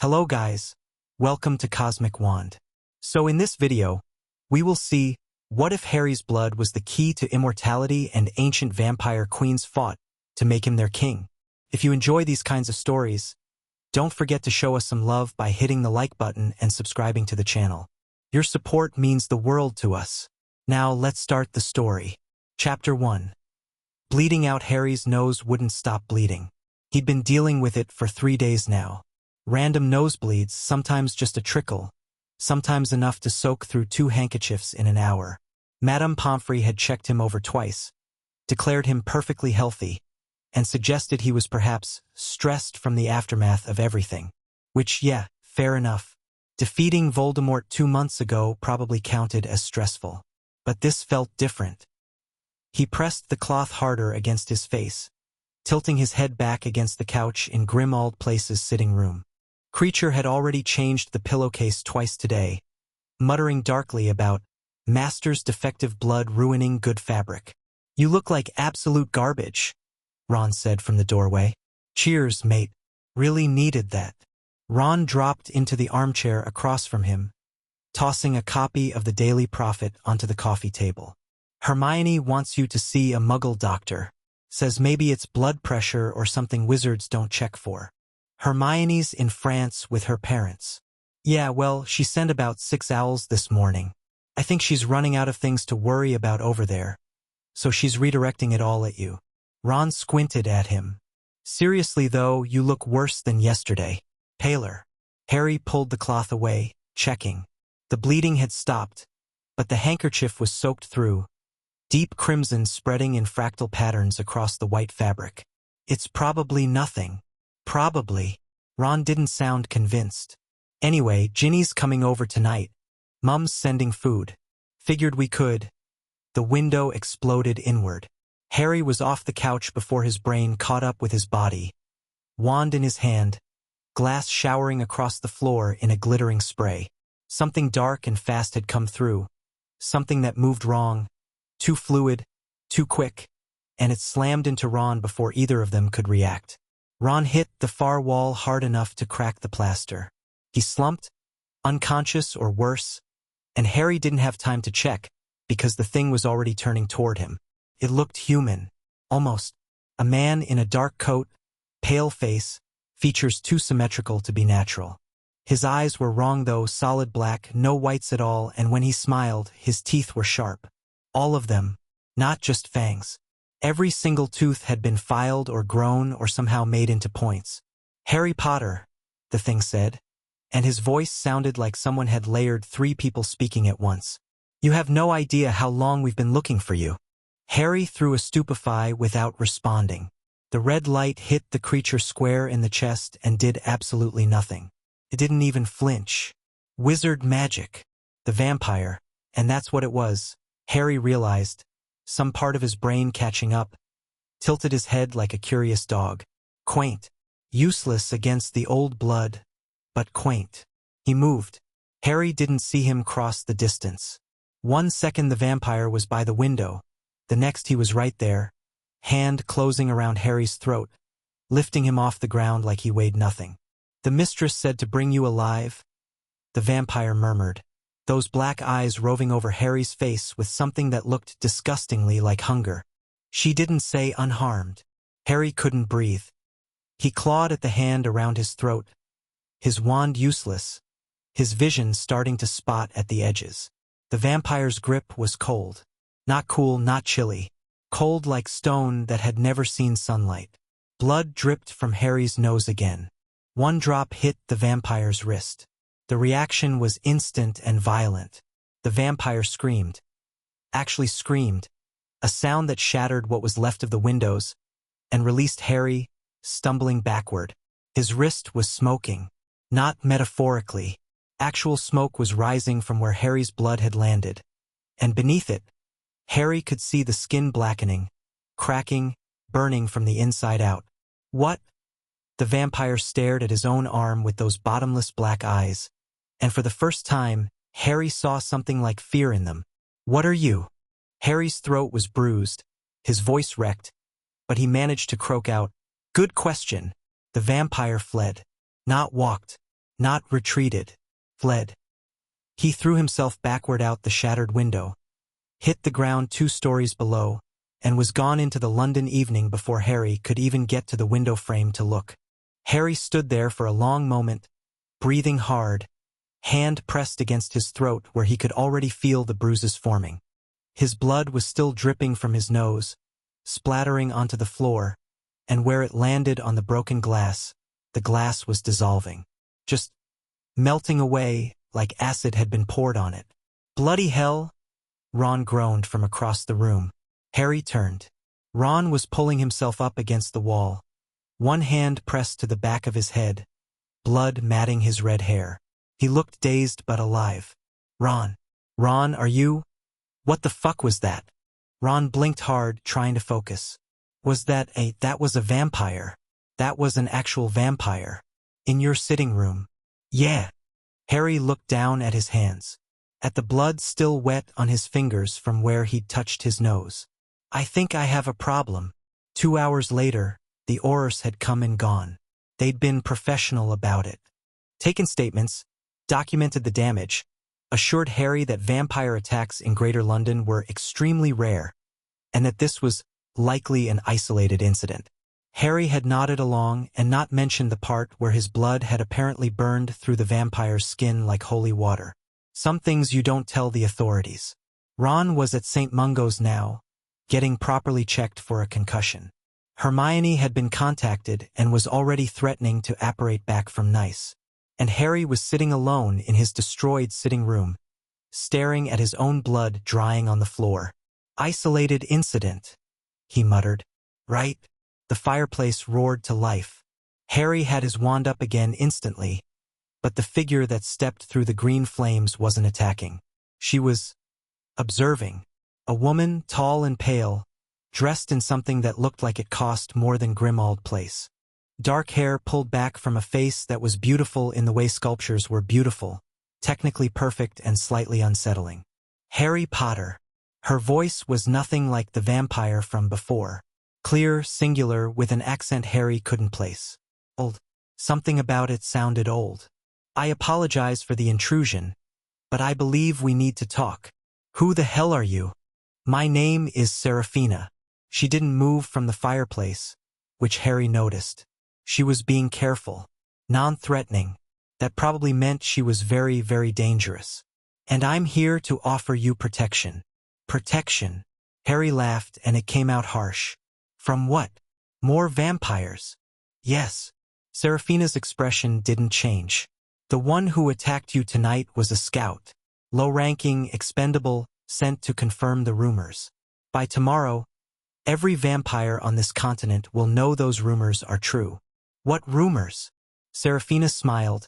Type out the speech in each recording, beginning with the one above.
Hello guys, welcome to Cosmic Wand. So in this video, we will see what if Harry's blood was the key to immortality and ancient vampire queens fought to make him their king. If you enjoy these kinds of stories, don't forget to show us some love by hitting the like button and subscribing to the channel. Your support means the world to us. Now let's start the story. Chapter 1. Bleeding out. Harry's nose wouldn't stop bleeding. He'd been dealing with it for 3 days now. Random nosebleeds, sometimes just a trickle, sometimes enough to soak through 2 handkerchiefs in an hour. Madame Pomfrey had checked him over twice, declared him perfectly healthy, and suggested he was perhaps stressed from the aftermath of everything. Which, yeah, fair enough. Defeating Voldemort 2 months ago probably counted as stressful. But this felt different. He pressed the cloth harder against his face, tilting his head back against the couch in Grimmauld Place's sitting room. Creature had already changed the pillowcase twice today, muttering darkly about Master's defective blood ruining good fabric. "You look like absolute garbage," Ron said from the doorway. "Cheers, mate. Really needed that." Ron dropped into the armchair across from him, tossing a copy of the Daily Prophet onto the coffee table. "Hermione wants you to see a Muggle doctor. Says maybe it's blood pressure or something wizards don't check for." "Hermione's in France with her parents." "Yeah, well, she sent about 6 owls this morning. I think she's running out of things to worry about over there, so she's redirecting it all at you." Ron squinted at him. "Seriously though, you look worse than yesterday. Paler." Harry pulled the cloth away, checking. The bleeding had stopped, but the handkerchief was soaked through, deep crimson spreading in fractal patterns across the white fabric. "It's probably nothing." "Probably." Ron didn't sound convinced. "Anyway, Ginny's coming over tonight. Mum's sending food. Figured we could." The window exploded inward. Harry was off the couch before his brain caught up with his body. Wand in his hand, glass showering across the floor in a glittering spray. Something dark and fast had come through. Something that moved wrong. Too fluid, too quick, and it slammed into Ron before either of them could react. Ron hit the far wall hard enough to crack the plaster. He slumped, unconscious or worse, and Harry didn't have time to check because the thing was already turning toward him. It looked human, almost. A man in a dark coat, pale face, features too symmetrical to be natural. His eyes were wrong though, solid black, no whites at all, and when he smiled, his teeth were sharp. All of them, not just fangs. Every single tooth had been filed or grown or somehow made into points. "Harry Potter," the thing said, and his voice sounded like someone had layered 3 people speaking at once. "You have no idea how long we've been looking for you." Harry threw a stupefy without responding. The red light hit the creature square in the chest and did absolutely nothing. It didn't even flinch. Wizard magic. The vampire, and that's what it was, Harry realized, some part of his brain catching up, tilted his head like a curious dog. Quaint. Useless against the old blood, but quaint. He moved. Harry didn't see him cross the distance. 1 second the vampire was by the window, the next he was right there, hand closing around Harry's throat, lifting him off the ground like he weighed nothing. "The mistress said to bring you alive," the vampire murmured, those black eyes roving over Harry's face with something that looked disgustingly like hunger. "She didn't say unharmed." Harry couldn't breathe. He clawed at the hand around his throat, his wand useless, his vision starting to spot at the edges. The vampire's grip was cold. Not cool, not chilly. Cold like stone that had never seen sunlight. Blood dripped from Harry's nose again. 1 drop hit the vampire's wrist. The reaction was instant and violent. The vampire screamed. Actually screamed. A sound that shattered what was left of the windows and released Harry, stumbling backward. His wrist was smoking. Not metaphorically. Actual smoke was rising from where Harry's blood had landed. And beneath it, Harry could see the skin blackening, cracking, burning from the inside out. "What?" The vampire stared at his own arm with those bottomless black eyes, and for the first time, Harry saw something like fear in them. "What are you?" Harry's throat was bruised, his voice wrecked, but he managed to croak out, "Good question." The vampire fled. Not walked. Not retreated. Fled. He threw himself backward out the shattered window, hit the ground 2 stories below, and was gone into the London evening before Harry could even get to the window frame to look. Harry stood there for a long moment, breathing hard, hand pressed against his throat where he could already feel the bruises forming. His blood was still dripping from his nose, splattering onto the floor, and where it landed on the broken glass, the glass was dissolving. Just melting away like acid had been poured on it. Bloody hell! Ron groaned from across the room. Harry turned. Ron was pulling himself up against the wall, one hand pressed to the back of his head, blood matting his red hair. He looked dazed but alive. Ron. Ron, are you? What the fuck was that? Ron blinked hard, trying to focus. That was a vampire. That was an actual vampire. In your sitting room. Yeah. Harry looked down at his hands, at the blood still wet on his fingers from where he'd touched his nose. I think I have a problem. 2 hours later, the Aurors had come and gone. They'd been professional about it. Taken statements, documented the damage, assured Harry that vampire attacks in Greater London were extremely rare, and that this was likely an isolated incident. Harry had nodded along and not mentioned the part where his blood had apparently burned through the vampire's skin like holy water. Some things you don't tell the authorities. Ron was at St. Mungo's now, getting properly checked for a concussion. Hermione had been contacted and was already threatening to apparate back from Nice. And Harry was sitting alone in his destroyed sitting room, staring at his own blood drying on the floor. Isolated incident, he muttered. Right? The fireplace roared to life. Harry had his wand up again instantly, but the figure that stepped through the green flames wasn't attacking. She was observing. A woman, tall and pale, dressed in something that looked like it cost more than Grimmauld Place. Dark hair pulled back from a face that was beautiful in the way sculptures were beautiful, technically perfect and slightly unsettling. Harry Potter. Her voice was nothing like the vampire from before. Clear, singular, with an accent Harry couldn't place. Old. Something about it sounded old. I apologize for the intrusion, but I believe we need to talk. Who the hell are you? My name is Seraphina. She didn't move from the fireplace, which Harry noticed. She was being careful, non-threatening. That probably meant she was very, very dangerous. And I'm here to offer you protection. Protection. Harry laughed and it came out harsh. From what? More vampires? Yes. Seraphina's expression didn't change. The one who attacked you tonight was a scout. Low-ranking, expendable, sent to confirm the rumors. By tomorrow, every vampire on this continent will know those rumors are true. What rumors? Seraphina smiled,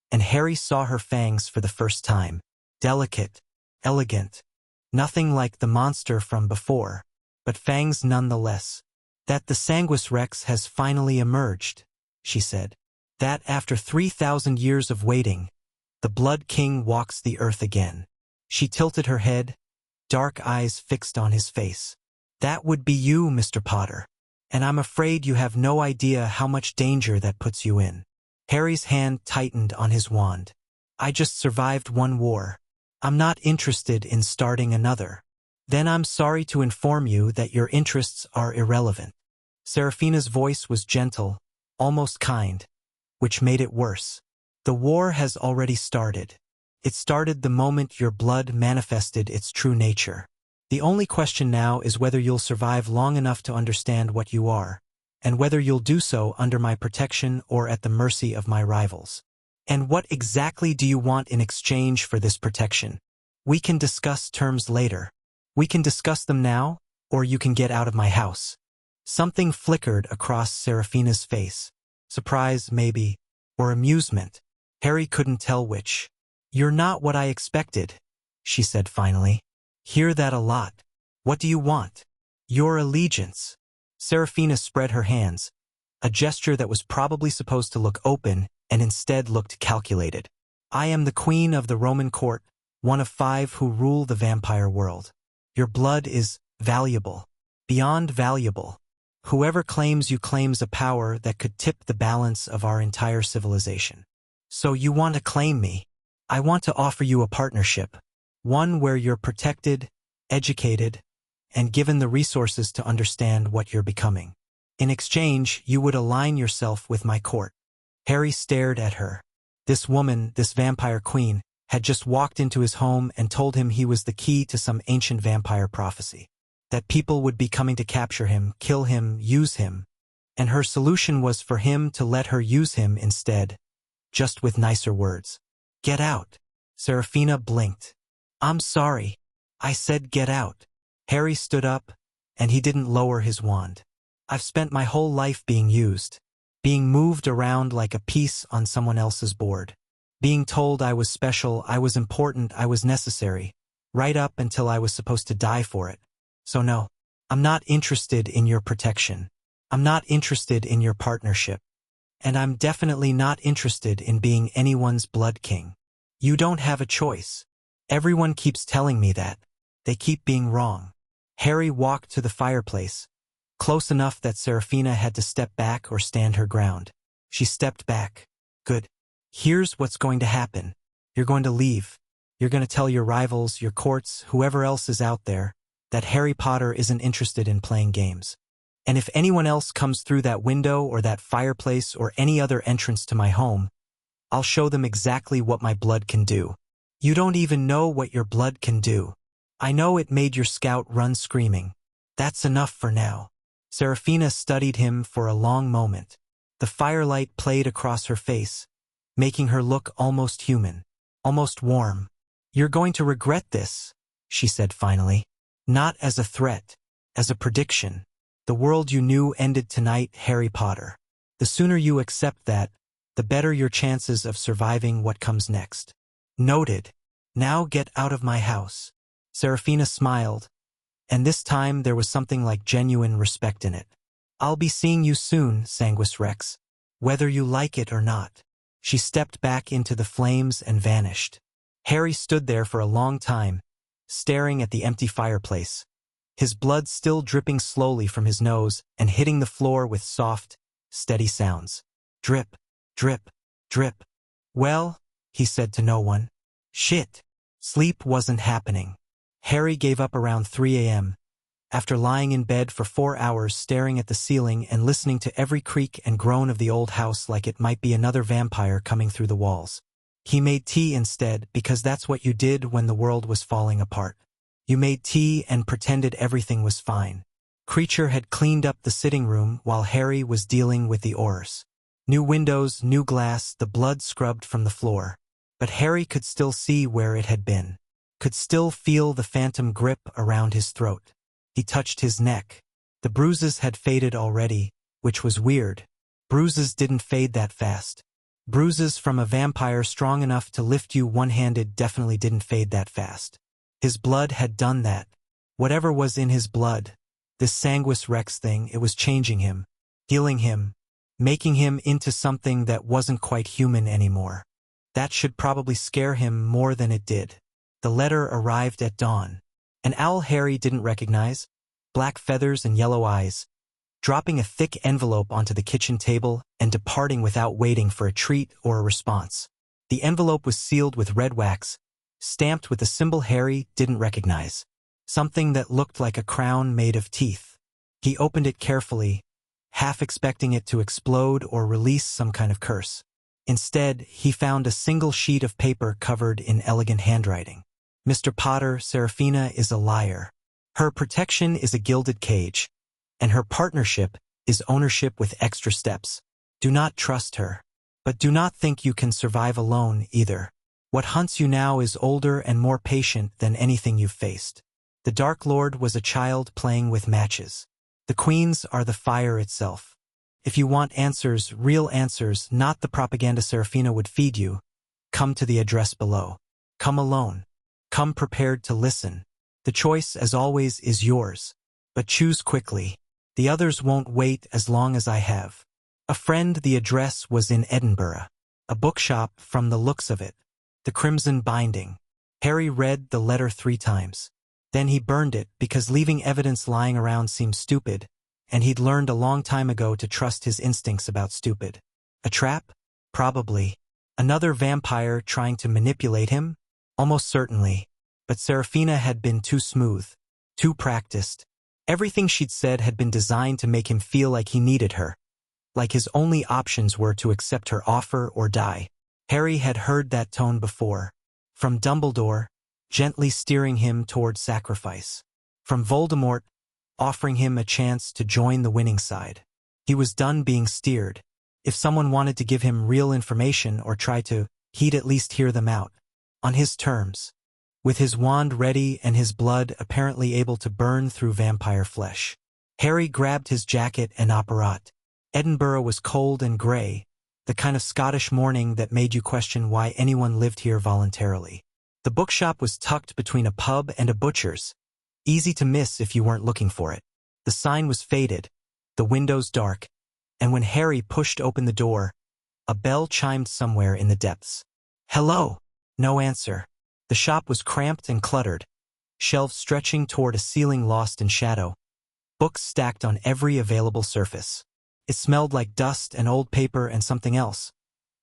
and Harry saw her fangs for the first time. Delicate, elegant, nothing like the monster from before, but fangs nonetheless. That the Sanguis Rex has finally emerged, she said. That after 3,000 years of waiting, the Blood King walks the earth again. She tilted her head, dark eyes fixed on his face. That would be you, Mr. Potter. And I'm afraid you have no idea how much danger that puts you in. Harry's hand tightened on his wand. I just survived one war. I'm not interested in starting another. Then I'm sorry to inform you that your interests are irrelevant. Seraphina's voice was gentle, almost kind, which made it worse. The war has already started. It started the moment your blood manifested its true nature. The only question now is whether you'll survive long enough to understand what you are, and whether you'll do so under my protection or at the mercy of my rivals. And what exactly do you want in exchange for this protection? We can discuss terms later. We can discuss them now, or you can get out of my house. Something flickered across Seraphina's face. Surprise, maybe, or amusement. Harry couldn't tell which. You're not what I expected, she said finally. Hear that a lot. What do you want? Your allegiance. Seraphina spread her hands, a gesture that was probably supposed to look open and instead looked calculated. I am the queen of the Roman court, one of 5 who rule the vampire world. Your blood is valuable, beyond valuable. Whoever claims you claims a power that could tip the balance of our entire civilization. So you want to claim me? I want to offer you a partnership. One where you're protected, educated, and given the resources to understand what you're becoming. In exchange, you would align yourself with my court. Harry stared at her. This woman, this vampire queen, had just walked into his home and told him he was the key to some ancient vampire prophecy. That people would be coming to capture him, kill him, use him. And her solution was for him to let her use him instead, just with nicer words. Get out. Serafina blinked. I'm sorry. I said get out. Harry stood up, and he didn't lower his wand. I've spent my whole life being used, being moved around like a piece on someone else's board, being told I was special, I was important, I was necessary, right up until I was supposed to die for it. So no, I'm not interested in your protection. I'm not interested in your partnership. And I'm definitely not interested in being anyone's blood king. You don't have a choice. Everyone keeps telling me that. They keep being wrong. Harry walked to the fireplace, close enough that Serafina had to step back or stand her ground. She stepped back. Good. Here's what's going to happen. You're going to leave. You're going to tell your rivals, your courts, whoever else is out there, that Harry Potter isn't interested in playing games. And if anyone else comes through that window or that fireplace or any other entrance to my home, I'll show them exactly what my blood can do. You don't even know what your blood can do. I know it made your scout run screaming. That's enough for now. Serafina studied him for a long moment. The firelight played across her face, making her look almost human, almost warm. You're going to regret this, she said finally. Not as a threat, as a prediction. The world you knew ended tonight, Harry Potter. The sooner you accept that, the better your chances of surviving what comes next. Noted. Now get out of my house. Serafina smiled, and this time there was something like genuine respect in it. I'll be seeing you soon, Sanguis Rex, whether you like it or not. She stepped back into the flames and vanished. Harry stood there for a long time, staring at the empty fireplace, his blood still dripping slowly from his nose and hitting the floor with soft, steady sounds. Drip, drip, drip. Well, he said to no one. Shit. Sleep wasn't happening. Harry gave up around 3 a.m., after lying in bed for 4 hours staring at the ceiling and listening to every creak and groan of the old house like it might be another vampire coming through the walls. He made tea instead because that's what you did when the world was falling apart. You made tea and pretended everything was fine. Creature had cleaned up the sitting room while Harry was dealing with the ores. New windows, new glass, the blood scrubbed from the floor. But Harry could still see where it had been. Could still feel the phantom grip around his throat. He touched his neck. The bruises had faded already, which was weird. Bruises didn't fade that fast. Bruises from a vampire strong enough to lift you one-handed definitely didn't fade that fast. His blood had done that. Whatever was in his blood, this Sanguis Rex thing, it was changing him, healing him, making him into something that wasn't quite human anymore. That should probably scare him more than it did. The letter arrived at dawn. An owl Harry didn't recognize, black feathers and yellow eyes, dropping a thick envelope onto the kitchen table and departing without waiting for a treat or a response. The envelope was sealed with red wax, stamped with a symbol Harry didn't recognize, something that looked like a crown made of teeth. He opened it carefully, half expecting it to explode or release some kind of curse. Instead, he found a single sheet of paper covered in elegant handwriting. Mr. Potter, Serafina is a liar. Her protection is a gilded cage, and her partnership is ownership with extra steps. Do not trust her. But do not think you can survive alone either. What hunts you now is older and more patient than anything you've faced. The Dark Lord was a child playing with matches. The queens are the fire itself. If you want answers, real answers, not the propaganda Serafina would feed you, come to the address below. Come alone. Come prepared to listen. The choice, as always, is yours. But choose quickly. The others won't wait as long as I have. A friend, the address was in Edinburgh. A bookshop from the looks of it. The crimson binding. Harry read the letter 3 times. Then he burned it because leaving evidence lying around seemed stupid, and he'd learned a long time ago to trust his instincts about stupid. A trap? Probably. Another vampire trying to manipulate him? Almost certainly. But Serafina had been too smooth, too practiced. Everything she'd said had been designed to make him feel like he needed her, like his only options were to accept her offer or die. Harry had heard that tone before. From Dumbledore, gently steering him toward sacrifice. From Voldemort, offering him a chance to join the winning side. He was done being steered. If someone wanted to give him real information or try to, he'd at least hear them out. On his terms. With his wand ready and his blood apparently able to burn through vampire flesh. Harry grabbed his jacket and apparat. Edinburgh was cold and grey, the kind of Scottish morning that made you question why anyone lived here voluntarily. The bookshop was tucked between a pub and a butcher's. Easy to miss if you weren't looking for it. The sign was faded, the windows dark, and when Harry pushed open the door, a bell chimed somewhere in the depths. Hello! No answer. The shop was cramped and cluttered, shelves stretching toward a ceiling lost in shadow, books stacked on every available surface. It smelled like dust and old paper and something else.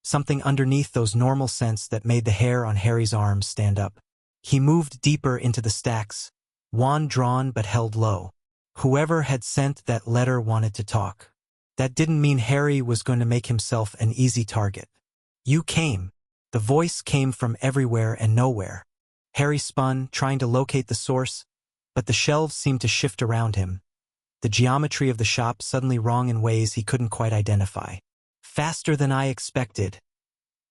Something underneath those normal scents that made the hair on Harry's arms stand up. He moved deeper into the stacks, wand drawn but held low. Whoever had sent that letter wanted to talk. That didn't mean Harry was going to make himself an easy target. You came. The voice came from everywhere and nowhere. Harry spun, trying to locate the source, but the shelves seemed to shift around him. The geometry of the shop suddenly wrong in ways he couldn't quite identify. Faster than I expected,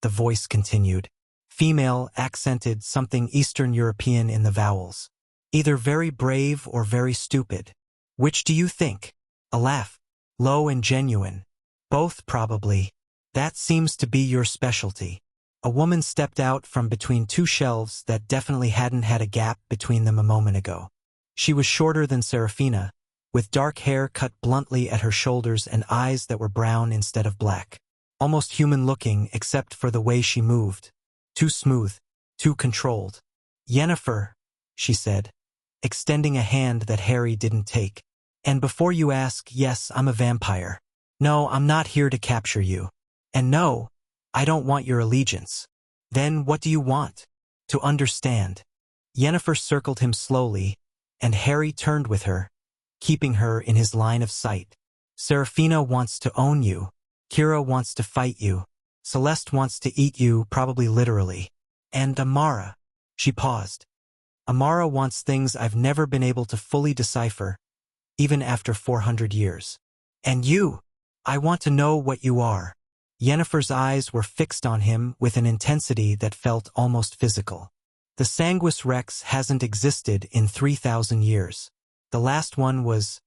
the voice continued. Female, accented, something Eastern European in the vowels. Either very brave or very stupid. Which do you think? A laugh. Low and genuine. Both, probably. That seems to be your specialty. A woman stepped out from between two shelves that definitely hadn't had a gap between them a moment ago. She was shorter than Serafina, with dark hair cut bluntly at her shoulders and eyes that were brown instead of black. Almost human-looking except for the way she moved. Too smooth, too controlled. Yennefer, she said, extending a hand that Harry didn't take. And before you ask, yes, I'm a vampire. No, I'm not here to capture you. And no, I don't want your allegiance. Then what do you want? To understand. Yennefer circled him slowly, and Harry turned with her, keeping her in his line of sight. Serafina wants to own you. Kira wants to fight you. Celeste wants to eat you, probably literally. And Amara. She paused. Amara wants things I've never been able to fully decipher, even after 400 years. And you? I want to know what you are. Yennefer's eyes were fixed on him with an intensity that felt almost physical. The Sanguis Rex hasn't existed in 3,000 years. The last one was,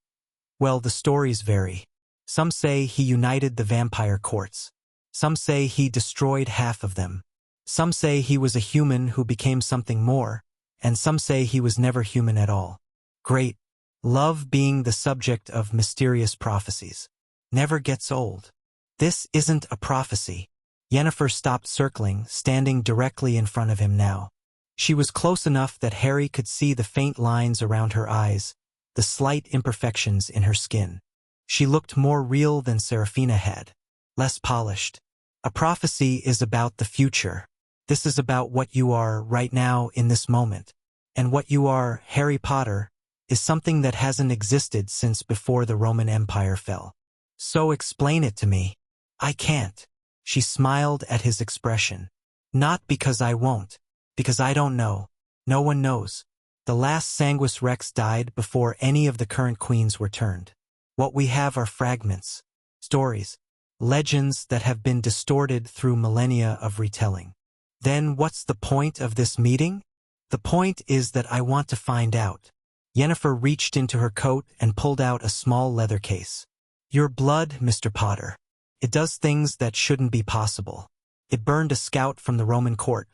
well, the stories vary. Some say he united the vampire courts. Some say he destroyed half of them. Some say he was a human who became something more, and some say he was never human at all. Great. Love being the subject of mysterious prophecies. Never gets old. This isn't a prophecy. Yennefer stopped circling, standing directly in front of him now. She was close enough that Harry could see the faint lines around her eyes, the slight imperfections in her skin. She looked more real than Serafina had, less polished. A prophecy is about the future. This is about what you are right now in this moment. And what you are, Harry Potter, is something that hasn't existed since before the Roman Empire fell. So explain it to me. I can't. She smiled at his expression. Not because I won't. Because I don't know. No one knows. The last Sanguis Rex died before any of the current queens were turned. What we have are fragments, stories, legends that have been distorted through millennia of retelling. Then what's the point of this meeting? The point is that I want to find out. Yennefer reached into her coat and pulled out a small leather case. Your blood, Mr. Potter. It does things that shouldn't be possible. It burned a scout from the Roman court,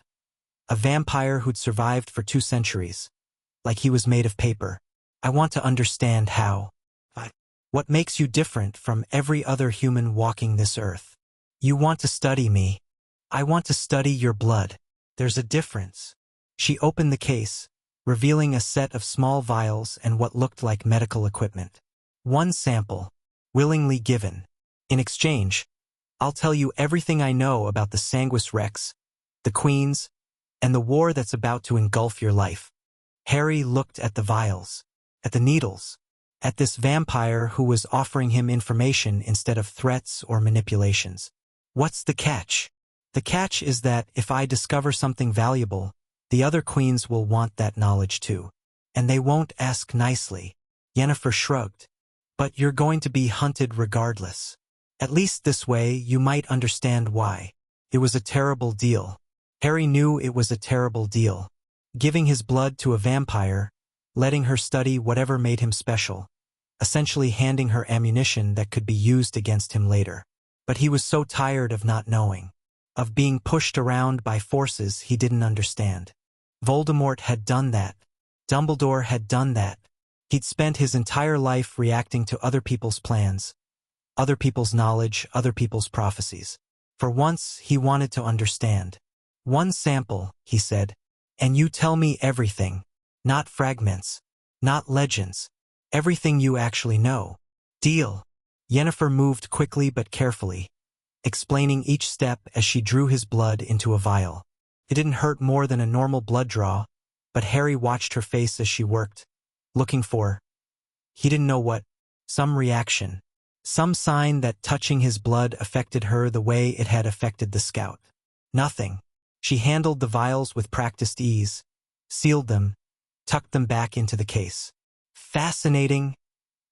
a vampire who'd survived for 2 centuries, like he was made of paper. I want to understand how. What makes you different from every other human walking this earth? You want to study me. I want to study your blood. There's a difference. She opened the case, revealing a set of small vials and what looked like medical equipment. One sample, willingly given. In exchange, I'll tell you everything I know about the Sanguis Rex, the queens, and the war that's about to engulf your life. Harry looked at the vials, at the needles, at this vampire who was offering him information instead of threats or manipulations. What's the catch? The catch is that if I discover something valuable, the other queens will want that knowledge too. And they won't ask nicely. Yennefer shrugged. But you're going to be hunted regardless. At least this way you might understand why. It was a terrible deal. Harry knew it was a terrible deal. Giving his blood to a vampire, letting her study whatever made him special, essentially handing her ammunition that could be used against him later. But he was so tired of not knowing, of being pushed around by forces he didn't understand. Voldemort had done that. Dumbledore had done that. He'd spent his entire life reacting to other people's plans, other people's knowledge, other people's prophecies. For once, he wanted to understand. One sample, he said, and you tell me everything. Not fragments, not legends. Everything you actually know. Deal. Yennefer moved quickly but carefully, explaining each step as she drew his blood into a vial. It didn't hurt more than a normal blood draw, but Harry watched her face as she worked, looking for, he didn't know what, some reaction, some sign that touching his blood affected her the way it had affected the scout. Nothing. She handled the vials with practiced ease, sealed them, tucked them back into the case. Fascinating,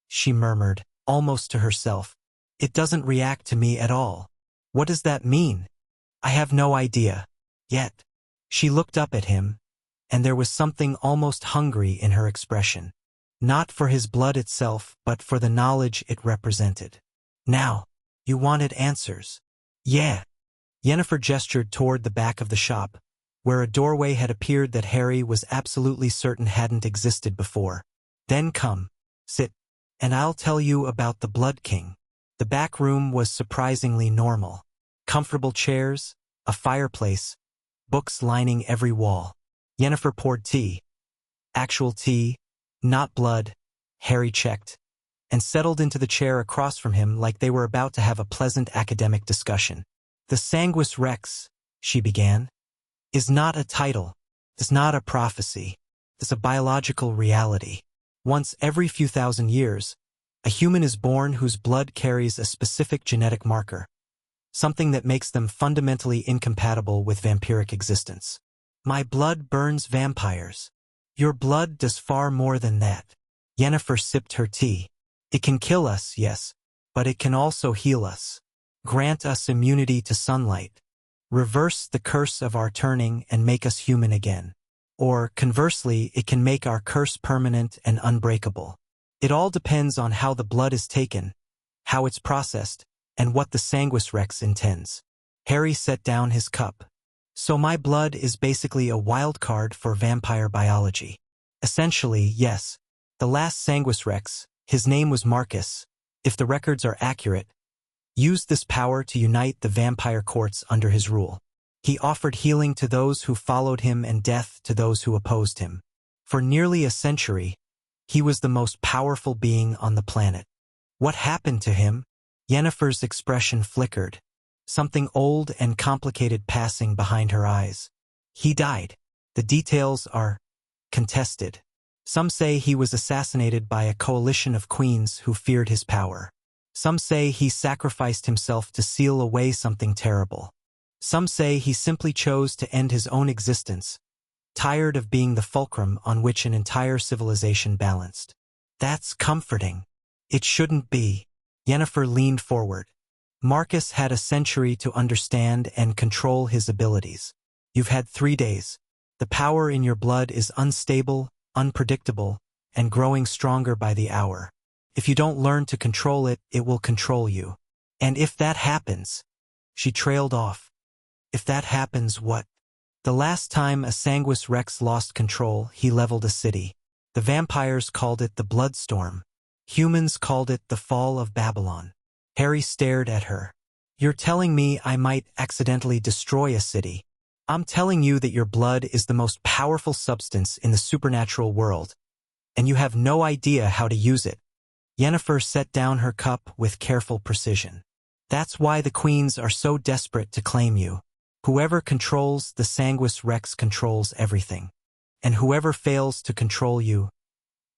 she murmured, almost to herself. It doesn't react to me at all. What does that mean? I have no idea. Yet. She looked up at him, and there was something almost hungry in her expression. Not for his blood itself, but for the knowledge it represented. Now, you wanted answers. Yeah. Yennefer gestured toward the back of the shop, where a doorway had appeared that Harry was absolutely certain hadn't existed before. Then come, sit, and I'll tell you about the Blood King. The back room was surprisingly normal. Comfortable chairs, a fireplace, books lining every wall. Yennefer poured tea. Actual tea, not blood, Harry checked, and settled into the chair across from him like they were about to have a pleasant academic discussion. The Sanguis Rex, she began, is not a title, is not a prophecy, it's a biological reality. Once every few thousand years, a human is born whose blood carries a specific genetic marker, something that makes them fundamentally incompatible with vampiric existence. My blood burns vampires. Your blood does far more than that. Yennefer sipped her tea. It can kill us, yes, but it can also heal us. Grant us immunity to sunlight. Reverse the curse of our turning and make us human again. Or, conversely, it can make our curse permanent and unbreakable. It all depends on how the blood is taken, how it's processed, and what the Sanguis Rex intends. Harry set down his cup. So my blood is basically a wild card for vampire biology. Essentially, yes. The last Sanguis Rex, his name was Marcus, if the records are accurate, used this power to unite the vampire courts under his rule. He offered healing to those who followed him and death to those who opposed him. For nearly a century, he was the most powerful being on the planet. What happened to him? Yennefer's expression flickered, something old and complicated passing behind her eyes. He died. The details are contested. Some say he was assassinated by a coalition of queens who feared his power. Some say he sacrificed himself to seal away something terrible. Some say he simply chose to end his own existence, tired of being the fulcrum on which an entire civilization balanced. That's comforting. It shouldn't be. Yennefer leaned forward. Marcus had a century to understand and control his abilities. You've had 3 days. The power in your blood is unstable, unpredictable, and growing stronger by the hour. If you don't learn to control it, it will control you. And if that happens, she trailed off. If that happens, what? The last time a Sanguis Rex lost control, he leveled a city. The vampires called it the Bloodstorm. Humans called it the Fall of Babylon. Harry stared at her. You're telling me I might accidentally destroy a city. I'm telling you that your blood is the most powerful substance in the supernatural world, and you have no idea how to use it. Yennefer set down her cup with careful precision. That's why the queens are so desperate to claim you. Whoever controls the Sanguis Rex controls everything. And whoever fails to control you,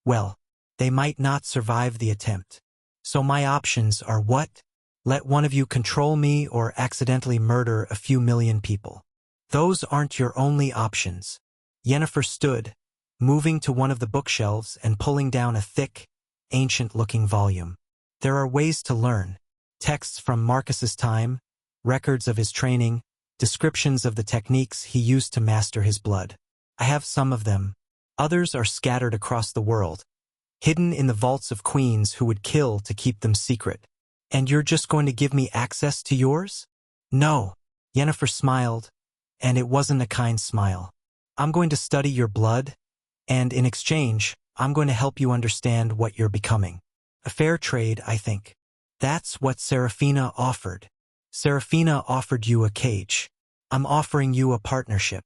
well, they might not survive the attempt. So my options are what? Let one of you control me or accidentally murder a few million people. Those aren't your only options. Yennefer stood, moving to one of the bookshelves and pulling down a thick, ancient-looking volume. There are ways to learn. Texts from Marcus's time, records of his training, descriptions of the techniques he used to master his blood. I have some of them. Others are scattered across the world, hidden in the vaults of queens who would kill to keep them secret. And you're just going to give me access to yours? No. Yennefer smiled, and it wasn't a kind smile. I'm going to study your blood, and in exchange, I'm going to help you understand what you're becoming. A fair trade, I think. That's what Serafina offered. Serafina offered you a cage. I'm offering you a partnership.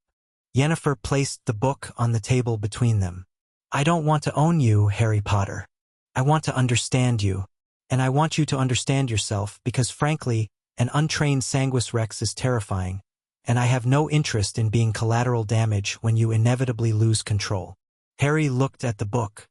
Yennefer placed the book on the table between them. I don't want to own you, Harry Potter. I want to understand you. And I want you to understand yourself because, frankly, an untrained Sanguis Rex is terrifying, and I have no interest in being collateral damage when you inevitably lose control. Harry looked at the book,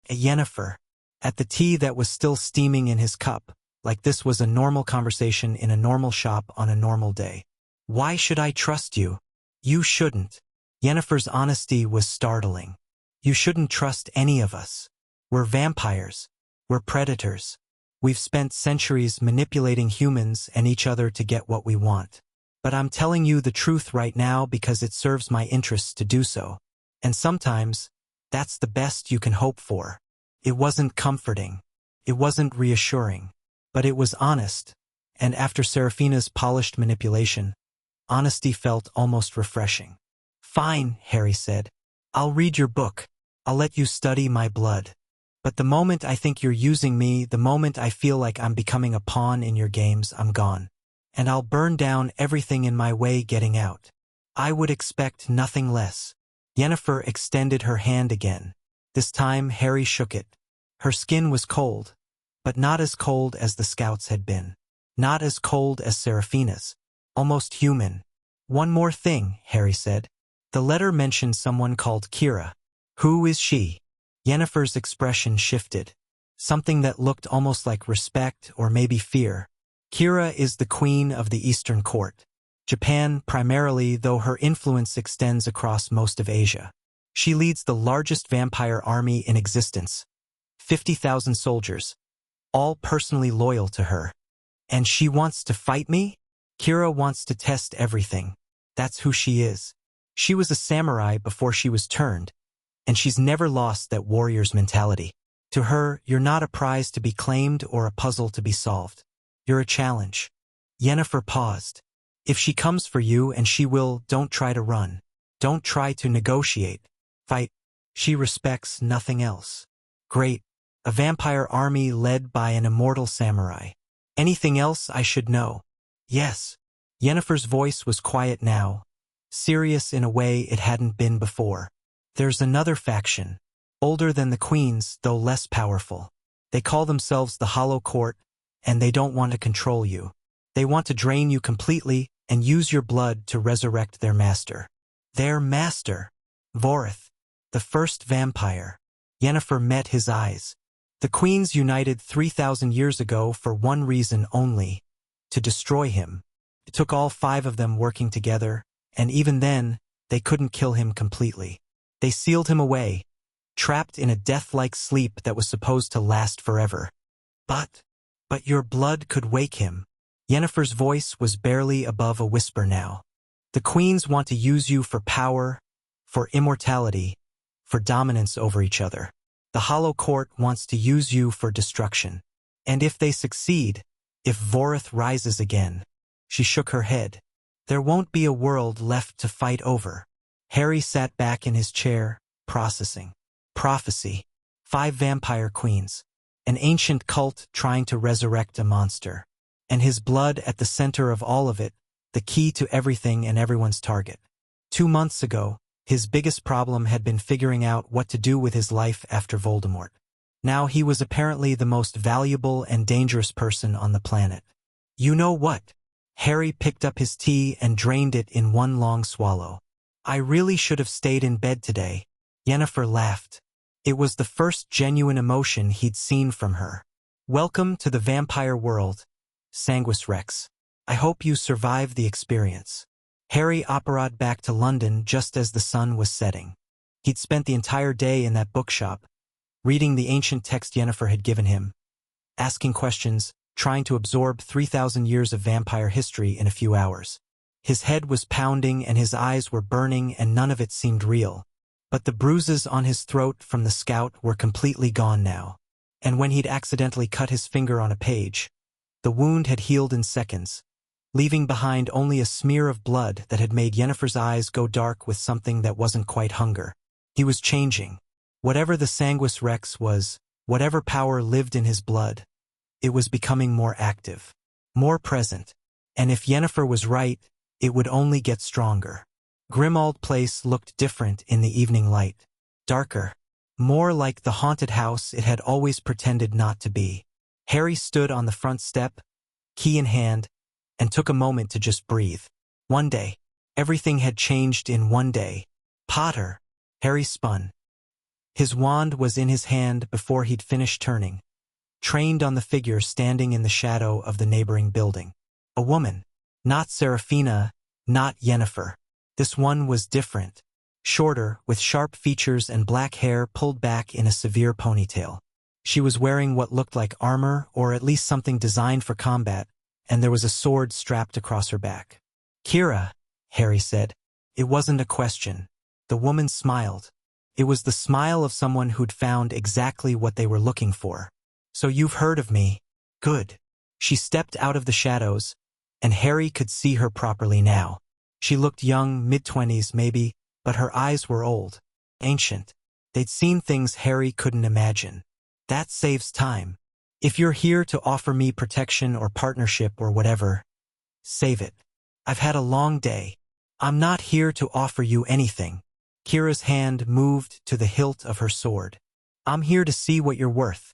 at Yennefer, at the tea that was still steaming in his cup, like this was a normal conversation in a normal shop on a normal day. Why should I trust you? You shouldn't. Yennefer's honesty was startling. You shouldn't trust any of us. We're vampires. We're predators. We've spent centuries manipulating humans and each other to get what we want. But I'm telling you the truth right now because it serves my interests to do so. And sometimes, that's the best you can hope for. It wasn't comforting. It wasn't reassuring. But it was honest. And after Serafina's polished manipulation, honesty felt almost refreshing. Fine, Harry said. I'll read your book. I'll let you study my blood. But the moment I think you're using me, the moment I feel like I'm becoming a pawn in your games, I'm gone. And I'll burn down everything in my way getting out. I would expect nothing less. Yennefer extended her hand again. This time Harry shook it. Her skin was cold, but not as cold as the scouts had been. Not as cold as Serafina's. Almost human. One more thing, Harry said. The letter mentioned someone called Kira. Who is she? Yennefer's expression shifted. Something that looked almost like respect or maybe fear. Kira is the queen of the Eastern Court. Japan primarily, though her influence extends across most of Asia. She leads the largest vampire army in existence. 50,000 soldiers, all personally loyal to her. And she wants to fight me? Kira wants to test everything. That's who she is. She was a samurai before she was turned, and she's never lost that warrior's mentality. To her, you're not a prize to be claimed or a puzzle to be solved. You're a challenge. Yennefer paused. If she comes for you, and she will, don't try to run. Don't try to negotiate. Fight. She respects nothing else. Great. A vampire army led by an immortal samurai. Anything else I should know? Yes. Yennefer's voice was quiet now, serious in a way it hadn't been before. There's another faction, older than the queens, though less powerful. They call themselves the Hollow Court, and they don't want to control you. They want to drain you completely and use your blood to resurrect their master. Their master, Vorith, the first vampire. Yennefer met his eyes. The queens united 3,000 years ago for one reason only, to destroy him. It took all 5 of them working together, and even then, they couldn't kill him completely. They sealed him away, trapped in a death-like sleep that was supposed to last forever. But your blood could wake him. Yennefer's voice was barely above a whisper now. The queens want to use you for power, for immortality, for dominance over each other. The Hollow Court wants to use you for destruction. And if they succeed, if Vorith rises again, she shook her head, there won't be a world left to fight over. Harry sat back in his chair, processing. Prophecy. 5 vampire queens. An ancient cult trying to resurrect a monster. And his blood at the center of all of it, the key to everything and everyone's target. 2 months ago, his biggest problem had been figuring out what to do with his life after Voldemort. Now he was apparently the most valuable and dangerous person on the planet. You know what? Harry picked up his tea and drained it in one long swallow. I really should have stayed in bed today. Yennefer laughed. It was the first genuine emotion he'd seen from her. Welcome to the vampire world, Sanguis Rex. I hope you survived the experience. Harry operated back to London just as the sun was setting. He'd spent the entire day in that bookshop, reading the ancient text Yennefer had given him, asking questions, trying to absorb 3,000 years of vampire history in a few hours. His head was pounding and his eyes were burning and none of it seemed real. But the bruises on his throat from the scout were completely gone now. And when he'd accidentally cut his finger on a page, the wound had healed in seconds, leaving behind only a smear of blood that had made Yennefer's eyes go dark with something that wasn't quite hunger. He was changing. Whatever the Sanguis Rex was, whatever power lived in his blood, it was becoming more active, more present. And if Yennefer was right, it would only get stronger. Grimmauld Place looked different in the evening light. Darker. More like the haunted house it had always pretended not to be. Harry stood on the front step, key in hand, and took a moment to just breathe. One day. Everything had changed in one day. Potter. Harry spun. His wand was in his hand before he'd finished turning, trained on the figure standing in the shadow of the neighboring building. A woman. Not Seraphina, not Yennefer. This one was different. Shorter, with sharp features and black hair pulled back in a severe ponytail. She was wearing what looked like armor, or at least something designed for combat, and there was a sword strapped across her back. Kira, Harry said. It wasn't a question. The woman smiled. It was the smile of someone who'd found exactly what they were looking for. So you've heard of me. Good. She stepped out of the shadows, and Harry could see her properly now. She looked young, mid-20s maybe, but her eyes were old, ancient. They'd seen things Harry couldn't imagine. That saves time. If you're here to offer me protection or partnership or whatever, save it. I've had a long day. I'm not here to offer you anything. Kira's hand moved to the hilt of her sword. I'm here to see what you're worth.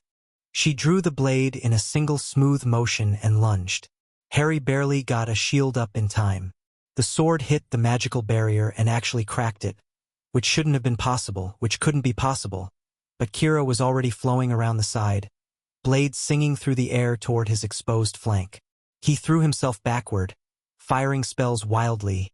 She drew the blade in a single smooth motion and lunged. Harry barely got a shield up in time. The sword hit the magical barrier and actually cracked it, which shouldn't have been possible, which couldn't be possible. But Kira was already flowing around the side, blade singing through the air toward his exposed flank. He threw himself backward, firing spells wildly.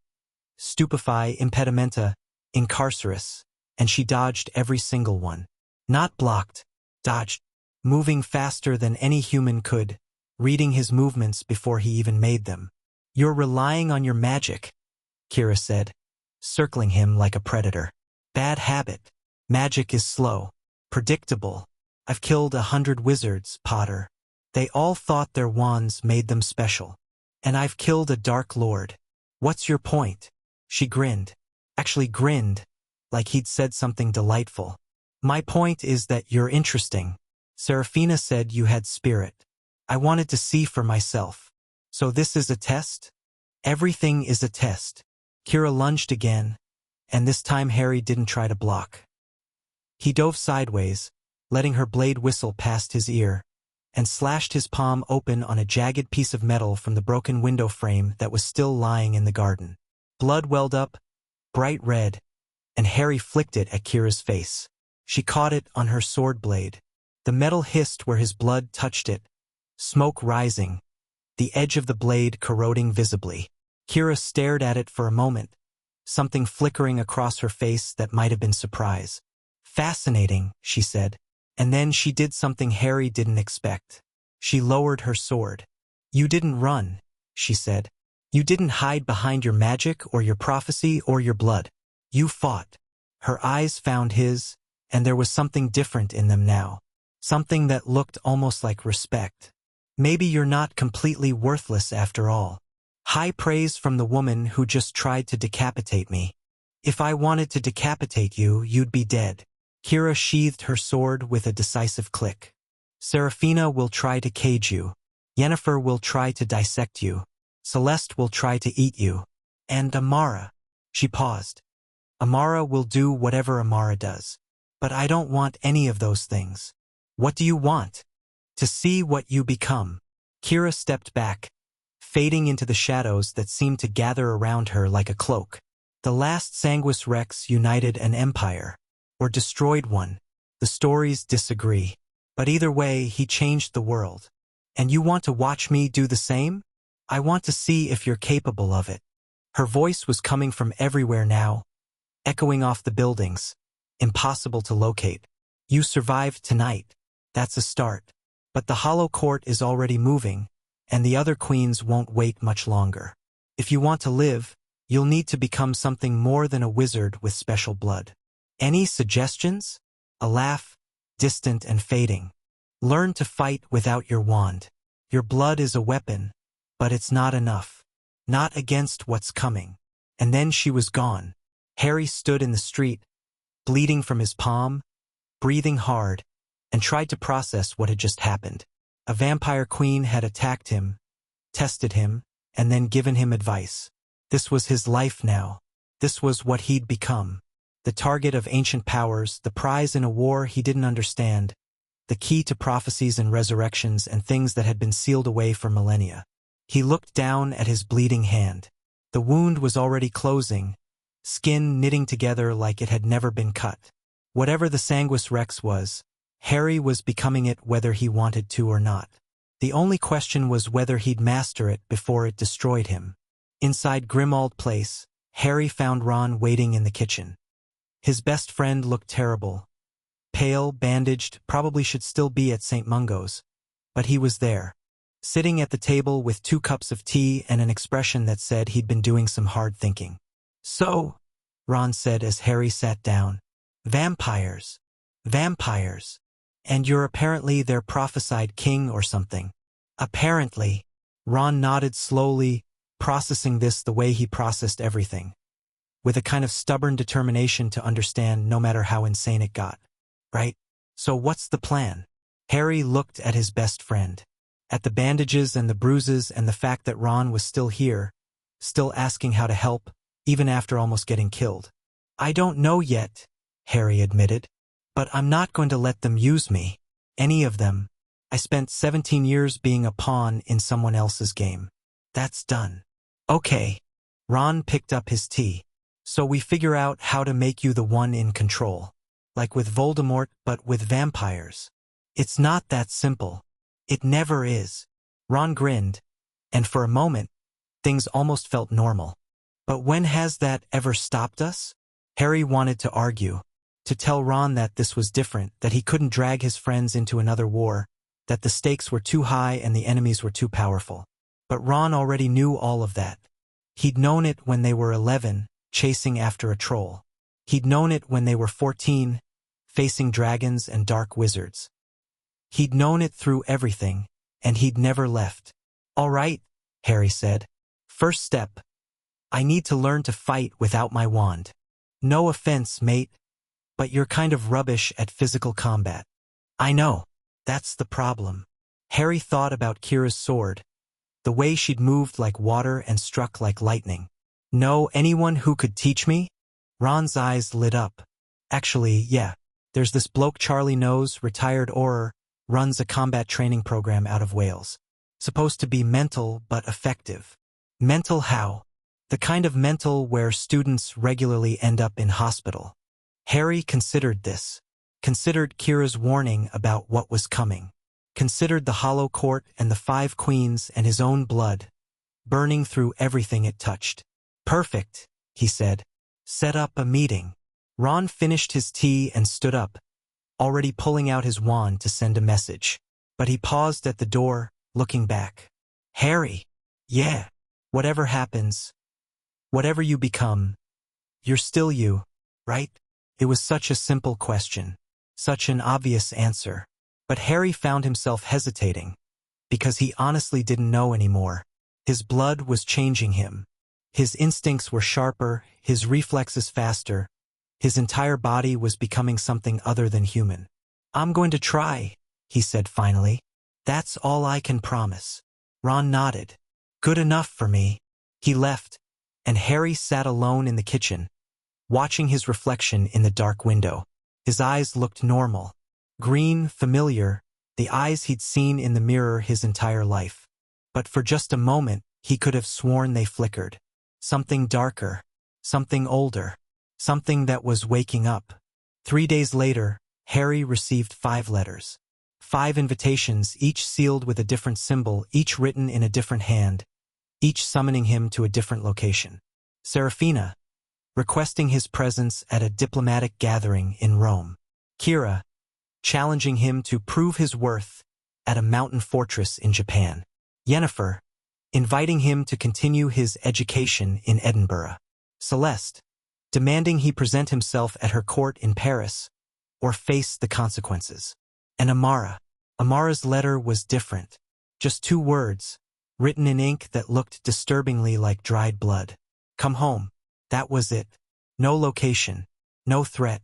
Stupefy, Impedimenta, Incarcerus, and she dodged every single one. Not blocked, dodged, moving faster than any human could, reading his movements before he even made them. You're relying on your magic, Kira said, circling him like a predator. Bad habit. Magic is slow, predictable. I've killed 100 wizards, Potter. They all thought their wands made them special. And I've killed a Dark Lord. What's your point? She grinned. Actually grinned, like he'd said something delightful. My point is that you're interesting. Seraphina said you had spirit. I wanted to see for myself. So this is a test? Everything is a test. Kira lunged again, and this time Harry didn't try to block. He dove sideways, letting her blade whistle past his ear, and slashed his palm open on a jagged piece of metal from the broken window frame that was still lying in the garden. Blood welled up, bright red, and Harry flicked it at Kira's face. She caught it on her sword blade. The metal hissed where his blood touched it, smoke rising, the edge of the blade corroding visibly. Kira stared at it for a moment, something flickering across her face that might have been surprise. Fascinating, she said. And then she did something Harry didn't expect. She lowered her sword. You didn't run, she said. You didn't hide behind your magic or your prophecy or your blood. You fought. Her eyes found his, and there was something different in them now. Something that looked almost like respect. Maybe you're not completely worthless after all. High praise from the woman who just tried to decapitate me. If I wanted to decapitate you, you'd be dead. Kira sheathed her sword with a decisive click. Seraphina will try to cage you. Yennefer will try to dissect you. Celeste will try to eat you. And Amara. She paused. Amara will do whatever Amara does. But I don't want any of those things. What do you want? To see what you become. Kira stepped back, fading into the shadows that seemed to gather around her like a cloak. The last Sanguis Rex united an empire, or destroyed one. The stories disagree. But either way, he changed the world. And you want to watch me do the same? I want to see if you're capable of it. Her voice was coming from everywhere now, echoing off the buildings. Impossible to locate. You survived tonight. That's a start. But the hollow court is already moving, and the other queens won't wait much longer. If you want to live, you'll need to become something more than a wizard with special blood. Any suggestions? A laugh, distant and fading. Learn to fight without your wand. Your blood is a weapon, but it's not enough. Not against what's coming. And then she was gone. Harry stood in the street, bleeding from his palm, breathing hard, and tried to process what had just happened. A vampire queen had attacked him, tested him, and then given him advice. This was his life now. This was what he'd become. The target of ancient powers, the prize in a war he didn't understand, the key to prophecies and resurrections and things that had been sealed away for millennia. He looked down at his bleeding hand. The wound was already closing, skin knitting together like it had never been cut. Whatever the Sanguis Rex was, Harry was becoming it whether he wanted to or not. The only question was whether he'd master it before it destroyed him. Inside Grimmauld Place, Harry found Ron waiting in the kitchen. His best friend looked terrible. Pale, bandaged, probably should still be at St. Mungo's. But he was there, sitting at the table with 2 cups of tea and an expression that said he'd been doing some hard thinking. So, Ron said as Harry sat down, vampires. Vampires. And you're apparently their prophesied king or something. Apparently. Ron nodded slowly, processing this the way he processed everything, with a kind of stubborn determination to understand no matter how insane it got. Right? So what's the plan? Harry looked at his best friend, at the bandages and the bruises and the fact that Ron was still here, still asking how to help, even after almost getting killed. I don't know yet, Harry admitted, but I'm not going to let them use me. Any of them. I spent 17 years being a pawn in someone else's game. That's done. Okay. Ron picked up his tea. So we figure out how to make you the one in control. Like with Voldemort, but with vampires. It's not that simple. It never is. Ron grinned, and for a moment, things almost felt normal. But when has that ever stopped us? Harry wanted to argue, to tell Ron that this was different, that he couldn't drag his friends into another war, that the stakes were too high and the enemies were too powerful. But Ron already knew all of that. He'd known it when they were 11, chasing after a troll. He'd known it when they were 14, facing dragons and dark wizards. He'd known it through everything, and he'd never left. All right, Harry said. First step. I need to learn to fight without my wand. No offense, mate, but you're kind of rubbish at physical combat. I know. That's the problem. Harry thought about Kira's sword, the way she'd moved like water and struck like lightning. Know anyone who could teach me? Ron's eyes lit up. Actually, yeah. There's this bloke Charlie knows, retired Auror, runs a combat training program out of Wales. Supposed to be mental but effective. Mental how? The kind of mental where students regularly end up in hospital. Harry considered this. Considered Kira's warning about what was coming. Considered the hollow court and the 5 queens and his own blood, burning through everything it touched. Perfect, he said. Set up a meeting. Ron finished his tea and stood up, already pulling out his wand to send a message. But he paused at the door, looking back. Harry. Yeah. Whatever happens, whatever you become, you're still you, right? It was such a simple question, such an obvious answer. But Harry found himself hesitating, because he honestly didn't know anymore. His blood was changing him. His instincts were sharper, his reflexes faster. His entire body was becoming something other than human. I'm going to try, he said finally. That's all I can promise. Ron nodded. Good enough for me. He left, and Harry sat alone in the kitchen, watching his reflection in the dark window. His eyes looked normal. Green, familiar, the eyes he'd seen in the mirror his entire life. But for just a moment, he could have sworn they flickered. Something darker, something older, something that was waking up. 3 days later, Harry received 5 letters. 5 invitations, each sealed with a different symbol, each written in a different hand, each summoning him to a different location. Serafina, requesting his presence at a diplomatic gathering in Rome. Kira, challenging him to prove his worth at a mountain fortress in Japan. Yennefer, inviting him to continue his education in Edinburgh. Celeste, demanding he present himself at her court in Paris or face the consequences. And Amara's letter was different. Just 2 words, written in ink that looked disturbingly like dried blood. Come home. That was it. No location, no threat,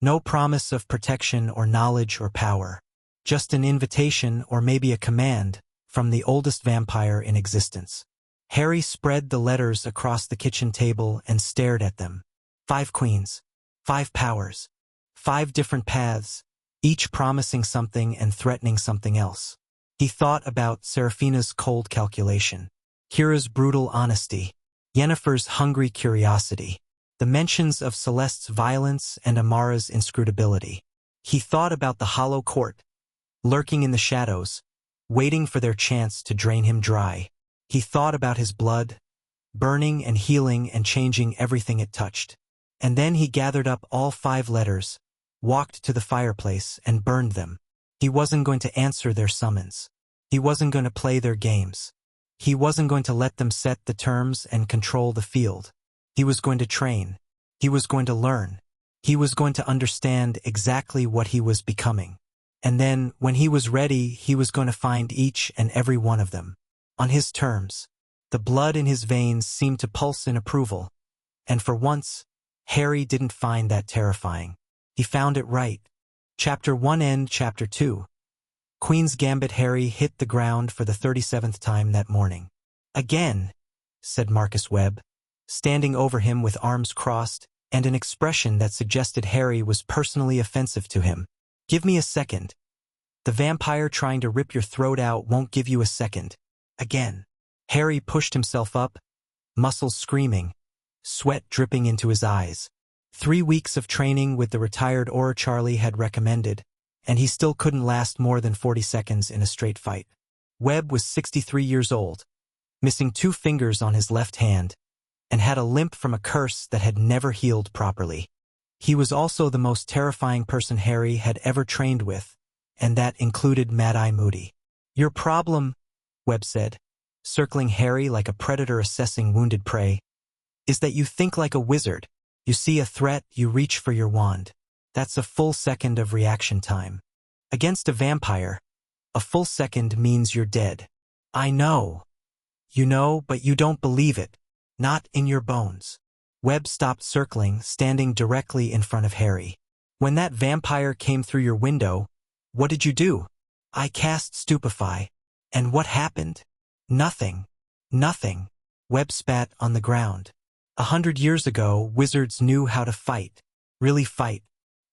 no promise of protection or knowledge or power. Just an invitation or maybe a command from the oldest vampire in existence. Harry spread the letters across the kitchen table and stared at them. 5 queens, 5 powers, 5 different paths, each promising something and threatening something else. He thought about Serafina's cold calculation, Kira's brutal honesty, Yennefer's hungry curiosity, the mentions of Celeste's violence and Amara's inscrutability. He thought about the hollow court, lurking in the shadows, waiting for their chance to drain him dry. He thought about his blood, burning and healing and changing everything it touched. And then he gathered up all 5 letters, walked to the fireplace and burned them. He wasn't going to answer their summons. He wasn't going to play their games. He wasn't going to let them set the terms and control the field. He was going to train. He was going to learn. He was going to understand exactly what he was becoming. And then, when he was ready, he was going to find each and every one of them. On his terms. The blood in his veins seemed to pulse in approval. And for once, Harry didn't find that terrifying. He found it right. Chapter 1 End Chapter 2. Queen's Gambit. Harry hit the ground for the 37th time that morning. Again, said Marcus Webb, standing over him with arms crossed and an expression that suggested Harry was personally offensive to him. Give me a second. The vampire trying to rip your throat out won't give you a second. Again. Harry pushed himself up, muscles screaming, sweat dripping into his eyes. 3 weeks of training with the retired Aura Charlie had recommended, and he still couldn't last more than 40 seconds in a straight fight. Webb was 63 years old, missing 2 fingers on his left hand, and had a limp from a curse that had never healed properly. He was also the most terrifying person Harry had ever trained with, and that included Mad-Eye Moody. Your problem, Webb said, circling Harry like a predator assessing wounded prey, is that you think like a wizard. You see a threat, you reach for your wand. That's a full second of reaction time. Against a vampire, a full second means you're dead. I know. You know, but you don't believe it. Not in your bones. Webb stopped circling, standing directly in front of Harry. When that vampire came through your window, what did you do? I cast Stupefy. And what happened? Nothing. Nothing. Webb spat on the ground. 100 years ago, wizards knew how to fight. Really fight.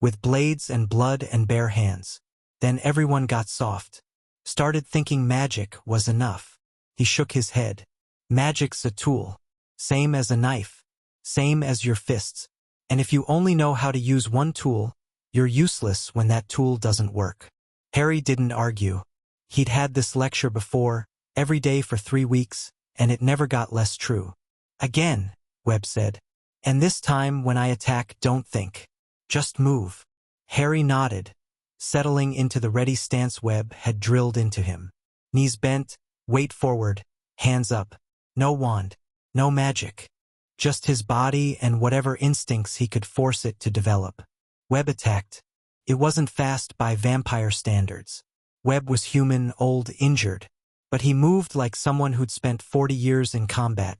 With blades and blood and bare hands. Then everyone got soft. Started thinking magic was enough. He shook his head. Magic's a tool. Same as a knife. Same as your fists. And if you only know how to use one tool, you're useless when that tool doesn't work. Harry didn't argue. He'd had this lecture before, every day for 3 weeks, and it never got less true. Again, Webb said. And this time when I attack, don't think. Just move. Harry nodded, settling into the ready stance Webb had drilled into him. Knees bent, weight forward, hands up. No wand, no magic. Just his body and whatever instincts he could force it to develop. Webb attacked. It wasn't fast by vampire standards. Webb was human, old, injured. But he moved like someone who'd spent 40 years in combat.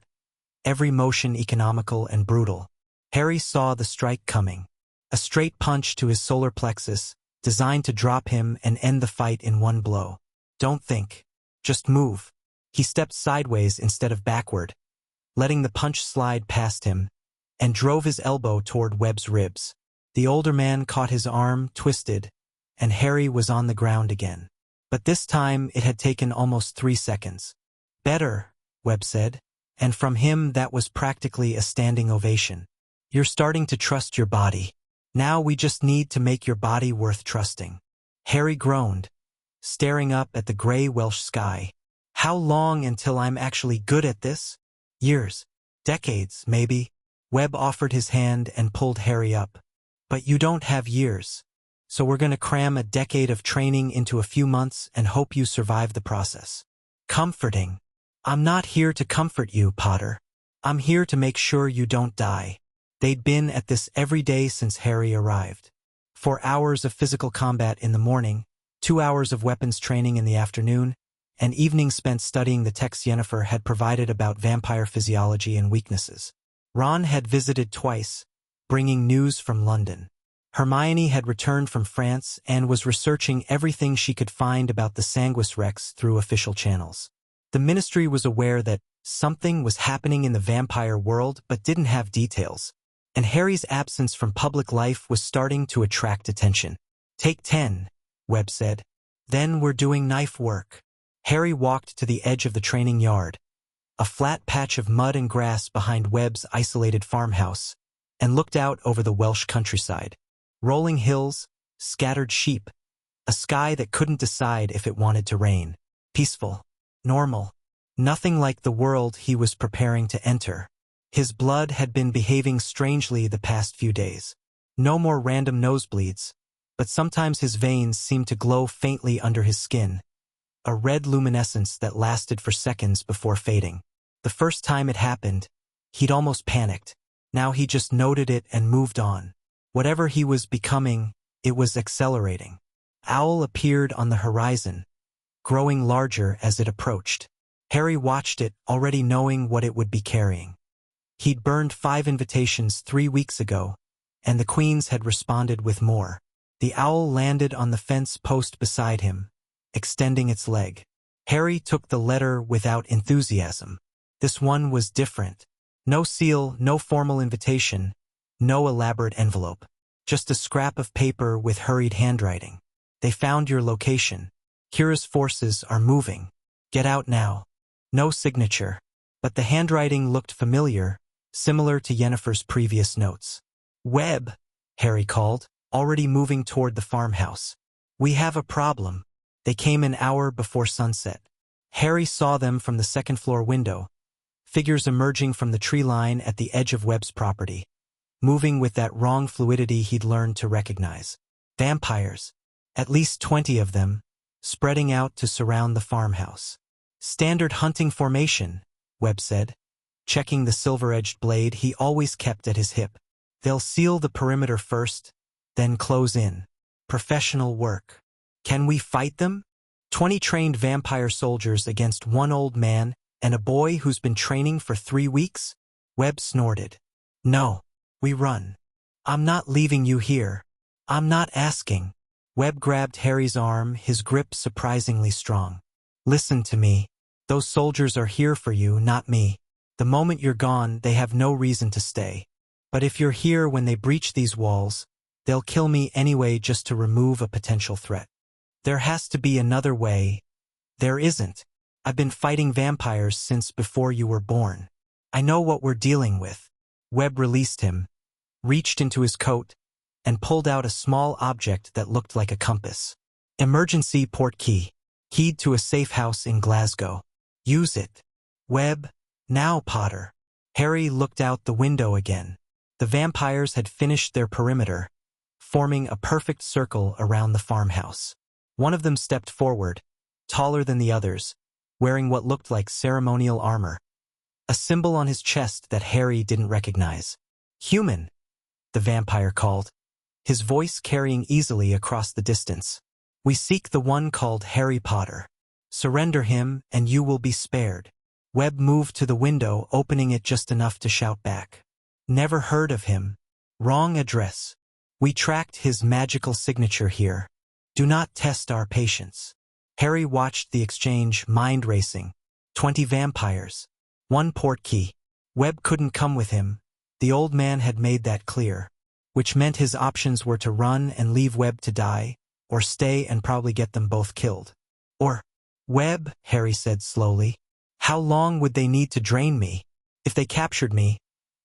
Every motion economical and brutal. Harry saw the strike coming. A straight punch to his solar plexus, designed to drop him and end the fight in one blow. Don't think. Just move. He stepped sideways instead of backward, letting the punch slide past him, and drove his elbow toward Webb's ribs. The older man caught his arm, twisted, and Harry was on the ground again. But this time it had taken almost 3 seconds. Better, Webb said, and from him that was practically a standing ovation. You're starting to trust your body. Now we just need to make your body worth trusting. Harry groaned, staring up at the gray Welsh sky. How long until I'm actually good at this? Years. Decades, maybe. Webb offered his hand and pulled Harry up. But you don't have years. So we're going to cram a decade of training into a few months and hope you survive the process. Comforting. I'm not here to comfort you, Potter. I'm here to make sure you don't die. They'd been at this every day since Harry arrived. 4 hours of physical combat in the morning, 2 hours of weapons training in the afternoon, and evenings spent studying the texts Yennefer had provided about vampire physiology and weaknesses. Ron had visited twice, bringing news from London. Hermione had returned from France and was researching everything she could find about the Sanguis Rex through official channels. The Ministry was aware that something was happening in the vampire world but didn't have details, and Harry's absence from public life was starting to attract attention. Take 10, Webb said. Then we're doing knife work. Harry walked to the edge of the training yard, a flat patch of mud and grass behind Webb's isolated farmhouse, and looked out over the Welsh countryside. Rolling hills, scattered sheep, a sky that couldn't decide if it wanted to rain. Peaceful, normal, nothing like the world he was preparing to enter. His blood had been behaving strangely the past few days. No more random nosebleeds, but sometimes his veins seemed to glow faintly under his skin, a red luminescence that lasted for seconds before fading. The first time it happened, he'd almost panicked. Now he just noted it and moved on. Whatever he was becoming, it was accelerating. Owl appeared on the horizon, growing larger as it approached. Harry watched it, already knowing what it would be carrying. He'd burned 5 invitations 3 weeks ago, and the Queens had responded with more. The owl landed on the fence post beside him, extending its leg. Harry took the letter without enthusiasm. This one was different. No seal, no formal invitation, no elaborate envelope. Just a scrap of paper with hurried handwriting. They found your location. Kira's forces are moving. Get out now. No signature. But the handwriting looked familiar, similar to Yennefer's previous notes. Webb, Harry called, already moving toward the farmhouse. We have a problem. They came an hour before sunset. Harry saw them from the second-floor window, figures emerging from the tree line at the edge of Webb's property, moving with that wrong fluidity he'd learned to recognize. Vampires, at least 20 of them, spreading out to surround the farmhouse. Standard hunting formation, Webb said, checking the silver-edged blade he always kept at his hip. They'll seal the perimeter first, then close in. Professional work. Can we fight them? 20 trained vampire soldiers against one old man and a boy who's been training for 3 weeks? Webb snorted. No, we run. I'm not leaving you here. I'm not asking. Webb grabbed Harry's arm, his grip surprisingly strong. Listen to me. Those soldiers are here for you, not me. The moment you're gone, they have no reason to stay. But if you're here when they breach these walls, they'll kill me anyway just to remove a potential threat. There has to be another way. There isn't. I've been fighting vampires since before you were born. I know what we're dealing with. Webb released him, reached into his coat, and pulled out a small object that looked like a compass. Emergency port key. Keyed to a safe house in Glasgow. Use it. Webb, now, Potter. Harry looked out the window again. The vampires had finished their perimeter, forming a perfect circle around the farmhouse. One of them stepped forward, taller than the others, wearing what looked like ceremonial armor, a symbol on his chest that Harry didn't recognize. Human, the vampire called, his voice carrying easily across the distance. We seek the one called Harry Potter. Surrender him and you will be spared. Webb moved to the window, opening it just enough to shout back. Never heard of him. Wrong address. We tracked his magical signature here. Do not test our patience. Harry watched the exchange, mind racing. 20 vampires. 1 port key. Webb couldn't come with him. The old man had made that clear, which meant his options were to run and leave Webb to die, or stay and probably get them both killed. Or, Webb, Harry said slowly. How long would they need to drain me? If they captured me,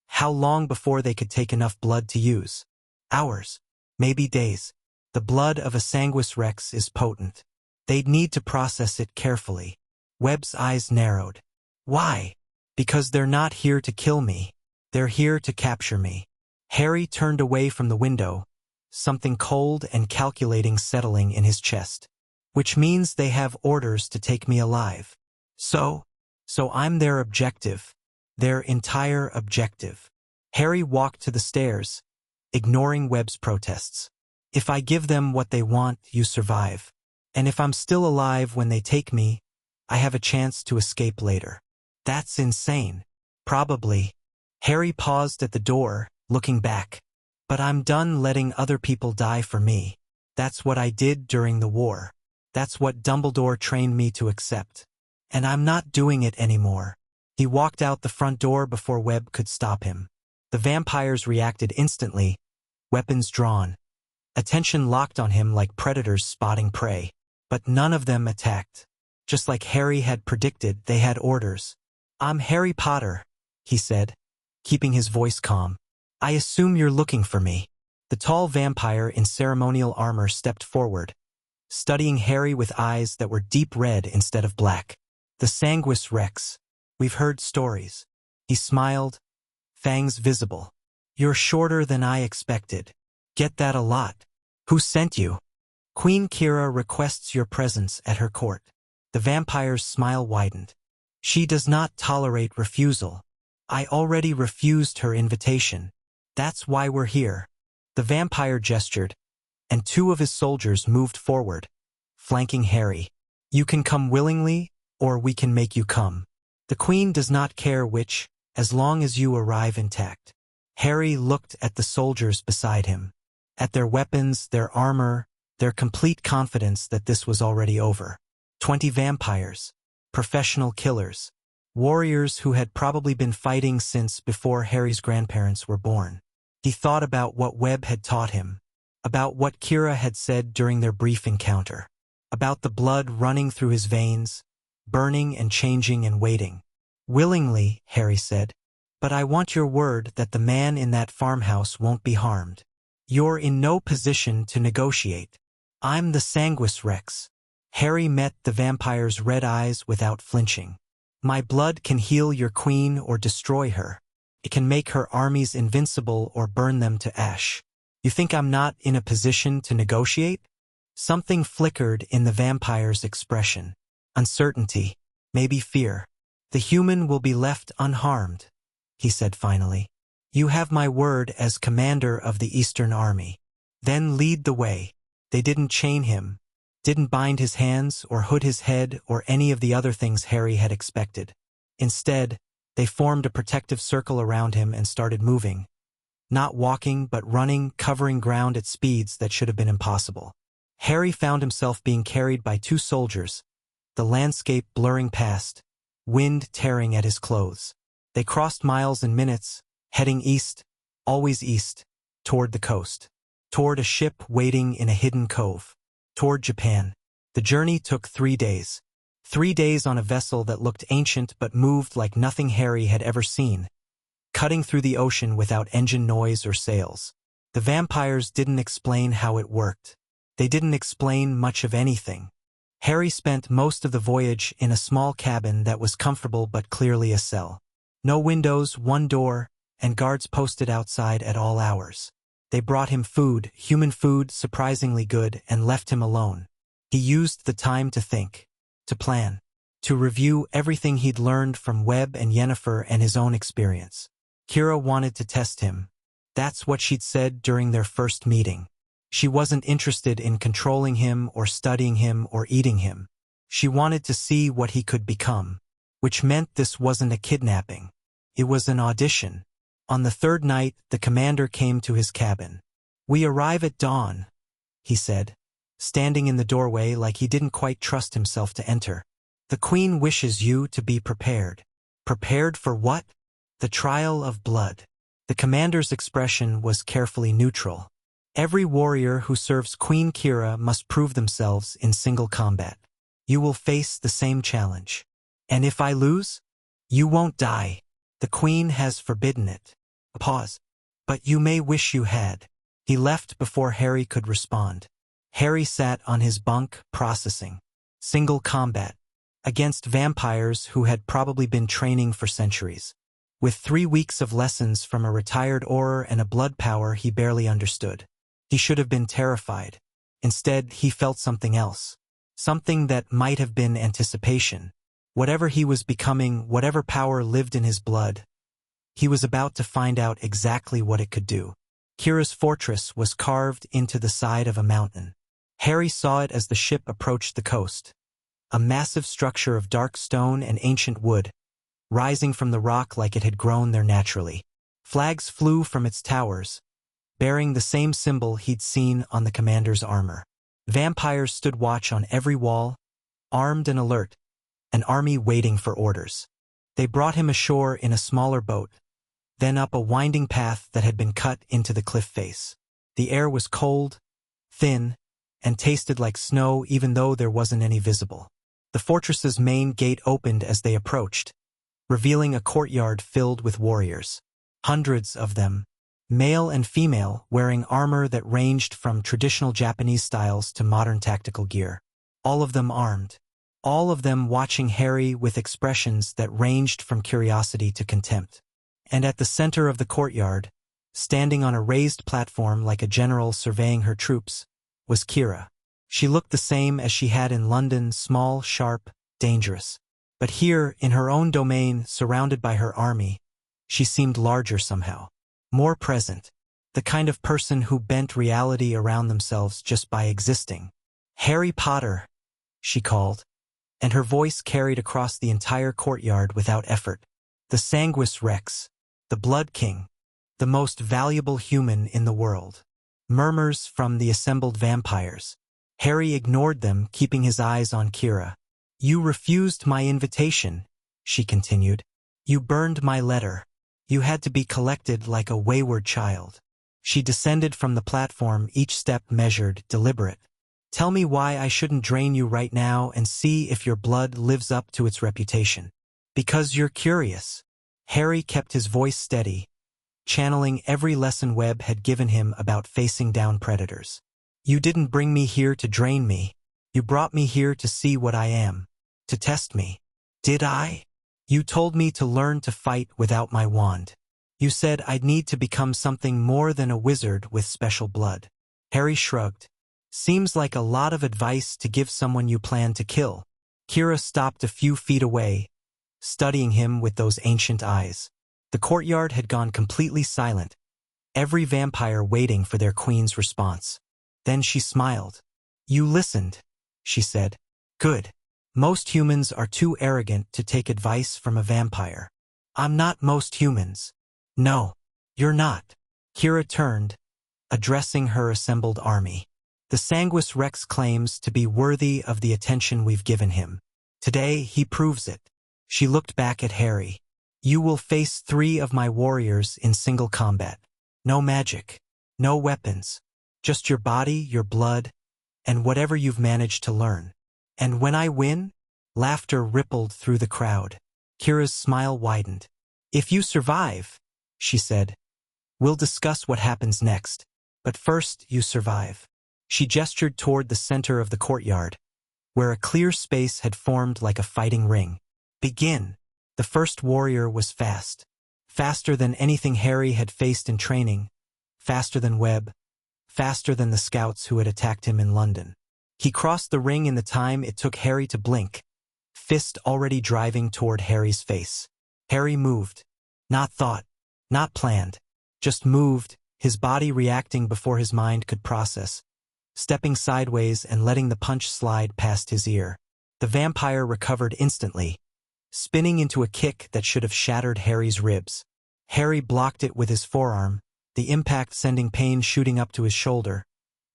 how long before they could take enough blood to use? Hours, maybe days. The blood of a Sanguis Rex is potent. They'd need to process it carefully. Webb's eyes narrowed. Why? Because they're not here to kill me. They're here to capture me. Harry turned away from the window, something cold and calculating settling in his chest. Which means they have orders to take me alive. So I'm their objective. Their entire objective. Harry walked to the stairs, ignoring Webb's protests. If I give them what they want, you survive. And if I'm still alive when they take me, I have a chance to escape later. That's insane. Probably. Harry paused at the door, looking back. But I'm done letting other people die for me. That's what I did during the war. That's what Dumbledore trained me to accept. And I'm not doing it anymore. He walked out the front door before Webb could stop him. The vampires reacted instantly, weapons drawn. Attention locked on him like predators spotting prey. But none of them attacked. Just like Harry had predicted, they had orders. I'm Harry Potter, he said, keeping his voice calm. I assume you're looking for me. The tall vampire in ceremonial armor stepped forward, studying Harry with eyes that were deep red instead of black. The Sanguis Rex. We've heard stories. He smiled, fangs visible. You're shorter than I expected. Get that a lot. Who sent you? Queen Kira requests your presence at her court. The vampire's smile widened. She does not tolerate refusal. I already refused her invitation. That's why we're here. The vampire gestured, and two of his soldiers moved forward, flanking Harry. You can come willingly, or we can make you come. The queen does not care which, as long as you arrive intact. Harry looked at the soldiers beside him. At their weapons, their armor, their complete confidence that this was already over. 20 vampires. Professional killers. Warriors who had probably been fighting since before Harry's grandparents were born. He thought about what Webb had taught him. About what Kira had said during their brief encounter. About the blood running through his veins, burning and changing and waiting. Willingly, Harry said. But I want your word that the man in that farmhouse won't be harmed. You're in no position to negotiate. I'm the Sanguis Rex. Harry met the vampire's red eyes without flinching. My blood can heal your queen or destroy her. It can make her armies invincible or burn them to ash. You think I'm not in a position to negotiate? Something flickered in the vampire's expression. Uncertainty, maybe fear. The human will be left unharmed, he said finally. You have my word as commander of the Eastern Army. Then lead the way. They didn't chain him, didn't bind his hands or hood his head or any of the other things Harry had expected. Instead, they formed a protective circle around him and started moving. Not walking, but running, covering ground at speeds that should have been impossible. Harry found himself being carried by two soldiers, the landscape blurring past, wind tearing at his clothes. They crossed miles and minutes, heading east, always east, toward the coast, toward a ship waiting in a hidden cove, toward Japan. The journey took 3 days. 3 days on a vessel that looked ancient but moved like nothing Harry had ever seen, cutting through the ocean without engine noise or sails. The vampires didn't explain how it worked. They didn't explain much of anything. Harry spent most of the voyage in a small cabin that was comfortable but clearly a cell. No windows, one door, and guards posted outside at all hours. They brought him food, human food, surprisingly good, and left him alone. He used the time to think, to plan, to review everything he'd learned from Webb and Yennefer and his own experience. Kira wanted to test him. That's what she'd said during their first meeting. She wasn't interested in controlling him or studying him or eating him. She wanted to see what he could become, which meant this wasn't a kidnapping. It was an audition. On the third night, the commander came to his cabin. We arrive at dawn, he said, standing in the doorway like he didn't quite trust himself to enter. The Queen wishes you to be prepared. Prepared for what? The trial of blood. The commander's expression was carefully neutral. Every warrior who serves Queen Kira must prove themselves in single combat. You will face the same challenge. And if I lose? You won't die. The Queen has forbidden it. A pause. But you may wish you had. He left before Harry could respond. Harry sat on his bunk, processing. Single combat. Against vampires who had probably been training for centuries. With 3 weeks of lessons from a retired Auror and a blood power he barely understood. He should have been terrified. Instead, he felt something else. Something that might have been anticipation. Whatever he was becoming, whatever power lived in his blood, he was about to find out exactly what it could do. Kira's fortress was carved into the side of a mountain. Harry saw it as the ship approached the coast. A massive structure of dark stone and ancient wood, rising from the rock like it had grown there naturally. Flags flew from its towers, bearing the same symbol he'd seen on the commander's armor. Vampires stood watch on every wall, armed and alert, an army waiting for orders. They brought him ashore in a smaller boat, then up a winding path that had been cut into the cliff face. The air was cold, thin, and tasted like snow even though there wasn't any visible. The fortress's main gate opened as they approached, revealing a courtyard filled with warriors. Hundreds of them, male and female, wearing armor that ranged from traditional Japanese styles to modern tactical gear. All of them armed. All of them watching Harry with expressions that ranged from curiosity to contempt. And at the center of the courtyard, standing on a raised platform like a general surveying her troops, was Kira. She looked the same as she had in London, small, sharp, dangerous. But here, in her own domain, surrounded by her army, she seemed larger somehow. More present. The kind of person who bent reality around themselves just by existing. "Harry Potter," she called, and her voice carried across the entire courtyard without effort. The Sanguis Rex, the Blood King, the most valuable human in the world. Murmurs from the assembled vampires. Harry ignored them, keeping his eyes on Kira. "You refused my invitation," she continued. "You burned my letter. You had to be collected like a wayward child." She descended from the platform, each step measured, deliberate. "Tell me why I shouldn't drain you right now and see if your blood lives up to its reputation." "Because you're curious." Harry kept his voice steady, channeling every lesson Webb had given him about facing down predators. "You didn't bring me here to drain me. You brought me here to see what I am. To test me." "Did I?" "You told me to learn to fight without my wand. You said I'd need to become something more than a wizard with special blood." Harry shrugged. "Seems like a lot of advice to give someone you plan to kill." Kira stopped a few feet away, studying him with those ancient eyes. The courtyard had gone completely silent, every vampire waiting for their queen's response. Then she smiled. "You listened," she said. "Good. Most humans are too arrogant to take advice from a vampire." "I'm not most humans." "No, you're not." Kira turned, addressing her assembled army. "The Sanguis Rex claims to be worthy of the attention we've given him. Today, he proves it." She looked back at Harry. "You will face 3 of my warriors in single combat. No magic, no weapons, just your body, your blood, and whatever you've managed to learn. And when I win?" Laughter rippled through the crowd. Kira's smile widened. "If you survive," she said, "we'll discuss what happens next. But first, you survive." She gestured toward the center of the courtyard, where a clear space had formed like a fighting ring. "Begin." The first warrior was fast. Faster than anything Harry had faced in training. Faster than Webb. Faster than the scouts who had attacked him in London. He crossed the ring in the time it took Harry to blink, fist already driving toward Harry's face. Harry moved. Not thought. Not planned. Just moved, his body reacting before his mind could process, stepping sideways and letting the punch slide past his ear. The vampire recovered instantly, spinning into a kick that should have shattered Harry's ribs. Harry blocked it with his forearm, the impact sending pain shooting up to his shoulder,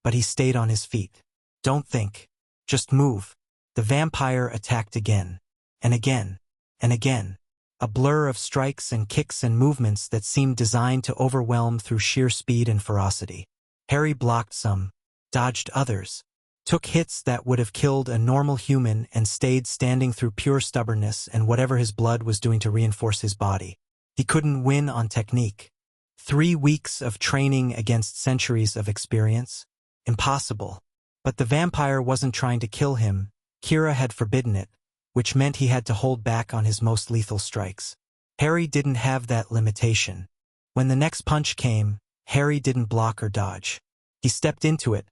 but he stayed on his feet. "Don't think. Just move." The vampire attacked again, and again, and again. A blur of strikes and kicks and movements that seemed designed to overwhelm through sheer speed and ferocity. Harry blocked some, dodged others, took hits that would have killed a normal human and stayed standing through pure stubbornness and whatever his blood was doing to reinforce his body. He couldn't win on technique. 3 weeks of training against centuries of experience? Impossible. But the vampire wasn't trying to kill him. Kira had forbidden it, which meant he had to hold back on his most lethal strikes. Harry didn't have that limitation. When the next punch came, Harry didn't block or dodge. He stepped into it,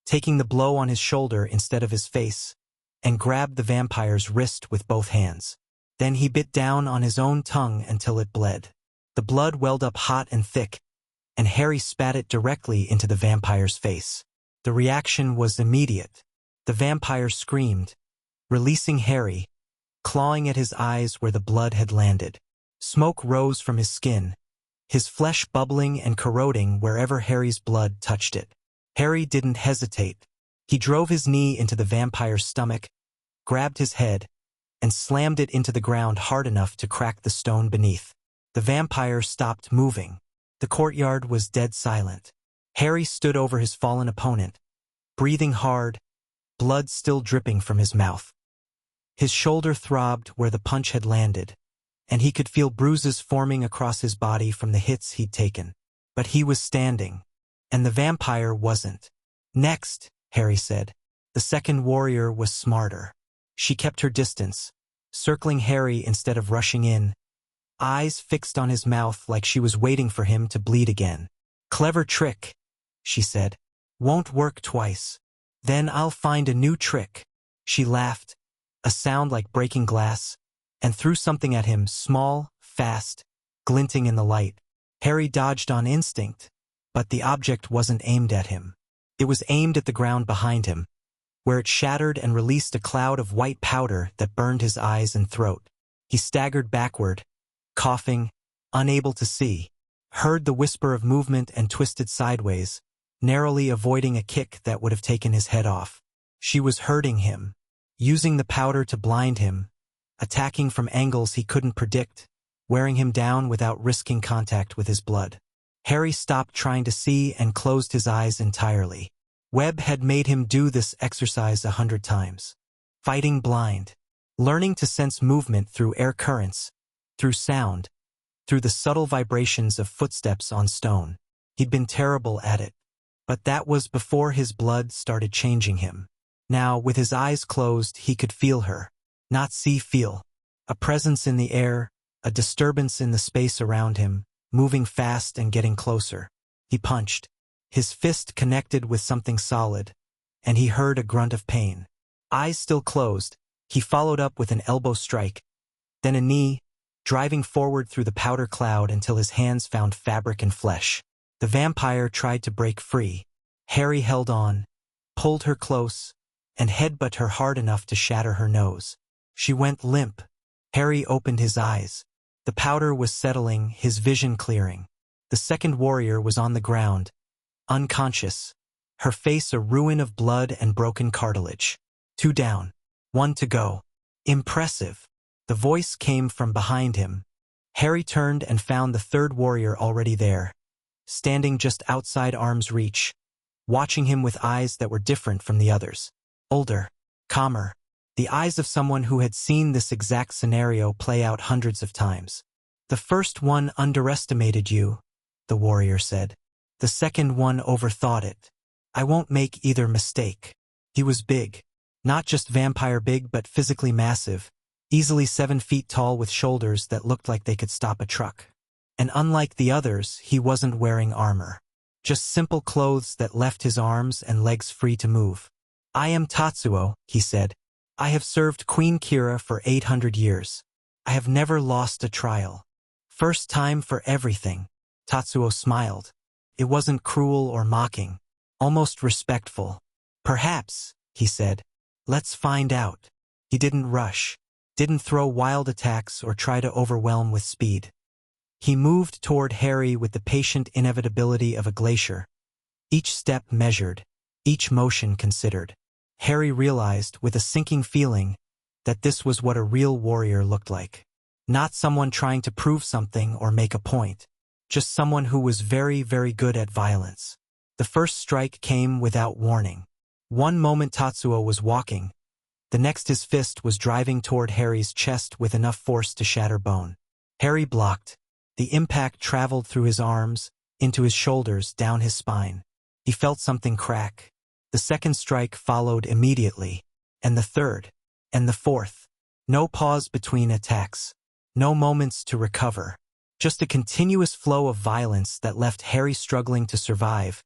taking the blow on his shoulder instead of his face, and grabbed the vampire's wrist with both hands. Then he bit down on his own tongue until it bled. The blood welled up hot and thick, and Harry spat it directly into the vampire's face. The reaction was immediate. The vampire screamed, releasing Harry, clawing at his eyes where the blood had landed. Smoke rose from his skin, his flesh bubbling and corroding wherever Harry's blood touched it. Harry didn't hesitate. He drove his knee into the vampire's stomach, grabbed his head, and slammed it into the ground hard enough to crack the stone beneath. The vampire stopped moving. The courtyard was dead silent. Harry stood over his fallen opponent, breathing hard, blood still dripping from his mouth. His shoulder throbbed where the punch had landed, and he could feel bruises forming across his body from the hits he'd taken. But he was standing, and the vampire wasn't. Next, Harry said. The second warrior was smarter. She kept her distance, circling Harry instead of rushing in, eyes fixed on his mouth like she was waiting for him to bleed again. Clever trick, she said. Won't work twice. Then I'll find a new trick. She laughed, a sound like breaking glass, and threw something at him, small, fast, glinting in the light. Harry dodged on instinct, but the object wasn't aimed at him. It was aimed at the ground behind him, where it shattered and released a cloud of white powder that burned his eyes and throat. He staggered backward, coughing, unable to see, heard the whisper of movement and twisted sideways, narrowly avoiding a kick that would have taken his head off. She was hurting him, using the powder to blind him, attacking from angles he couldn't predict, wearing him down without risking contact with his blood. Harry stopped trying to see and closed his eyes entirely. Webb had made him do this exercise 100 times. Fighting blind, learning to sense movement through air currents, through sound, through the subtle vibrations of footsteps on stone. He'd been terrible at it. But that was before his blood started changing him. Now, with his eyes closed, he could feel her. Not see, feel. A presence in the air, a disturbance in the space around him, moving fast and getting closer. He punched. His fist connected with something solid, and he heard a grunt of pain. Eyes still closed, he followed up with an elbow strike, then a knee, driving forward through the powder cloud until his hands found fabric and flesh. The vampire tried to break free. Harry held on, pulled her close, and headbutt her hard enough to shatter her nose. She went limp. Harry opened his eyes. The powder was settling, his vision clearing. The second warrior was on the ground, unconscious, her face a ruin of blood and broken cartilage. 2 down, 1 to go. Impressive. The voice came from behind him. Harry turned and found the third warrior already there, standing just outside arm's reach, watching him with eyes that were different from the others. Older, calmer, the eyes of someone who had seen this exact scenario play out hundreds of times. The first one underestimated you, the warrior said. The second one overthought it. I won't make either mistake. He was big. Not just vampire big, but physically massive, easily 7 feet tall with shoulders that looked like they could stop a truck. And unlike the others, he wasn't wearing armor. Just simple clothes that left his arms and legs free to move. I am Tatsuo, he said. I have served Queen Kira for 800 years. I have never lost a trial. First time for everything. Tatsuo smiled. It wasn't cruel or mocking, almost respectful. Perhaps, he said. Let's find out. He didn't rush, didn't throw wild attacks or try to overwhelm with speed. He moved toward Harry with the patient inevitability of a glacier. Each step measured, each motion considered. Harry realized, with a sinking feeling, that this was what a real warrior looked like. Not someone trying to prove something or make a point. Just someone who was very, very good at violence. The first strike came without warning. One moment Tatsuo was walking, the next his fist was driving toward Harry's chest with enough force to shatter bone. Harry blocked. The impact traveled through his arms, into his shoulders, down his spine. He felt something crack. The second strike followed immediately, and the third, and the fourth. No pause between attacks. No moments to recover. Just a continuous flow of violence that left Harry struggling to survive,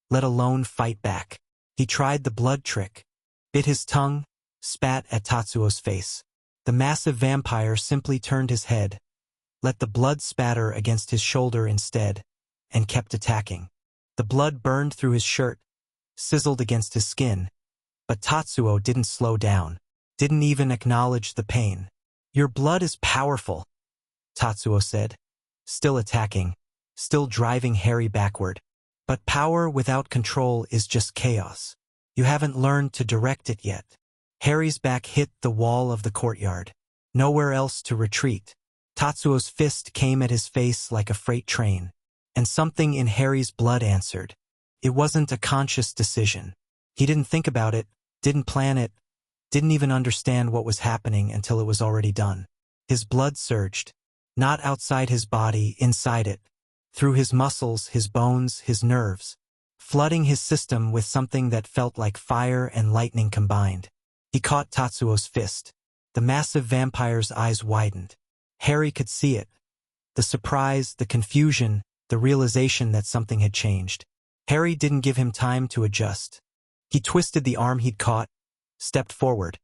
let alone fight back. He tried the blood trick, bit his tongue, spat at Tatsuo's face. The massive vampire simply turned his head, let the blood spatter against his shoulder instead, and kept attacking. The blood burned through his shirt, sizzled against his skin, but Tatsuo didn't slow down, didn't even acknowledge the pain. "Your blood is powerful," Tatsuo said, still attacking, still driving Harry backward. "But power without control is just chaos. You haven't learned to direct it yet." Harry's back hit the wall of the courtyard. Nowhere else to retreat. Tatsuo's fist came at his face like a freight train, and something in Harry's blood answered. It wasn't a conscious decision. He didn't think about it, didn't plan it, didn't even understand what was happening until it was already done. His blood surged, not outside his body, inside it, through his muscles, his bones, his nerves, flooding his system with something that felt like fire and lightning combined. He caught Tatsuo's fist. The massive vampire's eyes widened. Harry could see it. The surprise, the confusion, the realization that something had changed. Harry didn't give him time to adjust. He twisted the arm he'd caught, stepped forward,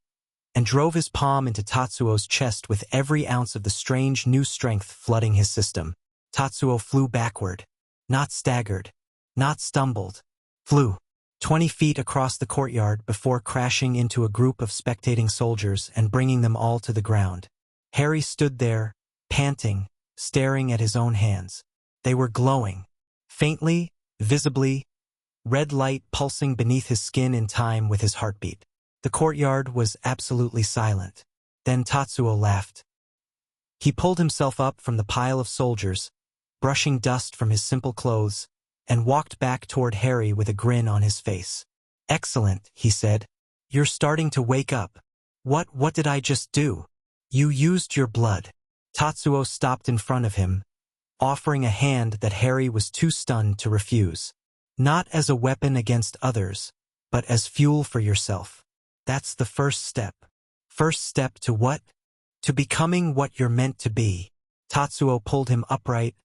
and drove his palm into Tatsuo's chest with every ounce of the strange new strength flooding his system. Tatsuo flew backward, not staggered, not stumbled, flew 20 feet across the courtyard before crashing into a group of spectating soldiers and bringing them all to the ground. Harry stood there, panting, staring at his own hands. They were glowing, faintly, visibly, red light pulsing beneath his skin in time with his heartbeat. The courtyard was absolutely silent. Then Tatsuo laughed. He pulled himself up from the pile of soldiers, brushing dust from his simple clothes, and walked back toward Harry with a grin on his face. "Excellent," he said. "You're starting to wake up. What did I just do?" "You used your blood." Tatsuo stopped in front of him, offering a hand that Harry was too stunned to refuse. "Not as a weapon against others, but as fuel for yourself. That's the first step." "First step to what?" "To becoming what you're meant to be." Tatsuo pulled him upright,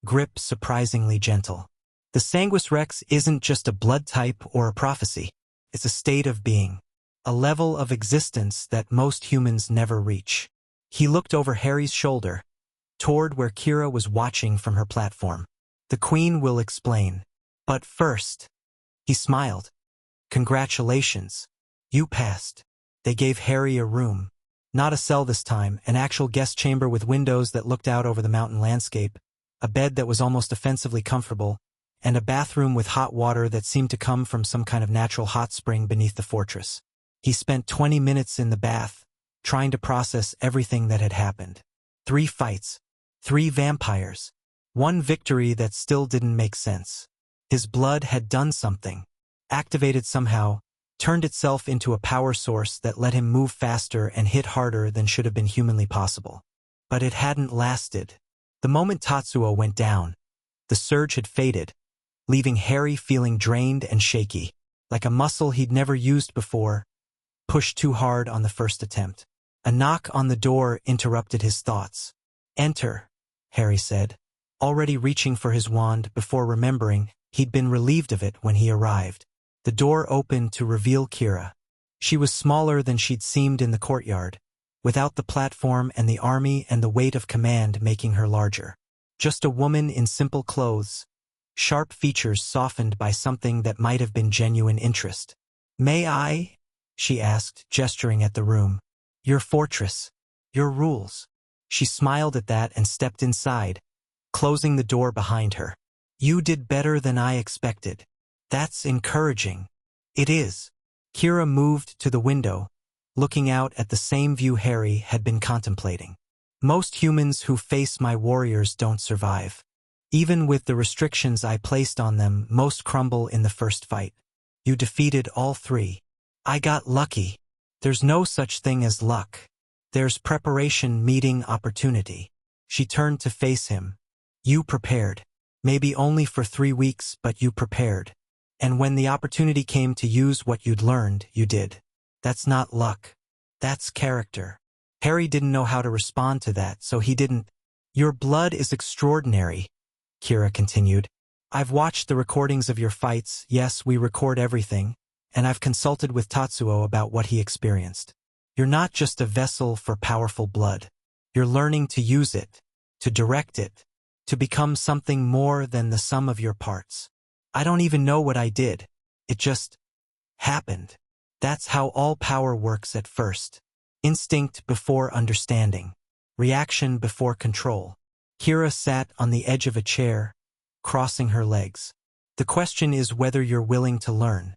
grip surprisingly gentle. The Sanguis Rex isn't just a blood type or a prophecy. It's a state of being, a level of existence that most humans never reach. He looked over Harry's shoulder, toward where Kira was watching from her platform. "The Queen will explain. But first," he smiled. "Congratulations. You passed." They gave Harry a room. Not a cell this time, an actual guest chamber with windows that looked out over the mountain landscape, a bed that was almost offensively comfortable, and a bathroom with hot water that seemed to come from some kind of natural hot spring beneath the fortress. He spent 20 minutes in the bath, trying to process everything that had happened. 3 fights, 3 vampires, 1 victory that still didn't make sense. His blood had done something, activated somehow, turned itself into a power source that let him move faster and hit harder than should have been humanly possible. But it hadn't lasted. The moment Tatsuo went down, the surge had faded, leaving Harry feeling drained and shaky, like a muscle he'd never used before, pushed too hard on the first attempt. A knock on the door interrupted his thoughts. "Enter," Harry said, already reaching for his wand before remembering he'd been relieved of it when he arrived. The door opened to reveal Kira. She was smaller than she'd seemed in the courtyard, without the platform and the army and the weight of command making her larger. Just a woman in simple clothes, sharp features softened by something that might have been genuine interest. "May I?" she asked, gesturing at the room. "Your fortress. Your rules." She smiled at that and stepped inside, closing the door behind her. "You did better than I expected." "That's encouraging." "It is." Kira moved to the window, looking out at the same view Harry had been contemplating. "Most humans who face my warriors don't survive. Even with the restrictions I placed on them, most crumble in the first fight. You defeated all three. I got lucky. There's no such thing as luck. There's preparation meeting opportunity. She turned to face him. You prepared. Maybe only for 3 weeks, but you prepared. And when the opportunity came to use what you'd learned, you did. That's not luck. That's character. Harry didn't know how to respond to that, so he didn't. Your blood is extraordinary, Kira continued. I've watched the recordings of your fights. Yes, we record everything. And I've consulted with Tatsuo about what he experienced. You're not just a vessel for powerful blood. You're learning to use it, to direct it, to become something more than the sum of your parts. I don't even know what I did. It just happened. That's how all power works at first. Instinct before understanding. Reaction before control. Kira sat on the edge of a chair, crossing her legs. The question is whether you're willing to learn,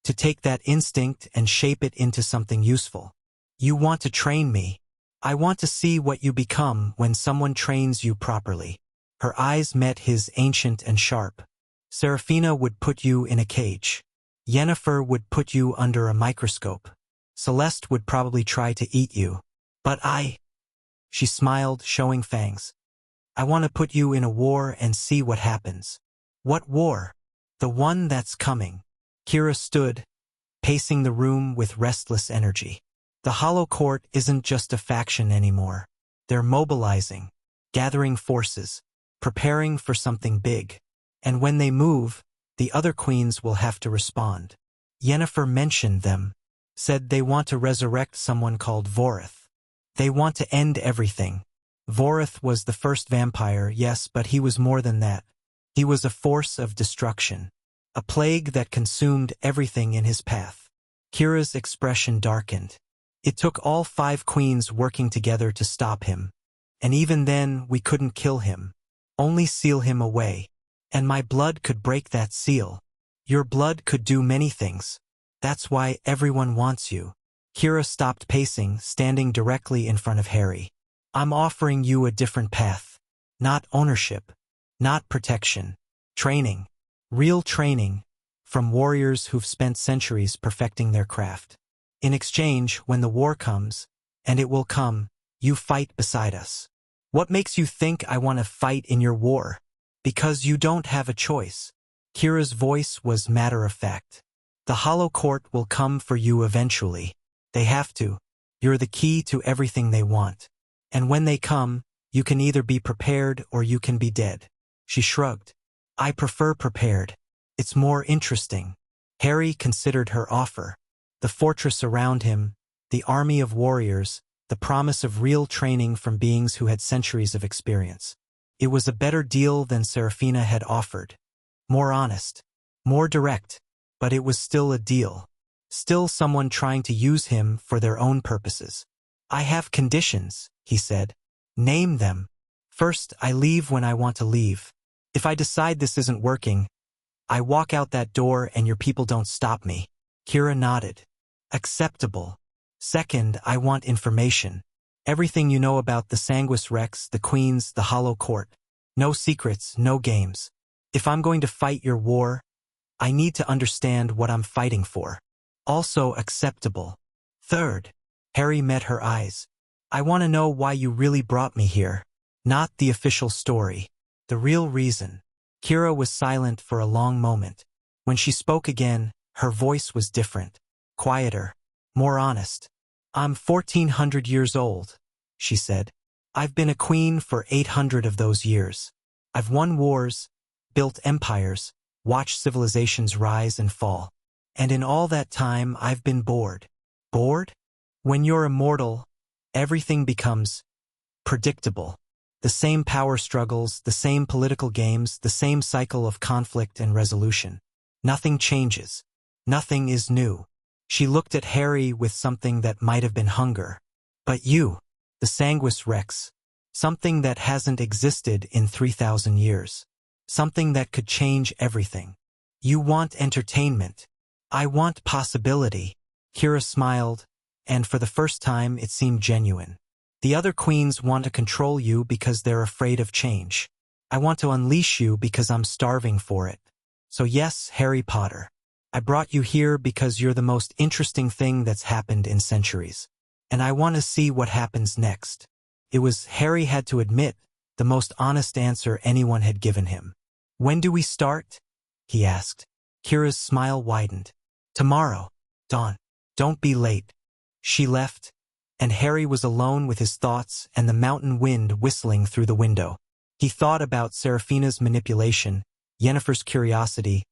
to take that instinct and shape it into something useful. You want to train me. I want to see what you become when someone trains you properly. Her eyes met his, ancient and sharp. Serafina would put you in a cage. Yennefer would put you under a microscope. Celeste would probably try to eat you. But she smiled, showing fangs. I want to put you in a war and see what happens. What war? The one that's coming. Kira stood, pacing the room with restless energy. The Hollow Court isn't just a faction anymore. They're mobilizing, gathering forces, preparing for something big. And when they move, the other queens will have to respond. Yennefer mentioned them, said they want to resurrect someone called Vorith. They want to end everything. Vorith was the first vampire, yes, but he was more than that. He was a force of destruction, a plague that consumed everything in his path. Kira's expression darkened. It took all 5 queens working together to stop him. And even then, we couldn't kill him, only seal him away. And my blood could break that seal. Your blood could do many things. That's why everyone wants you. Kira stopped pacing, standing directly in front of Harry. I'm offering you a different path. Not ownership. Not protection. Training. Real training. From warriors who've spent centuries perfecting their craft. In exchange, when the war comes, and it will come, you fight beside us. What makes you think I want to fight in your war? Because you don't have a choice. Kira's voice was matter-of-fact. The Hollow Court will come for you eventually. They have to. You're the key to everything they want. And when they come, you can either be prepared or you can be dead. She shrugged. I prefer prepared. It's more interesting. Harry considered her offer. The fortress around him, the army of warriors, the promise of real training from beings who had centuries of experience. It was a better deal than Serafina had offered. More honest. More direct. But it was still a deal. Still someone trying to use him for their own purposes. I have conditions, he said. Name them. First, I leave when I want to leave. If I decide this isn't working, I walk out that door and your people don't stop me. Kira nodded. Acceptable. Second, I want information. Everything you know about the Sanguis Rex, the Queens, the Hollow Court. No secrets, no games. If I'm going to fight your war, I need to understand what I'm fighting for. Also acceptable. Third, Harry met her eyes. I want to know why you really brought me here. Not the official story. The real reason. Kira was silent for a long moment. When she spoke again, her voice was different. Quieter. More honest. I'm 1400 years old, she said. I've been a queen for 800 of those years. I've won wars, built empires, watched civilizations rise and fall. And in all that time, I've been bored. Bored? When you're immortal, everything becomes predictable. The same power struggles, the same political games, the same cycle of conflict and resolution. Nothing changes. Nothing is new. She looked at Harry with something that might have been hunger. But you, the Sanguis Rex, something that hasn't existed in 3,000 years. Something that could change everything. You want entertainment. I want possibility. Kira smiled, and for the first time it seemed genuine. The other queens want to control you because they're afraid of change. I want to unleash you because I'm starving for it. So yes, Harry Potter. I brought you here because you're the most interesting thing that's happened in centuries. And I want to see what happens next. It was, Harry had to admit, the most honest answer anyone had given him. When do we start? He asked. Kira's smile widened. Tomorrow, Dawn. Don't be late. She left, and Harry was alone with his thoughts and the mountain wind whistling through the window. He thought about Seraphina's manipulation, Yennefer's curiosity,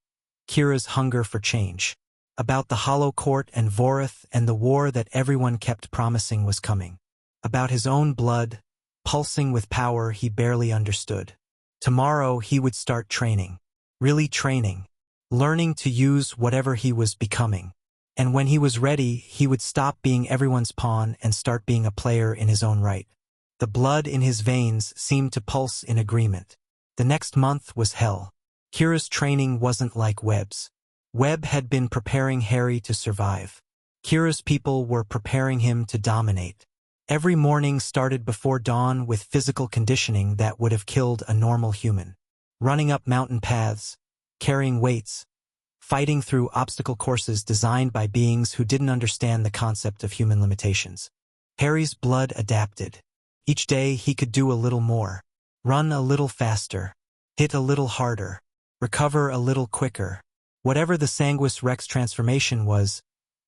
Kira's hunger for change, about the Hollow Court and Vorith and the war that everyone kept promising was coming, about his own blood, pulsing with power he barely understood. Tomorrow he would start training, really training, learning to use whatever he was becoming. And when he was ready, he would stop being everyone's pawn and start being a player in his own right. The blood in his veins seemed to pulse in agreement. The next month was hell. Kira's training wasn't like Webb's. Webb had been preparing Harry to survive. Kira's people were preparing him to dominate. Every morning started before dawn with physical conditioning that would have killed a normal human. Running up mountain paths, carrying weights, fighting through obstacle courses designed by beings who didn't understand the concept of human limitations. Harry's blood adapted. Each day he could do a little more, run a little faster, hit a little harder, recover a little quicker. Whatever the Sanguis Rex transformation was,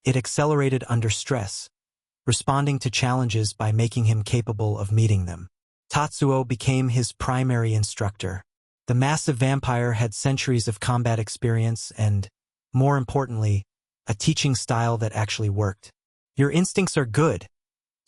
it accelerated under stress, responding to challenges by making him capable of meeting them. Tatsuo became his primary instructor. The massive vampire had centuries of combat experience and, more importantly, a teaching style that actually worked. Your instincts are good,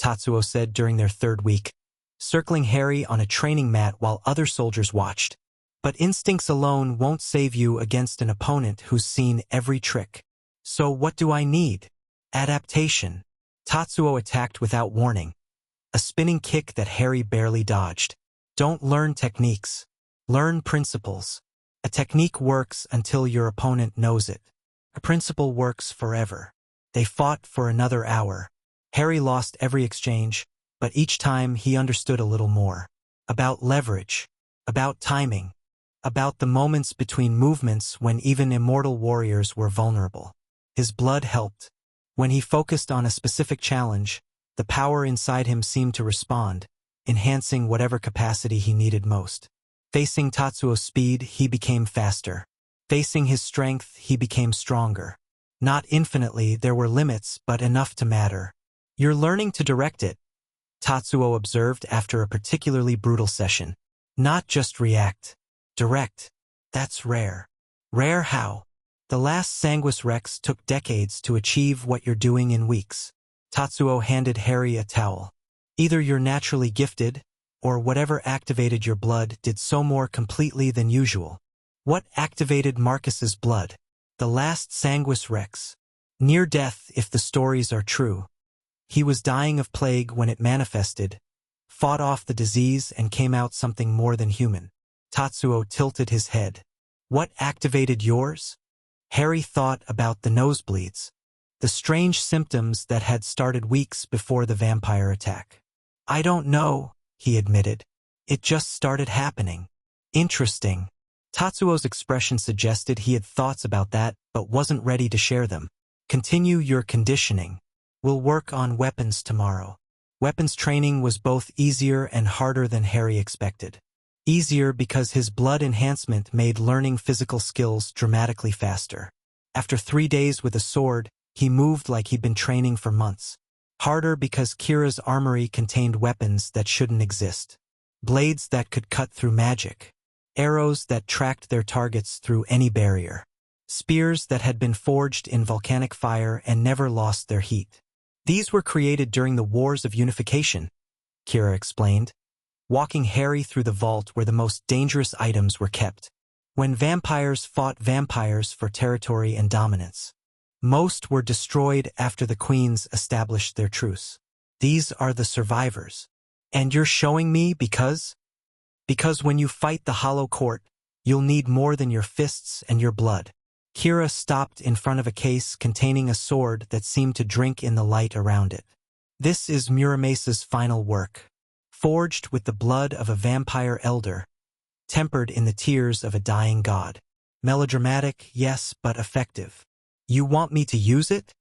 Tatsuo said during their third week, circling Harry on a training mat while other soldiers watched. But instincts alone won't save you against an opponent who's seen every trick. So what do I need? Adaptation. Tatsuo attacked without warning, a spinning kick that Harry barely dodged. Don't learn techniques. Learn principles. A technique works until your opponent knows it. A principle works forever. They fought for another hour. Harry lost every exchange, but each time he understood a little more. About leverage. About timing. About the moments between movements when even immortal warriors were vulnerable. His blood helped. When he focused on a specific challenge, the power inside him seemed to respond, enhancing whatever capacity he needed most. Facing Tatsuo's speed, he became faster. Facing his strength, he became stronger. Not infinitely, there were limits, but enough to matter. You're learning to direct it, Tatsuo observed after a particularly brutal session. Not just react. Direct. That's rare. Rare how? The last Sanguis Rex took decades to achieve what you're doing in weeks. Tatsuo handed Harry a towel. Either you're naturally gifted, or whatever activated your blood did so more completely than usual. What activated Marcus's blood? The last Sanguis Rex. Near death, if the stories are true. He was dying of plague when it manifested, fought off the disease and came out something more than human. Tatsuo tilted his head. What activated yours? Harry thought about the nosebleeds, the strange symptoms that had started weeks before the vampire attack. I don't know, he admitted. It just started happening. Interesting. Tatsuo's expression suggested he had thoughts about that but wasn't ready to share them. Continue your conditioning. We'll work on weapons tomorrow. Weapons training was both easier and harder than Harry expected. Easier because his blood enhancement made learning physical skills dramatically faster. After 3 days with a sword, he moved like he'd been training for months. Harder because Kira's armory contained weapons that shouldn't exist. Blades that could cut through magic. Arrows that tracked their targets through any barrier. Spears that had been forged in volcanic fire and never lost their heat. These were created during the Wars of Unification, Kira explained, walking Harry through the vault where the most dangerous items were kept. When vampires fought vampires for territory and dominance. Most were destroyed after the queens established their truce. These are the survivors. And you're showing me because? Because when you fight the Hollow Court, you'll need more than your fists and your blood. Kira stopped in front of a case containing a sword that seemed to drink in the light around it. This is Muramesa's final work. Forged with the blood of a vampire elder, tempered in the tears of a dying god. Melodramatic, yes, but effective. You want me to use it?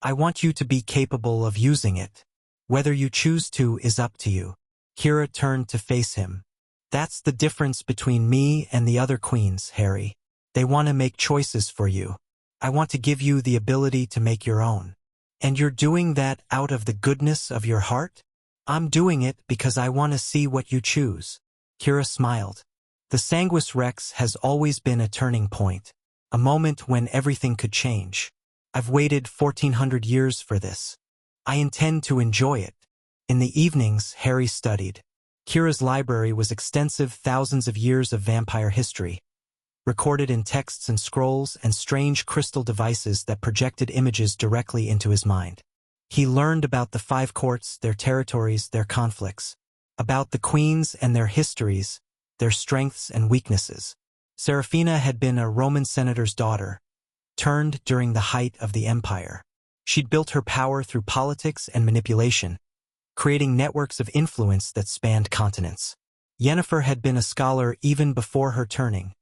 I want you to be capable of using it. Whether you choose to is up to you. Kira turned to face him. That's the difference between me and the other queens, Harry. They want to make choices for you. I want to give you the ability to make your own. And you're doing that out of the goodness of your heart? I'm doing it because I want to see what you choose. Kira smiled. The Sanguis Rex has always been a turning point, a moment when everything could change. I've waited 1400 years for this. I intend to enjoy it. In the evenings, Harry studied. Kira's library was extensive, thousands of years of vampire history, recorded in texts and scrolls and strange crystal devices that projected images directly into his mind. He learned about the 5 courts, their territories, their conflicts, about the queens and their histories, their strengths and weaknesses. Serafina had been a Roman senator's daughter, turned during the height of the empire. She'd built her power through politics and manipulation, creating networks of influence that spanned continents. Yennefer had been a scholar even before her turning,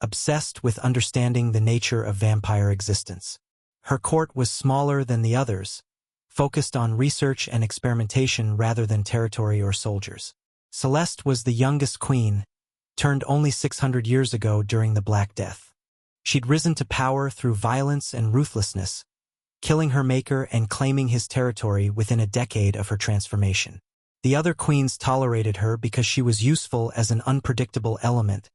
obsessed with understanding the nature of vampire existence. Her court was smaller than the others, focused on research and experimentation rather than territory or soldiers. Celeste was the youngest queen, turned only 600 years ago during the Black Death. She'd risen to power through violence and ruthlessness, killing her maker and claiming his territory within a decade of her transformation. The other queens tolerated her because she was useful as an unpredictable element,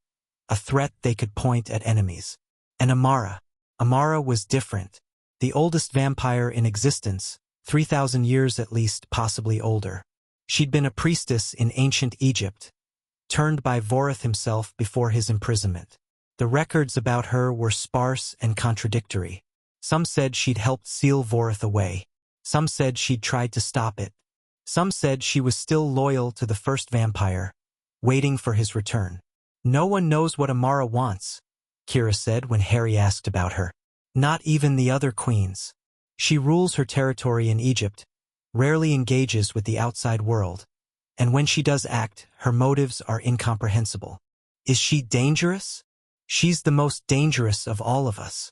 a threat they could point at enemies. And Amara was different, the oldest vampire in existence, 3,000 years at least, possibly older. She'd been a priestess in ancient Egypt, turned by Vorith himself before his imprisonment. The records about her were sparse and contradictory. Some said she'd helped seal Vorith away. Some said she'd tried to stop it. Some said she was still loyal to the first vampire, waiting for his return. No one knows what Amara wants, Kira said when Harry asked about her. Not even the other queens. She rules her territory in Egypt, rarely engages with the outside world, and when she does act, her motives are incomprehensible. Is she dangerous? She's the most dangerous of all of us.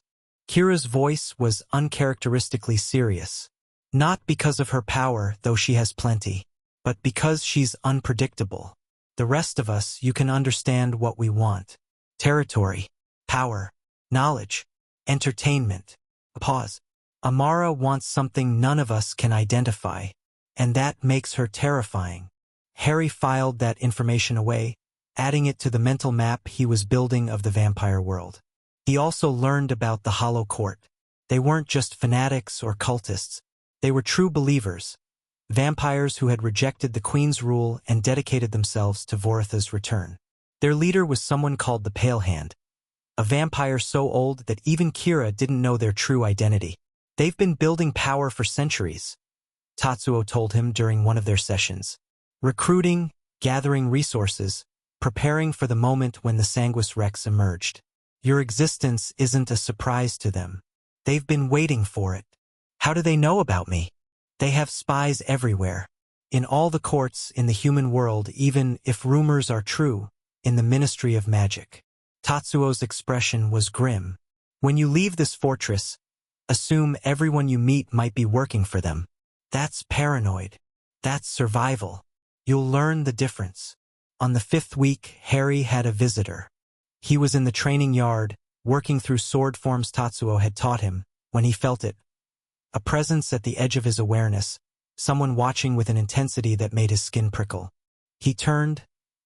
Kira's voice was uncharacteristically serious. Not because of her power, though she has plenty, but because she's unpredictable. The rest of us, you can understand what we want. Territory, power, knowledge, entertainment. Pause. Amara wants something none of us can identify, and that makes her terrifying. Harry filed that information away, adding it to the mental map he was building of the vampire world. He also learned about the Hollow Court. They weren't just fanatics or cultists. They were true believers, vampires who had rejected the Queen's rule and dedicated themselves to Vorith's return. Their leader was someone called the Pale Hand, a vampire so old that even Kira didn't know their true identity. They've been building power for centuries, Tatsuo told him during one of their sessions. Recruiting, gathering resources, preparing for the moment when the Sanguis Rex emerged. Your existence isn't a surprise to them. They've been waiting for it. How do they know about me? They have spies everywhere. In all the courts in the human world, even if rumors are true, in the Ministry of Magic. Tatsuo's expression was grim. When you leave this fortress, assume everyone you meet might be working for them. That's paranoid. That's survival. You'll learn the difference. On the 5th week, Harry had a visitor. He was in the training yard, working through sword forms Tatsuo had taught him, when he felt it. A presence at the edge of his awareness, someone watching with an intensity that made his skin prickle. He turned,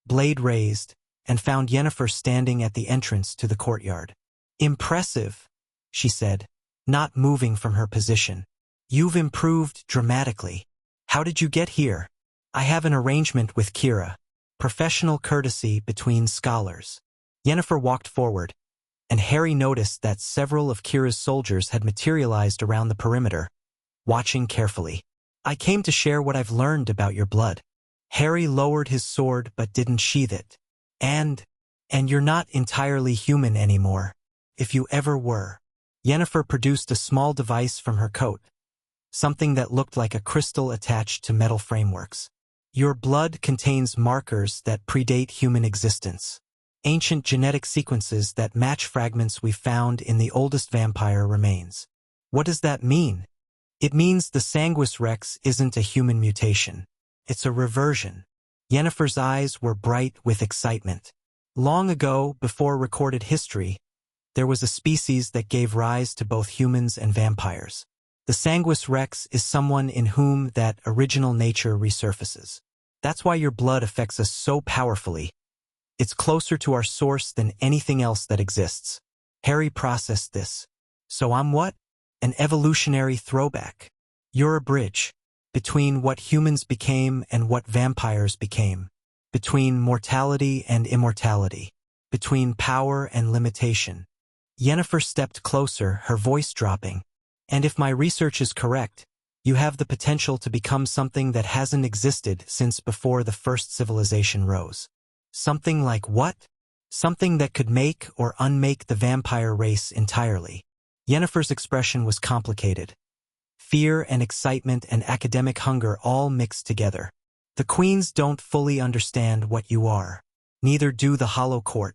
blade raised, and found Yennefer standing at the entrance to the courtyard. Impressive, she said, not moving from her position. You've improved dramatically. How did you get here? I have an arrangement with Kira. Professional courtesy between scholars. Yennefer walked forward, and Harry noticed that several of Kira's soldiers had materialized around the perimeter, watching carefully. I came to share what I've learned about your blood. Harry lowered his sword but didn't sheath it. And you're not entirely human anymore, if you ever were. Yennefer produced a small device from her coat, something that looked like a crystal attached to metal frameworks. Your blood contains markers that predate human existence. Ancient genetic sequences that match fragments we found in the oldest vampire remains. What does that mean? It means the Sanguis Rex isn't a human mutation. It's a reversion. Yennefer's eyes were bright with excitement. Long ago, before recorded history, there was a species that gave rise to both humans and vampires. The Sanguis Rex is someone in whom that original nature resurfaces. That's why your blood affects us so powerfully. It's closer to our source than anything else that exists. Harry processed this. So I'm what? An evolutionary throwback. You're a bridge between what humans became and what vampires became, between mortality and immortality, between power and limitation. Yennefer stepped closer, her voice dropping. And if my research is correct, you have the potential to become something that hasn't existed since before the first civilization rose. Something like what? Something that could make or unmake the vampire race entirely. Yennefer's expression was complicated. Fear and excitement and academic hunger all mixed together. The queens don't fully understand what you are. Neither do the Hollow Court.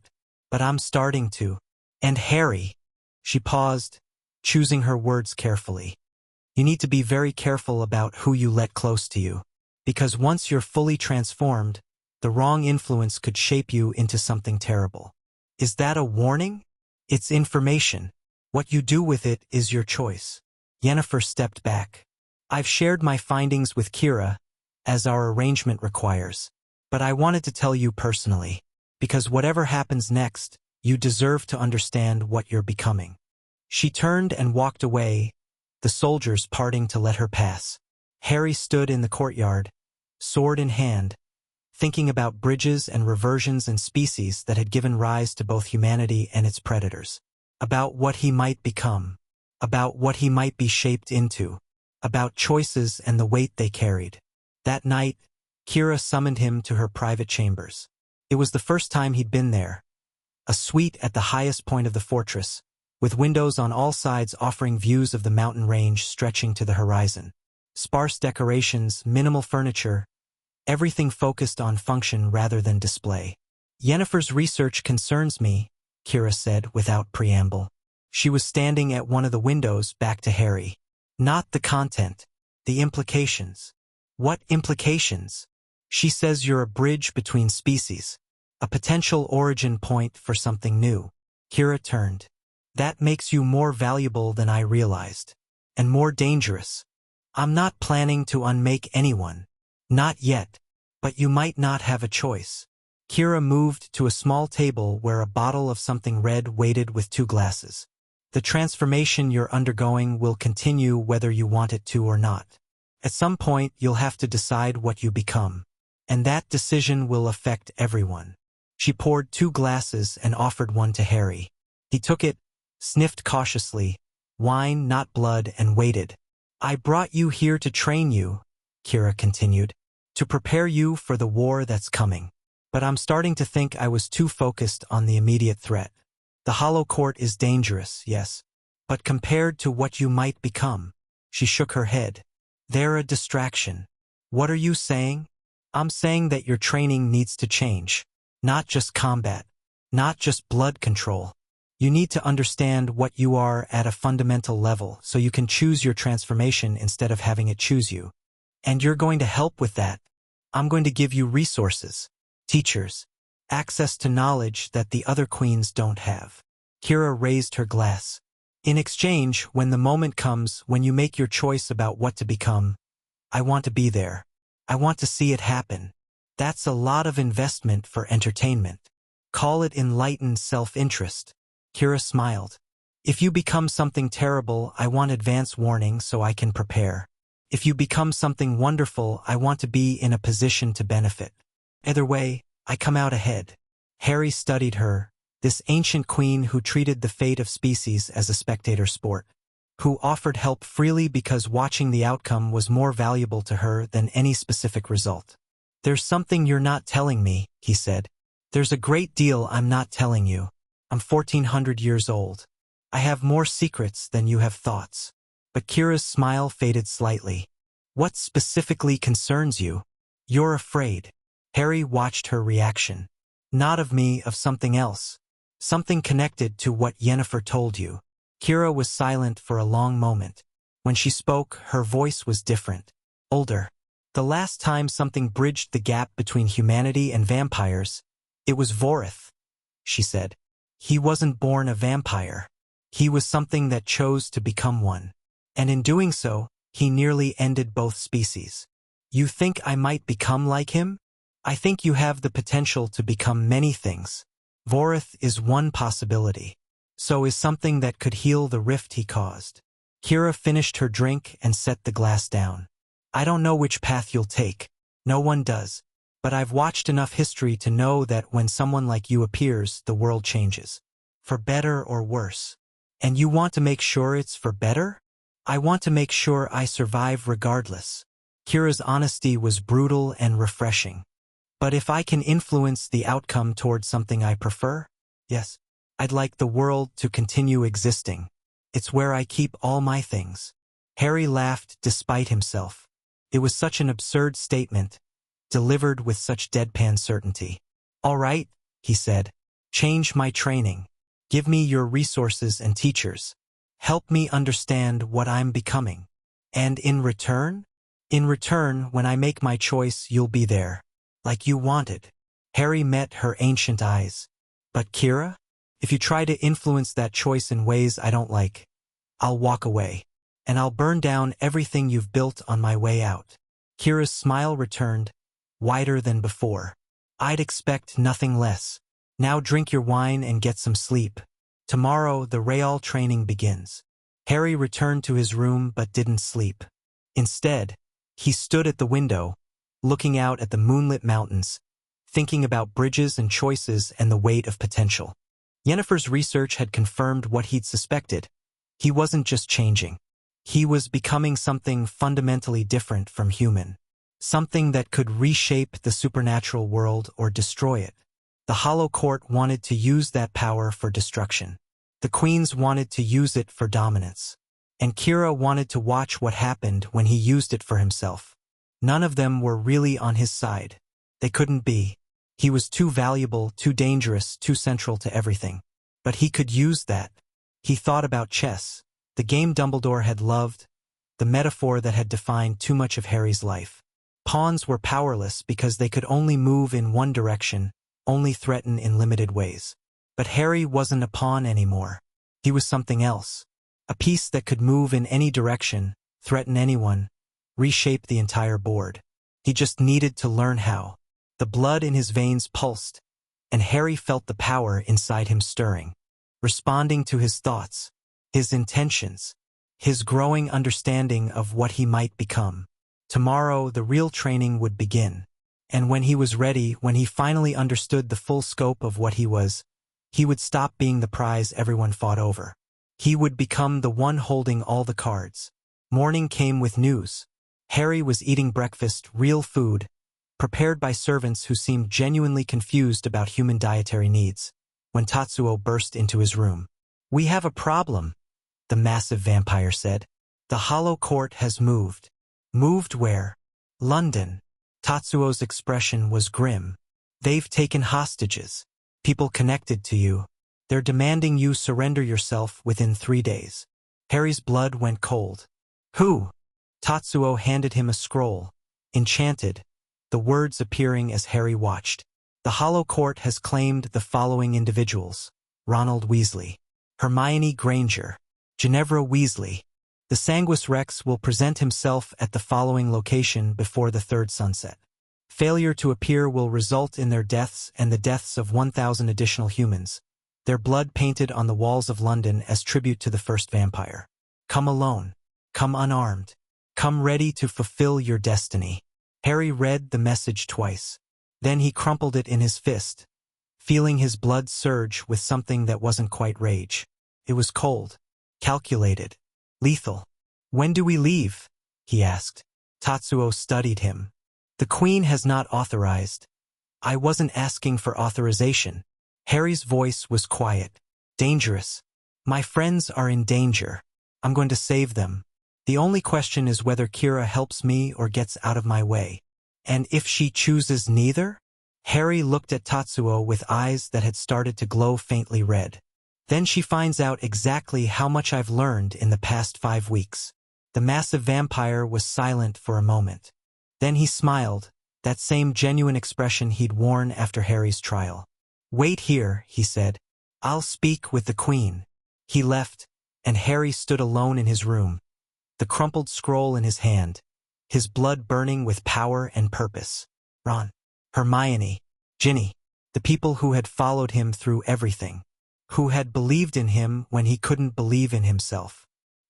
But I'm starting to. And Harry. She paused, choosing her words carefully. You need to be very careful about who you let close to you. Because once you're fully transformed, the wrong influence could shape you into something terrible. Is that a warning? It's information. What you do with it is your choice. Yennefer stepped back. I've shared my findings with Kira, as our arrangement requires. But I wanted to tell you personally. Because whatever happens next, you deserve to understand what you're becoming. She turned and walked away, the soldiers parting to let her pass. Harry stood in the courtyard, sword in hand, thinking about bridges and reversions and species that had given rise to both humanity and its predators. About what he might become. About what he might be shaped into. About choices and the weight they carried. That night, Kira summoned him to her private chambers. It was the first time he'd been there. A suite at the highest point of the fortress, with windows on all sides offering views of the mountain range stretching to the horizon. Sparse decorations, minimal furniture, everything focused on function rather than display. Yennefer's research concerns me, Kira said without preamble. She was standing at one of the windows back to Harry. Not the content, the implications. What implications? She says you're a bridge between species, a potential origin point for something new. Kira turned. That makes you more valuable than I realized. And more dangerous. I'm not planning to unmake anyone. Not yet. But you might not have a choice. Kira moved to a small table where a bottle of something red waited with 2 glasses. The transformation you're undergoing will continue whether you want it to or not. At some point, you'll have to decide what you become. And that decision will affect everyone. She poured 2 glasses and offered one to Harry. He took it, sniffed cautiously, wine not blood, and waited. I brought you here to train you, Kira continued, to prepare you for the war that's coming. But I'm starting to think I was too focused on the immediate threat. The Hollow Court is dangerous, yes. But compared to what you might become, she shook her head. They're a distraction. What are you saying? I'm saying that your training needs to change. Not just combat. Not just blood control. You need to understand what you are at a fundamental level so you can choose your transformation instead of having it choose you. And you're going to help with that. I'm going to give you resources, teachers, access to knowledge that the other queens don't have. Kira raised her glass. In exchange, when the moment comes when you make your choice about what to become, I want to be there. I want to see it happen. That's a lot of investment for entertainment. Call it enlightened self-interest. Kira smiled. If you become something terrible, I want advance warning so I can prepare. If you become something wonderful, I want to be in a position to benefit. Either way, I come out ahead. Harry studied her, this ancient queen who treated the fate of species as a spectator sport, who offered help freely because watching the outcome was more valuable to her than any specific result. There's something you're not telling me, he said. There's a great deal I'm not telling you. I'm 1400 years old. I have more secrets than you have thoughts. But Kira's smile faded slightly. What specifically concerns you? You're afraid. Harry watched her reaction. Not of me, of something else. Something connected to what Yennefer told you. Kira was silent for a long moment. When she spoke, her voice was different, older. The last time something bridged the gap between humanity and vampires, it was Vorith, she said. He wasn't born a vampire. He was something that chose to become one. And in doing so, he nearly ended both species. You think I might become like him? I think you have the potential to become many things. Vorith is one possibility. So is something that could heal the rift he caused. Kira finished her drink and set the glass down. I don't know which path you'll take. No one does. But I've watched enough history to know that when someone like you appears, the world changes. For better or worse. And you want to make sure it's for better? I want to make sure I survive regardless. Kira's honesty was brutal and refreshing. But if I can influence the outcome towards something I prefer, yes, I'd like the world to continue existing. It's where I keep all my things. Harry laughed despite himself. It was such an absurd statement, delivered with such deadpan certainty. All right, he said. Change my training. Give me your resources and teachers. Help me understand what I'm becoming. And in return? In return, when I make my choice, you'll be there. Like you wanted. Harry met her ancient eyes. But Kira? If you try to influence that choice in ways I don't like, I'll walk away. And I'll burn down everything you've built on my way out. Kira's smile returned, wider than before. I'd expect nothing less. Now drink your wine and get some sleep. Tomorrow the Real training begins. Harry returned to his room but didn't sleep. Instead, he stood at the window, looking out at the moonlit mountains, thinking about bridges and choices and the weight of potential. Yennefer's research had confirmed what he'd suspected. He wasn't just changing. He was becoming something fundamentally different from human. Something that could reshape the supernatural world or destroy it. The Hollow Court wanted to use that power for destruction. The Queens wanted to use it for dominance. And Kira wanted to watch what happened when he used it for himself. None of them were really on his side. They couldn't be. He was too valuable, too dangerous, too central to everything. But he could use that. He thought about chess, the game Dumbledore had loved, the metaphor that had defined too much of Harry's life. Pawns were powerless because they could only move in one direction, only threaten in limited ways. But Harry wasn't a pawn anymore. He was something else. A piece that could move in any direction, threaten anyone, reshape the entire board. He just needed to learn how. The blood in his veins pulsed, and Harry felt the power inside him stirring, responding to his thoughts, his intentions, his growing understanding of what he might become. Tomorrow, the real training would begin. And when he was ready, when he finally understood the full scope of what he was, he would stop being the prize everyone fought over. He would become the one holding all the cards. Morning came with news. Harry was eating breakfast, real food, prepared by servants who seemed genuinely confused about human dietary needs, when Tatsuo burst into his room. "We have a problem," the massive vampire said. "The Hollow Court has moved." "Moved where?" "London." Tatsuo's expression was grim. "They've taken hostages. People connected to you. They're demanding you surrender yourself within 3 days." Harry's blood went cold. "Who?" Tatsuo handed him a scroll, enchanted, the words appearing as Harry watched. "The Hollow Court has claimed the following individuals: Ronald Weasley, Hermione Granger, Ginevra Weasley. The Sanguis Rex will present himself at the following location before the third sunset. Failure to appear will result in their deaths and the deaths of 1,000 additional humans, their blood painted on the walls of London as tribute to the first vampire. Come alone. Come unarmed. Come ready to fulfill your destiny." Harry read the message twice. Then he crumpled it in his fist, feeling his blood surge with something that wasn't quite rage. It was cold, calculated, lethal. "When do we leave?" he asked. Tatsuo studied him. "The Queen has not authorized." "I wasn't asking for authorization." Harry's voice was quiet. "Dangerous. My friends are in danger. I'm going to save them. The only question is whether Kira helps me or gets out of my way. And if she chooses neither?" Harry looked at Tatsuo with eyes that had started to glow faintly red. Then she finds out exactly how much I've learned in the past 5 weeks. The massive vampire was silent for a moment. Then he smiled, that same genuine expression he'd worn after Harry's trial. "Wait here," he said. "I'll speak with the Queen." He left, and Harry stood alone in his room, the crumpled scroll in his hand, his blood burning with power and purpose. Ron, Hermione, Ginny, the people who had followed him through everything, who had believed in him when he couldn't believe in himself,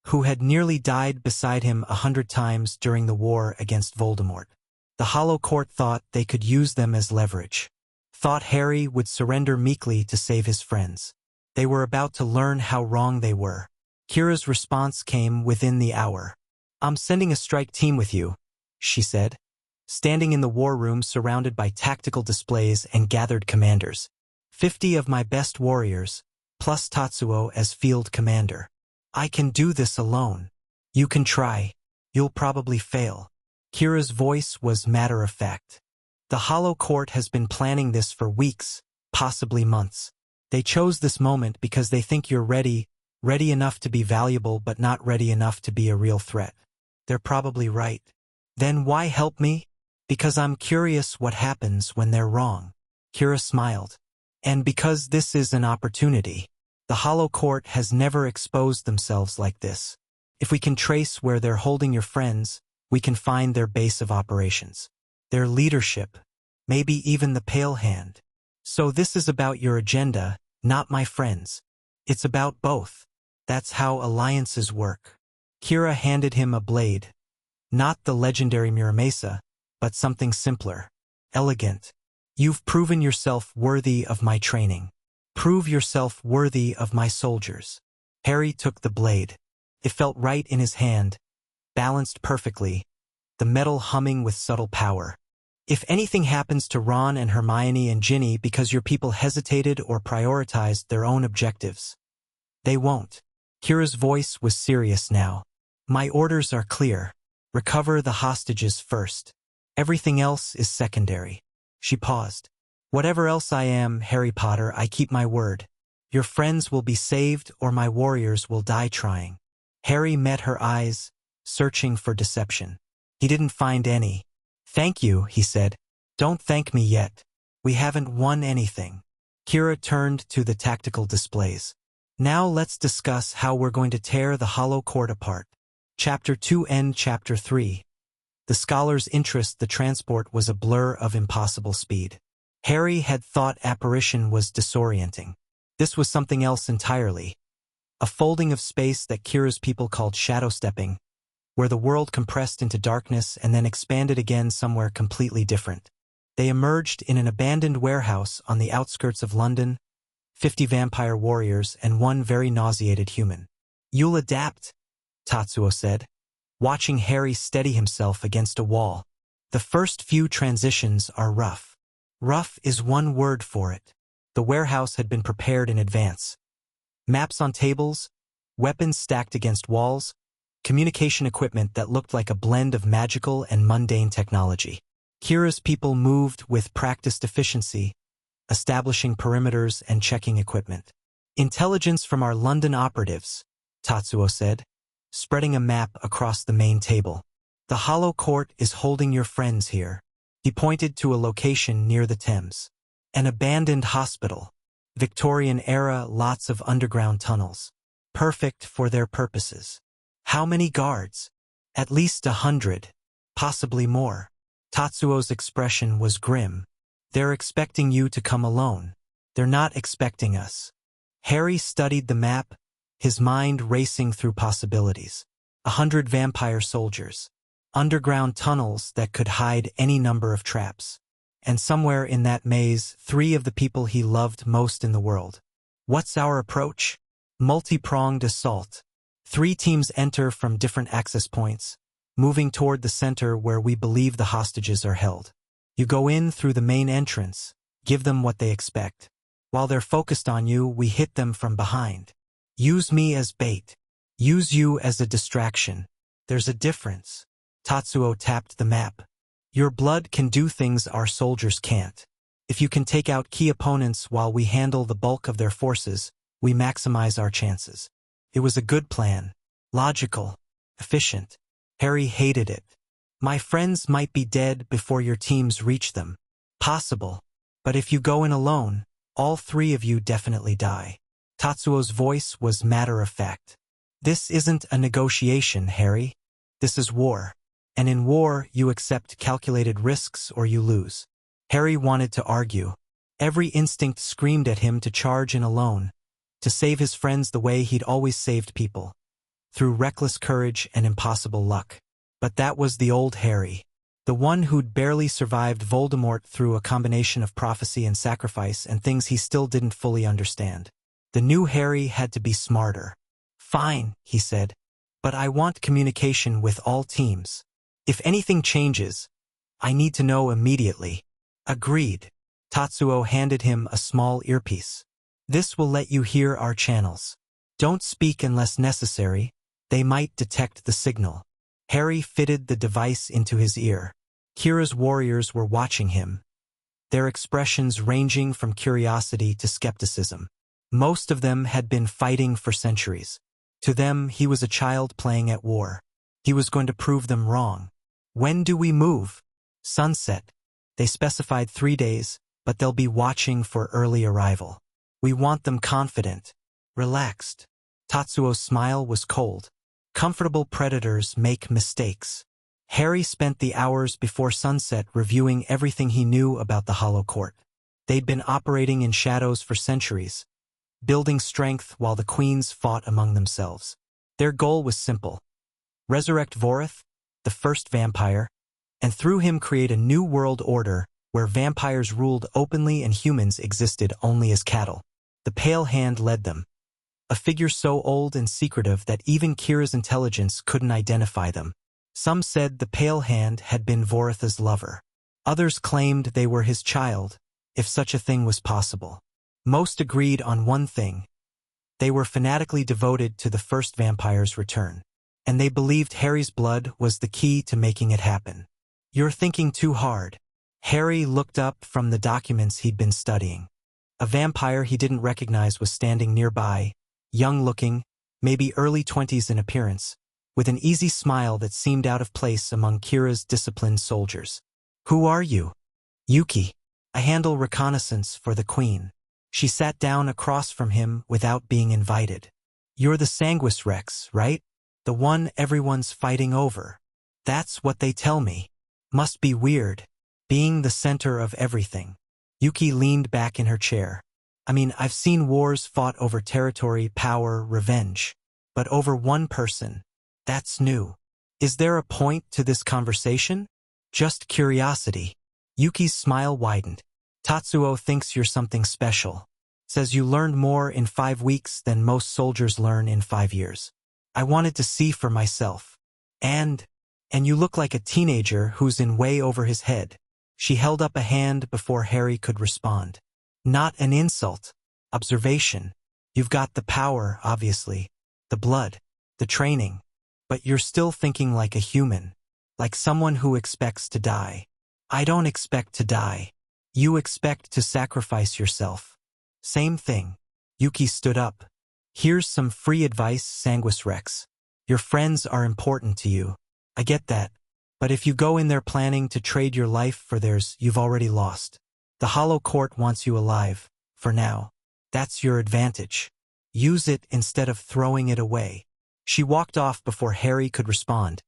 who had nearly died beside him 100 times during the war against Voldemort. The Hollow Court thought they could use them as leverage, thought Harry would surrender meekly to save his friends. They were about to learn how wrong they were. Kira's response came within the hour. "I'm sending a strike team with you," she said, standing in the war room surrounded by tactical displays and gathered commanders. 50 of my best warriors, plus Tatsuo as field commander. "I can do this alone. You can try. You'll probably fail." Kira's voice was matter-of-fact. "The Hollow Court has been planning this for weeks, possibly months. They chose this moment because they think you're ready enough to be valuable but not ready enough to be a real threat. They're probably right. Then why help me? Because I'm curious what happens when they're wrong." Kira smiled. "And because this is an opportunity. The Hollow Court has never exposed themselves like this. If we can trace where they're holding your friends, we can find their base of operations, their leadership, maybe even the Pale Hand. So this is about your agenda, not my friends. It's about both. That's how alliances work." Kira handed him a blade. Not the legendary Muramasa, but something simpler, elegant. "You've proven yourself worthy of my training. Prove yourself worthy of my soldiers." Harry took the blade. It felt right in his hand, balanced perfectly, the metal humming with subtle power. "If anything happens to Ron and Hermione and Ginny because your people hesitated or prioritized their own objectives, they won't." Kira's voice was serious now. "My orders are clear. Recover the hostages first. Everything else is secondary." She paused. "Whatever else I am, Harry Potter, I keep my word. Your friends will be saved or my warriors will die trying." Harry met her eyes, searching for deception. He didn't find any. "Thank you," he said. "Don't thank me yet. We haven't won anything." Kira turned to the tactical displays. "Now let's discuss how we're going to tear the Hollow Court apart." Chapter 2 End Chapter 3. The scholar's interest. The transport was a blur of impossible speed. Harry had thought apparition was disorienting. This was something else entirely. A folding of space that Kira's people called shadow stepping, where the world compressed into darkness and then expanded again somewhere completely different. They emerged in an abandoned warehouse on the outskirts of London, 50 vampire warriors and one very nauseated human. "You'll adapt," Tatsuo said, watching Harry steady himself against a wall. "The first few transitions are rough." Rough is one word for it. The warehouse had been prepared in advance. Maps on tables, weapons stacked against walls, communication equipment that looked like a blend of magical and mundane technology. Kira's people moved with practiced efficiency, establishing perimeters and checking equipment. "Intelligence from our London operatives," Tatsuo said, spreading a map across the main table. "The Hollow Court is holding your friends here." He pointed to a location near the Thames. "An abandoned hospital. Victorian era, lots of underground tunnels. Perfect for their purposes." "How many guards?" "At least 100, possibly more." Tatsuo's expression was grim. "They're expecting you to come alone. They're not expecting us." Harry studied the map, his mind racing through possibilities. 100 vampire soldiers. Underground tunnels that could hide any number of traps. And somewhere in that maze, 3 of the people he loved most in the world. "What's our approach?" "Multi-pronged assault. 3 teams enter from different access points, moving toward the center where we believe the hostages are held. You go in through the main entrance, give them what they expect. While they're focused on you, we hit them from behind. Use me as bait. Use you as a distraction. There's a difference." Tatsuo tapped the map. "Your blood can do things our soldiers can't. If you can take out key opponents while we handle the bulk of their forces, we maximize our chances. It was a good plan. Logical. Efficient. Harry hated it. My friends might be dead before your teams reach them. Possible. But if you go in alone, all three of you definitely die. Tatsuo's voice was matter-of-fact. This isn't a negotiation, Harry. This is war. And in war, you accept calculated risks or you lose. Harry wanted to argue. Every instinct screamed at him to charge in alone, to save his friends the way he'd always saved people, through reckless courage and impossible luck. But that was the old Harry, the one who'd barely survived Voldemort through a combination of prophecy and sacrifice and things he still didn't fully understand. The new Harry had to be smarter. Fine, he said, but I want communication with all teams. If anything changes, I need to know immediately. Agreed. Tatsuo handed him a small earpiece. This will let you hear our channels. Don't speak unless necessary. They might detect the signal. Harry fitted the device into his ear. Kira's warriors were watching him, their expressions ranging from curiosity to skepticism. Most of them had been fighting for centuries. To them, he was a child playing at war. He was going to prove them wrong. When do we move? Sunset. They specified 3 days, but they'll be watching for early arrival. We want them confident, relaxed. Tatsuo's smile was cold. Comfortable predators make mistakes. Harry spent the hours before sunset reviewing everything he knew about the Hollow Court. They'd been operating in shadows for centuries, building strength while the queens fought among themselves. Their goal was simple: resurrect Vorith, the first vampire, and through him create a new world order where vampires ruled openly and humans existed only as cattle. The Pale Hand led them, a figure so old and secretive that even Kira's intelligence couldn't identify them. Some said the Pale Hand had been Vorith's lover. Others claimed they were his child, if such a thing was possible. Most agreed on one thing: they were fanatically devoted to the first vampire's return. And they believed Harry's blood was the key to making it happen. You're thinking too hard. Harry looked up from the documents he'd been studying. A vampire he didn't recognize was standing nearby, young-looking, maybe early 20s in appearance, with an easy smile that seemed out of place among Kira's disciplined soldiers. Who are you? Yuki. I handle reconnaissance for the Queen. She sat down across from him without being invited. You're the Sanguis Rex, right? The one everyone's fighting over. That's what they tell me. Must be weird, being the center of everything. Yuki leaned back in her chair. I mean, I've seen wars fought over territory, power, revenge. But over one person, that's new. Is there a point to this conversation? Just curiosity. Yuki's smile widened. Tatsuo thinks you're something special. Says you learned more in 5 weeks than most soldiers learn in 5 years. I wanted to see for myself. And you look like a teenager who's in way over his head. She held up a hand before Harry could respond. Not an insult. Observation. You've got the power, obviously. The blood. The training. But you're still thinking like a human. Like someone who expects to die. I don't expect to die. You expect to sacrifice yourself. Same thing. Yuki stood up. Here's some free advice, Sanguis Rex. Your friends are important to you. I get that. But if you go in there planning to trade your life for theirs, you've already lost. The Hollow Court wants you alive, for now. That's your advantage. Use it instead of throwing it away. She walked off before Harry could respond,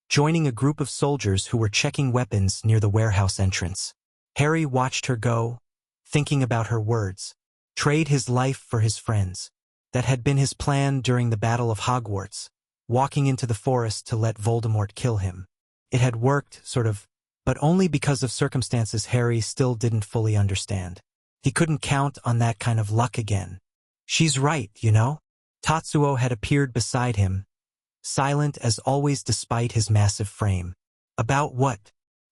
joining a group of soldiers who were checking weapons near the warehouse entrance. Harry watched her go, thinking about her words. Trade his life for his friends. That had been his plan during the Battle of Hogwarts, walking into the forest to let Voldemort kill him. It had worked, sort of, but only because of circumstances Harry still didn't fully understand. He couldn't count on that kind of luck again. She's right, you know? Tatsuo had appeared beside him, silent as always despite his massive frame. About what?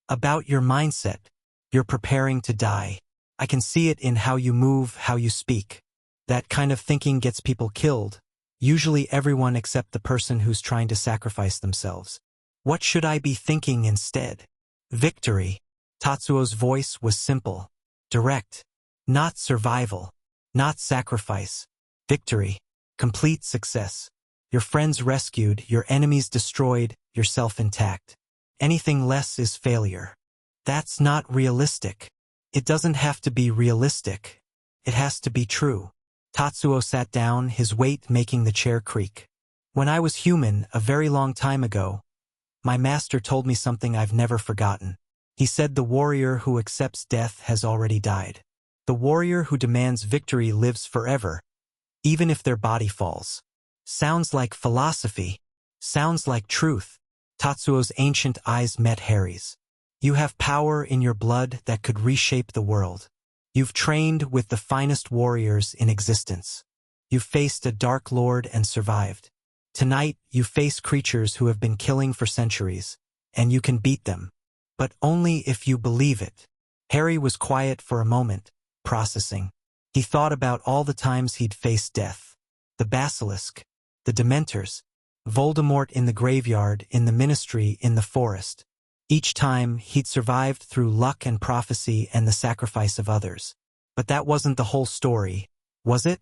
About your mindset. You're preparing to die. I can see it in how you move, how you speak. That kind of thinking gets people killed, usually everyone except the person who's trying to sacrifice themselves. What should I be thinking instead? Victory. Tatsuo's voice was simple, direct. Not survival. Not sacrifice. Victory. Complete success. Your friends rescued, your enemies destroyed, yourself intact. Anything less is failure. That's not realistic. It doesn't have to be realistic. It has to be true. Tatsuo sat down, his weight making the chair creak. When I was human, a very long time ago, my master told me something I've never forgotten. He said the warrior who accepts death has already died. The warrior who demands victory lives forever, even if their body falls. Sounds like philosophy. Sounds like truth. Tatsuo's ancient eyes met Harry's. You have power in your blood that could reshape the world. You've trained with the finest warriors in existence. You've faced a dark lord and survived. Tonight, you face creatures who have been killing for centuries, and you can beat them. But only if you believe it. Harry was quiet for a moment, processing. He thought about all the times he'd faced death. The basilisk, the dementors, Voldemort in the graveyard, in the ministry, in the forest. Each time, he'd survived through luck and prophecy and the sacrifice of others. But that wasn't the whole story, was it?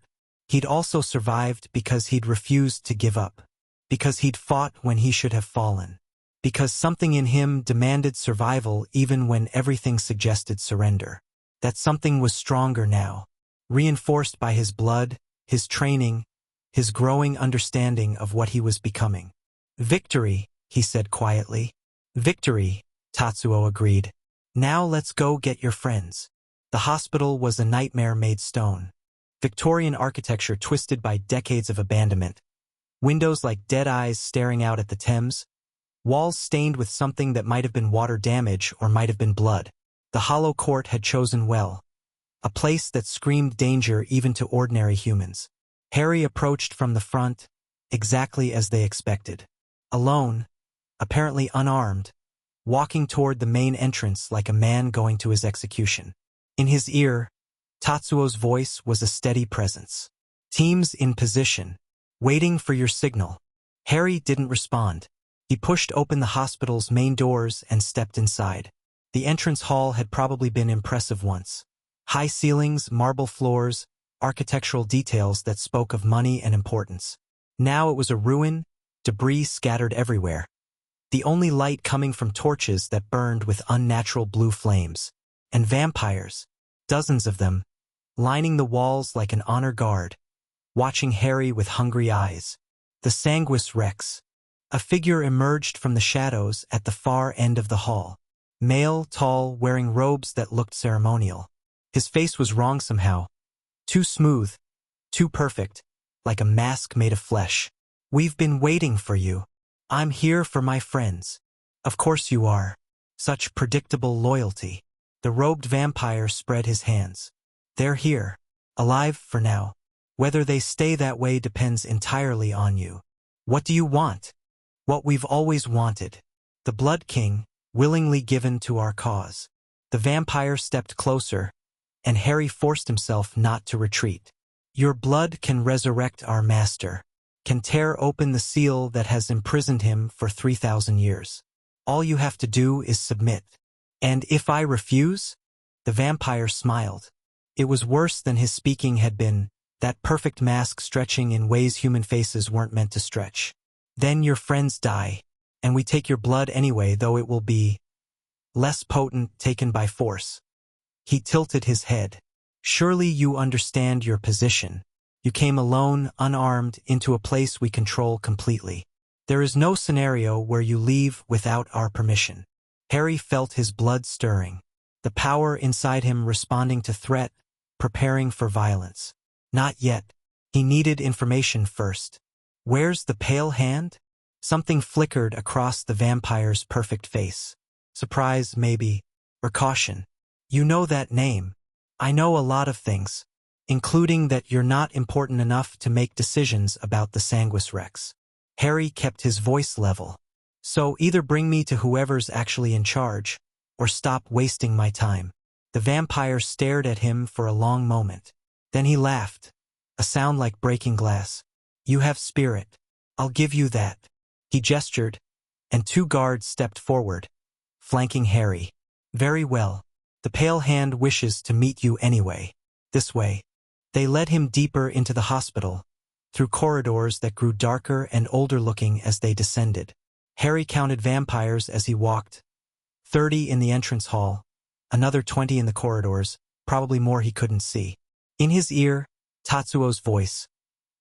He'd also survived because he'd refused to give up. Because he'd fought when he should have fallen. Because something in him demanded survival even when everything suggested surrender. That something was stronger now, reinforced by his blood, his training, his growing understanding of what he was becoming. Victory, he said quietly. Victory, Tatsuo agreed. Now let's go get your friends. The hospital was a nightmare made stone. Victorian architecture twisted by decades of abandonment. Windows like dead eyes staring out at the Thames. Walls stained with something that might have been water damage or might have been blood. The hollow court had chosen well. A place that screamed danger even to ordinary humans. Harry approached from the front, exactly as they expected. Alone, apparently unarmed, walking toward the main entrance like a man going to his execution. In his ear, Tatsuo's voice was a steady presence. Teams in position, waiting for your signal. Harry didn't respond. He pushed open the hospital's main doors and stepped inside. The entrance hall had probably been impressive once. High ceilings, marble floors, architectural details that spoke of money and importance. Now it was a ruin, debris scattered everywhere. The only light coming from torches that burned with unnatural blue flames. And vampires, dozens of them, lining the walls like an honor guard, watching Harry with hungry eyes. The Sanguis Rex. A figure emerged from the shadows at the far end of the hall. Male, tall, wearing robes that looked ceremonial. His face was wrong somehow. Too smooth, too perfect, like a mask made of flesh. We've been waiting for you. I'm here for my friends. Of course you are. Such predictable loyalty. The robed vampire spread his hands. They're here, alive for now. Whether they stay that way depends entirely on you. What do you want? What we've always wanted. The Blood King, willingly given to our cause. The vampire stepped closer, and Harry forced himself not to retreat. Your blood can resurrect our master, can tear open the seal that has imprisoned him for 3,000 years. All you have to do is submit. And if I refuse? The vampire smiled. It was worse than his speaking had been, that perfect mask stretching in ways human faces weren't meant to stretch. Then your friends die, and we take your blood anyway, though it will be less potent taken by force. He tilted his head. Surely you understand your position. You came alone, unarmed, into a place we control completely. There is no scenario where you leave without our permission. Harry felt his blood stirring, the power inside him responding to threat, preparing for violence. Not yet. He needed information first. Where's the pale hand? Something flickered across the vampire's perfect face. Surprise, maybe, or caution. You know that name. I know a lot of things, including that you're not important enough to make decisions about the Sanguis Rex. Harry kept his voice level. So either bring me to whoever's actually in charge, or stop wasting my time. The vampire stared at him for a long moment. Then he laughed, a sound like breaking glass. You have spirit. I'll give you that. He gestured, and 2 guards stepped forward, flanking Harry. Very well. The pale hand wishes to meet you anyway. This way. They led him deeper into the hospital, through corridors that grew darker and older-looking as they descended. Harry counted vampires as he walked, 30 in the entrance hall, another 20 in the corridors, probably more he couldn't see. In his ear, Tatsuo's voice.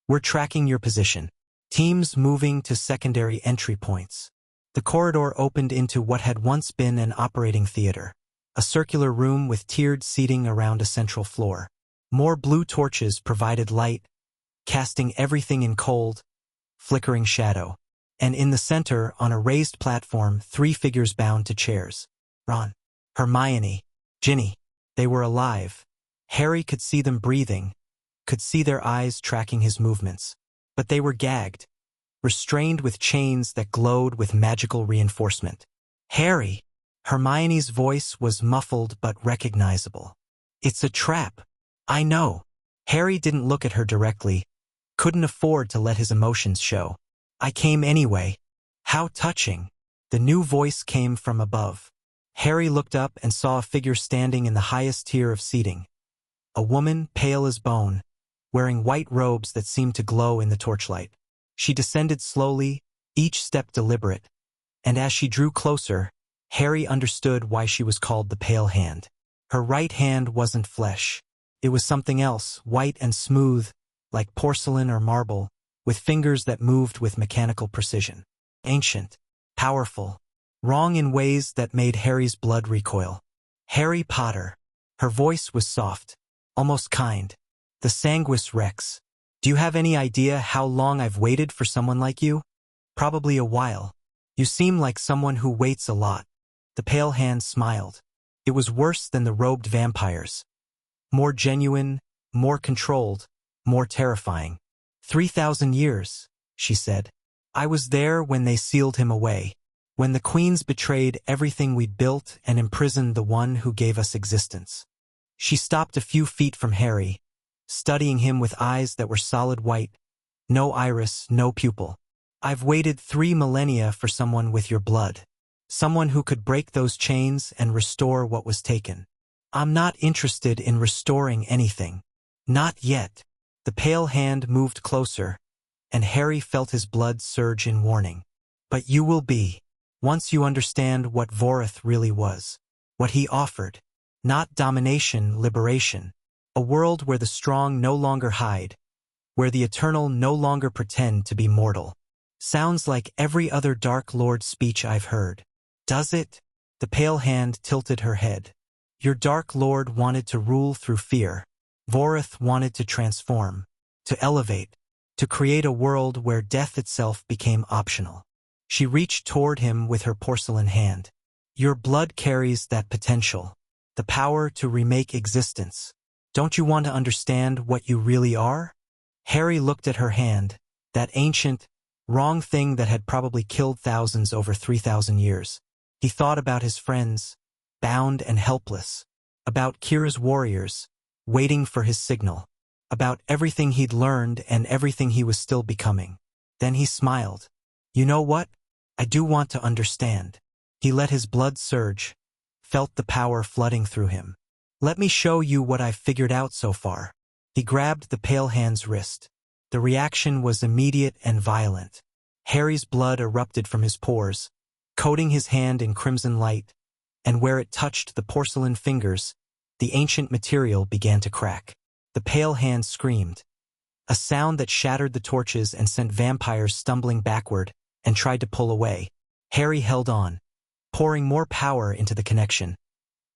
"We're tracking your position. Teams moving to secondary entry points." The corridor opened into what had once been an operating theater, a circular room with tiered seating around a central floor. More blue torches provided light, casting everything in cold, flickering shadow. And in the center, on a raised platform, 3 figures bound to chairs. Ron, Hermione, Ginny. They were alive. Harry could see them breathing, could see their eyes tracking his movements. But they were gagged, restrained with chains that glowed with magical reinforcement. "Harry!" Hermione's voice was muffled but recognizable. "It's a trap. I know." Harry didn't look at her directly, couldn't afford to let his emotions show. "I came anyway." "How touching." The new voice came from above. Harry looked up and saw a figure standing in the highest tier of seating. A woman, pale as bone, wearing white robes that seemed to glow in the torchlight. She descended slowly, each step deliberate, and as she drew closer, Harry understood why she was called the Pale Hand. Her right hand wasn't flesh. It was something else, white and smooth, like porcelain or marble, with fingers that moved with mechanical precision. Ancient, powerful, wrong in ways that made Harry's blood recoil. "Harry Potter." Her voice was soft, almost kind. "The Sanguis Rex. Do you have any idea how long I've waited for someone like you?" "Probably a while. You seem like someone who waits a lot." The Pale Hand smiled. It was worse than the robed vampires. More genuine, more controlled, more terrifying. 3,000 years, she said. "I was there when they sealed him away, when the queens betrayed everything we built and imprisoned the one who gave us existence." She stopped a few feet from Harry, studying him with eyes that were solid white, no iris, no pupil. "I've waited 3 millennia for someone with your blood. Someone who could break those chains and restore what was taken. I'm not interested in restoring anything. Not yet." The Pale Hand moved closer, and Harry felt his blood surge in warning. "But you will be, once you understand what Vorith really was, what he offered. Not domination, liberation. A world where the strong no longer hide, where the eternal no longer pretend to be mortal." Sounds like every other Dark Lord speech I've heard. "Does it?" The Pale Hand tilted her head. "Your Dark Lord wanted to rule through fear. Vorith wanted to transform, to elevate, to create a world where death itself became optional." She reached toward him with her porcelain hand. "Your blood carries that potential, the power to remake existence. Don't you want to understand what you really are?" Harry looked at her hand, that ancient, wrong thing that had probably killed thousands over 3,000 years. He thought about his friends, bound and helpless, about Kira's warriors, waiting for his signal, about everything he'd learned and everything he was still becoming. Then he smiled. "You know what? I do want to understand." He let his blood surge, felt the power flooding through him. "Let me show you what I've figured out so far." He grabbed the Pale Hand's wrist. The reaction was immediate and violent. Harry's blood erupted from his pores, coating his hand in crimson light, and where it touched the porcelain fingers, the ancient material began to crack. The Pale Hand screamed, a sound that shattered the torches and sent vampires stumbling backward, and tried to pull away. Harry held on, pouring more power into the connection,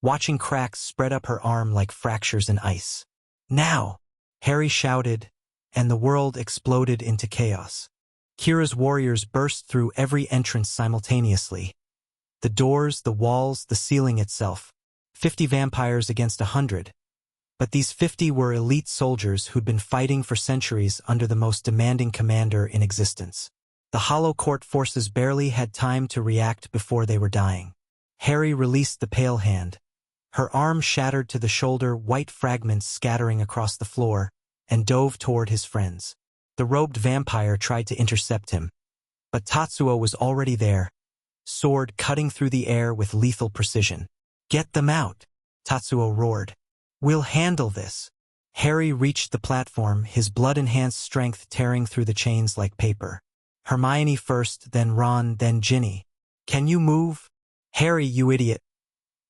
watching cracks spread up her arm like fractures in ice. "Now!" Harry shouted, and the world exploded into chaos. Kira's warriors burst through every entrance simultaneously. The doors, the walls, the ceiling itself. 50 vampires against 100. But these 50 were elite soldiers who'd been fighting for centuries under the most demanding commander in existence. The Hollow Court forces barely had time to react before they were dying. Harry released the Pale Hand. Her arm shattered to the shoulder, white fragments scattering across the floor, and dove toward his friends. The robed vampire tried to intercept him, but Tatsuo was already there, sword cutting through the air with lethal precision. "Get them out!" Tatsuo roared. "We'll handle this." Harry reached the platform, his blood-enhanced strength tearing through the chains like paper. Hermione first, then Ron, then Ginny. "Can you move?" "Harry, you idiot."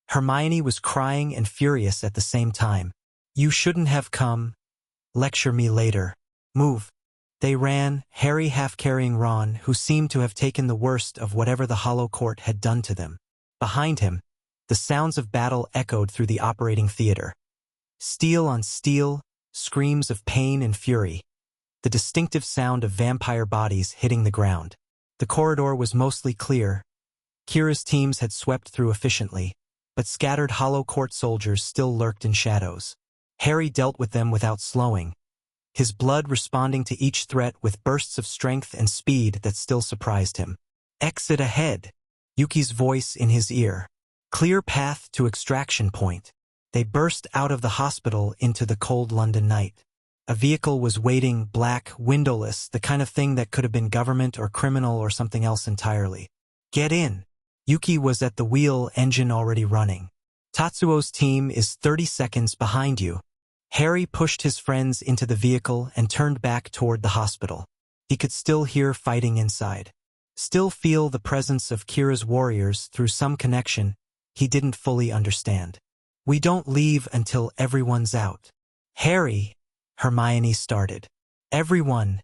Hermione was crying and furious at the same time. "You shouldn't have come. Lecture me later. Move." They ran, Harry half carrying Ron, who seemed to have taken the worst of whatever the Hollow Court had done to them. Behind him, the sounds of battle echoed through the operating theater. Steel on steel, screams of pain and fury. The distinctive sound of vampire bodies hitting the ground. The corridor was mostly clear. Kira's teams had swept through efficiently, but scattered Hollow Court soldiers still lurked in shadows. Harry dealt with them without slowing, his blood responding to each threat with bursts of strength and speed that still surprised him. "Exit ahead," Yuki's voice in his ear. "Clear path to extraction point." They burst out of the hospital into the cold London night. A vehicle was waiting, black, windowless, the kind of thing that could have been government or criminal or something else entirely. "Get in." Yuki was at the wheel, engine already running. "Tatsuo's team is 30 seconds behind you." Harry pushed his friends into the vehicle and turned back toward the hospital. He could still hear fighting inside. Still feel the presence of Kira's warriors through some connection he didn't fully understand. "We don't leave until everyone's out." "Harry," Hermione started. "Everyone,"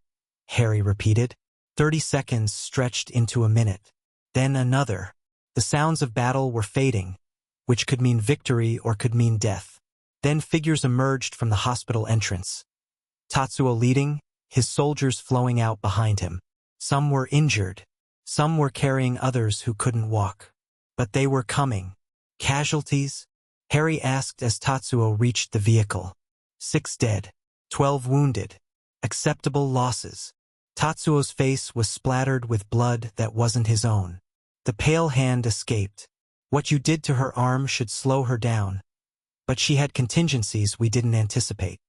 Harry repeated. 30 seconds stretched into a minute. Then another. The sounds of battle were fading, which could mean victory or could mean death. Then figures emerged from the hospital entrance. Tatsuo leading, his soldiers flowing out behind him. Some were injured. Some were carrying others who couldn't walk. But they were coming. "Casualties?" Harry asked as Tatsuo reached the vehicle. 6 dead. 12 wounded. Acceptable losses. Tatsuo's face was splattered with blood that wasn't his own. The pale hand escaped. "What you did to her arm should slow her down. But she had contingencies we didn't anticipate.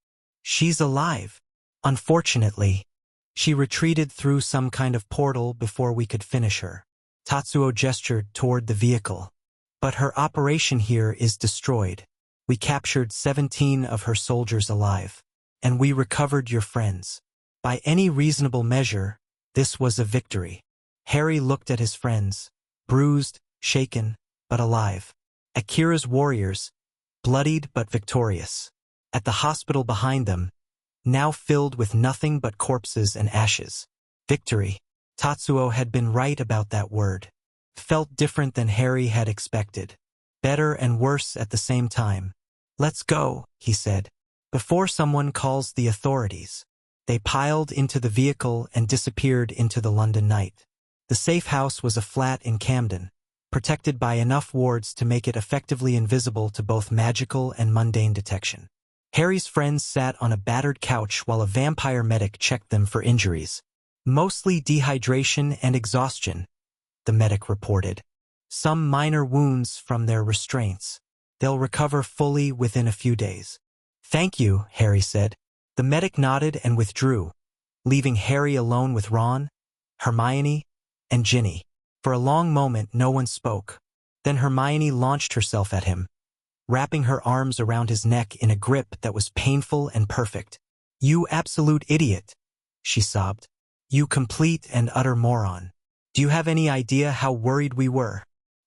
She's alive. Unfortunately, she retreated through some kind of portal before we could finish her." Tatsuo gestured toward the vehicle. "But her operation here is destroyed. We captured 17 of her soldiers alive. And we recovered your friends. By any reasonable measure, this was a victory." Harry looked at his friends, bruised, shaken, but alive. At Kira's warriors, bloodied but victorious. At the hospital behind them, now filled with nothing but corpses and ashes. Victory. Tatsuo had been right about that word. Felt different than Harry had expected. Better and worse at the same time. "Let's go," he said, "before someone calls the authorities." They piled into the vehicle and disappeared into the London night. The safe house was a flat in Camden, protected by enough wards to make it effectively invisible to both magical and mundane detection. Harry's friends sat on a battered couch while a vampire medic checked them for injuries. "Mostly dehydration and exhaustion," the medic reported. "Some minor wounds from their restraints. They'll recover fully within a few days." "Thank you," Harry said. The medic nodded and withdrew, leaving Harry alone with Ron, Hermione, and Ginny. For a long moment, no one spoke. Then Hermione launched herself at him, wrapping her arms around his neck in a grip that was painful and perfect. "You absolute idiot," she sobbed. "You complete and utter moron. Do you have any idea how worried we were?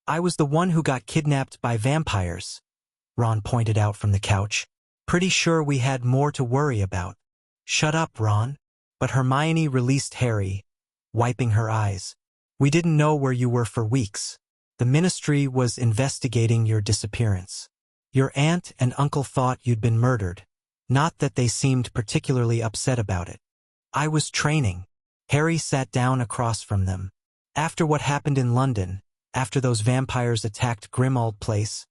I was the one who got kidnapped by vampires," Ron pointed out from the couch. "Pretty sure we had more to worry about." "Shut up, Ron." But Hermione released Harry, wiping her eyes. "We didn't know where you were for weeks. The ministry was investigating your disappearance. Your aunt and uncle thought you'd been murdered. Not that they seemed particularly upset about it. I was training." Harry sat down across from them. "After what happened in London, after those vampires attacked Grimmauld Place,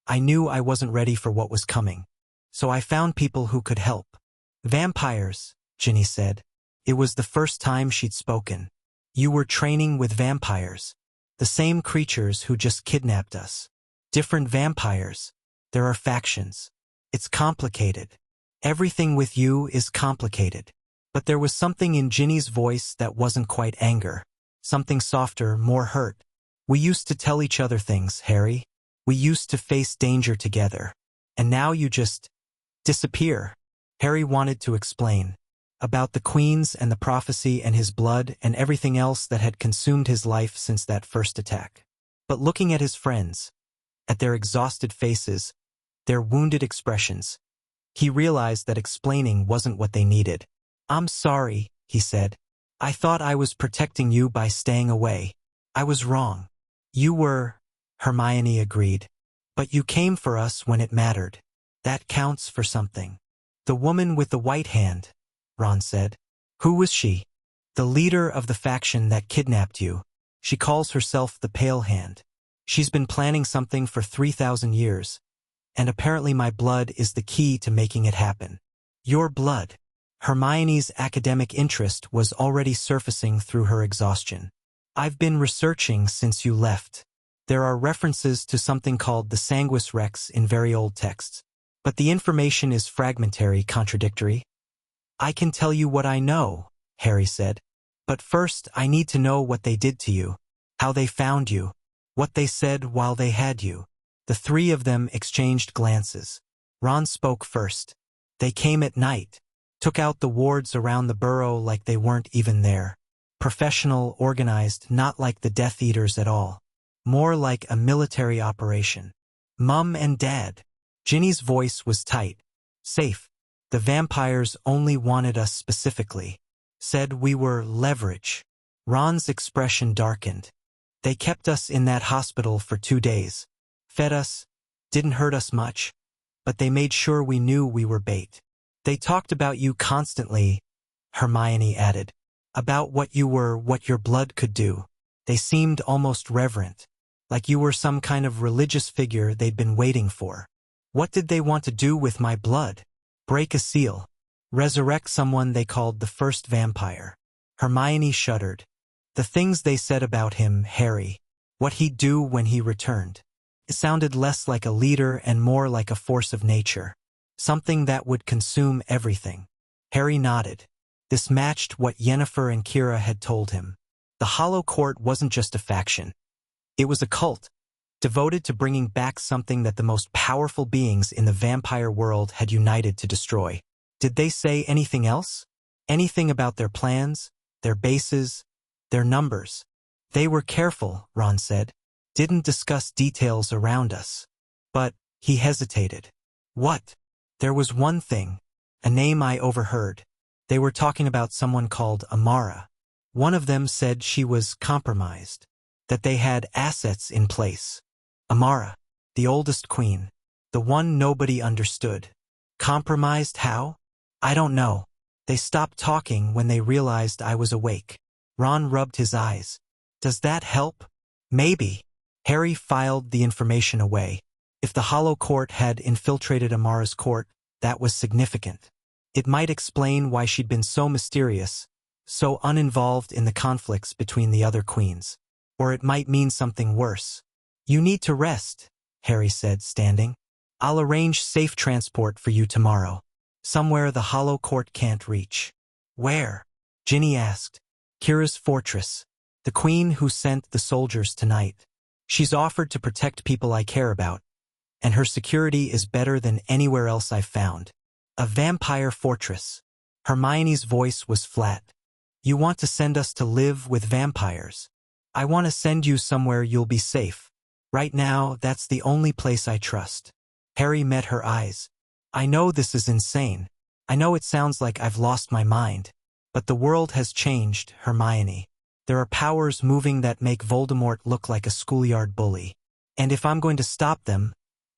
I knew I wasn't ready for what was coming. So I found people who could help." "Vampires," Ginny said. It was the first time she'd spoken. "You were training with vampires. The same creatures who just kidnapped us. Different vampires. There are factions. It's complicated. Everything with you is complicated." But there was something in Ginny's voice that wasn't quite anger. Something softer, more hurt. "We used to tell each other things, Harry. We used to face danger together. And now you just disappear." Harry wanted to explain about the queens and the prophecy and his blood and everything else that had consumed his life since that first attack. But looking at his friends, at their exhausted faces, their wounded expressions, he realized that explaining wasn't what they needed. "I'm sorry," he said. "I thought I was protecting you by staying away. I was wrong." "You were," Hermione agreed. "But you came for us when it mattered. That counts for something." "The woman with the white hand," Ron said. "Who was she?" "The leader of the faction that kidnapped you. She calls herself the Pale Hand. She's been planning something for 3,000 years, and apparently my blood is the key to making it happen." "Your blood?" Hermione's academic interest was already surfacing through her exhaustion. "I've been researching since you left. There are references to something called the Sanguis Rex in very old texts, but the information is fragmentary, contradictory." "I can tell you what I know," Harry said. "But first I need to know what they did to you, how they found you, what they said while they had you." The three of them exchanged glances. Ron spoke first. "They came at night, took out the wards around the burrow like they weren't even there. Professional, organized, not like the Death Eaters at all. More like a military operation. Mum and Dad." Ginny's voice was tight. "Safe. The vampires only wanted us specifically. Said we were leverage." Ron's expression darkened. "They kept us in that hospital for 2 days. Fed us, didn't hurt us much, but they made sure we knew we were bait. They talked about you constantly," Hermione added. "About what you were, what your blood could do. They seemed almost reverent, like you were some kind of religious figure they'd been waiting for." "What did they want to do with my blood?" "Break a seal. Resurrect someone they called the first vampire." Hermione shuddered. "The things they said about him, Harry. What he'd do when he returned. It sounded less like a leader and more like a force of nature. Something that would consume everything." Harry nodded. This matched what Yennefer and Kira had told him. The Hollow Court wasn't just a faction. It was a cult, devoted to bringing back something that the most powerful beings in the vampire world had united to destroy. Did they say anything else? Anything about their plans, their bases, their numbers? "They were careful," Ron said. "Didn't discuss details around us." But he hesitated. "What?" "There was one thing, a name I overheard. They were talking about someone called Amara. One of them said she was compromised, that they had assets in place." "Amara, the oldest queen, the one nobody understood. Compromised how?" "I don't know. They stopped talking when they realized I was awake." Ron rubbed his eyes. "Does that help?" "Maybe." Harry filed the information away. If the Hollow Court had infiltrated Amara's court, that was significant. It might explain why she'd been so mysterious, so uninvolved in the conflicts between the other queens. Or it might mean something worse. "You need to rest," Harry said, standing. "I'll arrange safe transport for you tomorrow. Somewhere the Hollow Court can't reach." "Where?" Ginny asked. "Kira's fortress. The queen who sent the soldiers tonight. She's offered to protect people I care about, and her security is better than anywhere else I've found." "A vampire fortress." Hermione's voice was flat. "You want to send us to live with vampires? I want to send you somewhere you'll be safe. Right now, that's the only place I trust." Harry met her eyes. "I know this is insane. I know it sounds like I've lost my mind. But the world has changed, Hermione. There are powers moving that make Voldemort look like a schoolyard bully. And if I'm going to stop them,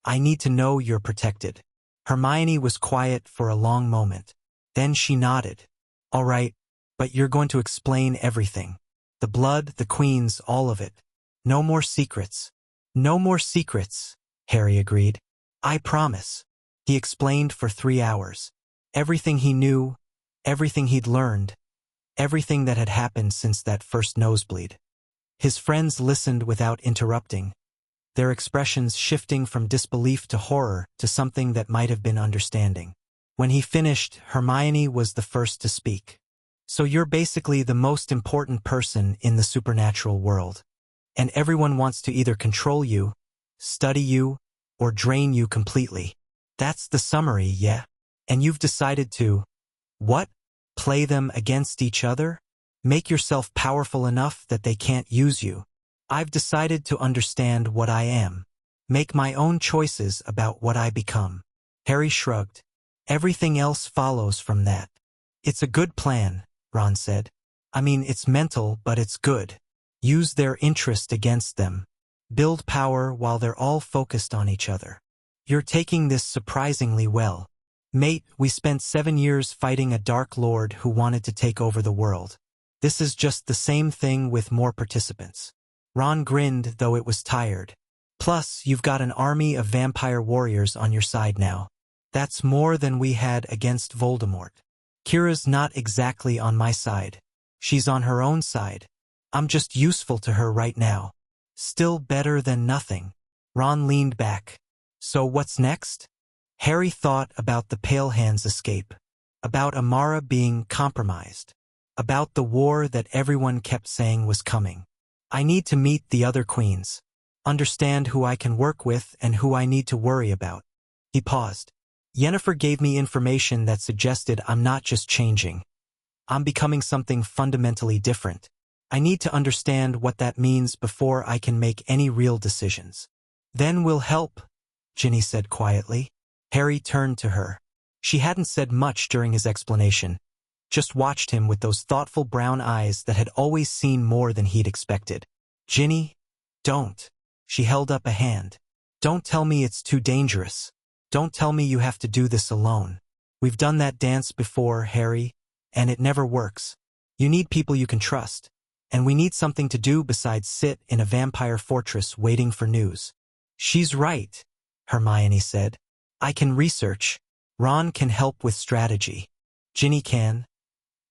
I need to know you're protected." Hermione was quiet for a long moment. Then she nodded. "All right, but you're going to explain everything. The blood, the queens, all of it. No more secrets." "No more secrets," Harry agreed. "I promise." He explained for 3 hours. Everything he knew, everything he'd learned, everything that had happened since that first nosebleed. His friends listened without interrupting, their expressions shifting from disbelief to horror to something that might have been understanding. When he finished, Hermione was the first to speak. "So you're basically the most important person in the supernatural world. And everyone wants to either control you, study you, or drain you completely. That's the summary, yeah?" And you've decided to, what? Play them against each other? Make yourself powerful enough that they can't use you. I've decided to understand what I am. Make my own choices about what I become. Harry shrugged. Everything else follows from that. It's a good plan, Ron said. I mean, it's mental, but it's good. Use their interest against them. Build power while they're all focused on each other. You're taking this surprisingly well. Mate, we spent 7 years fighting a Dark Lord who wanted to take over the world. This is just the same thing with more participants. Ron grinned, though it was tired. Plus, you've got an army of vampire warriors on your side now. That's more than we had against Voldemort. Kira's not exactly on my side. She's on her own side. I'm just useful to her right now. Still better than nothing. Ron leaned back. So what's next? Harry thought about the Pale Hands' escape, about Amara being compromised, about the war that everyone kept saying was coming. I need to meet the other queens, understand who I can work with and who I need to worry about. He paused. Yennefer gave me information that suggested I'm not just changing. I'm becoming something fundamentally different. I need to understand what that means before I can make any real decisions. Then we'll help, Ginny said quietly. Harry turned to her. She hadn't said much during his explanation, just watched him with those thoughtful brown eyes that had always seen more than he'd expected. Ginny, don't. She held up a hand. Don't tell me it's too dangerous. Don't tell me you have to do this alone. We've done that dance before, Harry, and it never works. You need people you can trust. And we need something to do besides sit in a vampire fortress waiting for news. She's right, Hermione said. I can research. Ron can help with strategy. Ginny can.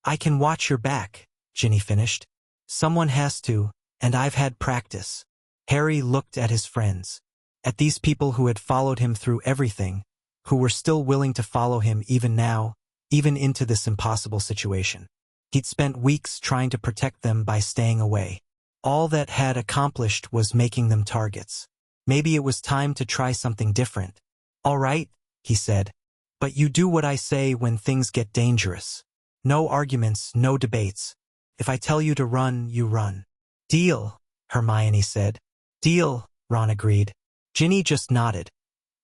I can watch your back, Ginny finished. Someone has to, and I've had practice. Harry looked at his friends, at these people who had followed him through everything, who were still willing to follow him even now, even into this impossible situation. He'd spent weeks trying to protect them by staying away. All that had accomplished was making them targets. Maybe it was time to try something different. All right, he said. But you do what I say when things get dangerous. No arguments, no debates. If I tell you to run, you run. Deal, Hermione said. Deal, Ron agreed. Ginny just nodded,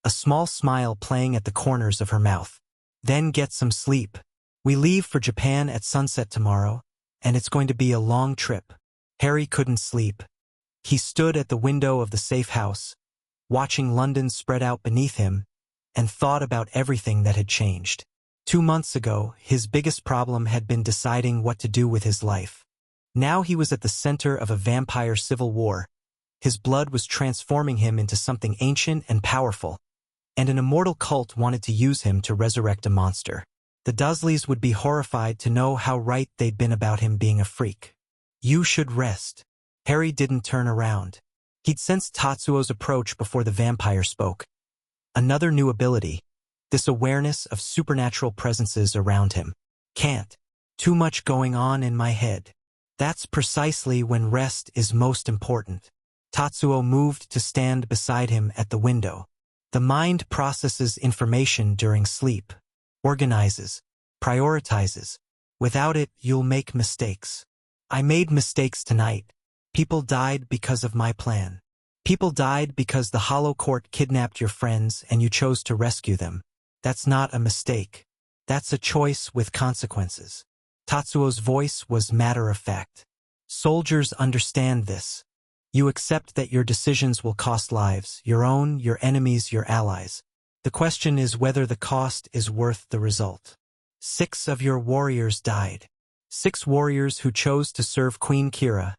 a small smile playing at the corners of her mouth. Then get some sleep. We leave for Japan at sunset tomorrow, and it's going to be a long trip. Harry couldn't sleep. He stood at the window of the safe house, watching London spread out beneath him, and thought about everything that had changed. 2 months ago, his biggest problem had been deciding what to do with his life. Now he was at the center of a vampire civil war. His blood was transforming him into something ancient and powerful, and an immortal cult wanted to use him to resurrect a monster. The Dursleys would be horrified to know how right they'd been about him being a freak. You should rest. Harry didn't turn around. He'd sensed Tatsuo's approach before the vampire spoke. Another new ability, this awareness of supernatural presences around him. Can't. Too much going on in my head. That's precisely when rest is most important. Tatsuo moved to stand beside him at the window. The mind processes information during sleep, organizes, prioritizes. Without it, you'll make mistakes. I made mistakes tonight. People died because of my plan. People died because the Hollow Court kidnapped your friends and you chose to rescue them. That's not a mistake. That's a choice with consequences. Tatsuo's voice was matter-of-fact. Soldiers understand this. You accept that your decisions will cost lives, your own, your enemies, your allies. The question is whether the cost is worth the result. 6 of your warriors died. 6 warriors who chose to serve Queen Kira,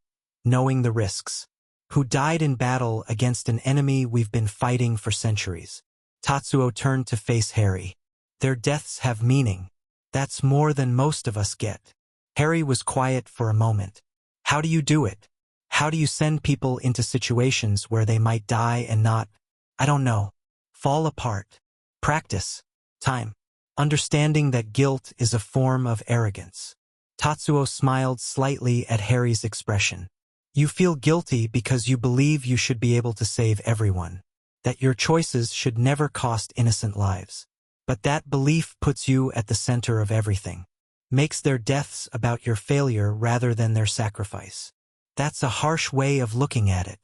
knowing the risks. Who died in battle against an enemy we've been fighting for centuries. Tatsuo turned to face Harry. Their deaths have meaning. That's more than most of us get. Harry was quiet for a moment. How do you do it? How do you send people into situations where they might die and not, I don't know, fall apart? Practice. Time. Understanding that guilt is a form of arrogance. Tatsuo smiled slightly at Harry's expression. You feel guilty because you believe you should be able to save everyone, that your choices should never cost innocent lives. But that belief puts you at the center of everything. Makes their deaths about your failure rather than their sacrifice. That's a harsh way of looking at it.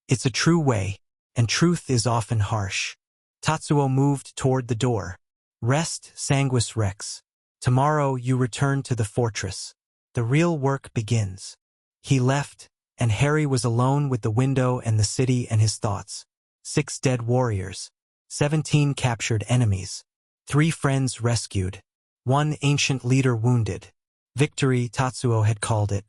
It's a true way, and truth is often harsh. Tatsuo moved toward the door. Rest, Sanguis Rex. Tomorrow you return to the fortress. The real work begins. He left, and Harry was alone with the window and the city and his thoughts. 6 dead warriors. 17 captured enemies. 3 friends rescued. 1 ancient leader wounded. Victory, Tatsuo had called it.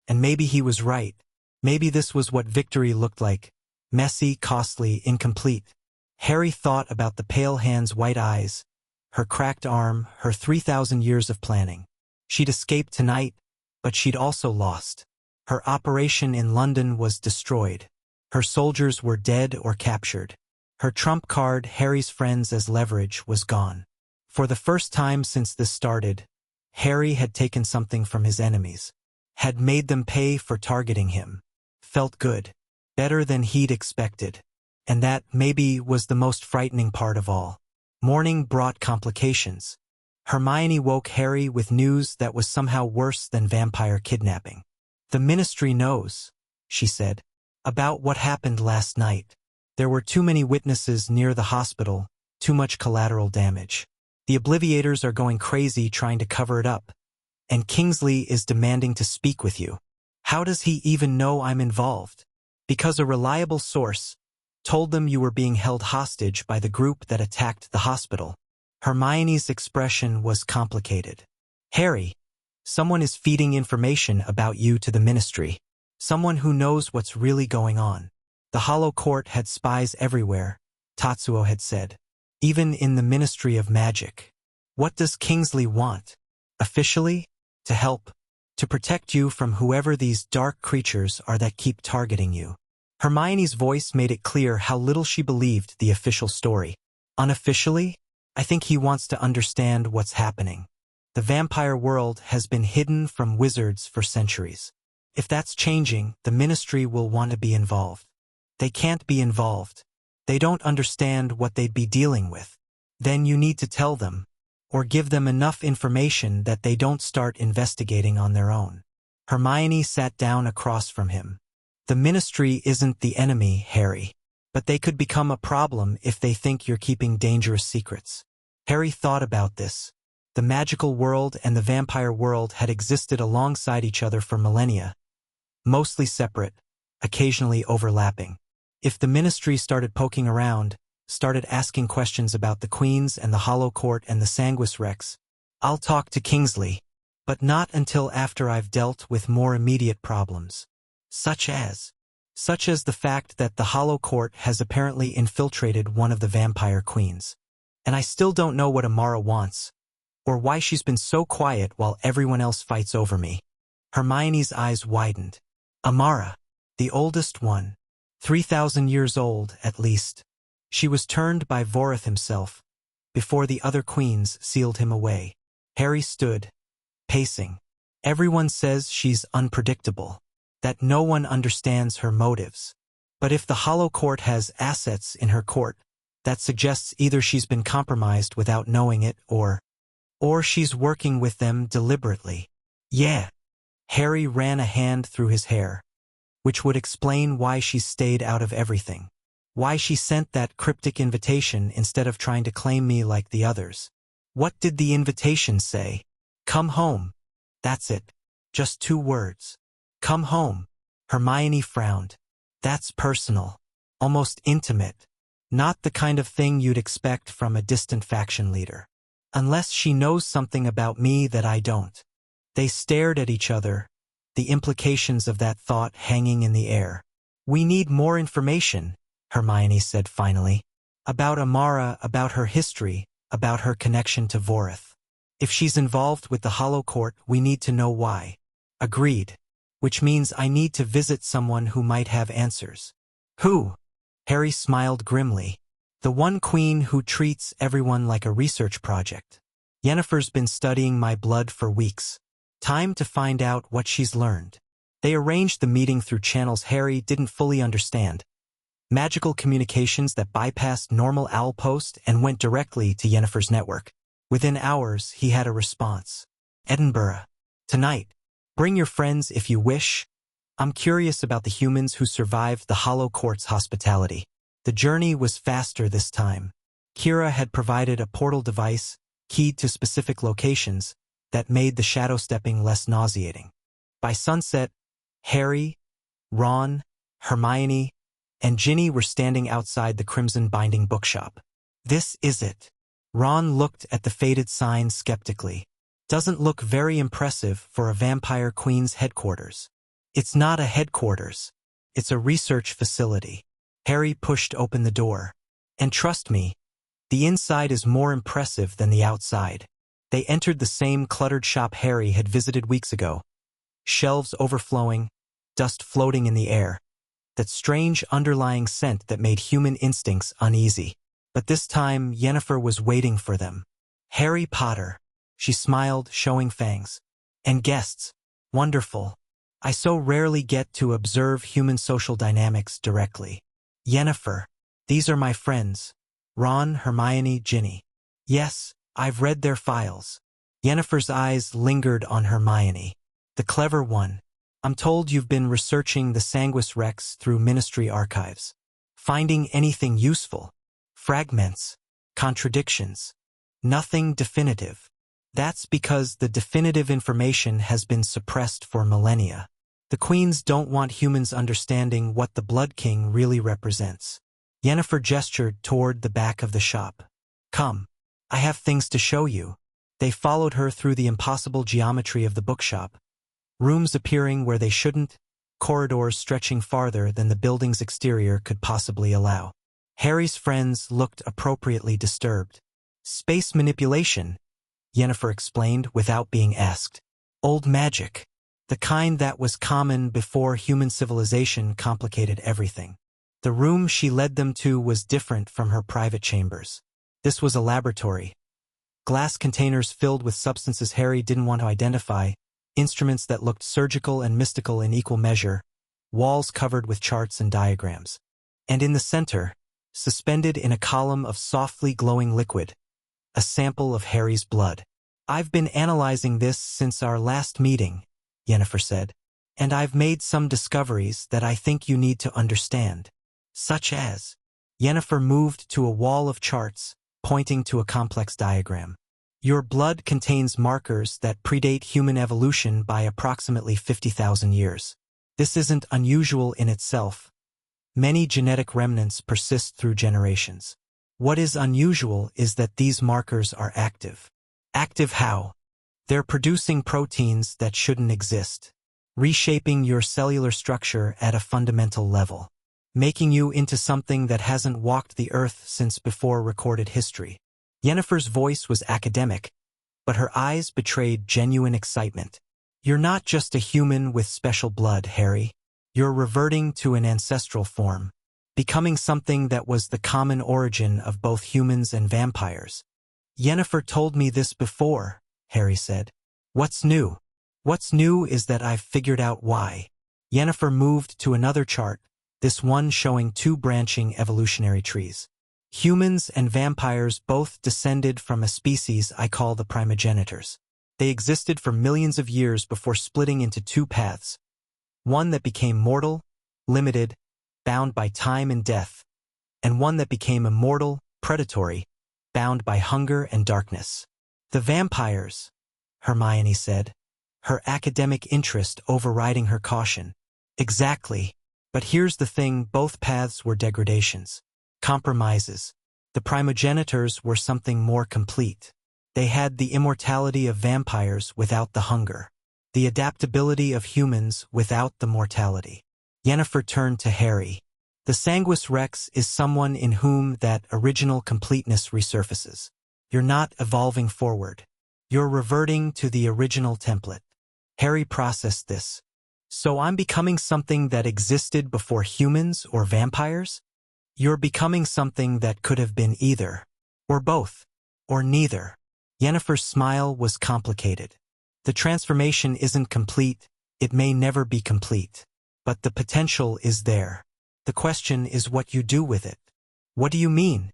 And maybe he was right. Maybe this was what victory looked like. Messy, costly, incomplete. Harry thought about the pale hand's white eyes, her cracked arm, her 3,000 years of planning. She'd escaped tonight, but she'd also lost. Her operation in London was destroyed. Her soldiers were dead or captured. Her trump card, Harry's friends as leverage, was gone. For the first time since this started, Harry had taken something from his enemies. Had made them pay for targeting him. Felt good. Better than he'd expected. And that, maybe, was the most frightening part of all. Morning brought complications. Hermione woke Harry with news that was somehow worse than vampire kidnapping. "The Ministry knows," she said, "about what happened last night. There were too many witnesses near the hospital, too much collateral damage. The Obliviators are going crazy trying to cover it up. And Kingsley is demanding to speak with you. How does he even know I'm involved? Because a reliable source told them you were being held hostage by the group that attacked the hospital." Hermione's expression was complicated. "Harry, someone is feeding information about you to the Ministry. Someone who knows what's really going on. The Hollow Court had spies everywhere," Tatsuo had said. "Even in the Ministry of Magic. What does Kingsley want? Officially? To help? To protect you from whoever these dark creatures are that keep targeting you." Hermione's voice made it clear how little she believed the official story. "Unofficially? I think he wants to understand what's happening. The vampire world has been hidden from wizards for centuries. If that's changing, the Ministry will want to be involved. They can't be involved. They don't understand what they'd be dealing with. Then you need to tell them, or give them enough information that they don't start investigating on their own." Hermione sat down across from him. "The Ministry isn't the enemy, Harry. But they could become a problem if they think you're keeping dangerous secrets." Harry thought about this. The magical world and the vampire world had existed alongside each other for millennia. Mostly separate, occasionally overlapping. If the Ministry started poking around, started asking questions about the Queens and the Hollow Court and the Sanguis Rex, "I'll talk to Kingsley, but not until after I've dealt with more immediate problems. Such as the fact that the Hollow Court has apparently infiltrated one of the vampire queens. And I still don't know what Amara wants, or why she's been so quiet while everyone else fights over me." Hermione's eyes widened. Amara, the oldest one, 3,000 years old at least. She was turned by Vorith himself, before the other queens sealed him away. Harry stood, pacing. Everyone says she's unpredictable, that no one understands her motives. But if the Hollow Court has assets in her court, that suggests either she's been compromised without knowing it or she's working with them deliberately. Yeah. Harry ran a hand through his hair, which would explain why she stayed out of everything. Why she sent that cryptic invitation instead of trying to claim me like the others. What did the invitation say? "Come home." That's it. Just 2 words. "Come home." Hermione frowned. That's personal. Almost intimate. Not the kind of thing you'd expect from a distant faction leader. Unless she knows something about me that I don't. They stared at each other, the implications of that thought hanging in the air. "We need more information," Hermione said finally. "About Amara, about her history, about her connection to Vorith. If she's involved with the Hollow Court, we need to know why." "Agreed. Which means I need to visit someone who might have answers." "Who?" Harry smiled grimly. "The one queen who treats everyone like a research project. Yennefer's been studying my blood for weeks. Time to find out what she's learned." They arranged the meeting through channels Harry didn't fully understand. Magical communications that bypassed normal Owlpost and went directly to Yennefer's network. Within hours, he had a response. Edinburgh. Tonight. Bring your friends if you wish. I'm curious about the humans who survived the Hollow Court's hospitality. The journey was faster this time. Kira had provided a portal device, keyed to specific locations, that made the shadow stepping less nauseating. By sunset, Harry, Ron, Hermione, and Ginny were standing outside the Crimson Binding bookshop. This is it. Ron looked at the faded sign skeptically. Doesn't look very impressive for a vampire queen's headquarters. It's not a headquarters. It's a research facility. Harry pushed open the door. And trust me, the inside is more impressive than the outside. They entered the same cluttered shop Harry had visited weeks ago. Shelves overflowing, dust floating in the air. That strange underlying scent that made human instincts uneasy. But this time, Yennefer was waiting for them. Harry Potter. She smiled, showing fangs. And guests. Wonderful. I so rarely get to observe human social dynamics directly. Yennefer. These are my friends. Ron, Hermione, Ginny. Yes, I've read their files. Yennefer's eyes lingered on Hermione. The clever one. I'm told you've been researching the Sanguis Rex through Ministry archives. Finding anything useful. Fragments. Contradictions. Nothing definitive. That's because the definitive information has been suppressed for millennia. The queens don't want humans understanding what the Blood King really represents. Yennefer gestured toward the back of the shop. Come. I have things to show you. They followed her through the impossible geometry of the bookshop. Rooms appearing where they shouldn't, corridors stretching farther than the building's exterior could possibly allow. Harry's friends looked appropriately disturbed. Space manipulation, Yennefer explained without being asked. Old magic. The kind that was common before human civilization complicated everything. The room she led them to was different from her private chambers. This was a laboratory. Glass containers filled with substances Harry didn't want to identify, instruments that looked surgical and mystical in equal measure, walls covered with charts and diagrams. And in the center, suspended in a column of softly glowing liquid, a sample of Harry's blood. I've been analyzing this since our last meeting, Yennefer said, and I've made some discoveries that I think you need to understand. Such as, Yennefer moved to a wall of charts, pointing to a complex diagram. Your blood contains markers that predate human evolution by approximately 50,000 years. This isn't unusual in itself. Many genetic remnants persist through generations. What is unusual is that these markers are active. Active how? They're producing proteins that shouldn't exist, reshaping your cellular structure at a fundamental level, making you into something that hasn't walked the earth since before recorded history. Yennefer's voice was academic, but her eyes betrayed genuine excitement. You're not just a human with special blood, Harry. You're reverting to an ancestral form, becoming something that was the common origin of both humans and vampires. Yennefer told me this before, Harry said. What's new? What's new is that I've figured out why. Yennefer moved to another chart, this one showing two branching evolutionary trees. Humans and vampires both descended from a species I call the primogenitors. They existed for millions of years before splitting into two paths. One that became mortal, limited, bound by time and death, and one that became immortal, predatory, bound by hunger and darkness. The vampires, Hermione said, her academic interest overriding her caution. Exactly. But here's the thing, both paths were degradations. Compromises. The primogenitors were something more complete. They had the immortality of vampires without the hunger. The adaptability of humans without the mortality. Yennefer turned to Harry. The Sanguis Rex is someone in whom that original completeness resurfaces. You're not evolving forward. You're reverting to the original template. Harry processed this. So I'm becoming something that existed before humans or vampires? You're becoming something that could have been either, or both, or neither. Yennefer's smile was complicated. The transformation isn't complete, it may never be complete, but the potential is there. The question is what you do with it. What do you mean?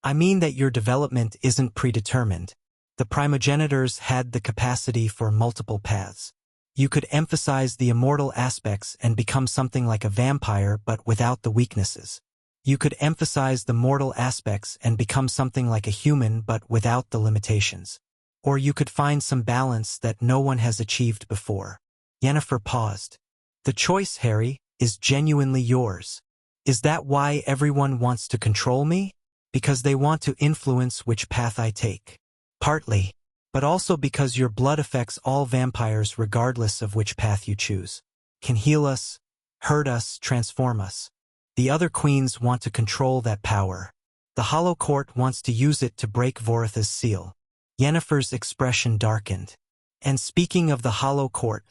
I mean that your development isn't predetermined. The primogenitors had the capacity for multiple paths. You could emphasize the immortal aspects and become something like a vampire but without the weaknesses. You could emphasize the mortal aspects and become something like a human but without the limitations. Or you could find some balance that no one has achieved before. Yennefer paused. The choice, Harry, is genuinely yours. Is that why everyone wants to control me? Because they want to influence which path I take. Partly, but also because your blood affects all vampires regardless of which path you choose. Can heal us, hurt us, transform us. The other queens want to control that power. The Hollow Court wants to use it to break Voritha's seal. Yennefer's expression darkened. And speaking of the Hollow Court,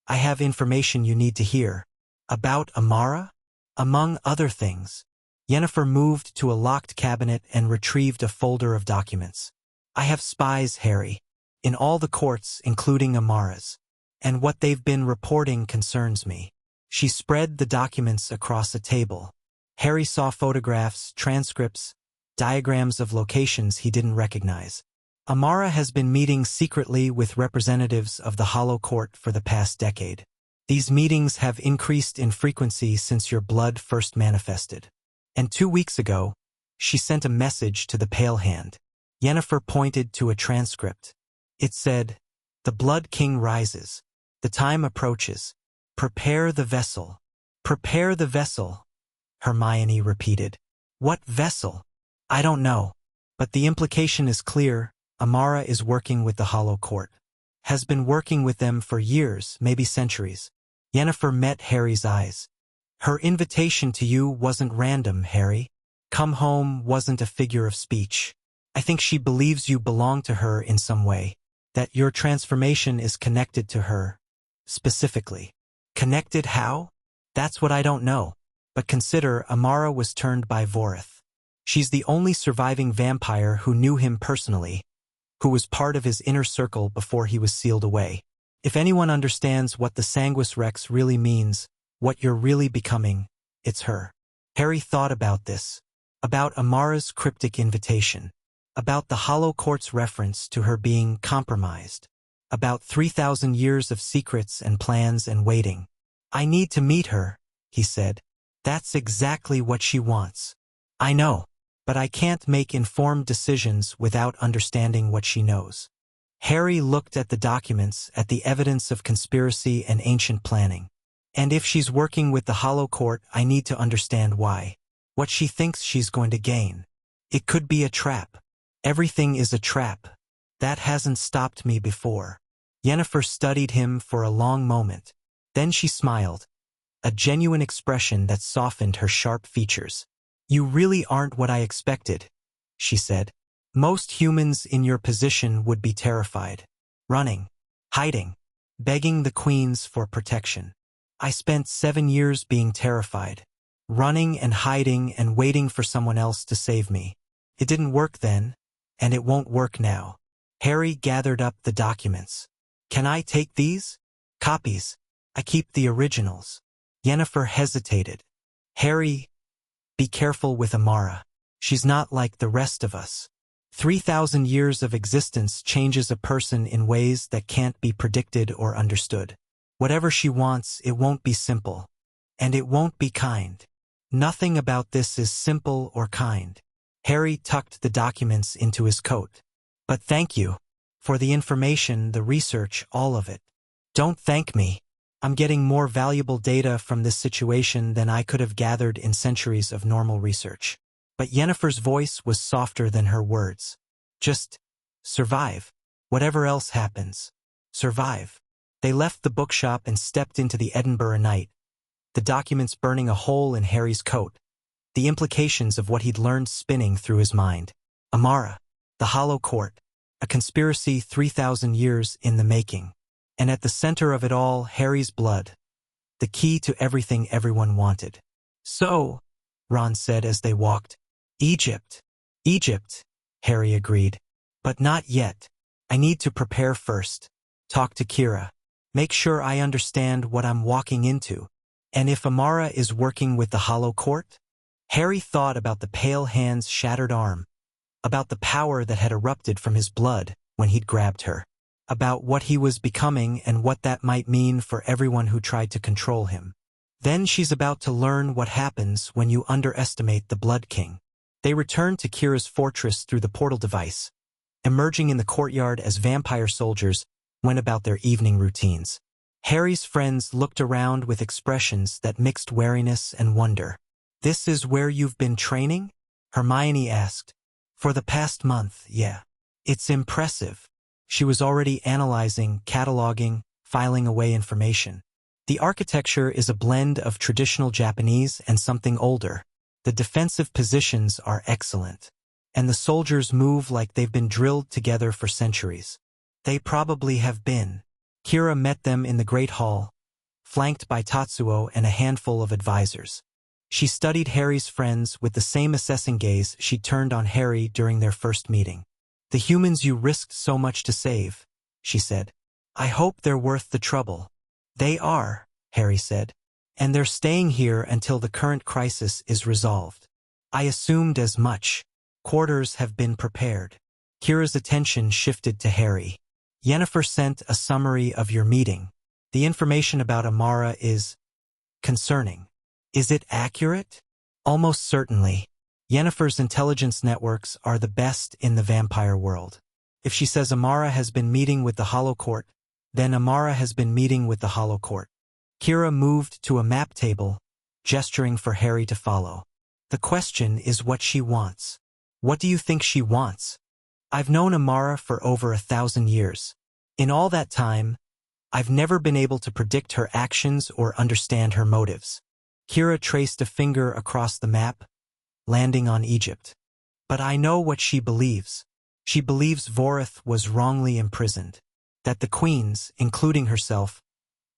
I have information you need to hear. About Amara? Among other things. Yennefer moved to a locked cabinet and retrieved a folder of documents. I have spies, Harry. In all the courts, including Amara's. And what they've been reporting concerns me. She spread the documents across a table. Harry saw photographs, transcripts, diagrams of locations he didn't recognize. Amara has been meeting secretly with representatives of the Hollow Court for the past decade. These meetings have increased in frequency since your blood first manifested. And 2 weeks ago, she sent a message to the Pale Hand. Yennefer pointed to a transcript. It said, "The Blood King rises. The time approaches. Prepare the vessel. Prepare the vessel," Hermione repeated. What vessel? I don't know. But the implication is clear. Amara is working with the Hollow Court. Has been working with them for years, maybe centuries. Yennefer met Harry's eyes. Her invitation to you wasn't random, Harry. Come home wasn't a figure of speech. I think she believes you belong to her in some way. That your transformation is connected to her. Specifically. Connected how? That's what I don't know. But consider, Amara was turned by Vorith. She's the only surviving vampire who knew him personally, who was part of his inner circle before he was sealed away. If anyone understands what the Sanguis Rex really means, what you're really becoming, it's her. Harry thought about this. About Amara's cryptic invitation. About the Hollow Court's reference to her being compromised. About 3,000 years of secrets and plans and waiting. I need to meet her, he said. That's exactly what she wants. I know, but I can't make informed decisions without understanding what she knows. Harry looked at the documents, at the evidence of conspiracy and ancient planning. And if she's working with the Hollow Court, I need to understand why. What she thinks she's going to gain. It could be a trap. Everything is a trap. That hasn't stopped me before. Yennefer studied him for a long moment. Then she smiled. A genuine expression that softened her sharp features. You really aren't what I expected, she said. Most humans in your position would be terrified. Running. Hiding. Begging the queens for protection. I spent 7 years being terrified. Running and hiding and waiting for someone else to save me. It didn't work then, and it won't work now. Harry gathered up the documents. Can I take these? Copies. I keep the originals. Yennefer hesitated. Harry, be careful with Amara. She's not like the rest of us. 3,000 years of existence changes a person in ways that can't be predicted or understood. Whatever she wants, it won't be simple. And it won't be kind. Nothing about this is simple or kind. Harry tucked the documents into his coat. But thank you. For the information, the research, all of it. Don't thank me. I'm getting more valuable data from this situation than I could have gathered in centuries of normal research. But Yennefer's voice was softer than her words. Just survive. Whatever else happens. Survive. They left the bookshop and stepped into the Edinburgh night, the documents burning a hole in Harry's coat, the implications of what he'd learned spinning through his mind. Amara, the Hollow Court, a conspiracy 3,000 years in the making. And at the center of it all, Harry's blood, the key to everything everyone wanted. So, Ron said as they walked, Egypt. Egypt, Harry agreed. But not yet. I need to prepare first. Talk to Kira. Make sure I understand what I'm walking into. And if Amara is working with the Hollow Court? Harry thought about the pale hand's shattered arm, about the power that had erupted from his blood when he'd grabbed her, about what he was becoming and what that might mean for everyone who tried to control him. Then she's about to learn what happens when you underestimate the Blood King. They returned to Kira's fortress through the portal device, emerging in the courtyard as vampire soldiers went about their evening routines. Harry's friends looked around with expressions that mixed wariness and wonder. "This is where you've been training?" Hermione asked. "For the past month, yeah. It's impressive." She was already analyzing, cataloging, filing away information. The architecture is a blend of traditional Japanese and something older. The defensive positions are excellent. And the soldiers move like they've been drilled together for centuries. They probably have been. Kira met them in the Great Hall, flanked by Tatsuo and a handful of advisors. She studied Harry's friends with the same assessing gaze she turned on Harry during their first meeting. "The humans you risked so much to save," she said. "I hope they're worth the trouble." "They are," Harry said. "And they're staying here until the current crisis is resolved." "I assumed as much. Quarters have been prepared." Kira's attention shifted to Harry. "Yennefer sent a summary of your meeting. The information about Amara is concerning. Is it accurate?" "Almost certainly. Yennefer's intelligence networks are the best in the vampire world. If she says Amara has been meeting with the Hollow Court, then Amara has been meeting with the Hollow Court." Kira moved to a map table, gesturing for Harry to follow. "The question is what she wants." "What do you think she wants?" "I've known Amara for over 1,000 years. In all that time, I've never been able to predict her actions or understand her motives." Kira traced a finger across the map, landing on Egypt. "But I know what she believes. She believes Vorith was wrongly imprisoned, that the queens, including herself,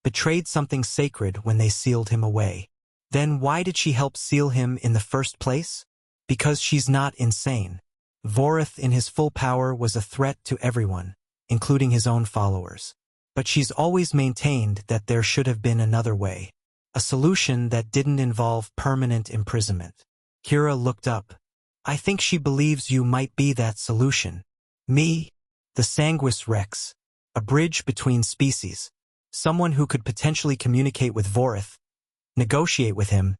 betrayed something sacred when they sealed him away. Then why did she help seal him in the first place? Because she's not insane. Vorith in his full power was a threat to everyone, including his own followers. But she's always maintained that there should have been another way. A solution that didn't involve permanent imprisonment." Kira looked up. "I think she believes you might be that solution." "Me? The Sanguis Rex. A bridge between species. Someone who could potentially communicate with Vorith, negotiate with him,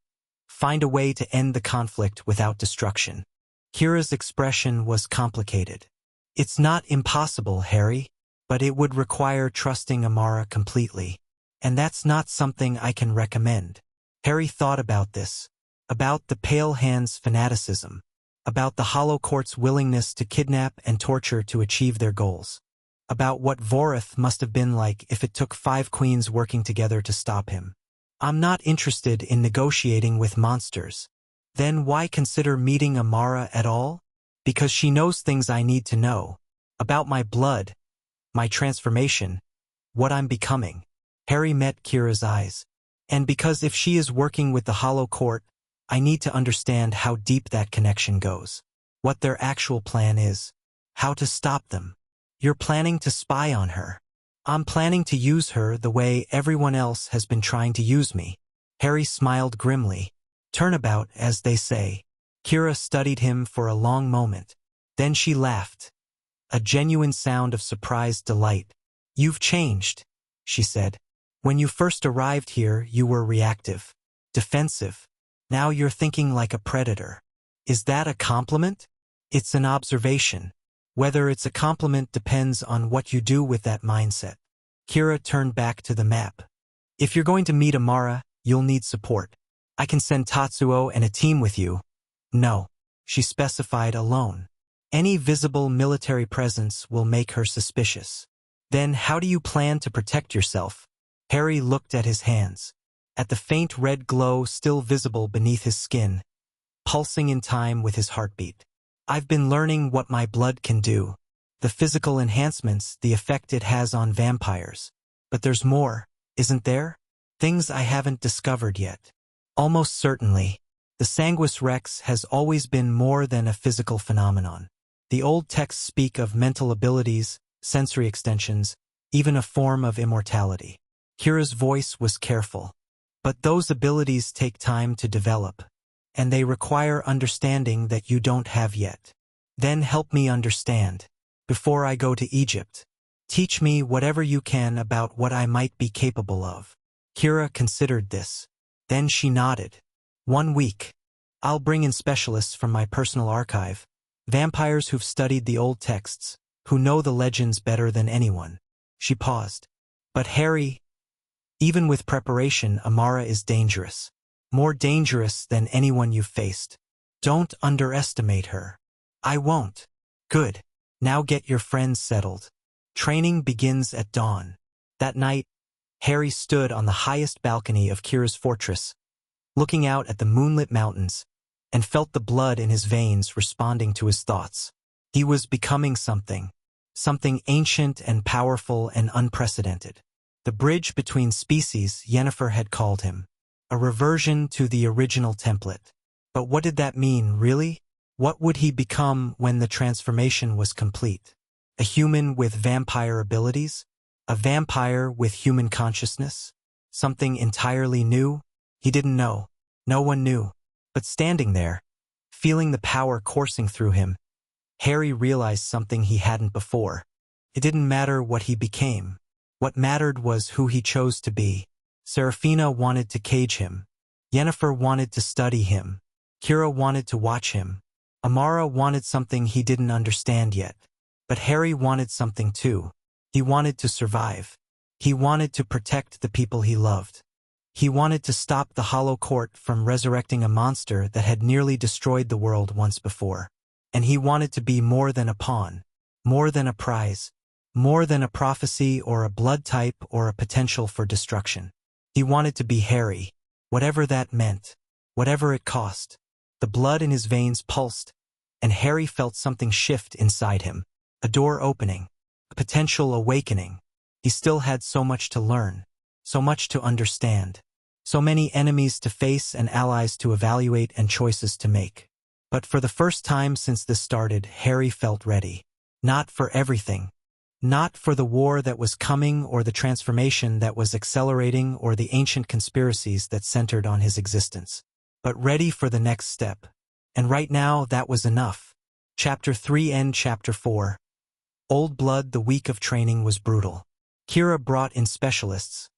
find a way to end the conflict without destruction." Kira's expression was complicated. "It's not impossible, Harry, but it would require trusting Amara completely. And that's not something I can recommend." Harry thought about this, about the Pale Hand's fanaticism, about the Hollow Court's willingness to kidnap and torture to achieve their goals, about what Vorith must have been like if it took 5 queens working together to stop him. "I'm not interested in negotiating with monsters." "Then why consider meeting Amara at all?" "Because she knows things I need to know. About my blood, my transformation, what I'm becoming." Harry met Kira's eyes. "And because if she is working with the Hollow Court, I need to understand how deep that connection goes. What their actual plan is. How to stop them." "You're planning to spy on her." "I'm planning to use her the way everyone else has been trying to use me." Harry smiled grimly. "Turnabout, as they say." Kira studied him for a long moment. Then she laughed. A genuine sound of surprised delight. "You've changed," she said. "When you first arrived here, you were reactive, defensive. Now you're thinking like a predator." "Is that a compliment?" "It's an observation. Whether it's a compliment depends on what you do with that mindset." Kira turned back to the map. "If you're going to meet Amara, you'll need support. I can send Tatsuo and a team with you." "No," she specified, "alone. Any visible military presence will make her suspicious." "Then how do you plan to protect yourself?" Harry looked at his hands, at the faint red glow still visible beneath his skin, pulsing in time with his heartbeat. "I've been learning what my blood can do. The physical enhancements, the effect it has on vampires. But there's more, isn't there? Things I haven't discovered yet." "Almost certainly. The Sanguis Rex has always been more than a physical phenomenon. The old texts speak of mental abilities, sensory extensions, even a form of immortality." Kira's voice was careful. But those abilities take time to develop, and they require understanding that you don't have yet. Then help me understand. Before I go to Egypt, teach me whatever you can about what I might be capable of. Kira considered this. Then she nodded. 1 week. I'll bring in specialists from my personal archive, vampires who've studied the old texts, who know the legends better than anyone. She paused. But Harry, even with preparation, Amara is dangerous. More dangerous than anyone you've faced. Don't underestimate her. I won't. Good. Now get your friends settled. Training begins at dawn. That night, Harry stood on the highest balcony of Kira's fortress, looking out at the moonlit mountains, and felt the blood in his veins responding to his thoughts. He was becoming something ancient and powerful and unprecedented. The bridge between species, Yennefer had called him. A reversion to the original template. But what did that mean, really? What would he become when the transformation was complete? A human with vampire abilities? A vampire with human consciousness? Something entirely new? He didn't know. No one knew. But standing there, feeling the power coursing through him, Harry realized something he hadn't before. It didn't matter what he became. What mattered was who he chose to be. Serafina wanted to cage him. Yennefer wanted to study him. Kira wanted to watch him. Amara wanted something he didn't understand yet. But Harry wanted something too. He wanted to survive. He wanted to protect the people he loved. He wanted to stop the Hollow Court from resurrecting a monster that had nearly destroyed the world once before. And he wanted to be more than a pawn, more than a prize, more than a prophecy or a blood type or a potential for destruction. He wanted to be Harry, whatever that meant, whatever it cost. The blood in his veins pulsed, and Harry felt something shift inside him, a door opening, a potential awakening. He still had so much to learn, so much to understand, so many enemies to face and allies to evaluate and choices to make. But for the first time since this started, Harry felt ready. Not for everything. Not for the war that was coming or the transformation that was accelerating or the ancient conspiracies that centered on his existence. But ready for the next step. And right now, that was enough. Chapter 3 and Chapter 4. Old Blood. The week of training was brutal. Kira brought in specialists,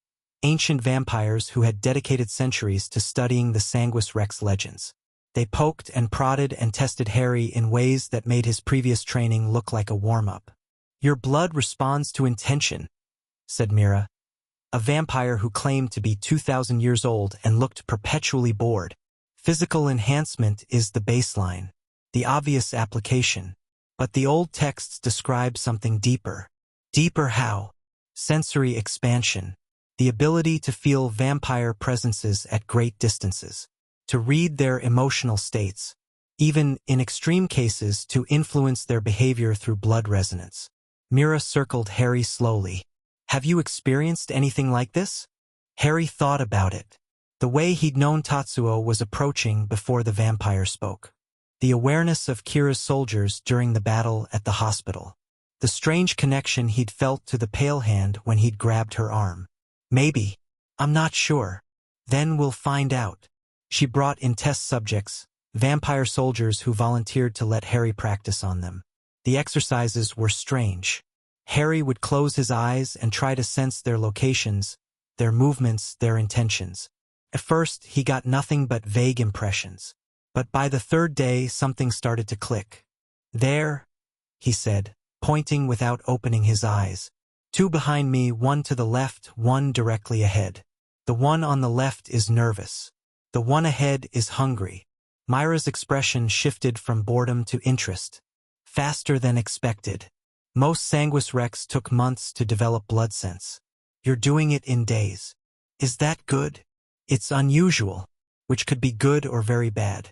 ancient vampires who had dedicated centuries to studying the Sanguis Rex legends. They poked and prodded and tested Harry in ways that made his previous training look like a warm-up. Your blood responds to intention, said Mira, a vampire who claimed to be 2,000 years old and looked perpetually bored. Physical enhancement is the baseline, the obvious application. But the old texts describe something deeper. Deeper how? Sensory expansion. The ability to feel vampire presences at great distances. To read their emotional states. Even, in extreme cases, to influence their behavior through blood resonance. Mira circled Harry slowly. Have you experienced anything like this? Harry thought about it. The way he'd known Tatsuo was approaching before the vampire spoke. The awareness of Kira's soldiers during the battle at the hospital. The strange connection he'd felt to the pale hand when he'd grabbed her arm. Maybe. I'm not sure. Then we'll find out. She brought in test subjects, vampire soldiers who volunteered to let Harry practice on them. The exercises were strange. Harry would close his eyes and try to sense their locations, their movements, their intentions. At first, he got nothing but vague impressions. But by the third day, something started to click. There, he said, pointing without opening his eyes. 2 behind me, 1 to the left, 1 directly ahead. The one on the left is nervous. The one ahead is hungry. Myra's expression shifted from boredom to interest. Faster than expected. Most Sanguis Rex took months to develop blood sense. You're doing it in days. Is that good? It's unusual, which could be good or very bad.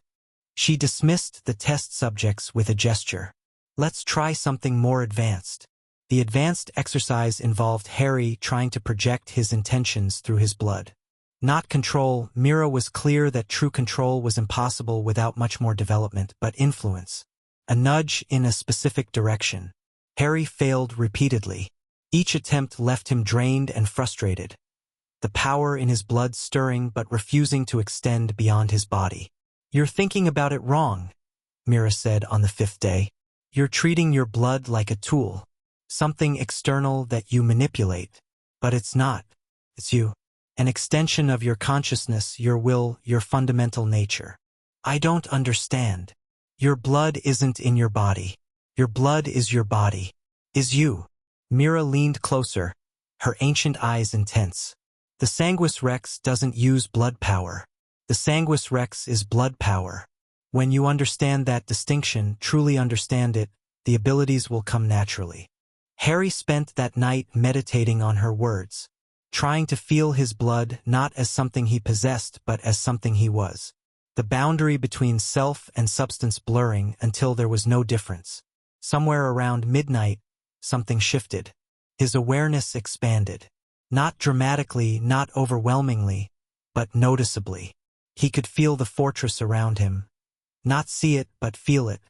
She dismissed the test subjects with a gesture. Let's try something more advanced. The advanced exercise involved Harry trying to project his intentions through his blood. Not control. Mira was clear that true control was impossible without much more development, but influence. A nudge in a specific direction. Harry failed repeatedly. Each attempt left him drained and frustrated. the power in his blood stirring but refusing to extend beyond his body. "You're thinking about it wrong," Mira said on the 5th day. "You're treating your blood like a tool, something external that you manipulate. But it's not. It's you. An extension of your consciousness, your will, your fundamental nature." "I don't understand." "Your blood isn't in your body. Your blood is your body. Is you." Mira leaned closer, her ancient eyes intense. "The Sanguis Rex doesn't use blood power. The Sanguis Rex is blood power. When you understand that distinction, truly understand it, the abilities will come naturally." Harry spent that night meditating on her words, trying to feel his blood not as something he possessed but as something he was. The boundary between self and substance blurring until there was no difference. Somewhere around midnight, something shifted. His awareness expanded. Not dramatically, not overwhelmingly, but noticeably. He could feel the fortress around him. Not see it, but feel it.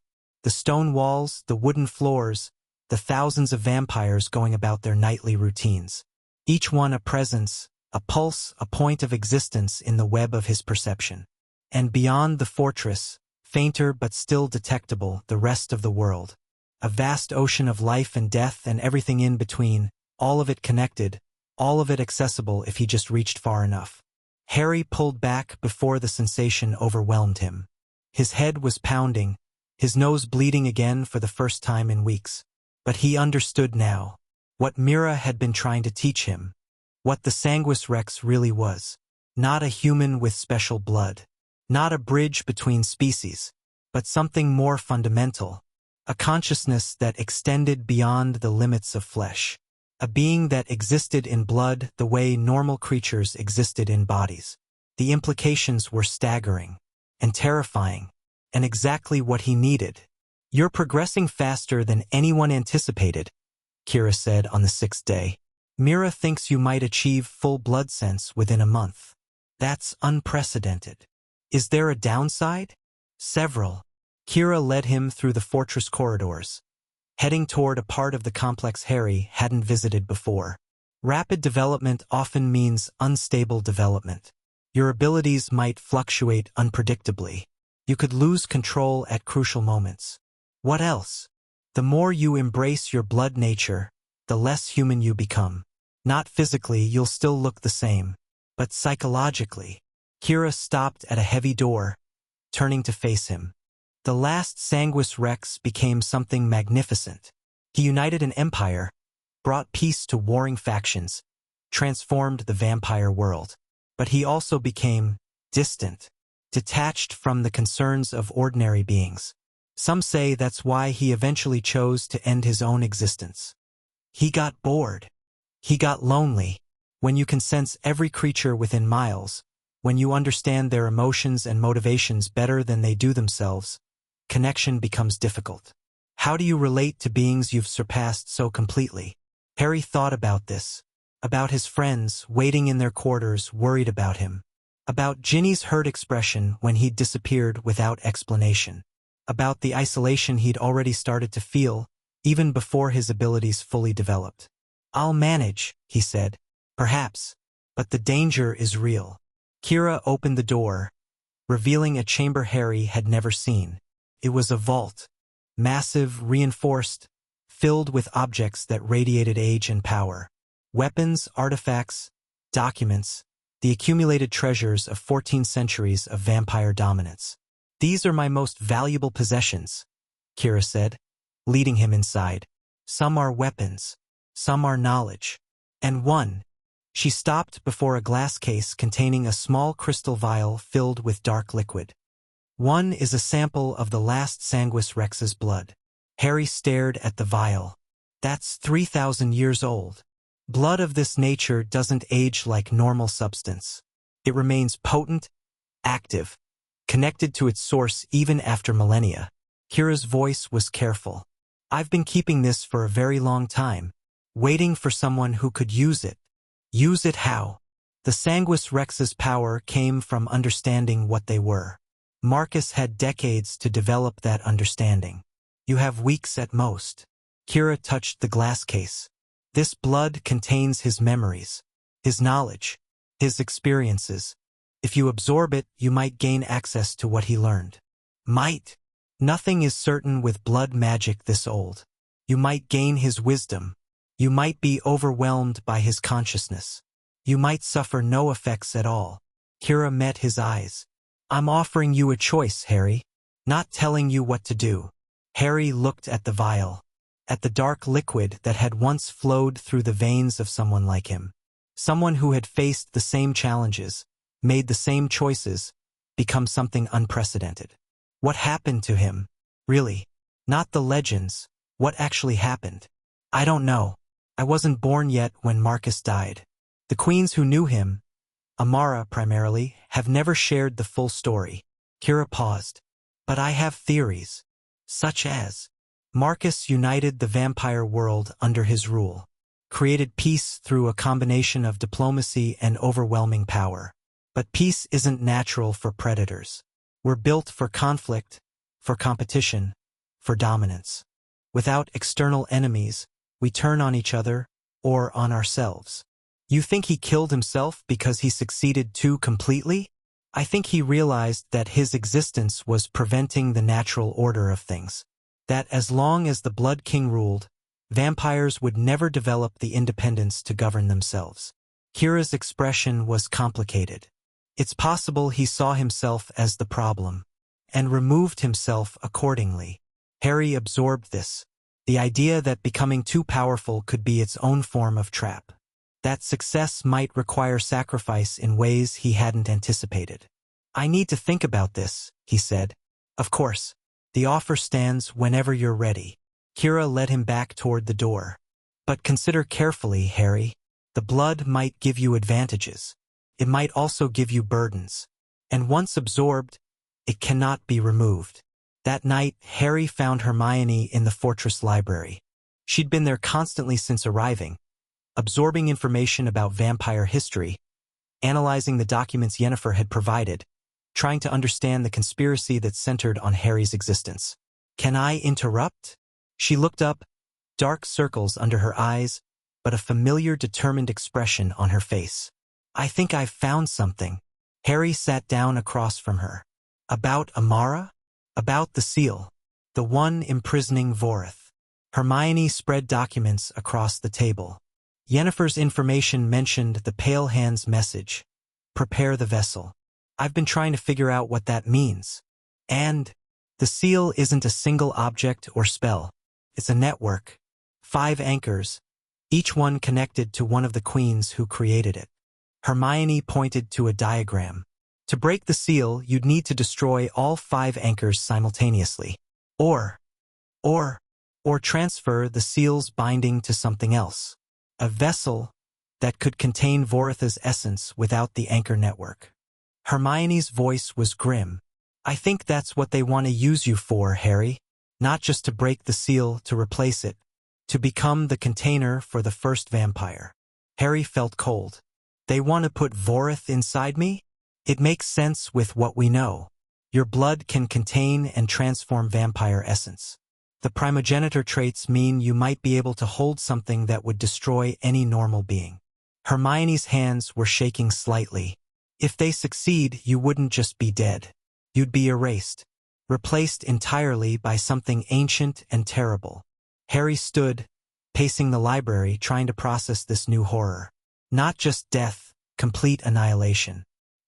The stone walls, the wooden floors, the thousands of vampires going about their nightly routines. Each one a presence, a pulse, a point of existence in the web of his perception. And beyond the fortress, fainter but still detectable, the rest of the world. A vast ocean of life and death and everything in between, all of it connected, all of it accessible if he just reached far enough. Harry pulled back before the sensation overwhelmed him. His head was pounding, his nose bleeding again for the first time in weeks. But he understood now what Mira had been trying to teach him, what the Sanguis Rex really was. Not a human with special blood, not a bridge between species, but something more fundamental, a consciousness that extended beyond the limits of flesh, a being that existed in blood the way normal creatures existed in bodies. The implications were staggering and terrifying, and exactly what he needed. "You're progressing faster than anyone anticipated," Kira said on the 6th day. "Mira thinks you might achieve full blood sense within a month. That's unprecedented. Is there a downside?" "Several." Kira led him through the fortress corridors, heading toward a part of the complex Harry hadn't visited before. Rapid development often means unstable development. Your abilities might fluctuate unpredictably. You could lose control at crucial moments. What else? The more you embrace your blood nature, the less human you become. Not physically, you'll still look the same, but psychologically. Kira stopped at a heavy door, turning to face him. The last Sanguis Rex became something magnificent. He united an empire, brought peace to warring factions, transformed the vampire world. But he also became distant, detached from the concerns of ordinary beings. Some say that's why he eventually chose to end his own existence. He got bored. He got lonely. When you can sense every creature within miles, when you understand their emotions and motivations better than they do themselves, connection becomes difficult. How do you relate to beings you've surpassed so completely? Harry thought about this, about his friends waiting in their quarters worried about him, about Ginny's hurt expression when he'd disappeared without explanation, about the isolation he'd already started to feel even before his abilities fully developed. "I'll manage," he said. "Perhaps. But the danger is real." Kira opened the door, revealing a chamber Harry had never seen. It was a vault, massive, reinforced, filled with objects that radiated age and power. Weapons, artifacts, documents, the accumulated treasures of 14 centuries of vampire dominance. "These are my most valuable possessions," Kira said, leading him inside. "Some are weapons, some are knowledge. And one." She stopped before a glass case containing a small crystal vial filled with dark liquid. "One is a sample of the last Sanguis Rex's blood." Harry stared at the vial. "That's 3,000 years old. Blood of this nature doesn't age like normal substance. It remains potent, active, connected to its source even after millennia." Kira's voice was careful. "I've been keeping this for a very long time, waiting for someone who could use it." "Use it how?" "The Sanguis Rex's power came from understanding what they were. Marcus had decades to develop that understanding. You have weeks at most." Kira touched the glass case. "This blood contains his memories, his knowledge. his experiences. If you absorb it, you might gain access to what he learned. Might. Nothing is certain with blood magic this old. You might gain his wisdom. You might be overwhelmed by his consciousness. You might suffer no effects at all. Kira met his eyes. I'm offering you a choice, Harry. Not telling you what to do. Harry looked at the vial. At the dark liquid that had once flowed through the veins of someone like him. Someone who had faced the same challenges, made the same choices, become something unprecedented. What happened to him? Really? Not the legends. What actually happened? I don't know. I wasn't born yet when Marcus died. The queens who knew him, Amara primarily, have never shared the full story. Kira paused. But I have theories. Such as, Marcus united the vampire world under his rule. Created peace through a combination of diplomacy and overwhelming power. But peace isn't natural for predators. We're built for conflict, for competition, for dominance. Without external enemies, we turn on each other, or on ourselves. You think he killed himself because he succeeded too completely? I think he realized that his existence was preventing the natural order of things. That as long as the Blood King ruled, vampires would never develop the independence to govern themselves. Kira's expression was complicated. It's possible he saw himself as the problem, and removed himself accordingly. Harry absorbed this. The idea that becoming too powerful could be its own form of trap. That success might require sacrifice in ways he hadn't anticipated. I need to think about this, he said. Of course. The offer stands whenever you're ready. Kira led him back toward the door. But consider carefully, Harry. The blood might give you advantages. It might also give you burdens. And once absorbed, it cannot be removed. That night, Harry found Hermione in the fortress library. She'd been there constantly since arriving, absorbing information about vampire history, analyzing the documents Yennefer had provided, trying to understand the conspiracy that centered on Harry's existence. Can I interrupt? She looked up, dark circles under her eyes, but a familiar determined expression on her face. I think I've found something. Harry sat down across from her. About Amara? About the seal. The one imprisoning Vorith. Hermione spread documents across the table. Yennefer's information mentioned the Pale Hand's message. Prepare the vessel. I've been trying to figure out what that means. And the seal isn't a single object or spell. It's a network. 5 anchors, each one connected to one of the queens who created it. Hermione pointed to a diagram. To break the seal, you'd need to destroy all 5 anchors simultaneously. Or transfer the seal's binding to something else. A vessel that could contain Vorith's essence without the anchor network. Hermione's voice was grim. I think that's what they want to use you for, Harry. Not just to break the seal to replace it. To become the container for the first vampire. Harry felt cold. They want to put Vorith inside me? It makes sense with what we know. Your blood can contain and transform vampire essence. The primogenitor traits mean you might be able to hold something that would destroy any normal being. Hermione's hands were shaking slightly. If they succeed, you wouldn't just be dead. You'd be erased, replaced entirely by something ancient and terrible. Harry stood, pacing the library, trying to process this new horror. Not just death, complete annihilation.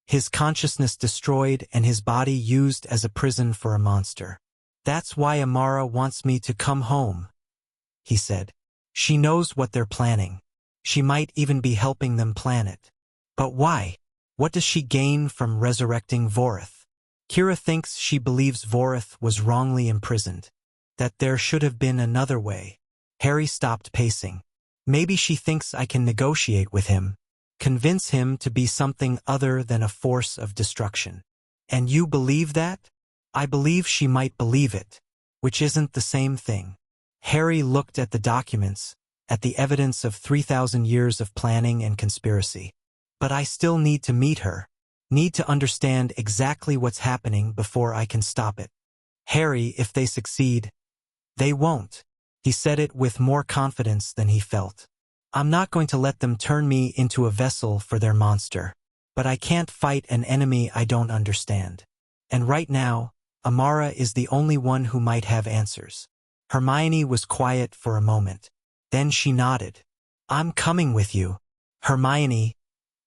His consciousness destroyed and his body used as a prison for a monster. That's why Amara wants me to come home, he said. She knows what they're planning. She might even be helping them plan it. But why? What does she gain from resurrecting Vorith? Kira thinks she believes Vorith was wrongly imprisoned. That there should have been another way. Harry stopped pacing. Maybe she thinks I can negotiate with him. Convince him to be something other than a force of destruction. And you believe that? I believe she might believe it, which isn't the same thing. Harry looked at the documents, at the evidence of 3,000 years of planning and conspiracy. But I still need to meet her, need to understand exactly what's happening before I can stop it. Harry, if they succeed, they won't. He said it with more confidence than he felt. I'm not going to let them turn me into a vessel for their monster. But I can't fight an enemy I don't understand. And right now, Amara is the only one who might have answers. Hermione was quiet for a moment. Then she nodded. I'm coming with you. Hermione,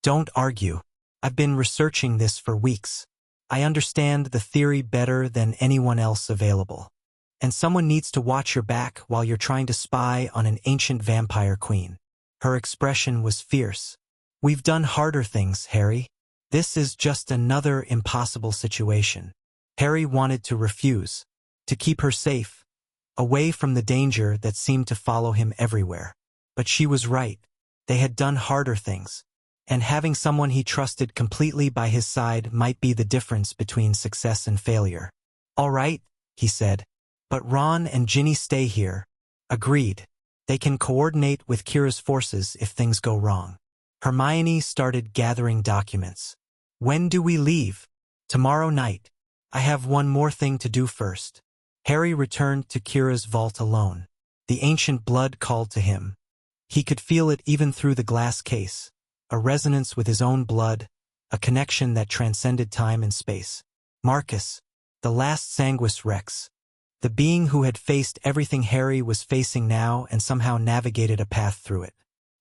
don't argue. I've been researching this for weeks. I understand the theory better than anyone else available. And someone needs to watch your back while you're trying to spy on an ancient vampire queen. Her expression was fierce. We've done harder things, Harry. This is just another impossible situation. Harry wanted to refuse, to keep her safe, away from the danger that seemed to follow him everywhere. But she was right. They had done harder things. And having someone he trusted completely by his side might be the difference between success and failure. All right, he said. But Ron and Ginny stay here. Agreed. They can coordinate with Kira's forces if things go wrong. Hermione started gathering documents. When do we leave? Tomorrow night. I have one more thing to do first. Harry returned to Kira's vault alone. The ancient blood called to him. He could feel it even through the glass case. A resonance with his own blood, a connection that transcended time and space. Marcus, the last Sanguis Rex. The being who had faced everything Harry was facing now and somehow navigated a path through it.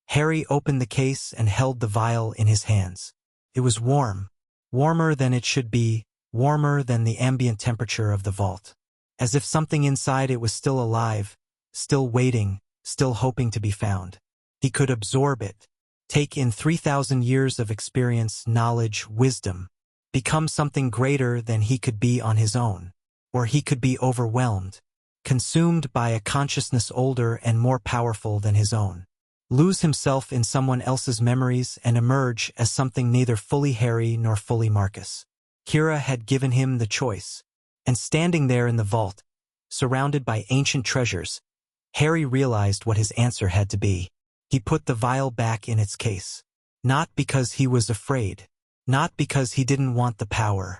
Harry opened the case and held the vial in his hands. It was warm, warmer than it should be, warmer than the ambient temperature of the vault. As if something inside it was still alive, still waiting, still hoping to be found. He could absorb it, take in 3,000 years of experience, knowledge, wisdom, become something greater than he could be on his own. Or he could be overwhelmed, consumed by a consciousness older and more powerful than his own. Lose himself in someone else's memories and emerge as something neither fully Harry nor fully Marcus. Kira had given him the choice. And standing there in the vault, surrounded by ancient treasures, Harry realized what his answer had to be. He put the vial back in its case. Not because he was afraid. Not because he didn't want the power.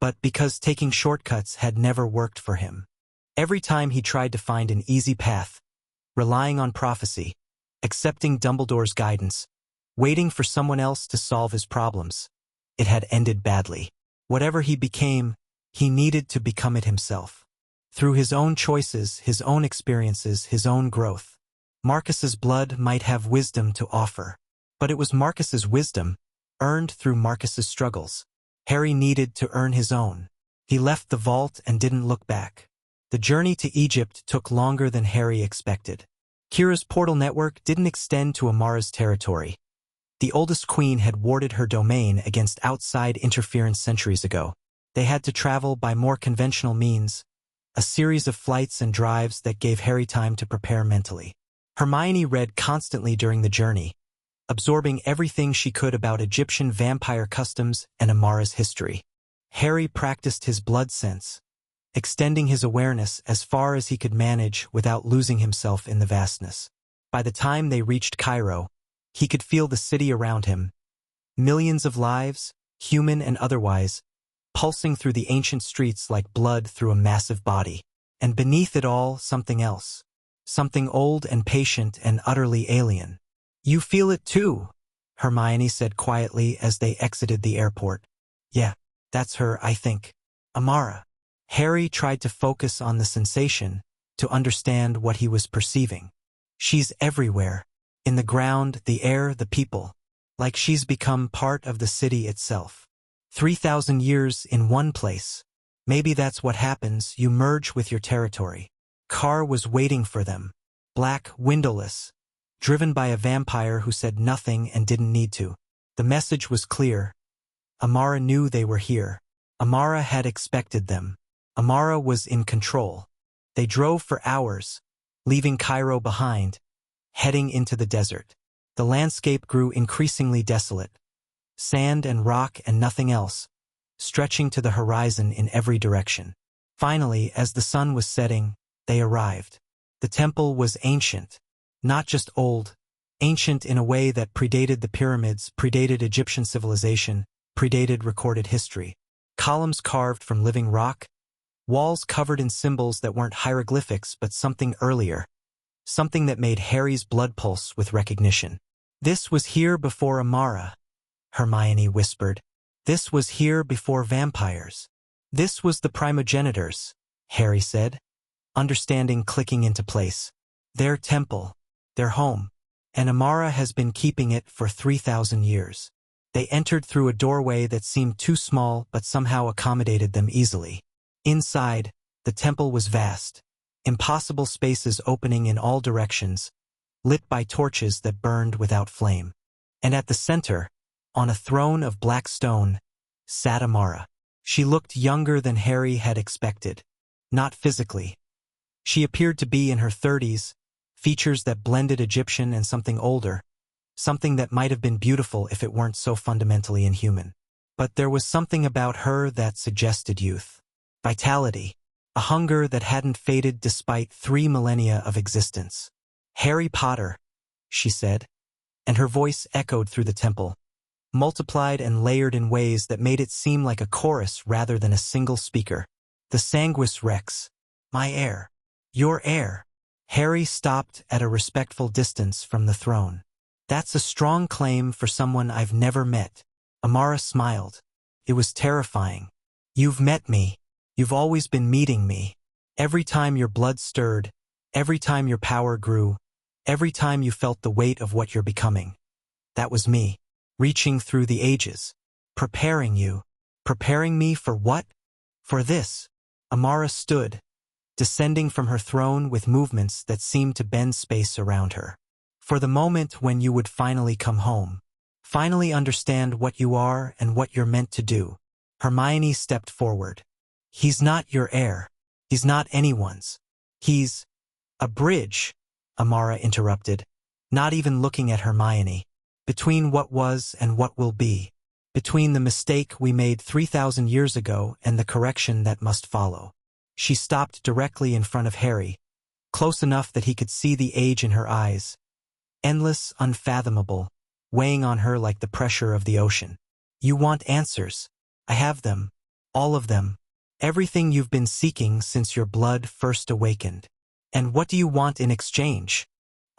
But because taking shortcuts had never worked for him. Every time he tried to find an easy path, relying on prophecy, accepting Dumbledore's guidance, waiting for someone else to solve his problems, it had ended badly. Whatever he became, he needed to become it himself. Through his own choices, his own experiences, his own growth. Marcus's blood might have wisdom to offer. But it was Marcus's wisdom, earned through Marcus's struggles. Harry needed to earn his own. He left the vault and didn't look back. The journey to Egypt took longer than Harry expected. Kira's portal network didn't extend to Amara's territory. The oldest queen had warded her domain against outside interference centuries ago. They had to travel by more conventional means, a series of flights and drives that gave Harry time to prepare mentally. Hermione read constantly during the journey, absorbing everything she could about Egyptian vampire customs and Amara's history. Harry practiced his blood sense, extending his awareness as far as he could manage without losing himself in the vastness. By the time they reached Cairo, he could feel the city around him. Millions of lives, human and otherwise, pulsing through the ancient streets like blood through a massive body. And beneath it all, something else. Something old and patient and utterly alien. You feel it too, Hermione said quietly as they exited the airport. Yeah, that's her, I think. Amara. Harry tried to focus on the sensation, to understand what he was perceiving. She's everywhere. In the ground, the air, the people. Like she's become part of the city itself. 3,000 years in one place. Maybe that's what happens, you merge with your territory. Car was waiting for them. Black, windowless. Driven by a vampire who said nothing and didn't need to. The message was clear. Amara knew they were here. Amara had expected them. Amara was in control. They drove for hours, leaving Cairo behind, heading into the desert. The landscape grew increasingly desolate. Sand and rock and nothing else, stretching to the horizon in every direction. Finally, as the sun was setting, they arrived. The temple was ancient. Not just old, ancient in a way that predated the pyramids, predated Egyptian civilization, predated recorded history. Columns carved from living rock, walls covered in symbols that weren't hieroglyphics but something earlier, something that made Harry's blood pulse with recognition. This was here before Amara. Hermione whispered. This was here before vampires. This was the primogenitors, Harry said, understanding clicking into place. Their temple, their home, and Amara has been keeping it for 3,000 years. They entered through a doorway that seemed too small but somehow accommodated them easily. Inside, the temple was vast, impossible spaces opening in all directions, lit by torches that burned without flame. And at the center, on a throne of black stone, sat Amara. She looked younger than Harry had expected. Not physically. She appeared to be in her 30s, features that blended Egyptian and something older, something that might have been beautiful if it weren't so fundamentally inhuman. But there was something about her that suggested youth. Vitality. A hunger that hadn't faded despite 3 millennia of existence. Harry Potter, she said, and her voice echoed through the temple, multiplied and layered in ways that made it seem like a chorus rather than a single speaker. The Sanguis Rex. My heir. Your heir. Harry stopped at a respectful distance from the throne. That's a strong claim for someone I've never met. Amara smiled. It was terrifying. You've met me. You've always been meeting me. Every time your blood stirred, every time your power grew, every time you felt the weight of what you're becoming. That was me, reaching through the ages, preparing you. Preparing me for what? For this. Amara stood, descending from her throne with movements that seemed to bend space around her. For the moment when you would finally come home, finally understand what you are and what you're meant to do. Hermione stepped forward. He's not your heir. He's not anyone's. He's a bridge, Amara interrupted, not even looking at Hermione. Between what was and what will be. Between the mistake we made 3,000 years ago and the correction that must follow. She stopped directly in front of Harry, close enough that he could see the age in her eyes. Endless, unfathomable, weighing on her like the pressure of the ocean. You want answers. I have them. All of them. Everything you've been seeking since your blood first awakened. And what do you want in exchange?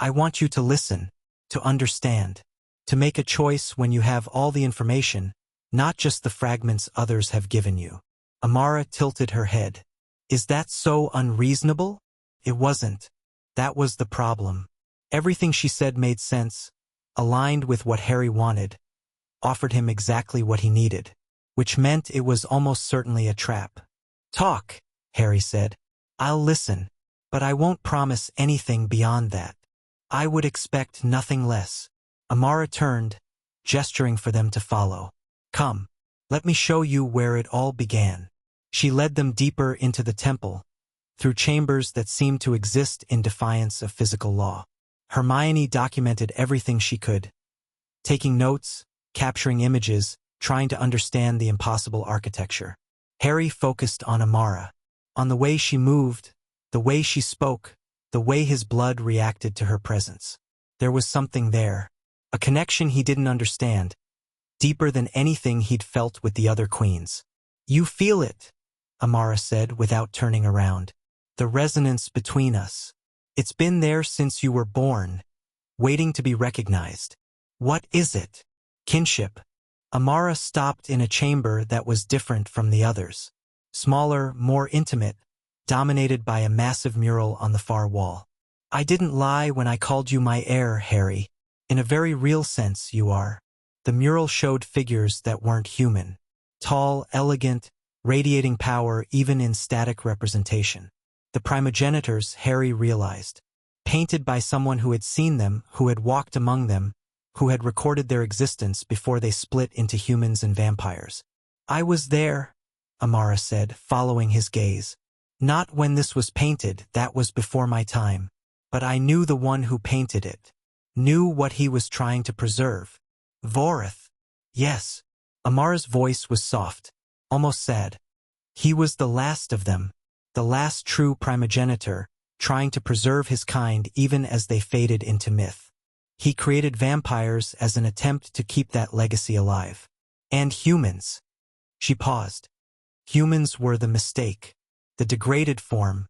I want you to listen, to understand, to make a choice when you have all the information, not just the fragments others have given you. Amara tilted her head. Is that so unreasonable? It wasn't. That was the problem. Everything she said made sense, aligned with what Harry wanted, offered him exactly what he needed, which meant it was almost certainly a trap. Talk, Harry said. I'll listen, but I won't promise anything beyond that. I would expect nothing less. Amara turned, gesturing for them to follow. Come, let me show you where it all began. She led them deeper into the temple, through chambers that seemed to exist in defiance of physical law. Hermione documented everything she could, taking notes, capturing images, trying to understand the impossible architecture. Harry focused on Amara, on the way she moved, the way she spoke, the way his blood reacted to her presence. There was something there, a connection he didn't understand, deeper than anything he'd felt with the other queens. You feel it, Amara said without turning around. The resonance between us. It's been there since you were born, waiting to be recognized. What is it? Kinship. Amara stopped in a chamber that was different from the others. Smaller, more intimate, dominated by a massive mural on the far wall. I didn't lie when I called you my heir, Harry. In a very real sense, you are. The mural showed figures that weren't human. Tall, elegant, radiating power even in static representation. The primogenitors, Harry realized. Painted by someone who had seen them, who had walked among them, who had recorded their existence before they split into humans and vampires. I was there, Amara said, following his gaze. Not when this was painted, that was before my time. But I knew the one who painted it. Knew what he was trying to preserve. Vorith. Yes. Amara's voice was soft, almost sad. He was the last of them, the last true primogenitor, trying to preserve his kind even as they faded into myth. He created vampires as an attempt to keep that legacy alive. And humans. She paused. Humans were the mistake, the degraded form,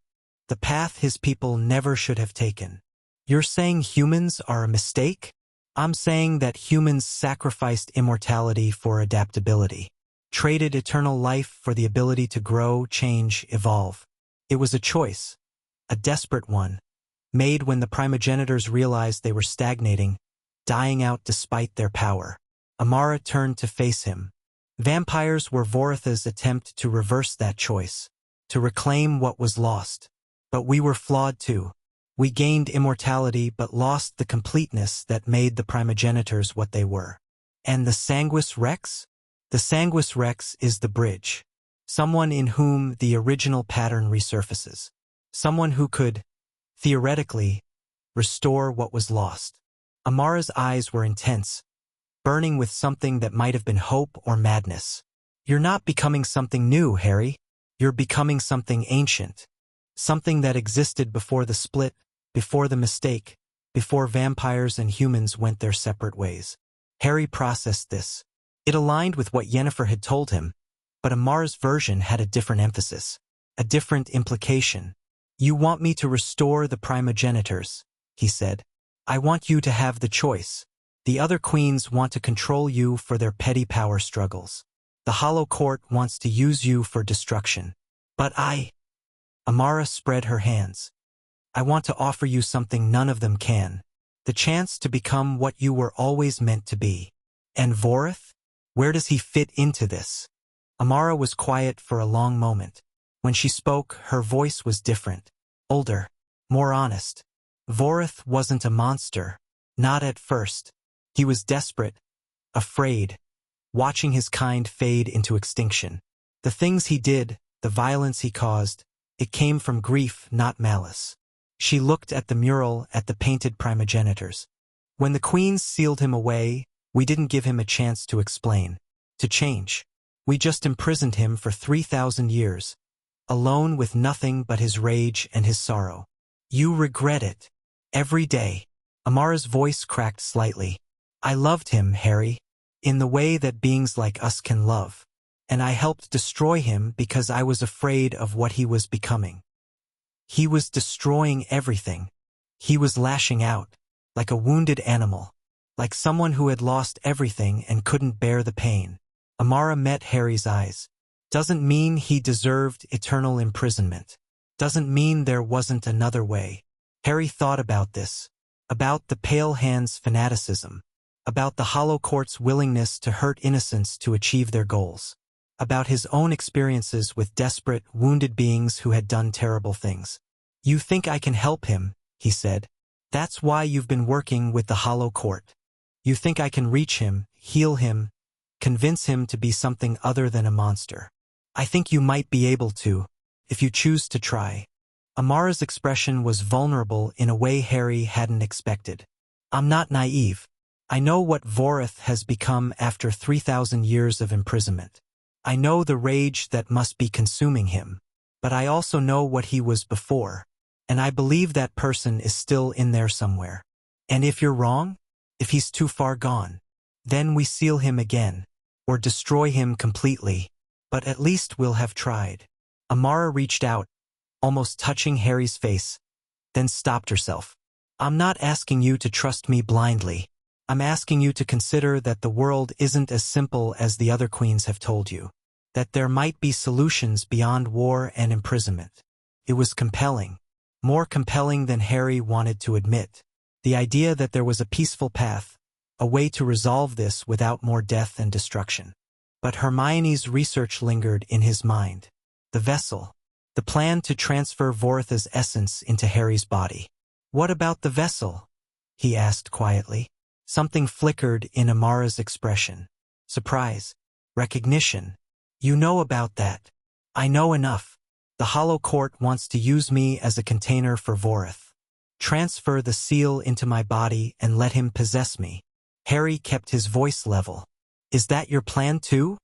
the path his people never should have taken. You're saying humans are a mistake? I'm saying that humans sacrificed immortality for adaptability, traded eternal life for the ability to grow, change, evolve. It was a choice, a desperate one, made when the primogenitors realized they were stagnating, dying out despite their power. Amara turned to face him. Vampires were Voritha's attempt to reverse that choice, to reclaim what was lost. But we were flawed too. We gained immortality but lost the completeness that made the primogenitors what they were. And the Sanguis Rex? The Sanguis Rex is the bridge. Someone in whom the original pattern resurfaces. Someone who could, theoretically, restore what was lost. Amara's eyes were intense, burning with something that might have been hope or madness. You're not becoming something new, Harry. You're becoming something ancient. Something that existed before the split, before the mistake, before vampires and humans went their separate ways. Harry processed this. It aligned with what Yennefer had told him, but Amara's version had a different emphasis, a different implication. You want me to restore the primogenitors, he said. I want you to have the choice. The other queens want to control you for their petty power struggles. The Hollow Court wants to use you for destruction. But Amara spread her hands. I want to offer you something none of them can. The chance to become what you were always meant to be. And Vorith? Where does he fit into this? Amara was quiet for a long moment. When she spoke, her voice was different. Older. More honest. Vorith wasn't a monster. Not at first. He was desperate. Afraid. Watching his kind fade into extinction. The things he did, the violence he caused, it came from grief, not malice. She looked at the mural, at the painted primogenitors. When the queens sealed him away, we didn't give him a chance to explain, to change. We just imprisoned him for 3,000 years, alone with nothing but his rage and his sorrow. You regret it. Every day. Amara's voice cracked slightly. I loved him, Harry, in the way that beings like us can love. And I helped destroy him because I was afraid of what he was becoming. He was destroying everything. He was lashing out, like a wounded animal, like someone who had lost everything and couldn't bear the pain. Amara met Harry's eyes. Doesn't mean he deserved eternal imprisonment. Doesn't mean there wasn't another way. Harry thought about this, about the Pale Hand's fanaticism, about the Hollow Court's willingness to hurt innocents to achieve their goals, about his own experiences with desperate, wounded beings who had done terrible things. You think I can help him, he said. That's why you've been working with the Hollow Court. You think I can reach him, heal him, convince him to be something other than a monster. I think you might be able to, if you choose to try. Amara's expression was vulnerable in a way Harry hadn't expected. I'm not naive. I know what Vorith has become after 3,000 years of imprisonment. I know the rage that must be consuming him, but I also know what he was before, and I believe that person is still in there somewhere. And if you're wrong, if he's too far gone, then we seal him again, or destroy him completely, but at least we'll have tried. Amara reached out, almost touching Harry's face, then stopped herself. I'm not asking you to trust me blindly. I'm asking you to consider that the world isn't as simple as the other queens have told you, that there might be solutions beyond war and imprisonment. It was compelling, more compelling than Harry wanted to admit. The idea that there was a peaceful path, a way to resolve this without more death and destruction. But Hermione's research lingered in his mind. The vessel. The plan to transfer Voritha's essence into Harry's body. What about the vessel? He asked quietly. Something flickered in Amara's expression. Surprise. Recognition. You know about that. I know enough. The Hollow Court wants to use me as a container for Vorith. Transfer the seal into my body and let him possess me. Harry kept his voice level. Is that your plan too?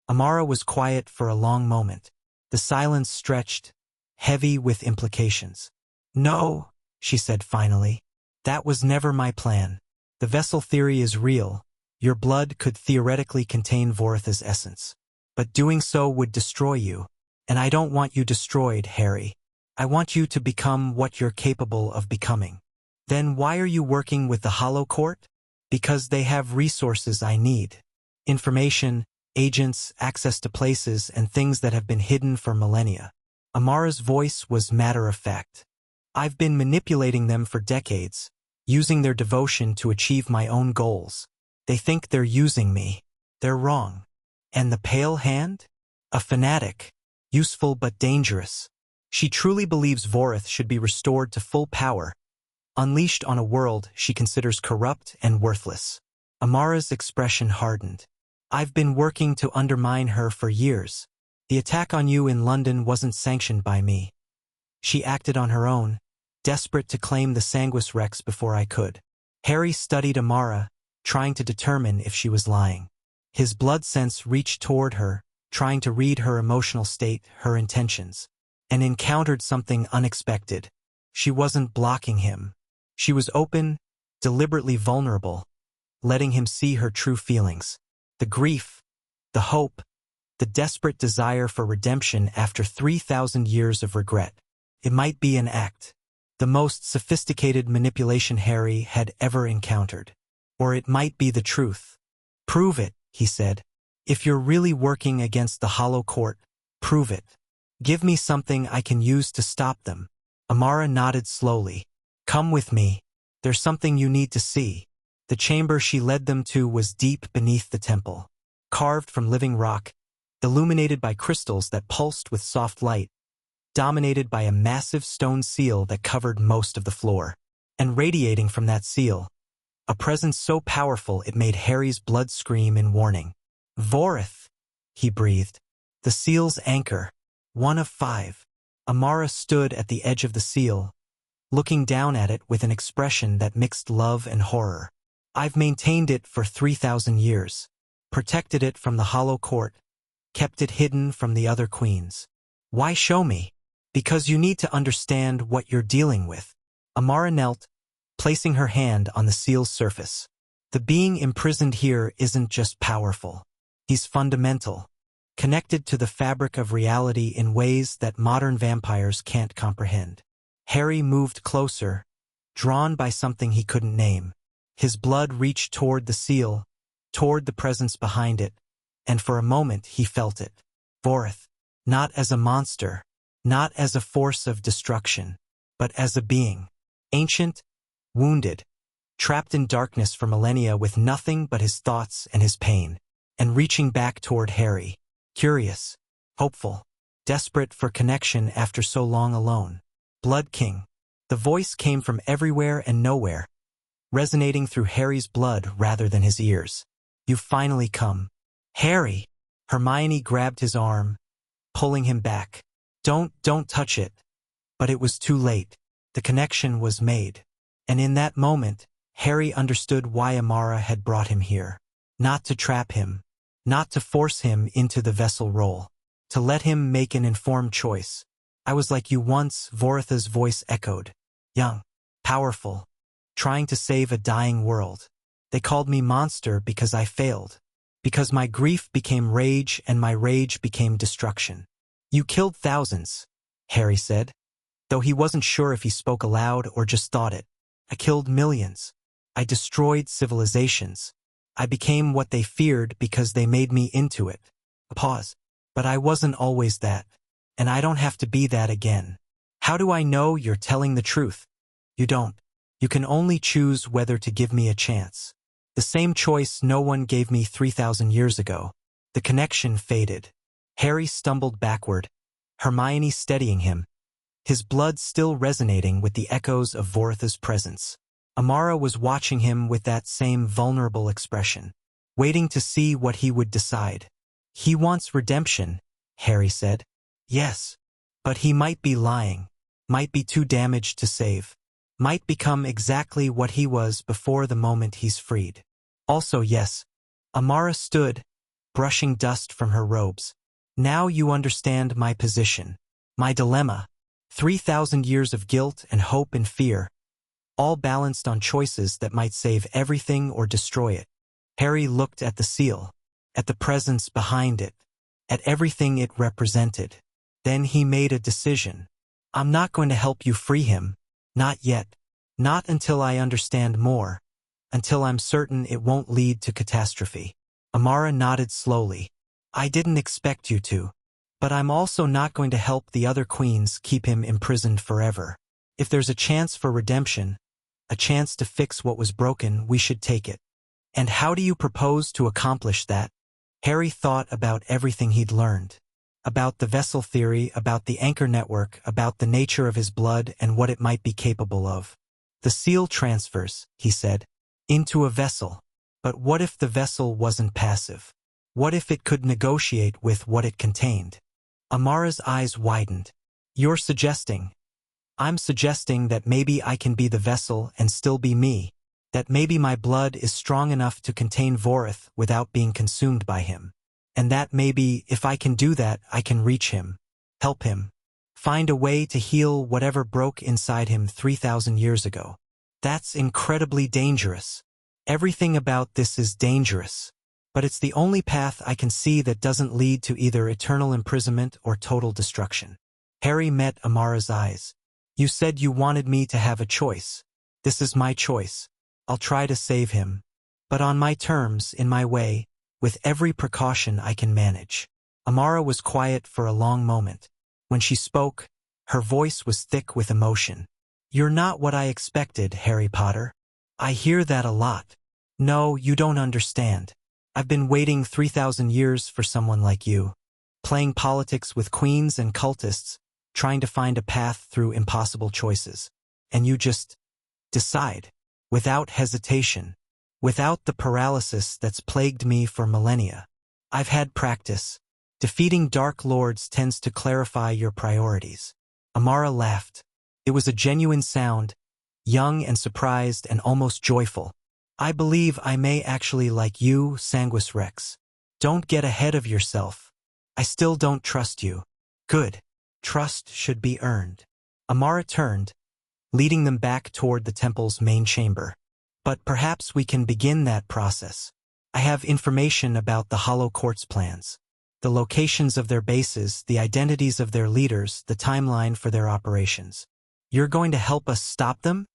Amara was quiet for a long moment. The silence stretched, heavy with implications. No, she said finally. That was never my plan. The vessel theory is real. Your blood could theoretically contain Voritha's essence. But doing so would destroy you. And I don't want you destroyed, Harry. I want you to become what you're capable of becoming. Then why are you working with the Hollow Court? Because they have resources I need. Information, agents, access to places, and things that have been hidden for millennia. Amara's voice was matter-of-fact. I've been manipulating them for decades, using their devotion to achieve my own goals. They think they're using me. They're wrong. And the Pale Hand? A fanatic. Useful but dangerous. She truly believes Vorith should be restored to full power, unleashed on a world she considers corrupt and worthless. Amara's expression hardened. I've been working to undermine her for years. The attack on you in London wasn't sanctioned by me. She acted on her own, desperate to claim the Sanguis Rex before I could. Harry studied Amara, trying to determine if she was lying. His blood sense reached toward her, trying to read her emotional state, her intentions, and encountered something unexpected. She wasn't blocking him. She was open, deliberately vulnerable, letting him see her true feelings. The grief, the hope, the desperate desire for redemption after 3,000 years of regret. It might be an act, the most sophisticated manipulation Harry had ever encountered. Or it might be the truth. Prove it, he said. If you're really working against the Hollow Court, prove it. Give me something I can use to stop them. Amara nodded slowly. Come with me. There's something you need to see. The chamber she led them to was deep beneath the temple. Carved from living rock, illuminated by crystals that pulsed with soft light, dominated by a massive stone seal that covered most of the floor. And radiating from that seal, a presence so powerful it made Harry's blood scream in warning. Vorith, he breathed. The seal's anchor. 1 of 5. Amara stood at the edge of the seal, looking down at it with an expression that mixed love and horror. I've maintained it for 3,000 years, protected it from the Hollow Court, kept it hidden from the other queens. Why show me? Because you need to understand what you're dealing with. Amara knelt, placing her hand on the seal's surface. The being imprisoned here isn't just powerful. He's fundamental, connected to the fabric of reality in ways that modern vampires can't comprehend. Harry moved closer, drawn by something he couldn't name. His blood reached toward the seal, toward the presence behind it, and for a moment he felt it. Vorith, not as a monster, not as a force of destruction, but as a being. Ancient, wounded, trapped in darkness for millennia with nothing but his thoughts and his pain, and reaching back toward Harry, curious, hopeful, desperate for connection after so long alone. Blood King. The voice came from everywhere and nowhere, resonating through Harry's blood rather than his ears. You've finally come. Harry! Hermione grabbed his arm, pulling him back. Don't touch it. But it was too late. The connection was made. And in that moment, Harry understood why Amara had brought him here. Not to trap him. Not to force him into the vessel role. To let him make an informed choice. I was like you once, Voritha's voice echoed. Young. Powerful. Trying to save a dying world. They called me monster because I failed. Because my grief became rage and my rage became destruction. You killed thousands, Harry said, though he wasn't sure if he spoke aloud or just thought it. I killed millions. I destroyed civilizations. I became what they feared because they made me into it. A pause. But I wasn't always that. And I don't have to be that again. How do I know you're telling the truth? You don't. You can only choose whether to give me a chance. The same choice no one gave me 3,000 years ago. The connection faded. Harry stumbled backward, Hermione steadying him, his blood still resonating with the echoes of Voritha's presence. Amara was watching him with that same vulnerable expression, waiting to see what he would decide. He wants redemption, Harry said. Yes, but he might be lying, might be too damaged to save, might become exactly what he was before the moment he's freed. Also yes, Amara stood, brushing dust from her robes. Now you understand my position, my dilemma. 3,000 years of guilt and hope and fear, all balanced on choices that might save everything or destroy it. Harry looked at the seal, at the presence behind it, at everything it represented. Then he made a decision. I'm not going to help you free him. Not yet. Not until I understand more. until I'm certain it won't lead to catastrophe. Amara nodded slowly. I didn't expect you to. But I'm also not going to help the other queens keep him imprisoned forever. If there's a chance for redemption, a chance to fix what was broken, we should take it. And how do you propose to accomplish that? Harry thought about everything he'd learned. About the vessel theory, about the anchor network, about the nature of his blood and what it might be capable of. The seal transfers, he said, into a vessel. But what if the vessel wasn't passive? What if it could negotiate with what it contained? Amara's eyes widened. You're suggesting? I'm suggesting that maybe I can be the vessel and still be me. That maybe my blood is strong enough to contain Vorith without being consumed by him. And that maybe, if I can do that, I can reach him, help him, find a way to heal whatever broke inside him 3,000 years ago. That's incredibly dangerous. Everything about this is dangerous. But it's the only path I can see that doesn't lead to either eternal imprisonment or total destruction. Harry met Amara's eyes. You said you wanted me to have a choice. This is my choice. I'll try to save him. But on my terms, in my way, with every precaution I can manage. Amara was quiet for a long moment. When she spoke, her voice was thick with emotion. You're not what I expected, Harry Potter. I hear that a lot. No, you don't understand. I've been waiting 3,000 years for someone like you. Playing politics with queens and cultists, trying to find a path through impossible choices. And you just decide, without hesitation. Without the paralysis that's plagued me for millennia. I've had practice. Defeating Dark Lords tends to clarify your priorities. Amara laughed. It was a genuine sound, young and surprised and almost joyful. I believe I may actually like you, Sanguis Rex. Don't get ahead of yourself. I still don't trust you. Good. Trust should be earned. Amara turned, leading them back toward the temple's main chamber. But perhaps we can begin that process. I have information about the Hollow Court's plans. The locations of their bases, the identities of their leaders, the timeline for their operations. You're going to help us stop them?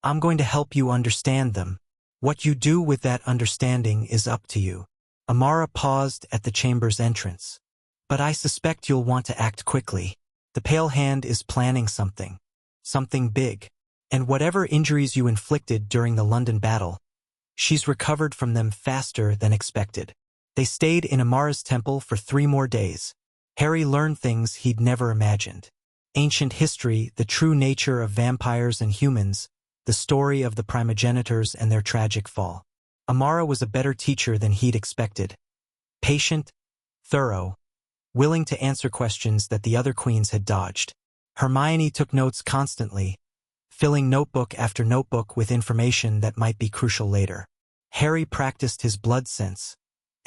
I'm going to help you understand them. What you do with that understanding is up to you. Amara paused at the chamber's entrance. But I suspect you'll want to act quickly. The Pale Hand is planning something. Something big. And whatever injuries you inflicted during the London battle, she's recovered from them faster than expected. They stayed in Amara's temple for 3 more days. Harry learned things he'd never imagined. Ancient history, the true nature of vampires and humans, the story of the primogenitors and their tragic fall. Amara was a better teacher than he'd expected. Patient, thorough, willing to answer questions that the other queens had dodged. Hermione took notes constantly, filling notebook after notebook with information that might be crucial later. Harry practiced his blood sense,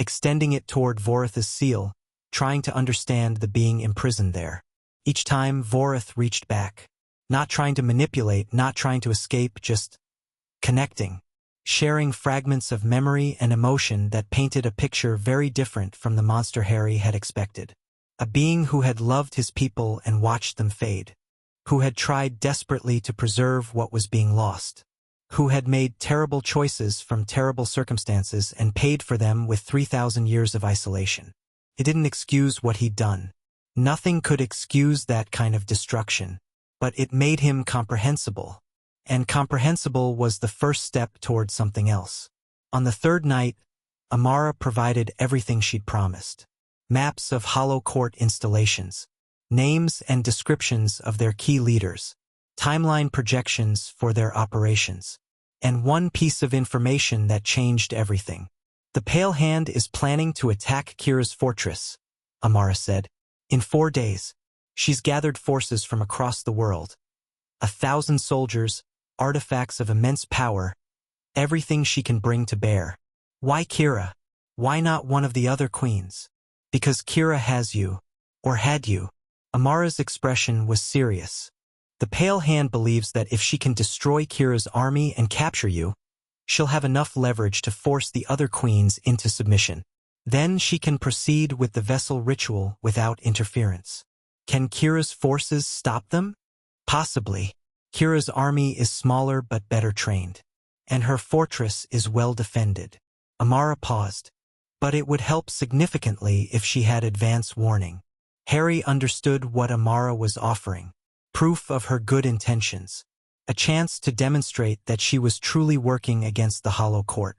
extending it toward Vorith's seal, trying to understand the being imprisoned there. Each time Vorith reached back, not trying to manipulate, not trying to escape, just connecting, sharing fragments of memory and emotion that painted a picture very different from the monster Harry had expected. A being who had loved his people and watched them fade. Who had tried desperately to preserve what was being lost, who had made terrible choices from terrible circumstances and paid for them with 3,000 years of isolation. It didn't excuse what he'd done. Nothing could excuse that kind of destruction, but it made him comprehensible. And comprehensible was the first step toward something else. On the 3rd night, Amara provided everything she'd promised. Maps of Hollow Court installations. Names and descriptions of their key leaders, timeline projections for their operations, and one piece of information that changed everything. The Pale Hand is planning to attack Kira's fortress, Amara said. In 4 days, she's gathered forces from across the world. 1,000 soldiers, artifacts of immense power, everything she can bring to bear. Why Kira? Why not one of the other queens? Because Kira has you, or had you. Amara's expression was serious. The Pale Hand believes that if she can destroy Kira's army and capture you, she'll have enough leverage to force the other queens into submission. Then she can proceed with the vessel ritual without interference. Can Kira's forces stop them? Possibly. Kira's army is smaller but better trained. and her fortress is well defended. Amara paused. But it would help significantly if she had advance warning. Harry understood what Amara was offering. Proof of her good intentions. A chance to demonstrate that she was truly working against the Hollow Court.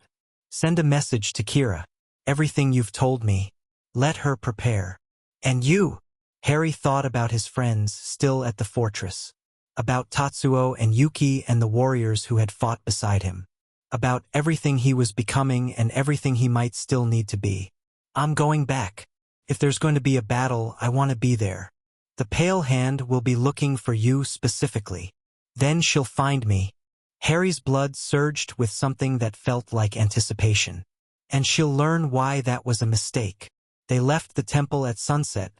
Send a message to Kira. Everything you've told me. Let her prepare. And you? Harry thought about his friends still at the fortress. About Tatsuo and Yuki and the warriors who had fought beside him. About everything he was becoming and everything he might still need to be. I'm going back. If there's going to be a battle, I want to be there. The Pale Hand will be looking for you specifically. Then she'll find me. Harry's blood surged with something that felt like anticipation. And she'll learn why that was a mistake. They left the temple at sunset,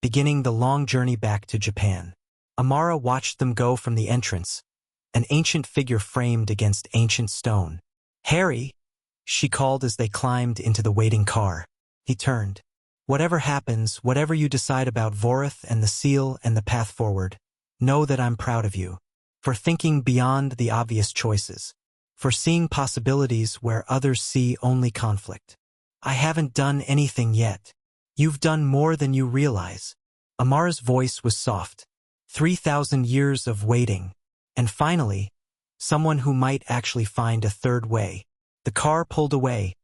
beginning the long journey back to Japan. Amara watched them go from the entrance, an ancient figure framed against ancient stone. Harry, she called as they climbed into the waiting car. He turned. Whatever happens, whatever you decide about Vorith and the seal and the path forward, know that I'm proud of you. For thinking beyond the obvious choices. For seeing possibilities where others see only conflict. I haven't done anything yet. You've done more than you realize. Amara's voice was soft. 3,000 years of waiting. And finally, someone who might actually find a third way. The car pulled away,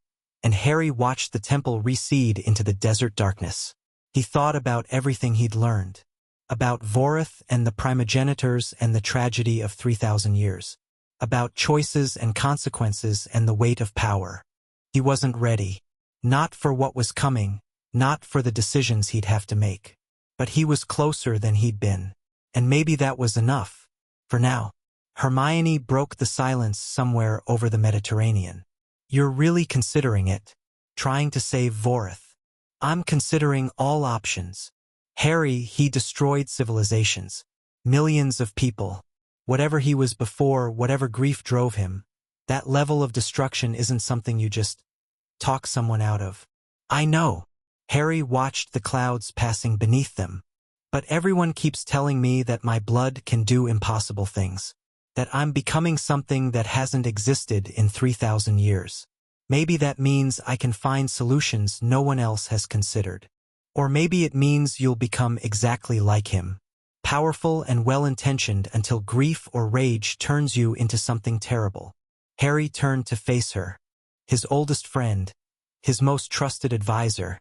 and Harry watched the temple recede into the desert darkness. He thought about everything he'd learned. About Vorith and the primogenitors and the tragedy of 3,000 years. About choices and consequences and the weight of power. He wasn't ready. Not for what was coming, not for the decisions he'd have to make. But he was closer than he'd been. And maybe that was enough. For now. Hermione broke the silence somewhere over the Mediterranean. You're really considering it. Trying to save Vorith. I'm considering all options. Harry, he destroyed civilizations. Millions of people. Whatever he was before, whatever grief drove him. That level of destruction isn't something you just talk someone out of. I know. Harry watched the clouds passing beneath them. But everyone keeps telling me that my blood can do impossible things. That I'm becoming something that hasn't existed in 3,000 years. Maybe that means I can find solutions no one else has considered. Or maybe it means you'll become exactly like him. Powerful and well-intentioned until grief or rage turns you into something terrible. Harry turned to face her. His oldest friend. His most trusted advisor.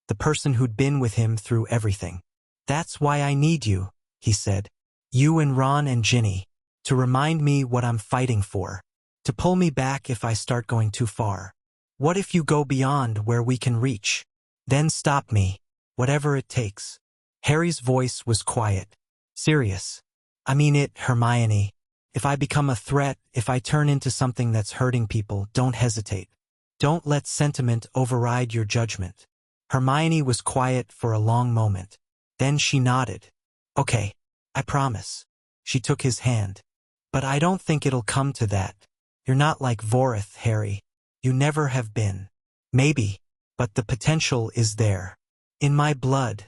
The person who'd been with him through everything. That's why I need you, he said. You and Ron and Ginny. To remind me what I'm fighting for. To pull me back if I start going too far. What if you go beyond where we can reach? Then stop me. Whatever it takes. Harry's voice was quiet. Serious. I mean it, Hermione. If I become a threat, if I turn into something that's hurting people, don't hesitate. Don't let sentiment override your judgment. Hermione was quiet for a long moment. Then she nodded. Okay, I promise. She took his hand. But I don't think it'll come to that. You're not like Vorith, Harry. You never have been. Maybe, but the potential is there. In my blood.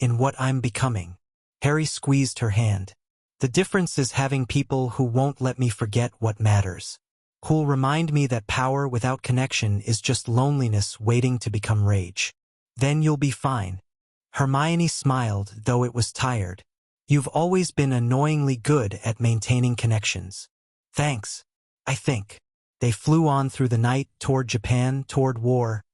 In what I'm becoming. Harry squeezed her hand. The difference is having people who won't let me forget what matters. Who'll remind me that power without connection is just loneliness waiting to become rage. Then you'll be fine. Hermione smiled, though it was tired. You've always been annoyingly good at maintaining connections. Thanks, I think. They flew on through the night, toward Japan, toward war,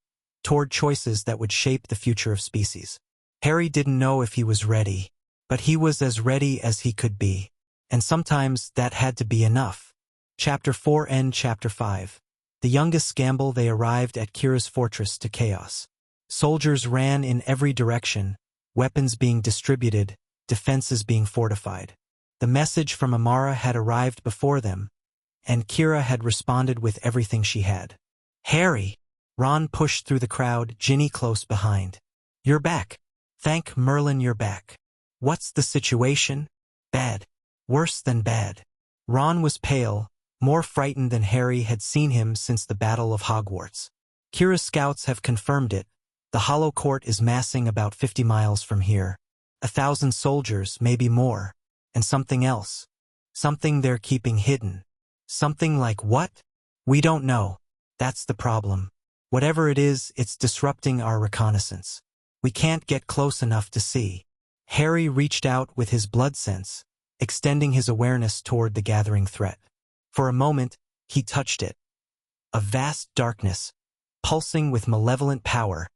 toward choices that would shape the future of species. Harry didn't know if he was ready, but he was as ready as he could be. And sometimes that had to be enough. Chapter 4 and Chapter 5. The youngest gamble, they arrived at Kira's fortress to chaos. Soldiers ran in every direction, weapons being distributed, defenses being fortified. The message from Amara had arrived before them, and Kira had responded with everything she had. Harry! Ron pushed through the crowd, Ginny close behind. You're back. Thank Merlin you're back. What's the situation? Bad. Worse than bad. Ron was pale, more frightened than Harry had seen him since the Battle of Hogwarts. Kira's scouts have confirmed it. The Hollow Court is massing about 50 miles from here. 1,000 soldiers, maybe more. And something else. Something they're keeping hidden. Something like what? We don't know. That's the problem. Whatever it is, it's disrupting our reconnaissance. We can't get close enough to see. Harry reached out with his blood sense, extending his awareness toward the gathering threat. For a moment, he touched it. A vast darkness, pulsing with malevolent power,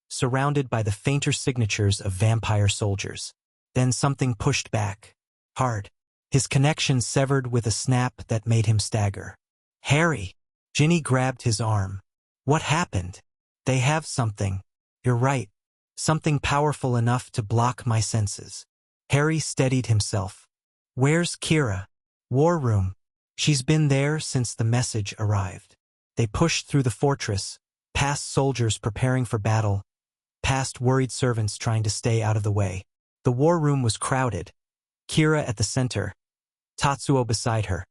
surrounded by the fainter signatures of vampire soldiers. Then something pushed back. Hard. His connection severed with a snap that made him stagger. Harry! Ginny grabbed his arm. What happened? They have something. You're right. Something powerful enough to block my senses. Harry steadied himself. Where's Kira? War room. She's been there since the message arrived. They pushed through the fortress, past soldiers preparing for battle, past worried servants trying to stay out of the way. The war room was crowded. Kira at the center, Tatsuo beside her.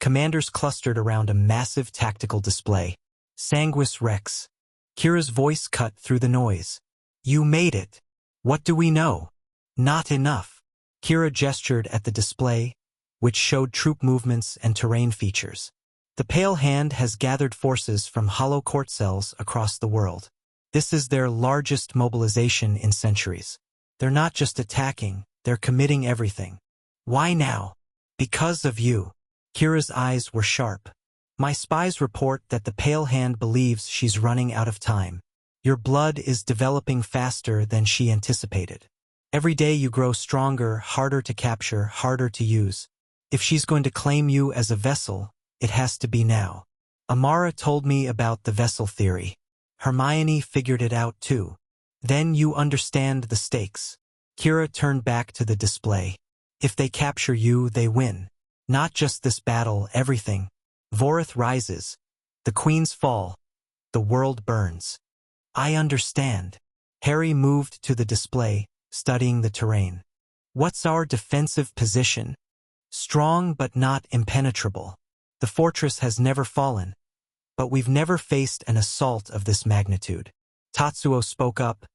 Commanders clustered around a massive tactical display. Sanguis Rex. Kira's voice cut through the noise. You made it. What do we know? Not enough. Kira gestured at the display, which showed troop movements and terrain features. The Pale Hand has gathered forces from hollow court cells across the world. This is their largest mobilization in centuries. They're not just attacking, they're committing everything. Why now? Because of you. Kira's eyes were sharp. My spies report that the Pale Hand believes she's running out of time. Your blood is developing faster than she anticipated. Every day you grow stronger, harder to capture, harder to use. If she's going to claim you as a vessel, it has to be now. Amara told me about the vessel theory. Hermione figured it out too. Then you understand the stakes. Kira turned back to the display. If they capture you, they win. Not just this battle, everything. Vorith rises. The queens fall. The world burns. I understand. Harry moved to the display, studying the terrain. What's our defensive position? Strong but not impenetrable. The fortress has never fallen, but we've never faced an assault of this magnitude. Tatsuo spoke up,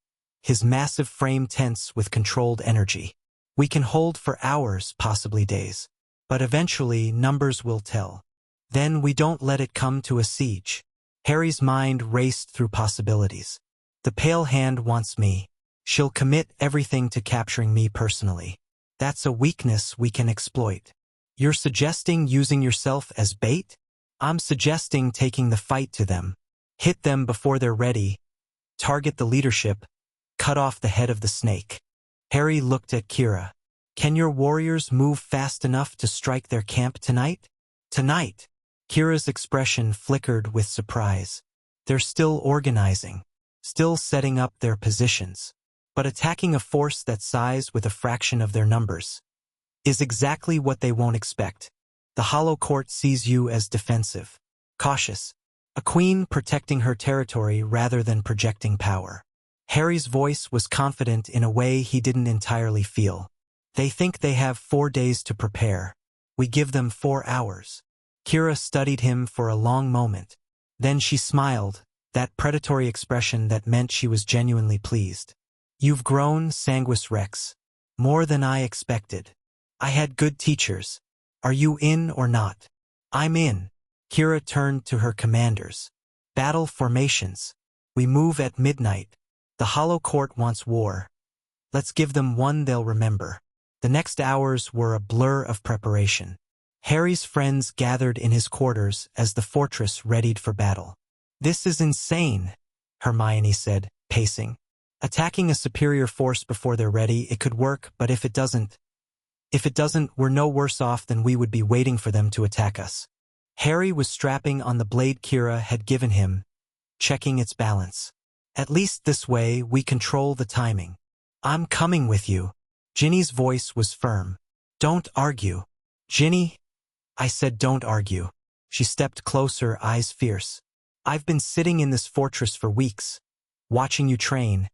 his massive frame tense with controlled energy. We can hold for hours, possibly days. But eventually, numbers will tell. Then we don't let it come to a siege. Harry's mind raced through possibilities. The Pale Hand wants me. She'll commit everything to capturing me personally. That's a weakness we can exploit. You're suggesting using yourself as bait? I'm suggesting taking the fight to them. Hit them before they're ready. Target the leadership. Cut off the head of the snake. Harry looked at Kira. Can your warriors move fast enough to strike their camp tonight? Tonight. Kira's expression flickered with surprise. They're still organizing, still setting up their positions. But attacking a force that size with a fraction of their numbers is exactly what they won't expect. The Hollow Court sees you as defensive, cautious, a queen protecting her territory rather than projecting power. Harry's voice was confident in a way he didn't entirely feel. They think they have 4 days to prepare. We give them 4 hours. Kira studied him for a long moment. Then she smiled, that predatory expression that meant she was genuinely pleased. You've grown, Sanguis Rex. More than I expected. I had good teachers. Are you in or not? I'm in. Kira turned to her commanders. Battle formations. We move at midnight. The Hollow Court wants war. Let's give them one they'll remember. The next hours were a blur of preparation. Harry's friends gathered in his quarters as the fortress readied for battle. This is insane, Hermione said, pacing. Attacking a superior force before they're ready, it could work, but if it doesn't, we're no worse off than we would be waiting for them to attack us. Harry was strapping on the blade Kira had given him, checking its balance. At least this way, we control the timing. I'm coming with you. Ginny's voice was firm. Don't argue. Ginny? I said don't argue. She stepped closer, eyes fierce. I've been sitting in this fortress for weeks, watching you train,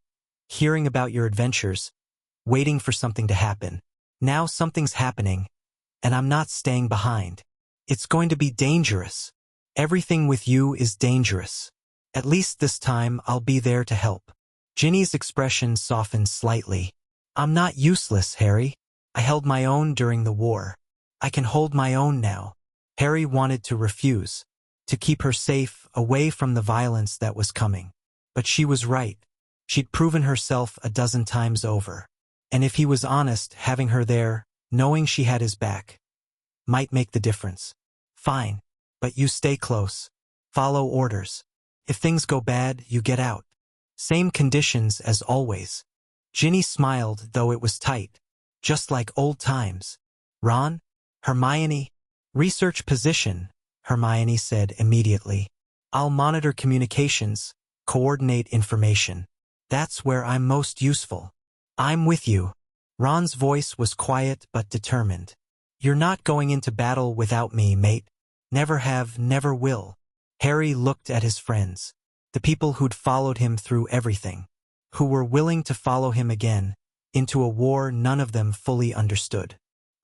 hearing about your adventures, waiting for something to happen. Now something's happening, and I'm not staying behind. It's going to be dangerous. Everything with you is dangerous. At least this time I'll be there to help. Ginny's expression softened slightly. I'm not useless, Harry. I held my own during the war. I can hold my own now. Harry wanted to refuse, to keep her safe, away from the violence that was coming. But she was right. She'd proven herself a dozen times over. And if he was honest, having her there, knowing she had his back, might make the difference. Fine. But you stay close. Follow orders. If things go bad, you get out. Same conditions as always. Ginny smiled, though it was tight. Just like old times. Ron? Hermione? Research position, Hermione said immediately. I'll monitor communications, coordinate information. That's where I'm most useful. I'm with you. Ron's voice was quiet but determined. You're not going into battle without me, mate. Never have, never will. Harry looked at his friends. The people who'd followed him through everything. Who were willing to follow him again, into a war none of them fully understood.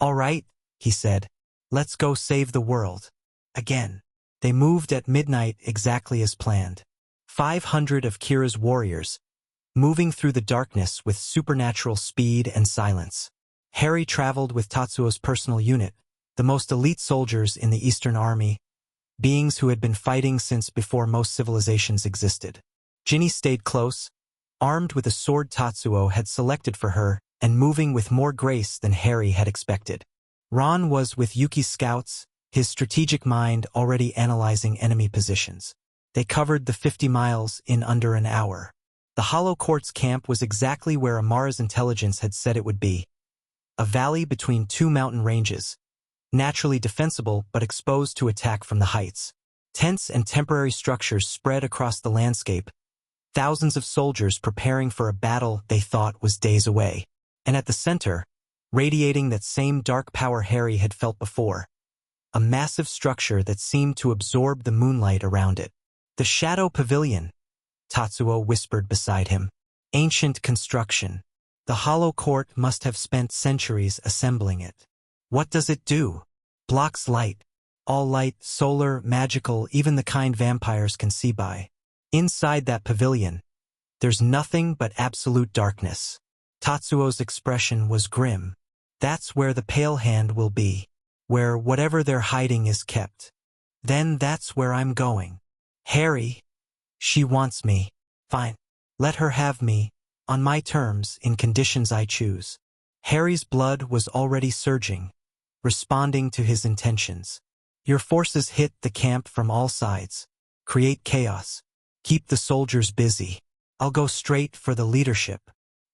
All right, he said. Let's go save the world. Again. They moved at midnight exactly as planned. 500 of Kira's warriors, moving through the darkness with supernatural speed and silence. Harry traveled with Tatsuo's personal unit, the most elite soldiers in the Eastern Army, beings who had been fighting since before most civilizations existed. Ginny stayed close, armed with a sword Tatsuo had selected for her and moving with more grace than Harry had expected. Ron was with Yuki's scouts, his strategic mind already analyzing enemy positions. They covered the 50 miles in under an hour. The Hollow Quartz camp was exactly where Amara's intelligence had said it would be. A valley between two mountain ranges, naturally defensible but exposed to attack from the heights. Tents and temporary structures spread across the landscape, thousands of soldiers preparing for a battle they thought was days away. And at the center, radiating that same dark power Harry had felt before, a massive structure that seemed to absorb the moonlight around it. The Shadow Pavilion, Tatsuo whispered beside him. Ancient construction. The Hollow Court must have spent centuries assembling it. What does it do? Blocks light. All light, solar, magical, even the kind vampires can see by. Inside that pavilion, there's nothing but absolute darkness. Tatsuo's expression was grim. That's where the Pale Hand will be. Where whatever they're hiding is kept. Then that's where I'm going. Harry. She wants me. Fine. Let her have me. On my terms, in conditions I choose. Harry's blood was already surging, responding to his intentions. Your forces hit the camp from all sides. Create chaos. Keep the soldiers busy. I'll go straight for the leadership.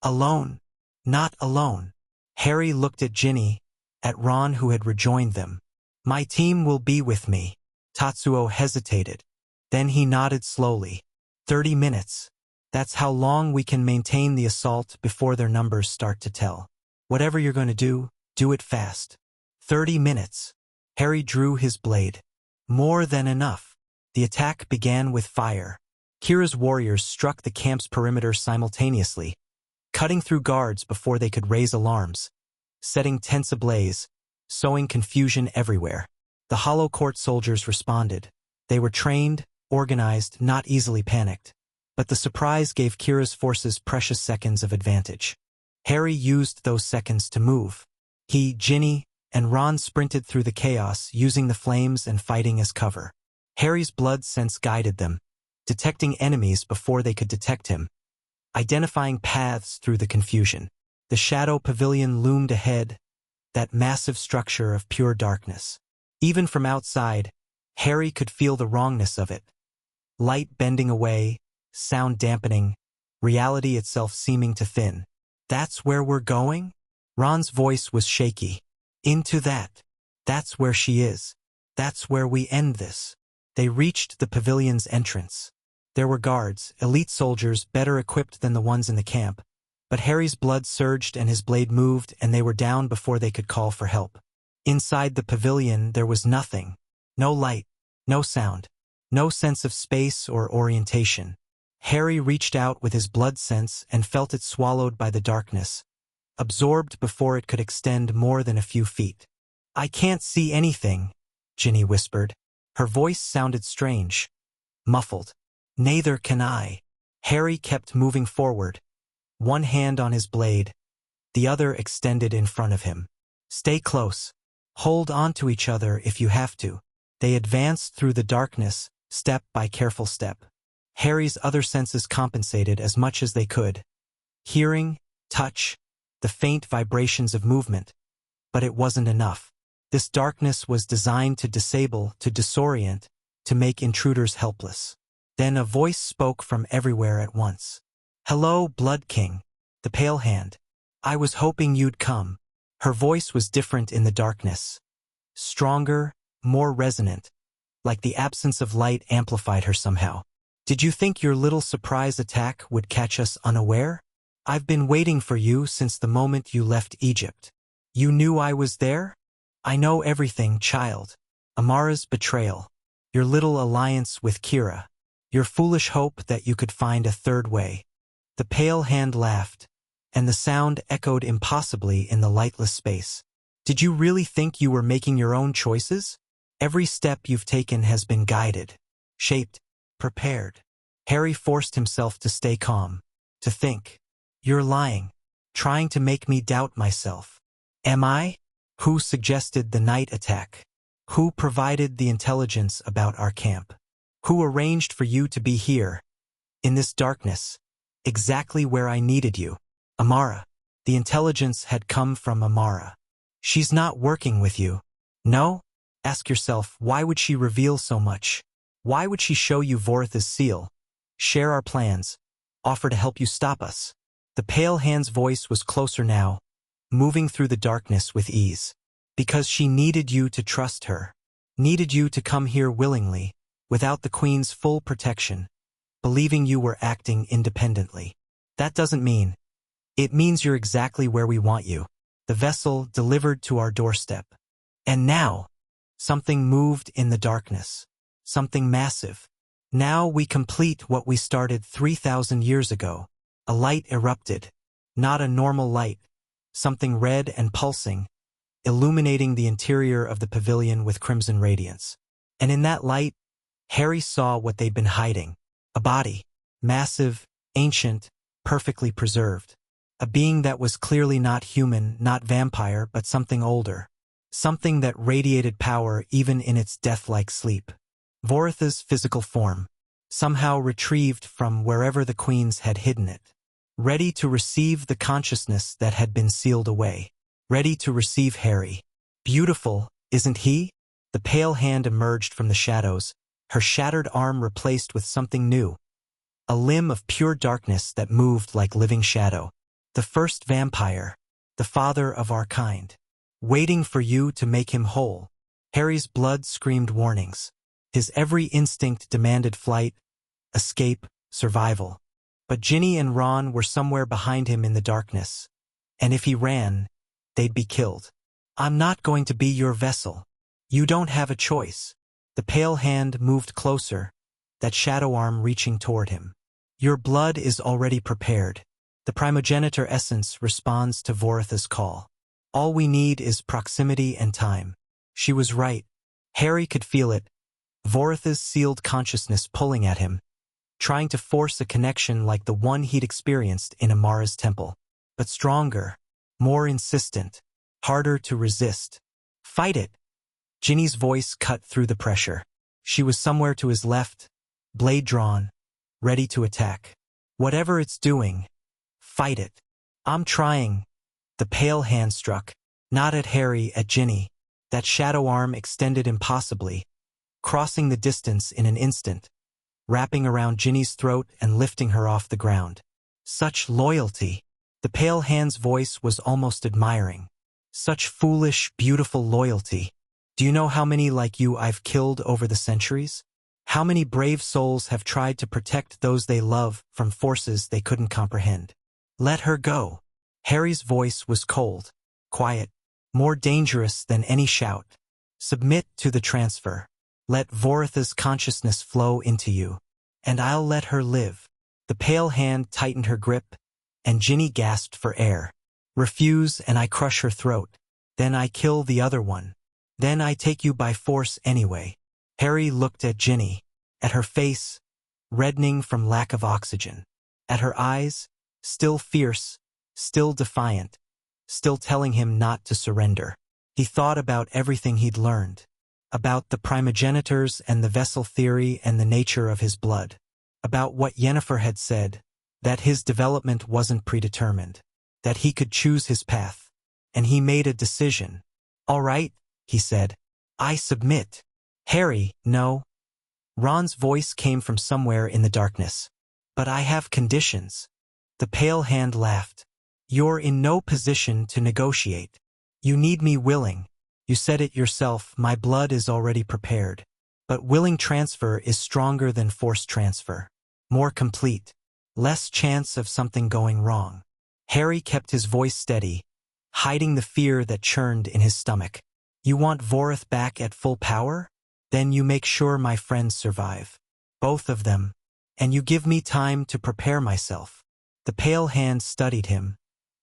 Alone. Not alone. Harry looked at Ginny, at Ron who had rejoined them. My team will be with me. Tatsuo hesitated. Then he nodded slowly. 30 minutes. That's how long we can maintain the assault before their numbers start to tell. Whatever you're going to do it fast. 30 minutes. Harry drew his blade. More than enough. The attack began with fire. Kira's warriors struck the camp's perimeter simultaneously, cutting through guards before they could raise alarms, setting tents ablaze, sowing confusion everywhere. The Hollow Court soldiers responded. They were trained, organized, not easily panicked. But the surprise gave Kira's forces precious seconds of advantage. Harry used those seconds to move. He, Ginny, and Ron sprinted through the chaos, using the flames and fighting as cover. Harry's blood sense guided them, detecting enemies before they could detect him, identifying paths through the confusion. The Shadow Pavilion loomed ahead, that massive structure of pure darkness. Even from outside, Harry could feel the wrongness of it. Light bending away, sound dampening, reality itself seeming to thin. That's where we're going? Ron's voice was shaky. Into that. That's where she is. That's where we end this. They reached the pavilion's entrance. There were guards, elite soldiers better equipped than the ones in the camp. But Harry's blood surged and his blade moved, and they were down before they could call for help. Inside the pavilion there was nothing. No light, no sound, no sense of space or orientation. Harry reached out with his blood sense and felt it swallowed by the darkness, absorbed before it could extend more than a few feet. I can't see anything, Ginny whispered. Her voice sounded strange, muffled. Neither can I. Harry kept moving forward, one hand on his blade, the other extended in front of him. Stay close. Hold on to each other if you have to. They advanced through the darkness, step by careful step. Harry's other senses compensated as much as they could. Hearing, touch, the faint vibrations of movement. But it wasn't enough. This darkness was designed to disable, to disorient, to make intruders helpless. Then a voice spoke from everywhere at once. "Hello, Blood King." The Pale Hand. "I was hoping you'd come." Her voice was different in the darkness. Stronger, more resonant, like the absence of light amplified her somehow. "Did you think your little surprise attack would catch us unaware? I've been waiting for you since the moment you left Egypt. You knew I was there? I know everything, child. Amara's betrayal. Your little alliance with Kira. Your foolish hope that you could find a third way." The Pale Hand laughed, and the sound echoed impossibly in the lightless space. "Did you really think you were making your own choices? Every step you've taken has been guided, shaped, prepared." Harry forced himself to stay calm, to think. "You're lying, trying to make me doubt myself." "Am I? Who suggested the night attack? Who provided the intelligence about our camp? Who arranged for you to be here, in this darkness, exactly where I needed you?" "Amara." The intelligence had come from Amara. "She's not working with you." "No?" Ask yourself, why would she reveal so much? Why would she show you Vorith's seal, share our plans, offer to help you stop us? The Pale Hand's voice was closer now, moving through the darkness with ease. "Because she needed you to trust her, needed you to come here willingly, without the Queen's full protection, believing you were acting independently. That doesn't mean. It means you're exactly where we want you. The vessel delivered to our doorstep." And now, something moved in the darkness. Something massive. Now we complete what we started 3,000 years ago. A light erupted. Not a normal light. Something red and pulsing, illuminating the interior of the pavilion with crimson radiance. And in that light, Harry saw what they'd been hiding. A body. Massive, ancient, perfectly preserved. A being that was clearly not human, not vampire, but something older. Something that radiated power even in its death-like sleep. Vorith's physical form. Somehow retrieved from wherever the Queens had hidden it. Ready to receive the consciousness that had been sealed away. Ready to receive Harry. Beautiful, isn't he? The Pale Hand emerged from the shadows, her shattered arm replaced with something new. A limb of pure darkness that moved like living shadow. The first vampire, the father of our kind. Waiting for you to make him whole. Harry's blood screamed warnings. His every instinct demanded flight, escape, survival. But Ginny and Ron were somewhere behind him in the darkness. And if he ran, they'd be killed. "I'm not going to be your vessel. You don't have a choice." The Pale Hand moved closer, that shadow arm reaching toward him. "Your blood is already prepared." The primogenitor essence responds to Vorith's call. All we need is proximity and time. She was right. Harry could feel it. Vorith's sealed consciousness pulling at him, trying to force a connection like the one he'd experienced in Amara's temple. But stronger, more insistent, harder to resist. "Fight it!" Ginny's voice cut through the pressure. She was somewhere to his left, blade drawn, ready to attack. "Whatever it's doing, fight it." "I'm trying." The Pale Hand struck, not at Harry, at Ginny. That shadow arm extended impossibly, crossing the distance in an instant, wrapping around Ginny's throat and lifting her off the ground. Such loyalty. The Pale Hand's voice was almost admiring. Such foolish, beautiful loyalty. "Do you know how many like you I've killed over the centuries? How many brave souls have tried to protect those they love from forces they couldn't comprehend? Let her go." Harry's voice was cold, quiet, more dangerous than any shout. "Submit to the transfer. Let Vorith's consciousness flow into you, and I'll let her live." The Pale Hand tightened her grip, and Ginny gasped for air. "Refuse and I crush her throat. Then I kill the other one. Then I take you by force anyway." Harry looked at Ginny, at her face, reddening from lack of oxygen, at her eyes, still fierce, still defiant, still telling him not to surrender. He thought about everything he'd learned, about the primogenitors and the vessel theory and the nature of his blood, about what Yennefer had said, that his development wasn't predetermined, that he could choose his path. And he made a decision. "All right," he said. "I submit." "Harry, no." Ron's voice came from somewhere in the darkness. "But I have conditions." The pale hand laughed. "You're in no position to negotiate. You need me willing. You said it yourself, my blood is already prepared. But willing transfer is stronger than forced transfer. More complete. Less chance of something going wrong." Harry kept his voice steady, hiding the fear that churned in his stomach. "You want Vorith back at full power? Then you make sure my friends survive. Both of them. And you give me time to prepare myself." The pale hand studied him,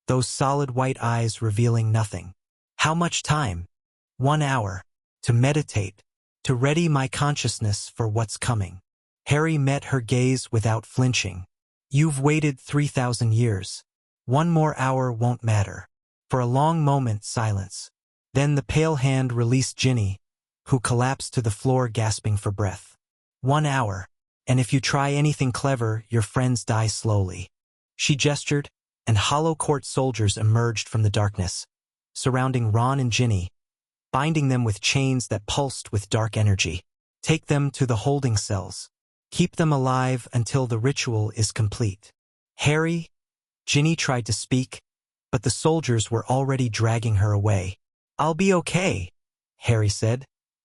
those solid white eyes revealing nothing. "How much time?" 1 hour. To meditate. To ready my consciousness for what's coming." Harry met her gaze without flinching. "You've waited 3,000 years. 1 more hour won't matter." For a long moment, silence. Then the pale hand released Ginny, who collapsed to the floor gasping for breath. 1 hour. And if you try anything clever, your friends die slowly." She gestured, and hollow court soldiers emerged from the darkness, surrounding Ron and Ginny, binding them with chains that pulsed with dark energy. "Take them to the holding cells. Keep them alive until the ritual is complete." "Harry?" Ginny tried to speak, but the soldiers were already dragging her away. "I'll be okay," Harry said,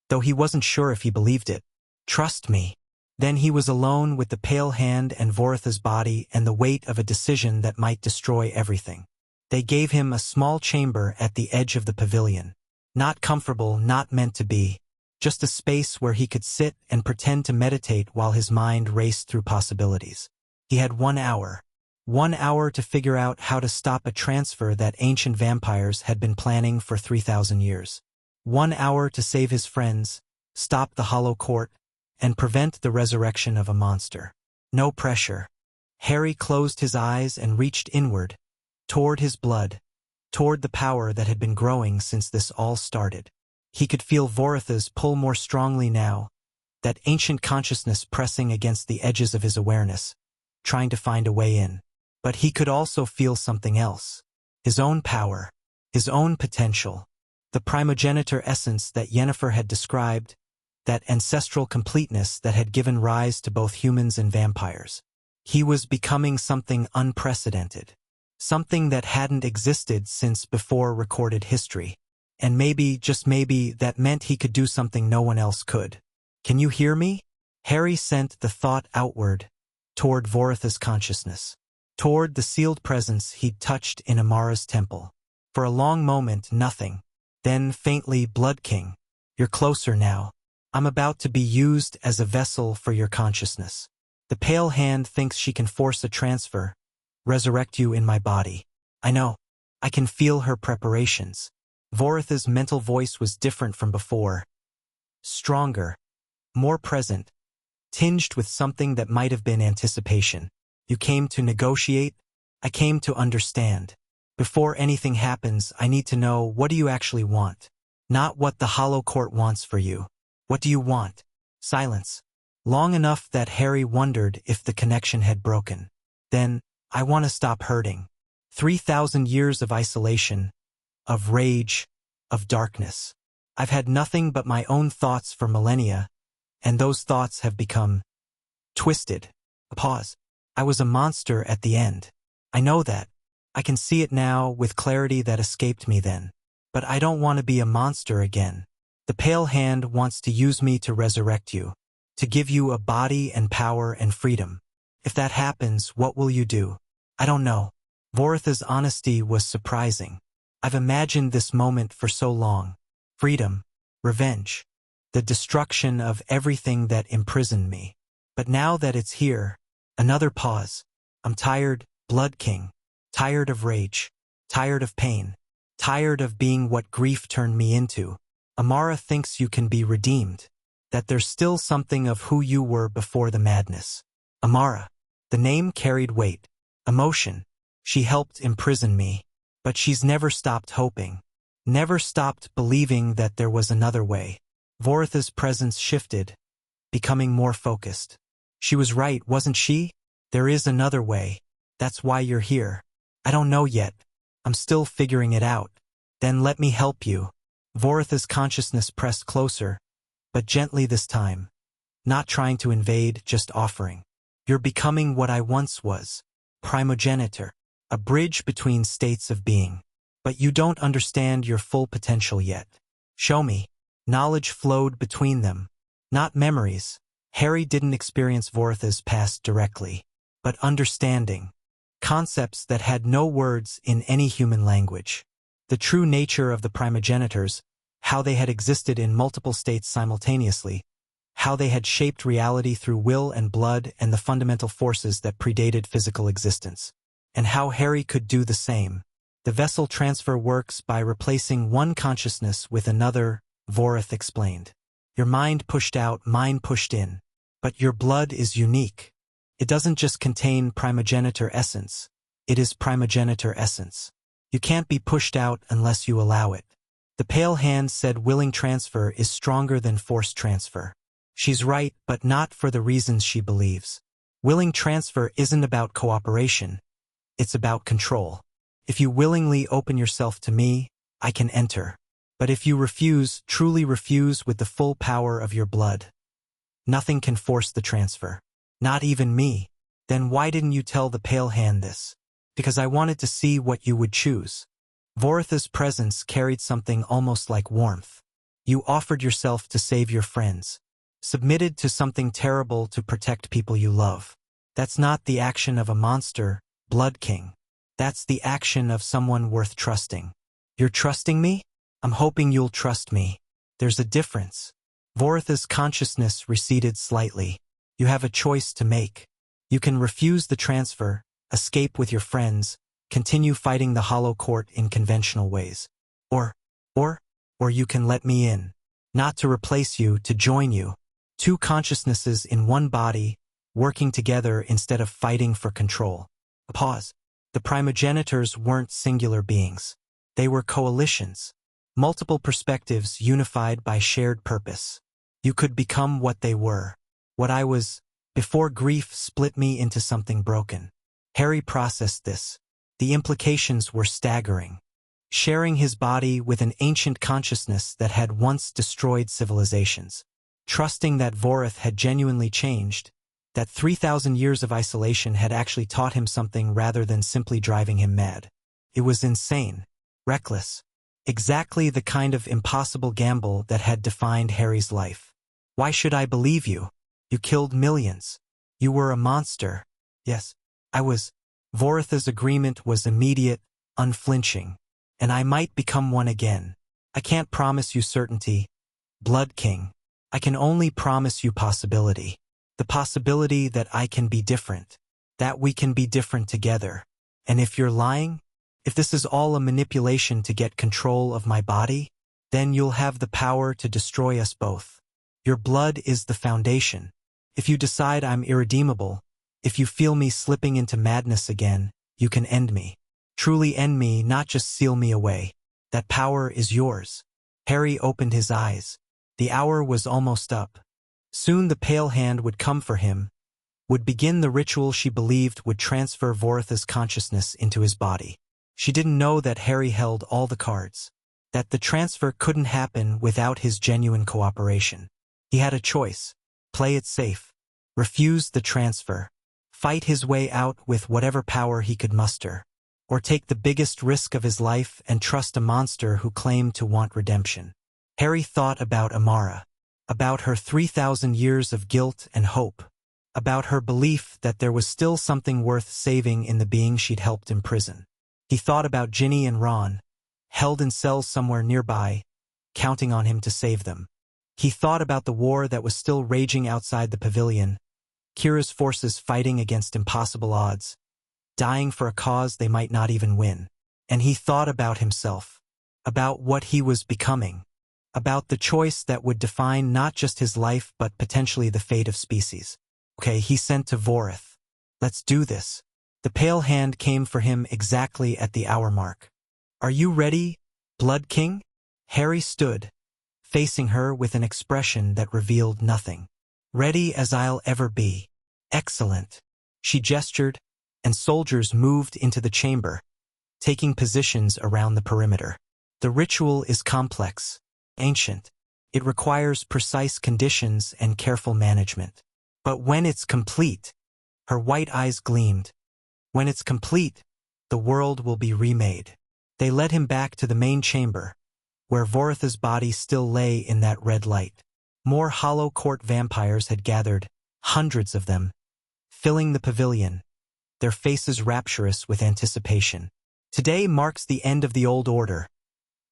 though he wasn't sure if he believed it. "Trust me." Then he was alone with the pale hand and Voritha's body and the weight of a decision that might destroy everything. They gave him a small chamber at the edge of the pavilion. Not comfortable, not meant to be. Just a space where he could sit and pretend to meditate while his mind raced through possibilities. He had 1 hour. 1 hour to figure out how to stop a transfer that ancient vampires had been planning for 3,000 years. 1 hour to save his friends, stop the Hollow Court, and prevent the resurrection of a monster. No pressure. Harry closed his eyes and reached inward, toward his blood, toward the power that had been growing since this all started. He could feel Voritha's pull more strongly now, that ancient consciousness pressing against the edges of his awareness, trying to find a way in. But he could also feel something else. His own power, his own potential, the primogenitor essence that Yennefer had described, that ancestral completeness that had given rise to both humans and vampires. He was becoming something unprecedented, something that hadn't existed since before recorded history. And maybe, just maybe, that meant he could do something no one else could. "Can you hear me?" Harry sent the thought outward, toward Voritha's consciousness, toward the sealed presence he'd touched in Amara's temple. For a long moment, nothing. Then, faintly, "Blood King, you're closer now. I'm about to be used as a vessel for your consciousness. The pale hand thinks she can force a transfer, resurrect you in my body. I know. I can feel her preparations." Voritha's mental voice was different from before. Stronger, more present, tinged with something that might have been anticipation. "You came to negotiate? I came to understand. Before anything happens, I need to know, what do you actually want? Not what the Hollow Court wants for you. What do you want?" Silence. Long enough that Harry wondered if the connection had broken. Then, "I want to stop hurting. 3,000 years of isolation, of rage, of darkness. I've had nothing but my own thoughts for millennia, and those thoughts have become twisted." A pause. "I was a monster at the end. I know that. I can see it now with clarity that escaped me then. But I don't want to be a monster again. The pale hand wants to use me to resurrect you, to give you a body and power and freedom. If that happens, what will you do?" "I don't know." Voritha's honesty was surprising. "I've imagined this moment for so long. Freedom, revenge, the destruction of everything that imprisoned me. But now that it's here," another pause. "I'm tired, Blood King. Tired of rage. Tired of pain. Tired of being what grief turned me into. Amara thinks you can be redeemed, that there's still something of who you were before the madness." Amara. The name carried weight, emotion. She helped imprison me. But she's never stopped hoping. Never stopped believing that there was another way. Voritha's presence shifted, becoming more focused. She was right, wasn't she? There is another way. That's why you're here. I don't know yet. I'm still figuring it out. Then let me help you. Voritha's consciousness pressed closer, but gently this time. Not trying to invade, just offering. You're becoming what I once was. Primogenitor. A bridge between states of being. But you don't understand your full potential yet. Show me. Knowledge flowed between them. Not memories. Harry didn't experience Voritha's past directly, but understanding. Concepts that had no words in any human language. The true nature of the primogenitors, how they had existed in multiple states simultaneously, how they had shaped reality through will and blood and the fundamental forces that predated physical existence, and how Harry could do the same. The vessel transfer works by replacing one consciousness with another, Vorith explained. Your mind pushed out, mine pushed in. But your blood is unique. It doesn't just contain primogenitor essence. It is primogenitor essence. You can't be pushed out unless you allow it. The pale hand said willing transfer is stronger than forced transfer. She's right, but not for the reasons she believes. Willing transfer isn't about cooperation. It's about control. If you willingly open yourself to me, I can enter. But if you refuse, truly refuse with the full power of your blood, nothing can force the transfer. Not even me. Then why didn't you tell the pale hand this? Because I wanted to see what you would choose. Voritha's presence carried something almost like warmth. You offered yourself to save your friends. Submitted to something terrible to protect people you love. That's not the action of a monster, Blood King. That's the action of someone worth trusting. You're trusting me? I'm hoping you'll trust me. There's a difference. Voritha's consciousness receded slightly. You have a choice to make. You can refuse the transfer, escape with your friends, continue fighting the Hollow Court in conventional ways. Or you can let me in. Not to replace you, to join you. Two consciousnesses in one body, working together instead of fighting for control. A pause. The primogenitors weren't singular beings. They were coalitions. Multiple perspectives unified by shared purpose. You could become what they were. What I was, before grief split me into something broken. Harry processed this. The implications were staggering. Sharing his body with an ancient consciousness that had once destroyed civilizations. Trusting that Vorith had genuinely changed, that 3,000 years of isolation had actually taught him something rather than simply driving him mad. It was insane. Reckless. Exactly the kind of impossible gamble that had defined Harry's life. Why should I believe you? You killed millions. You were a monster. Yes, I was. Voritha's agreement was immediate, unflinching. And I might become one again. I can't promise you certainty, Blood King. I can only promise you possibility. The possibility that I can be different. That we can be different together. And if you're lying, if this is all a manipulation to get control of my body, then you'll have the power to destroy us both. Your blood is the foundation. If you decide I'm irredeemable, if you feel me slipping into madness again, you can end me. Truly end me, not just seal me away. That power is yours. Harry opened his eyes. The hour was almost up. Soon the pale hand would come for him, would begin the ritual she believed would transfer Voritha's consciousness into his body. She didn't know that Harry held all the cards, that the transfer couldn't happen without his genuine cooperation. He had a choice. Play it safe. Refuse the transfer. Fight his way out with whatever power he could muster. Or take the biggest risk of his life and trust a monster who claimed to want redemption. Harry thought about Amara. About her 3,000 years of guilt and hope. About her belief that there was still something worth saving in the being she'd helped imprison. He thought about Ginny and Ron, held in cells somewhere nearby, counting on him to save them. He thought about the war that was still raging outside the pavilion, Kira's forces fighting against impossible odds, dying for a cause they might not even win. And he thought about himself, about what he was becoming, about the choice that would define not just his life but potentially the fate of species. Okay, he sent to Vorith. Let's do this. The pale hand came for him exactly at the hour mark. Are you ready, Blood King? Harry stood, facing her with an expression that revealed nothing. Ready as I'll ever be. Excellent. She gestured, and soldiers moved into the chamber, taking positions around the perimeter. The ritual is complex, ancient. It requires precise conditions and careful management. But when it's complete, her white eyes gleamed. When it's complete, the world will be remade. They led him back to the main chamber, where Voritha's body still lay in that red light. More hollow court vampires had gathered, hundreds of them, filling the pavilion, their faces rapturous with anticipation. Today marks the end of the old order,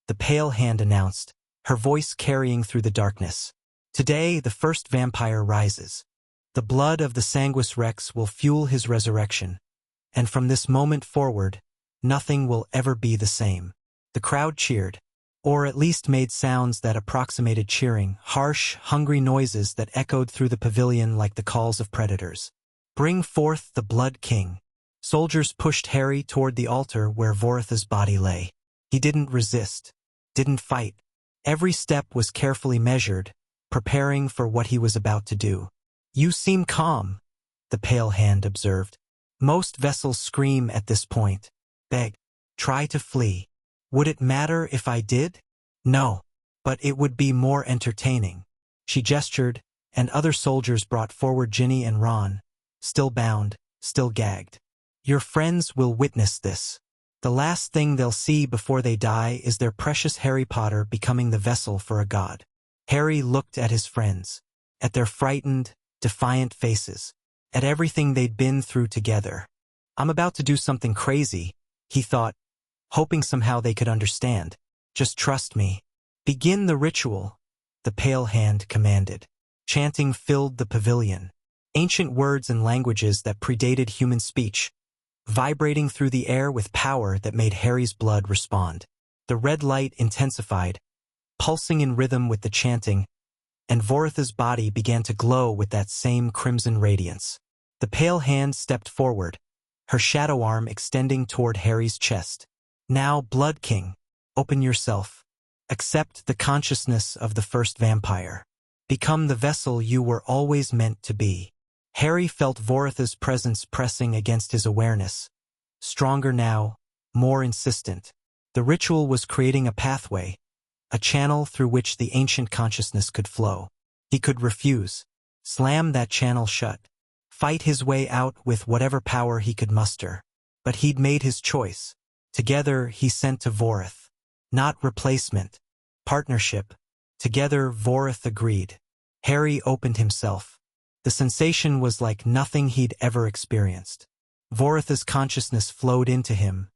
the pale hand announced, her voice carrying through the darkness. Today the first vampire rises. The blood of the Sanguis Rex will fuel his resurrection, and from this moment forward, nothing will ever be the same. The crowd cheered, or at least made sounds that approximated cheering, harsh, hungry noises that echoed through the pavilion like the calls of predators. Bring forth the Blood King. Soldiers pushed Harry toward the altar where Voritha's body lay. He didn't resist, didn't fight. Every step was carefully measured, preparing for what he was about to do. You seem calm, the pale hand observed. Most vessels scream at this point, beg, try to flee. Would it matter if I did? No, but it would be more entertaining. She gestured, and other soldiers brought forward Ginny and Ron, still bound, still gagged. Your friends will witness this. The last thing they'll see before they die is their precious Harry Potter becoming the vessel for a god. Harry looked at his friends, at their frightened, defiant faces, at everything they'd been through together. I'm about to do something crazy, he thought, hoping somehow they could understand. Just trust me. Begin the ritual, the pale hand commanded. Chanting filled the pavilion. Ancient words and languages that predated human speech, vibrating through the air with power that made Harry's blood respond. The red light intensified, pulsing in rhythm with the chanting, and Voritha's body began to glow with that same crimson radiance. The pale hand stepped forward, her shadow arm extending toward Harry's chest. Now, Blood King, open yourself. Accept the consciousness of the first vampire. Become the vessel you were always meant to be. Harry felt Voritha's presence pressing against his awareness. Stronger now, more insistent. The ritual was creating a pathway, a channel through which the ancient consciousness could flow. He could refuse, slam that channel shut, fight his way out with whatever power he could muster. But he'd made his choice. Together he sent to Vorith. Not replacement, partnership. Together Vorith agreed. Harry opened himself. The sensation was like nothing he'd ever experienced. Voritha's consciousness flowed into him.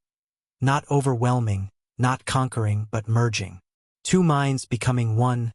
Not overwhelming, not conquering, but merging. Two minds becoming one,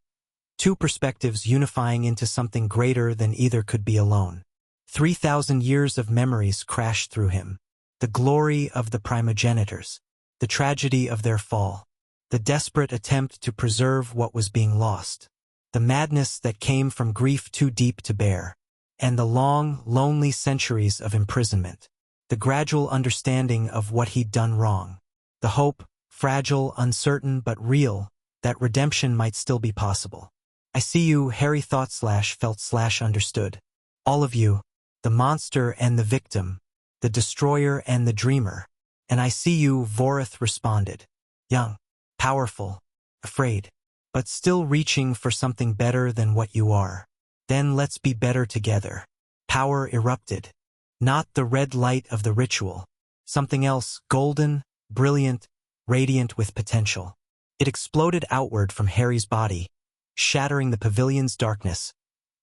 two perspectives unifying into something greater than either could be alone. 3,000 years of memories crashed through him. The glory of the primogenitors, the tragedy of their fall, the desperate attempt to preserve what was being lost, the madness that came from grief too deep to bear, and the long, lonely centuries of imprisonment, the gradual understanding of what he'd done wrong, the hope, fragile, uncertain, but real, that redemption might still be possible. I see you, Harry thought / felt / understood. All of you, the monster and the victim, the destroyer and the dreamer. And I see you, Vorith responded. Young, powerful, afraid, but still reaching for something better than what you are. Then let's be better together. Power erupted. Not the red light of the ritual. Something else, golden, brilliant, radiant with potential. It exploded outward from Harry's body, shattering the pavilion's darkness,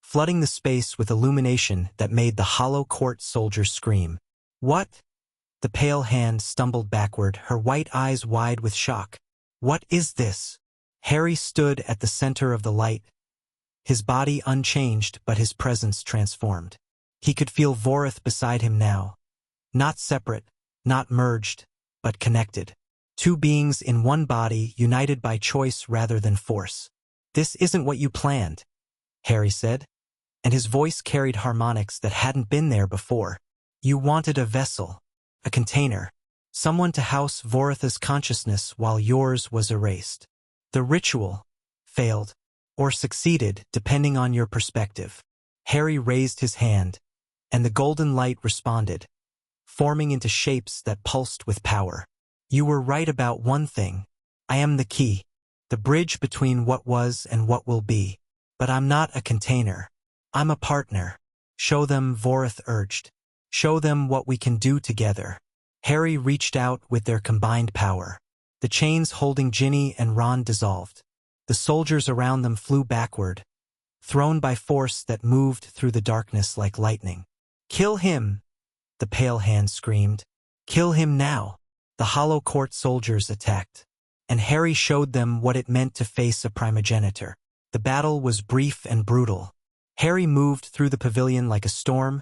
flooding the space with illumination that made the hollow court soldiers scream. What? The pale hand stumbled backward, her white eyes wide with shock. What is this? Harry stood at the center of the light, his body unchanged but his presence transformed. He could feel Vorith beside him now. Not separate, not merged, but connected. Two beings in one body, united by choice rather than force. This isn't what you planned, Harry said, and his voice carried harmonics that hadn't been there before. You wanted a vessel, a container, someone to house Voritha's consciousness while yours was erased. The ritual failed. or succeeded, depending on your perspective. Harry raised his hand, and the golden light responded, forming into shapes that pulsed with power. You were right about one thing. I am the key, the bridge between what was and what will be. But I'm not a container. I'm a partner. Show them, Vorith urged. Show them what we can do together. Harry reached out with their combined power. The chains holding Ginny and Ron dissolved. The soldiers around them flew backward, thrown by force that moved through the darkness like lightning. Kill him, the pale hand screamed. Kill him now. The Hollow Court soldiers attacked, and Harry showed them what it meant to face a primogenitor. The battle was brief and brutal. Harry moved through the pavilion like a storm,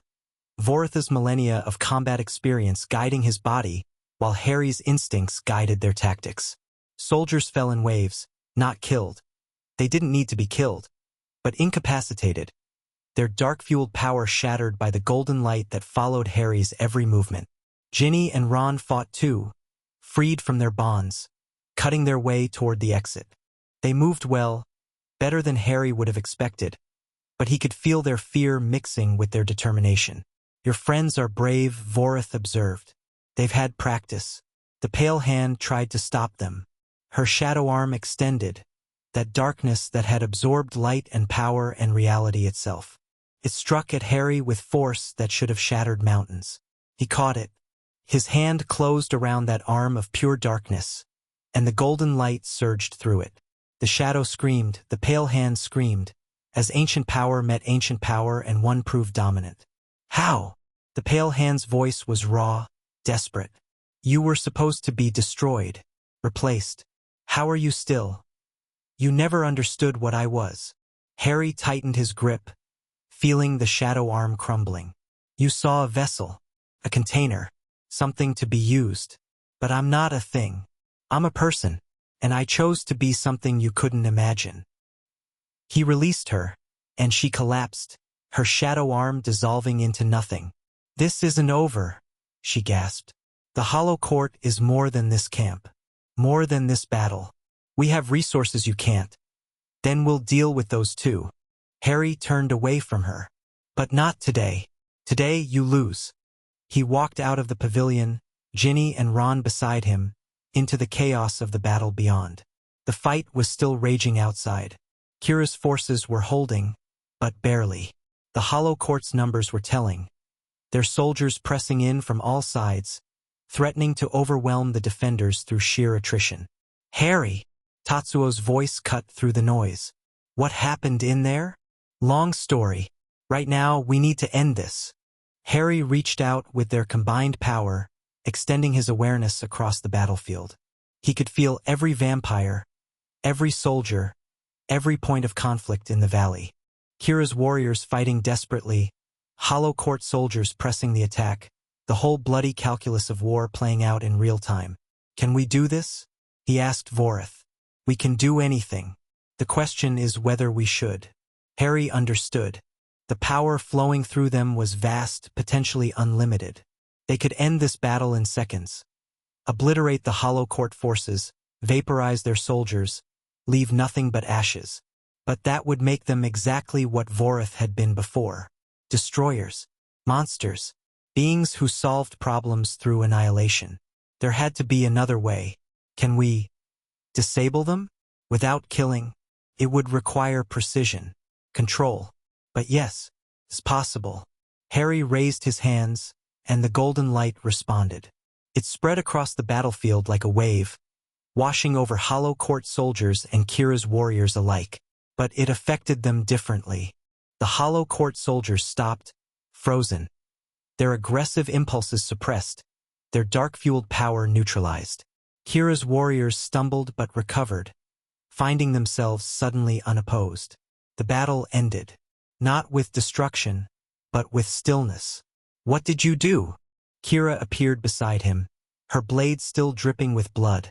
Vorith's millennia of combat experience guiding his body, while Harry's instincts guided their tactics. Soldiers fell in waves, not killed. They didn't need to be killed, but incapacitated, their dark-fueled power shattered by the golden light that followed Harry's every movement. Ginny and Ron fought too, freed from their bonds, cutting their way toward the exit. They moved well, better than Harry would have expected, but he could feel their fear mixing with their determination. Your friends are brave, Vorith observed. They've had practice. The pale hand tried to stop them. Her shadow arm extended, that darkness that had absorbed light and power and reality itself. It struck at Harry with force that should have shattered mountains. He caught it. His hand closed around that arm of pure darkness, and the golden light surged through it. The shadow screamed, the pale hand screamed, as ancient power met ancient power and one proved dominant. How? The pale hand's voice was raw, desperate. You were supposed to be destroyed, replaced. How are you still? You never understood what I was. Harry tightened his grip, feeling the shadow arm crumbling. You saw a vessel, a container, something to be used. But I'm not a thing. I'm a person, and I chose to be something you couldn't imagine. He released her, and she collapsed, her shadow arm dissolving into nothing. This isn't over, she gasped. The Hollow Court is more than this camp, more than this battle. We have resources you can't. Then we'll deal with those too. Harry turned away from her. But not today. Today you lose. He walked out of the pavilion, Ginny and Ron beside him, into the chaos of the battle beyond. The fight was still raging outside. Kira's forces were holding, but barely. The Hollow Court's numbers were telling, their soldiers pressing in from all sides, threatening to overwhelm the defenders through sheer attrition. Harry! Tatsuo's voice cut through the noise. What happened in there? Long story. Right now, we need to end this. Harry reached out with their combined power, extending his awareness across the battlefield. He could feel every vampire, every soldier, every point of conflict in the valley. Kira's warriors fighting desperately, Hollow Court soldiers pressing the attack, the whole bloody calculus of war playing out in real time. Can we do this? He asked Vorith. We can do anything. The question is whether we should. Harry understood. The power flowing through them was vast, potentially unlimited. They could end this battle in seconds. Obliterate the Hollow Court forces, vaporize their soldiers, leave nothing but ashes. But that would make them exactly what Vorith had been before. Destroyers, monsters, beings who solved problems through annihilation. There had to be another way. Can we disable them? Without killing? It would require precision, control. But yes, it's possible. Harry raised his hands, and the golden light responded. It spread across the battlefield like a wave, washing over Hollow Court soldiers and Kira's warriors alike. But it affected them differently. The Hollow Court soldiers stopped, frozen. Their aggressive impulses suppressed, their dark-fueled power neutralized. Kira's warriors stumbled but recovered, finding themselves suddenly unopposed. The battle ended, not with destruction, but with stillness. What did you do? Kira appeared beside him, her blade still dripping with blood,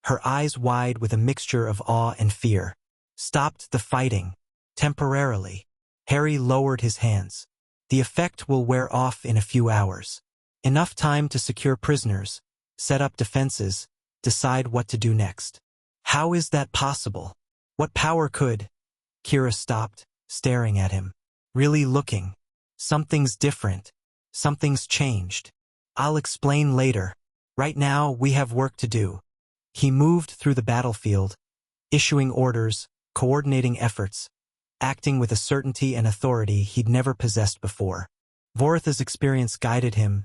her eyes wide with a mixture of awe and fear. Stopped the fighting, temporarily. Harry lowered his hands. The effect will wear off in a few hours. Enough time to secure prisoners, set up defenses, decide what to do next. How is that possible? What power could? Kira stopped, staring at him. Really looking. Something's different. Something's changed. I'll explain later. Right now, we have work to do. He moved through the battlefield, issuing orders, coordinating efforts, acting with a certainty and authority he'd never possessed before. Voritha's experience guided him,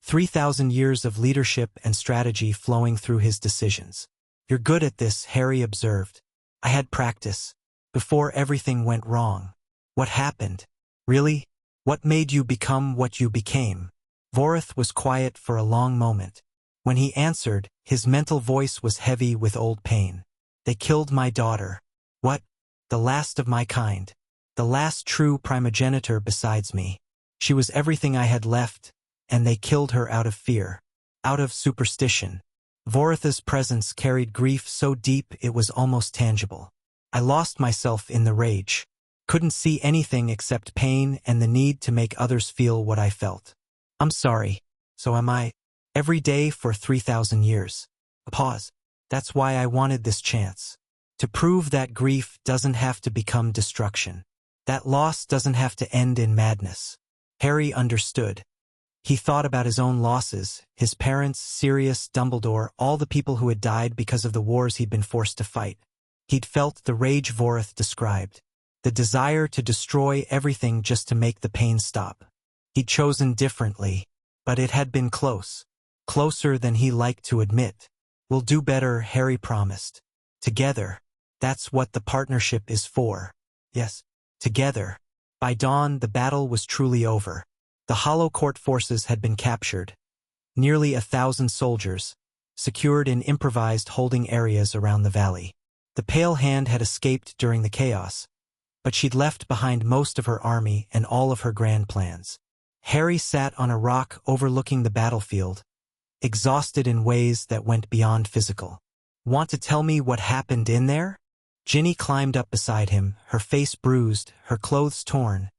3,000 years of leadership and strategy flowing through his decisions. You're good at this, Harry observed. I had practice. Before everything went wrong. What happened? Really? What made you become what you became? Vorith was quiet for a long moment. When he answered, his mental voice was heavy with old pain. They killed my daughter. What? The last of my kind. The last true primogenitor besides me. She was everything I had left, and they killed her out of fear. Out of superstition. Voritha's presence carried grief so deep it was almost tangible. I lost myself in the rage. Couldn't see anything except pain and the need to make others feel what I felt. I'm sorry. So am I. Every day for 3,000 years. A pause. That's why I wanted this chance. To prove that grief doesn't have to become destruction. That loss doesn't have to end in madness. Harry understood. He thought about his own losses, his parents, Sirius, Dumbledore, all the people who had died because of the wars he'd been forced to fight. He'd felt the rage Vorith described. The desire to destroy everything just to make the pain stop. He'd chosen differently, but it had been close. Closer than he liked to admit. We'll do better, Harry promised. Together. That's what the partnership is for. Yes, together. By dawn, the battle was truly over. The Hollow Court forces had been captured. Nearly 1,000 soldiers, secured in improvised holding areas around the valley. The Pale Hand had escaped during the chaos, but she'd left behind most of her army and all of her grand plans. Harry sat on a rock overlooking the battlefield, exhausted in ways that went beyond physical. Want to tell me what happened in there? Ginny climbed up beside him, her face bruised, her clothes torn,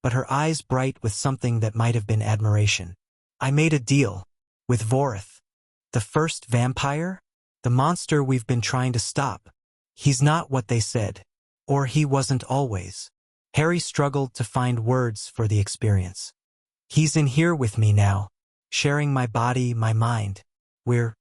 but her eyes bright with something that might have been admiration. I made a deal. With Vorith. The first vampire? The monster we've been trying to stop. He's not what they said. Or he wasn't always. Harry struggled to find words for the experience. He's in here with me now, sharing my body, my mind. We're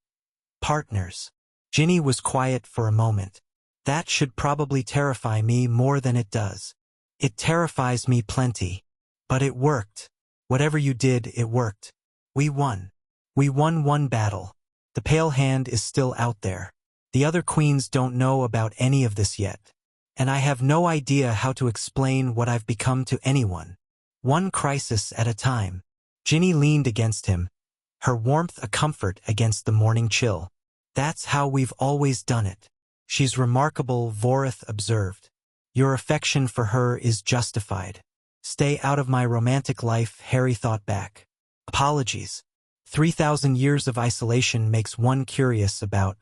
partners. Ginny was quiet for a moment. That should probably terrify me more than it does. It terrifies me plenty. But it worked. Whatever you did, it worked. We won. We won one battle. The Pale Hand is still out there. The other queens don't know about any of this yet. And I have no idea how to explain what I've become to anyone. One crisis at a time. Ginny leaned against him, her warmth a comfort against the morning chill. That's how we've always done it. She's remarkable, Vorith observed. Your affection for her is justified. Stay out of my romantic life, Harry thought back. Apologies. 3,000 years of isolation makes one curious about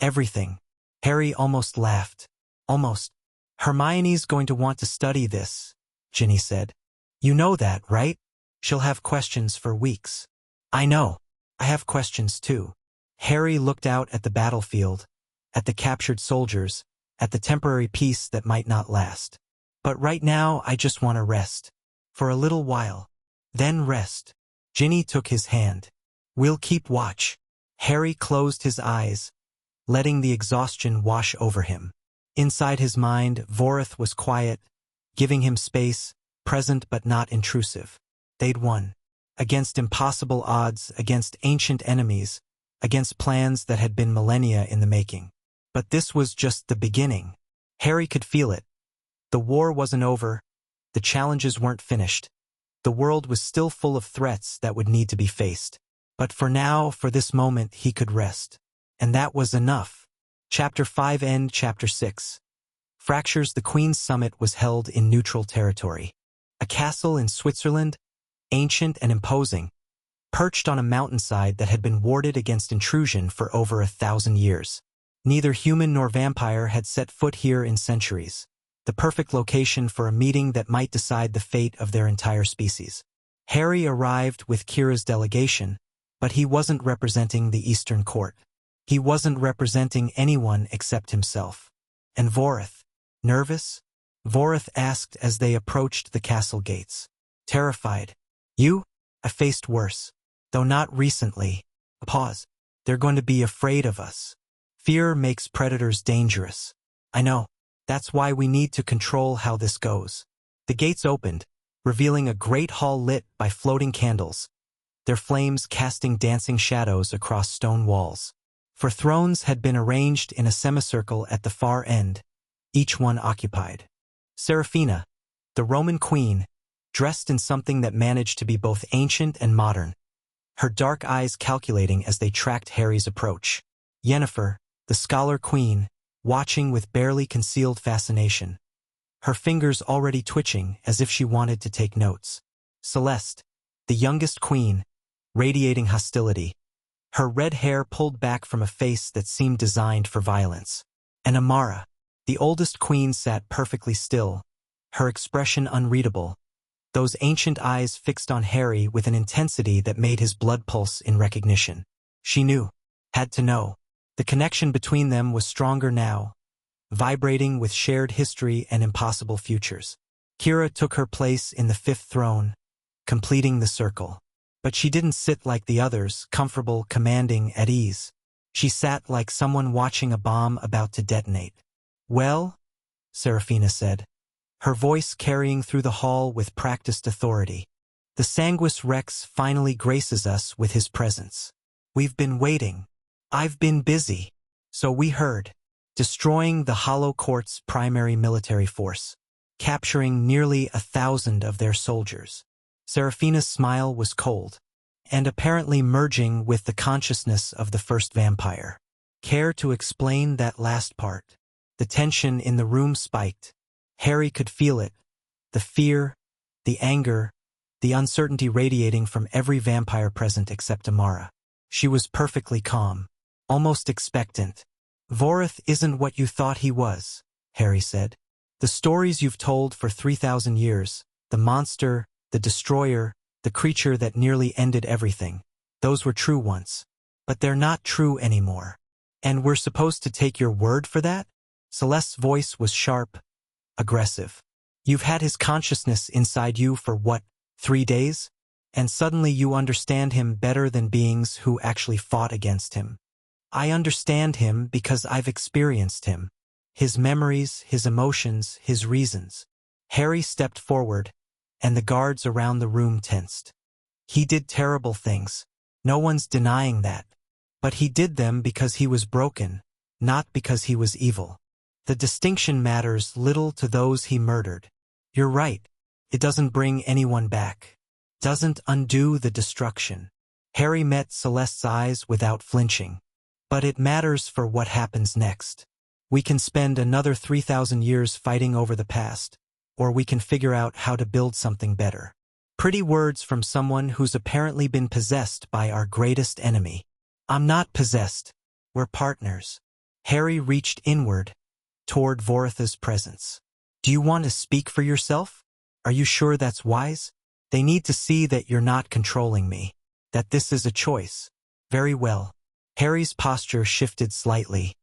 everything. Harry almost laughed. Almost. Hermione's going to want to study this, Ginny said. You know that, right? She'll have questions for weeks. I know. I have questions too. Harry looked out at the battlefield, at the captured soldiers, at the temporary peace that might not last. But right now, I just want to rest. For a little while. Then rest. Ginny took his hand. We'll keep watch. Harry closed his eyes, letting the exhaustion wash over him. Inside his mind, Vorith was quiet, giving him space, present but not intrusive. They'd won. Against impossible odds, against ancient enemies, against plans that had been millennia in the making. But this was just the beginning. Harry could feel it. The war wasn't over. The challenges weren't finished. The world was still full of threats that would need to be faced. But for now, for this moment, he could rest. And that was enough. Chapter 5 End Chapter 6 Fractures. The Queen's Summit was held in neutral territory. A castle in Switzerland, ancient and imposing, perched on a mountainside that had been warded against intrusion for over 1,000 years. Neither human nor vampire had set foot here in centuries. The perfect location for a meeting that might decide the fate of their entire species. Harry arrived with Kira's delegation, but he wasn't representing the Eastern Court. He wasn't representing anyone except himself. And Vorith, nervous? Vorith asked as they approached the castle gates. Terrified. You? I faced worse. Though not recently. A pause. They're going to be afraid of us. Fear makes predators dangerous. I know. That's why we need to control how this goes. The gates opened, revealing a great hall lit by floating candles, their flames casting dancing shadows across stone walls. For thrones had been arranged in a semicircle at the far end, each one occupied. Seraphina, the Roman queen, dressed in something that managed to be both ancient and modern, her dark eyes calculating as they tracked Harry's approach. Yennefer, the scholar queen, watching with barely concealed fascination, her fingers already twitching as if she wanted to take notes. Celeste, the youngest queen, radiating hostility, her red hair pulled back from a face that seemed designed for violence. And Amara, the oldest queen, sat perfectly still, her expression unreadable, those ancient eyes fixed on Harry with an intensity that made his blood pulse in recognition. She knew, had to know. The connection between them was stronger now, vibrating with shared history and impossible futures. Kira took her place in the fifth throne, completing the circle. But she didn't sit like the others, comfortable, commanding, at ease. She sat like someone watching a bomb about to detonate. Well, Seraphina said, her voice carrying through the hall with practiced authority. The Sanguis Rex finally graces us with his presence. We've been waiting. I've been busy. So we heard. Destroying the Hollow Court's primary military force, capturing nearly 1,000 of their soldiers. Seraphina's smile was cold, and apparently merging with the consciousness of the first vampire. Care to explain that last part? The tension in the room spiked. Harry could feel it. The fear, the anger, the uncertainty radiating from every vampire present except Amara. She was perfectly calm, almost expectant. Vorith isn't what you thought he was, Harry said. The stories you've told for 3,000 years, the monster, the destroyer, the creature that nearly ended everything, those were true once. But they're not true anymore. And we're supposed to take your word for that? Celeste's voice was sharp, aggressive. You've had his consciousness inside you for what, 3 days? And suddenly you understand him better than beings who actually fought against him. I understand him because I've experienced him. His memories, his emotions, his reasons. Harry stepped forward, and the guards around the room tensed. He did terrible things. No one's denying that. But he did them because he was broken, not because he was evil. The distinction matters little to those he murdered. You're right. It doesn't bring anyone back. Doesn't undo the destruction. Harry met Celeste's eyes without flinching. But it matters for what happens next. We can spend another 3,000 years fighting over the past, or we can figure out how to build something better. Pretty words from someone who's apparently been possessed by our greatest enemy. I'm not possessed. We're partners. Harry reached inward, toward Vorith's presence. Do you want to speak for yourself? Are you sure that's wise? They need to see that you're not controlling me, that this is a choice. Very well. Harry's posture shifted slightly.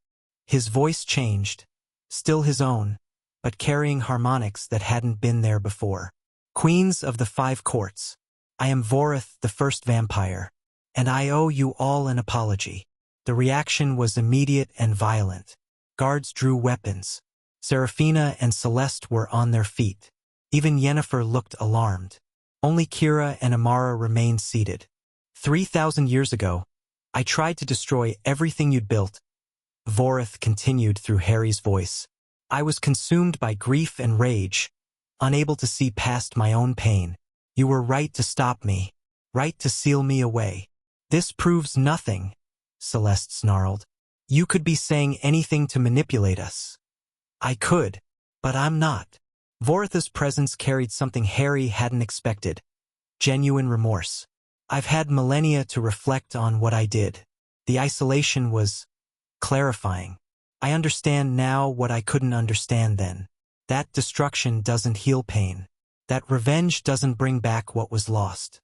His voice changed, still his own, but carrying harmonics that hadn't been there before. Queens of the 5 courts, I am Vorith, the first vampire, and I owe you all an apology. The reaction was immediate and violent. Guards drew weapons. Seraphina and Celeste were on their feet. Even Yennefer looked alarmed. Only Kira and Amara remained seated. 3,000 years ago, I tried to destroy everything you'd built. Vorith continued through Harry's voice. I was consumed by grief and rage, unable to see past my own pain. You were right to stop me, right to seal me away. This proves nothing, Celeste snarled. You could be saying anything to manipulate us. I could, but I'm not. Vorith's presence carried something Harry hadn't expected. Genuine remorse. I've had millennia to reflect on what I did. The isolation was clarifying. I understand now what I couldn't understand then. That destruction doesn't heal pain. That revenge doesn't bring back what was lost.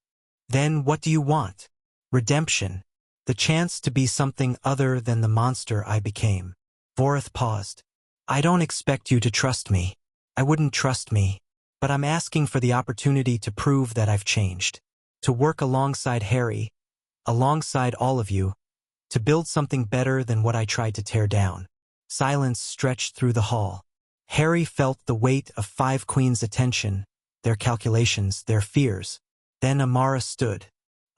Then what do you want? Redemption. The chance to be something other than the monster I became. Vorith paused. I don't expect you to trust me. I wouldn't trust me. But I'm asking for the opportunity to prove that I've changed. To work alongside Harry, alongside all of you, to build something better than what I tried to tear down. Silence stretched through the hall. Harry felt the weight of 5 queens' attention, their calculations, their fears. Then Amara stood.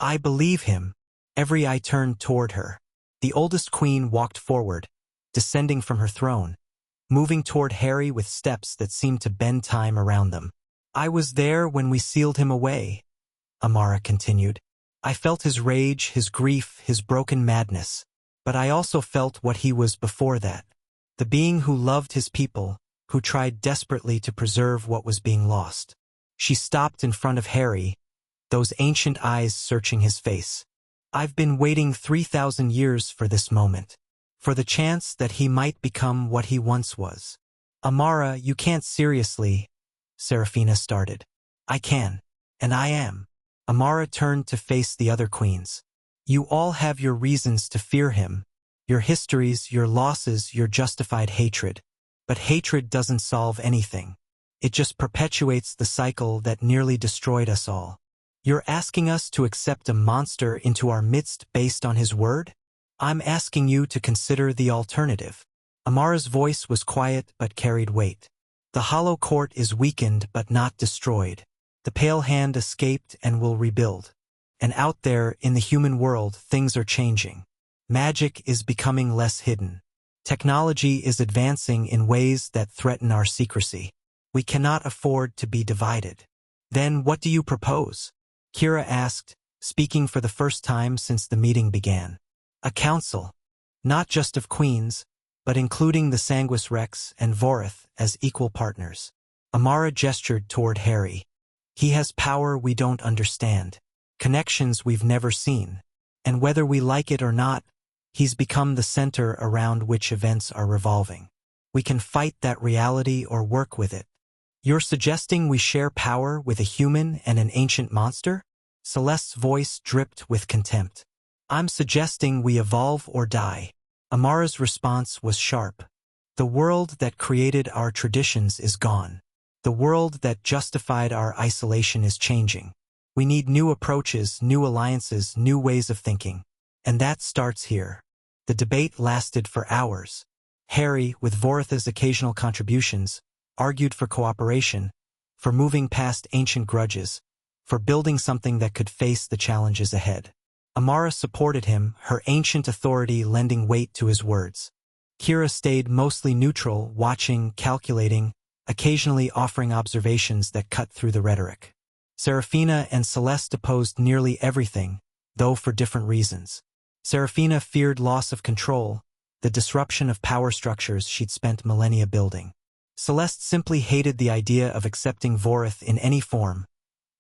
I believe him. Every eye turned toward her. The oldest queen walked forward, descending from her throne, moving toward Harry with steps that seemed to bend time around them. I was there when we sealed him away, Amara continued. I felt his rage, his grief, his broken madness. But I also felt what he was before that. The being who loved his people, who tried desperately to preserve what was being lost. She stopped in front of Harry, those ancient eyes searching his face. I've been waiting 3,000 years for this moment. For the chance that he might become what he once was. Amara, you can't seriously, Serafina started. I can. And I am. Amara turned to face the other queens. You all have your reasons to fear him. Your histories, your losses, your justified hatred. But hatred doesn't solve anything. It just perpetuates the cycle that nearly destroyed us all. You're asking us to accept a monster into our midst based on his word? I'm asking you to consider the alternative. Amara's voice was quiet but carried weight. The hollow court is weakened but not destroyed. The pale hand escaped and will rebuild. And out there, in the human world, things are changing. Magic is becoming less hidden. Technology is advancing in ways that threaten our secrecy. We cannot afford to be divided. Then what do you propose? Kira asked, speaking for the first time since the meeting began. A council, not just of queens, but including the Sanguis Rex and Vorith as equal partners. Amara gestured toward Harry. He has power we don't understand, connections we've never seen, and whether we like it or not, he's become the center around which events are revolving. We can fight that reality or work with it. You're suggesting we share power with a human and an ancient monster? Celeste's voice dripped with contempt. I'm suggesting we evolve or die. Amara's response was sharp. The world that created our traditions is gone. The world that justified our isolation is changing. We need new approaches, new alliances, new ways of thinking. And that starts here. The debate lasted for hours. Harry, with Vorith's occasional contributions, argued for cooperation, for moving past ancient grudges, for building something that could face the challenges ahead. Amara supported him, her ancient authority lending weight to his words. Kira stayed mostly neutral, watching, calculating, occasionally offering observations that cut through the rhetoric. Serafina and Celeste opposed nearly everything, though for different reasons. Serafina feared loss of control, the disruption of power structures she'd spent millennia building. Celeste simply hated the idea of accepting Vorith in any form.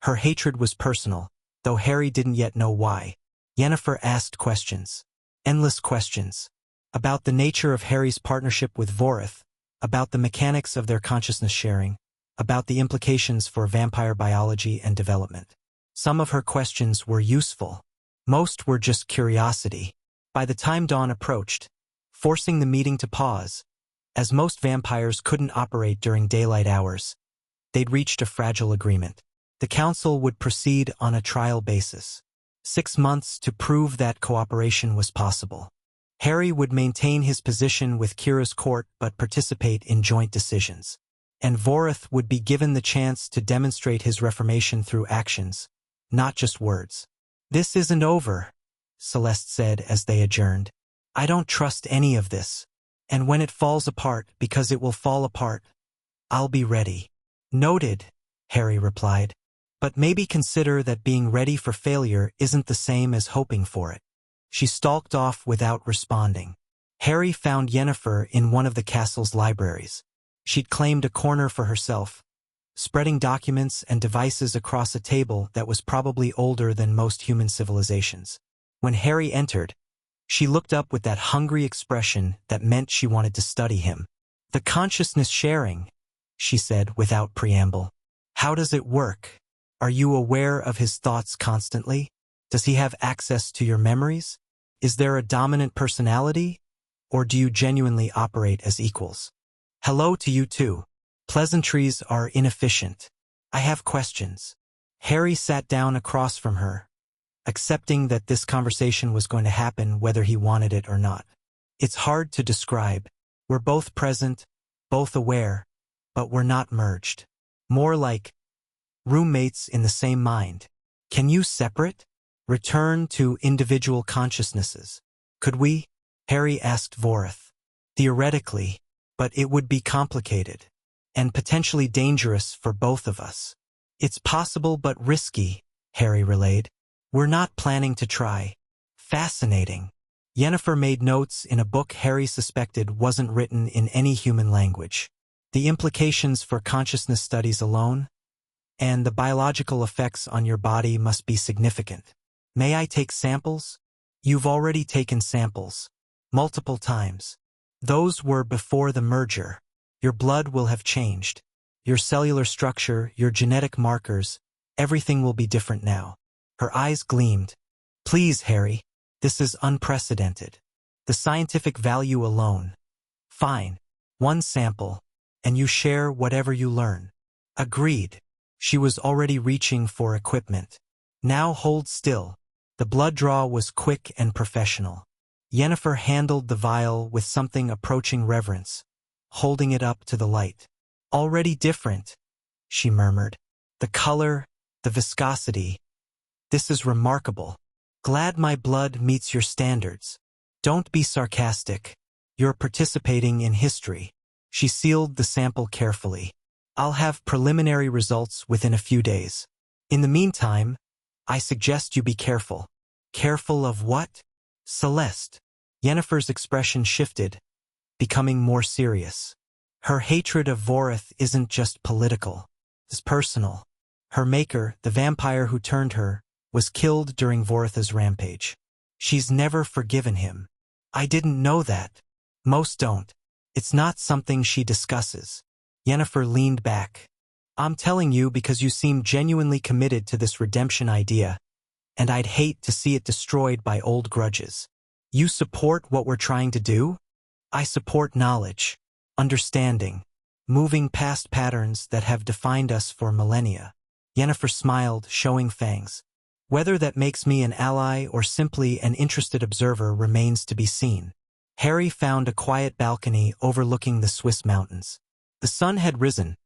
Her hatred was personal, though Harry didn't yet know why. Yennefer asked questions. Endless questions. About the nature of Harry's partnership with Vorith, about the mechanics of their consciousness sharing, about the implications for vampire biology and development. Some of her questions were useful. Most were just curiosity. By the time dawn approached, forcing the meeting to pause, as most vampires couldn't operate during daylight hours, they'd reached a fragile agreement. The council would proceed on a trial basis. 6 months to prove that cooperation was possible. Harry would maintain his position with Kira's court but participate in joint decisions. And Vorith would be given the chance to demonstrate his reformation through actions, not just words. This isn't over, Celeste said as they adjourned. I don't trust any of this. And when it falls apart, because it will fall apart, I'll be ready. Noted, Harry replied. But maybe consider that being ready for failure isn't the same as hoping for it. She stalked off without responding. Harry found Yennefer in one of the castle's libraries. She'd claimed a corner for herself, spreading documents and devices across a table that was probably older than most human civilizations. When Harry entered, she looked up with that hungry expression that meant she wanted to study him. The consciousness sharing, she said without preamble. How does it work? Are you aware of his thoughts constantly? Does he have access to your memories? Is there a dominant personality? Or do you genuinely operate as equals? Hello to you too. Pleasantries are inefficient. I have questions. Harry sat down across from her, accepting that this conversation was going to happen whether he wanted it or not. It's hard to describe. We're both present, both aware, but we're not merged. More like roommates in the same mind. Can you separate? Return to individual consciousnesses. Could we? Harry asked Vorith. Theoretically, but it would be complicated and potentially dangerous for both of us. It's possible but risky, Harry relayed. We're not planning to try. Fascinating. Yennefer made notes in a book Harry suspected wasn't written in any human language. The implications for consciousness studies alone, and the biological effects on your body must be significant. May I take samples? You've already taken samples. Multiple times. Those were before the merger. Your blood will have changed. Your cellular structure, your genetic markers, everything will be different now. Her eyes gleamed. Please, Harry. This is unprecedented. The scientific value alone. Fine. One sample, and you share whatever you learn. Agreed. She was already reaching for equipment. Now hold still. The blood draw was quick and professional. Yennefer handled the vial with something approaching reverence, holding it up to the light. Already different, she murmured. The color, the viscosity. This is remarkable. Glad my blood meets your standards. Don't be sarcastic. You're participating in history. She sealed the sample carefully. I'll have preliminary results within a few days. In the meantime, I suggest you be careful. Careful of what? Celeste. Yennefer's expression shifted, becoming more serious. Her hatred of Vorith isn't just political. It's personal. Her maker, the vampire who turned her, was killed during Vorith's rampage. She's never forgiven him. I didn't know that. Most don't. It's not something she discusses. Yennefer leaned back. I'm telling you because you seem genuinely committed to this redemption idea, and I'd hate to see it destroyed by old grudges. You support what we're trying to do? I support knowledge, understanding, moving past patterns that have defined us for millennia. Yennefer smiled, showing fangs. Whether that makes me an ally or simply an interested observer remains to be seen. Harry found a quiet balcony overlooking the Swiss mountains. The sun had risen,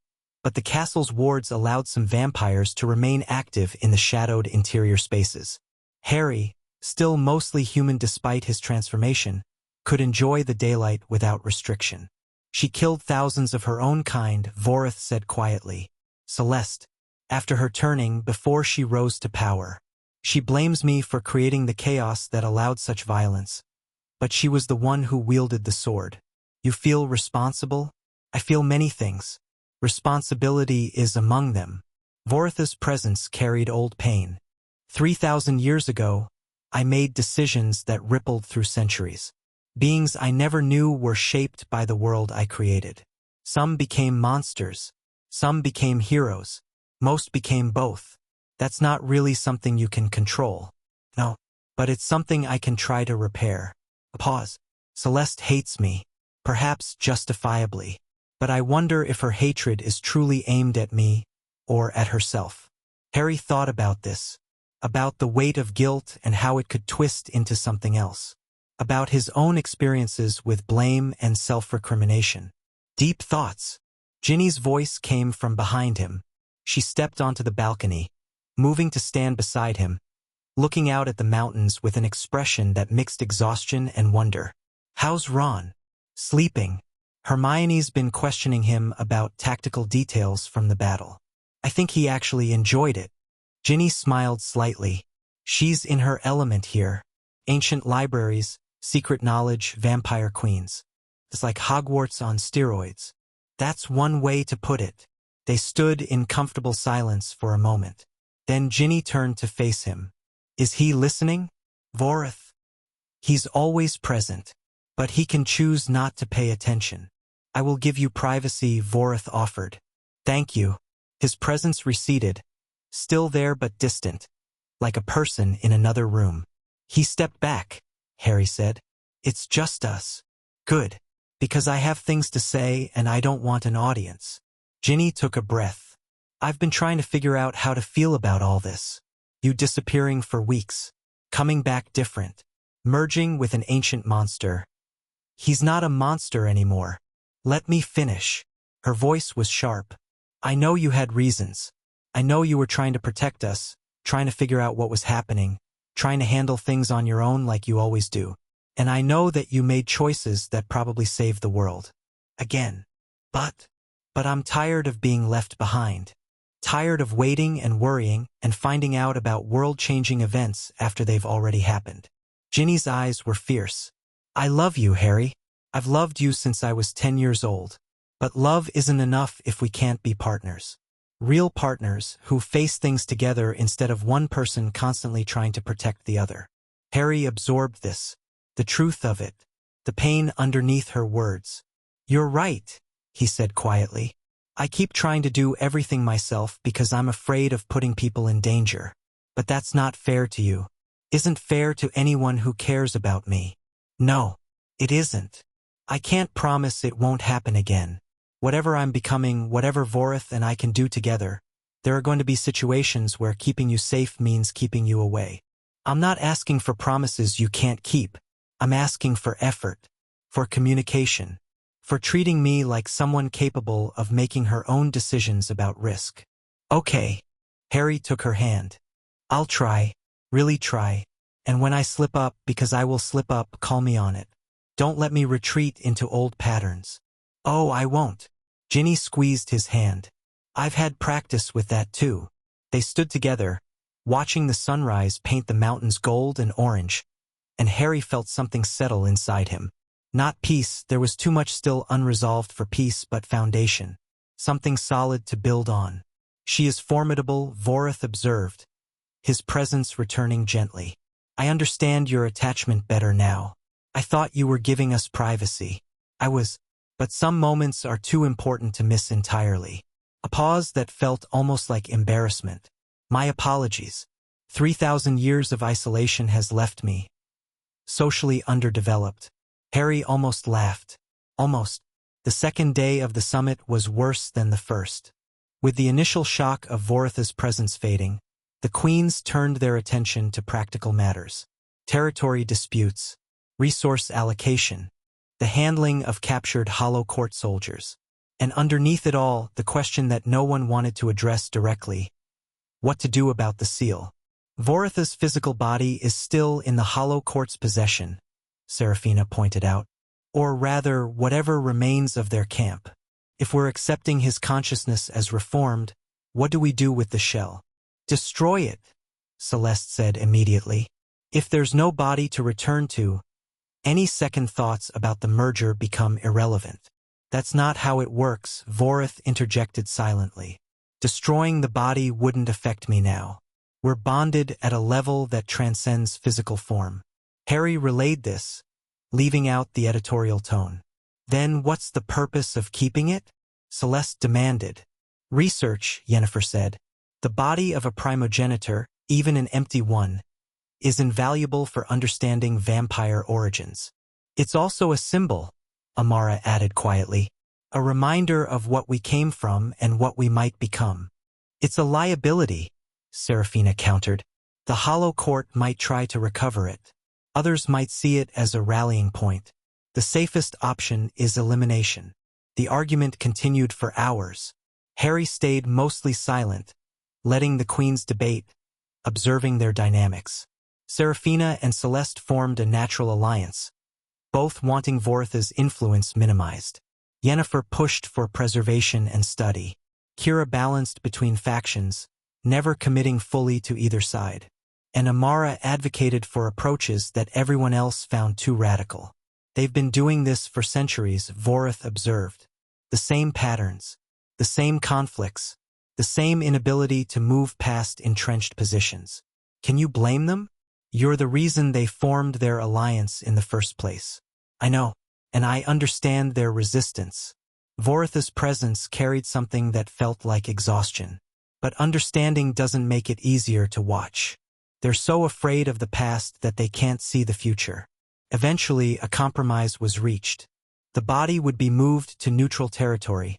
but the castle's wards allowed some vampires to remain active in the shadowed interior spaces. Harry, still mostly human despite his transformation, could enjoy the daylight without restriction. She killed thousands of her own kind, Vorith said quietly. Celeste, after her turning before she rose to power. She blames me for creating the chaos that allowed such violence. But she was the one who wielded the sword. You feel responsible? I feel many things. Responsibility is among them. Vorith's presence carried old pain. 3,000 years ago, I made decisions that rippled through centuries. Beings I never knew were shaped by the world I created. Some became monsters. Some became heroes. Most became both. That's not really something you can control. No, but it's something I can try to repair. Pause. Celeste hates me, perhaps justifiably. But I wonder if her hatred is truly aimed at me or at herself. Harry thought about this, about the weight of guilt and how it could twist into something else, about his own experiences with blame and self-recrimination. Deep thoughts. Ginny's voice came from behind him. She stepped onto the balcony, moving to stand beside him, looking out at the mountains with an expression that mixed exhaustion and wonder. How's Ron? Sleeping. Hermione's been questioning him about tactical details from the battle. I think he actually enjoyed it. Ginny smiled slightly. She's in her element here. Ancient libraries, secret knowledge, vampire queens. It's like Hogwarts on steroids. That's one way to put it. They stood in comfortable silence for a moment. Then Ginny turned to face him. Is he listening? Vorith. He's always present, but he can choose not to pay attention. I will give you privacy, Vorith offered. Thank you. His presence receded, still there but distant, like a person in another room. He stepped back, Harry said. It's just us. Good, because I have things to say and I don't want an audience. Ginny took a breath. I've been trying to figure out how to feel about all this. You disappearing for weeks, coming back different, merging with an ancient monster. He's not a monster anymore. Let me finish. Her voice was sharp. I know you had reasons. I know you were trying to protect us, trying to figure out what was happening, trying to handle things on your own like you always do. And I know that you made choices that probably saved the world. Again. But I'm tired of being left behind. Tired of waiting and worrying and finding out about world-changing events after they've already happened. Ginny's eyes were fierce. I love you, Harry. I've loved you since I was 10 years old. But love isn't enough if we can't be partners. Real partners who face things together instead of one person constantly trying to protect the other. Harry absorbed this. The truth of it. The pain underneath her words. You're right, he said quietly. I keep trying to do everything myself because I'm afraid of putting people in danger. But that's not fair to you. Isn't fair to anyone who cares about me. No, it isn't. I can't promise it won't happen again. Whatever I'm becoming, whatever Vorith and I can do together, there are going to be situations where keeping you safe means keeping you away. I'm not asking for promises you can't keep. I'm asking for effort, for communication, for treating me like someone capable of making her own decisions about risk. Okay. Harry took her hand. I'll try, really try, and when I slip up, because I will slip up, call me on it. Don't let me retreat into old patterns. Oh, I won't. Ginny squeezed his hand. I've had practice with that too. They stood together, watching the sunrise paint the mountains gold and orange, and Harry felt something settle inside him. Not peace, there was too much still unresolved for peace, but foundation. Something solid to build on. She is formidable, Vorith observed, his presence returning gently. I understand your attachment better now. I thought you were giving us privacy. I was, but some moments are too important to miss entirely. A pause that felt almost like embarrassment. My apologies. 3,000 years of isolation has left me socially underdeveloped. Harry almost laughed. Almost. The second day of the summit was worse than the first. With the initial shock of Vorith's presence fading, the queens turned their attention to practical matters. Territory disputes, resource allocation, the handling of captured Hollow Court soldiers. And underneath it all, the question that no one wanted to address directly. What to do about the seal? Vorith's physical body is still in the Hollow Court's possession, Serafina pointed out. Or rather, whatever remains of their camp. If we're accepting his consciousness as reformed, what do we do with the shell? Destroy it, Celeste said immediately. If there's no body to return to, any second thoughts about the merger become irrelevant. That's not how it works, Vorith interjected silently. Destroying the body wouldn't affect me now. We're bonded at a level that transcends physical form. Harry relayed this, leaving out the editorial tone. Then what's the purpose of keeping it? Celeste demanded. Research, Yennefer said. The body of a primogenitor, even an empty one, is invaluable for understanding vampire origins. It's also a symbol, Amara added quietly. A reminder of what we came from and what we might become. It's a liability, Serafina countered. The Hollow Court might try to recover it. Others might see it as a rallying point. The safest option is elimination. The argument continued for hours. Harry stayed mostly silent, letting the queens debate, observing their dynamics. Serafina and Celeste formed a natural alliance, both wanting Vorith's influence minimized. Yennefer pushed for preservation and study. Kira balanced between factions, never committing fully to either side. And Amara advocated for approaches that everyone else found too radical. They've been doing this for centuries, Vorith observed. The same patterns, the same conflicts, the same inability to move past entrenched positions. Can you blame them? You're the reason they formed their alliance in the first place. I know, and I understand their resistance. Vorith's presence carried something that felt like exhaustion. But understanding doesn't make it easier to watch. They're so afraid of the past that they can't see the future. Eventually, a compromise was reached. The body would be moved to neutral territory,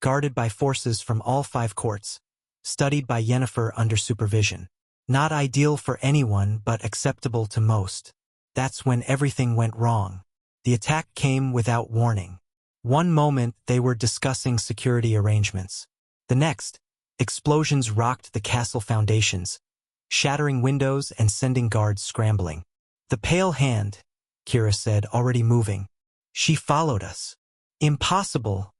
guarded by forces from all 5 courts, studied by Yennefer under supervision. Not ideal for anyone but acceptable to most. That's when everything went wrong. The attack came without warning. One moment they were discussing security arrangements. The next, explosions rocked the castle foundations, shattering windows and sending guards scrambling. "The pale hand," Kira said, already moving. "She followed us." "Impossible,"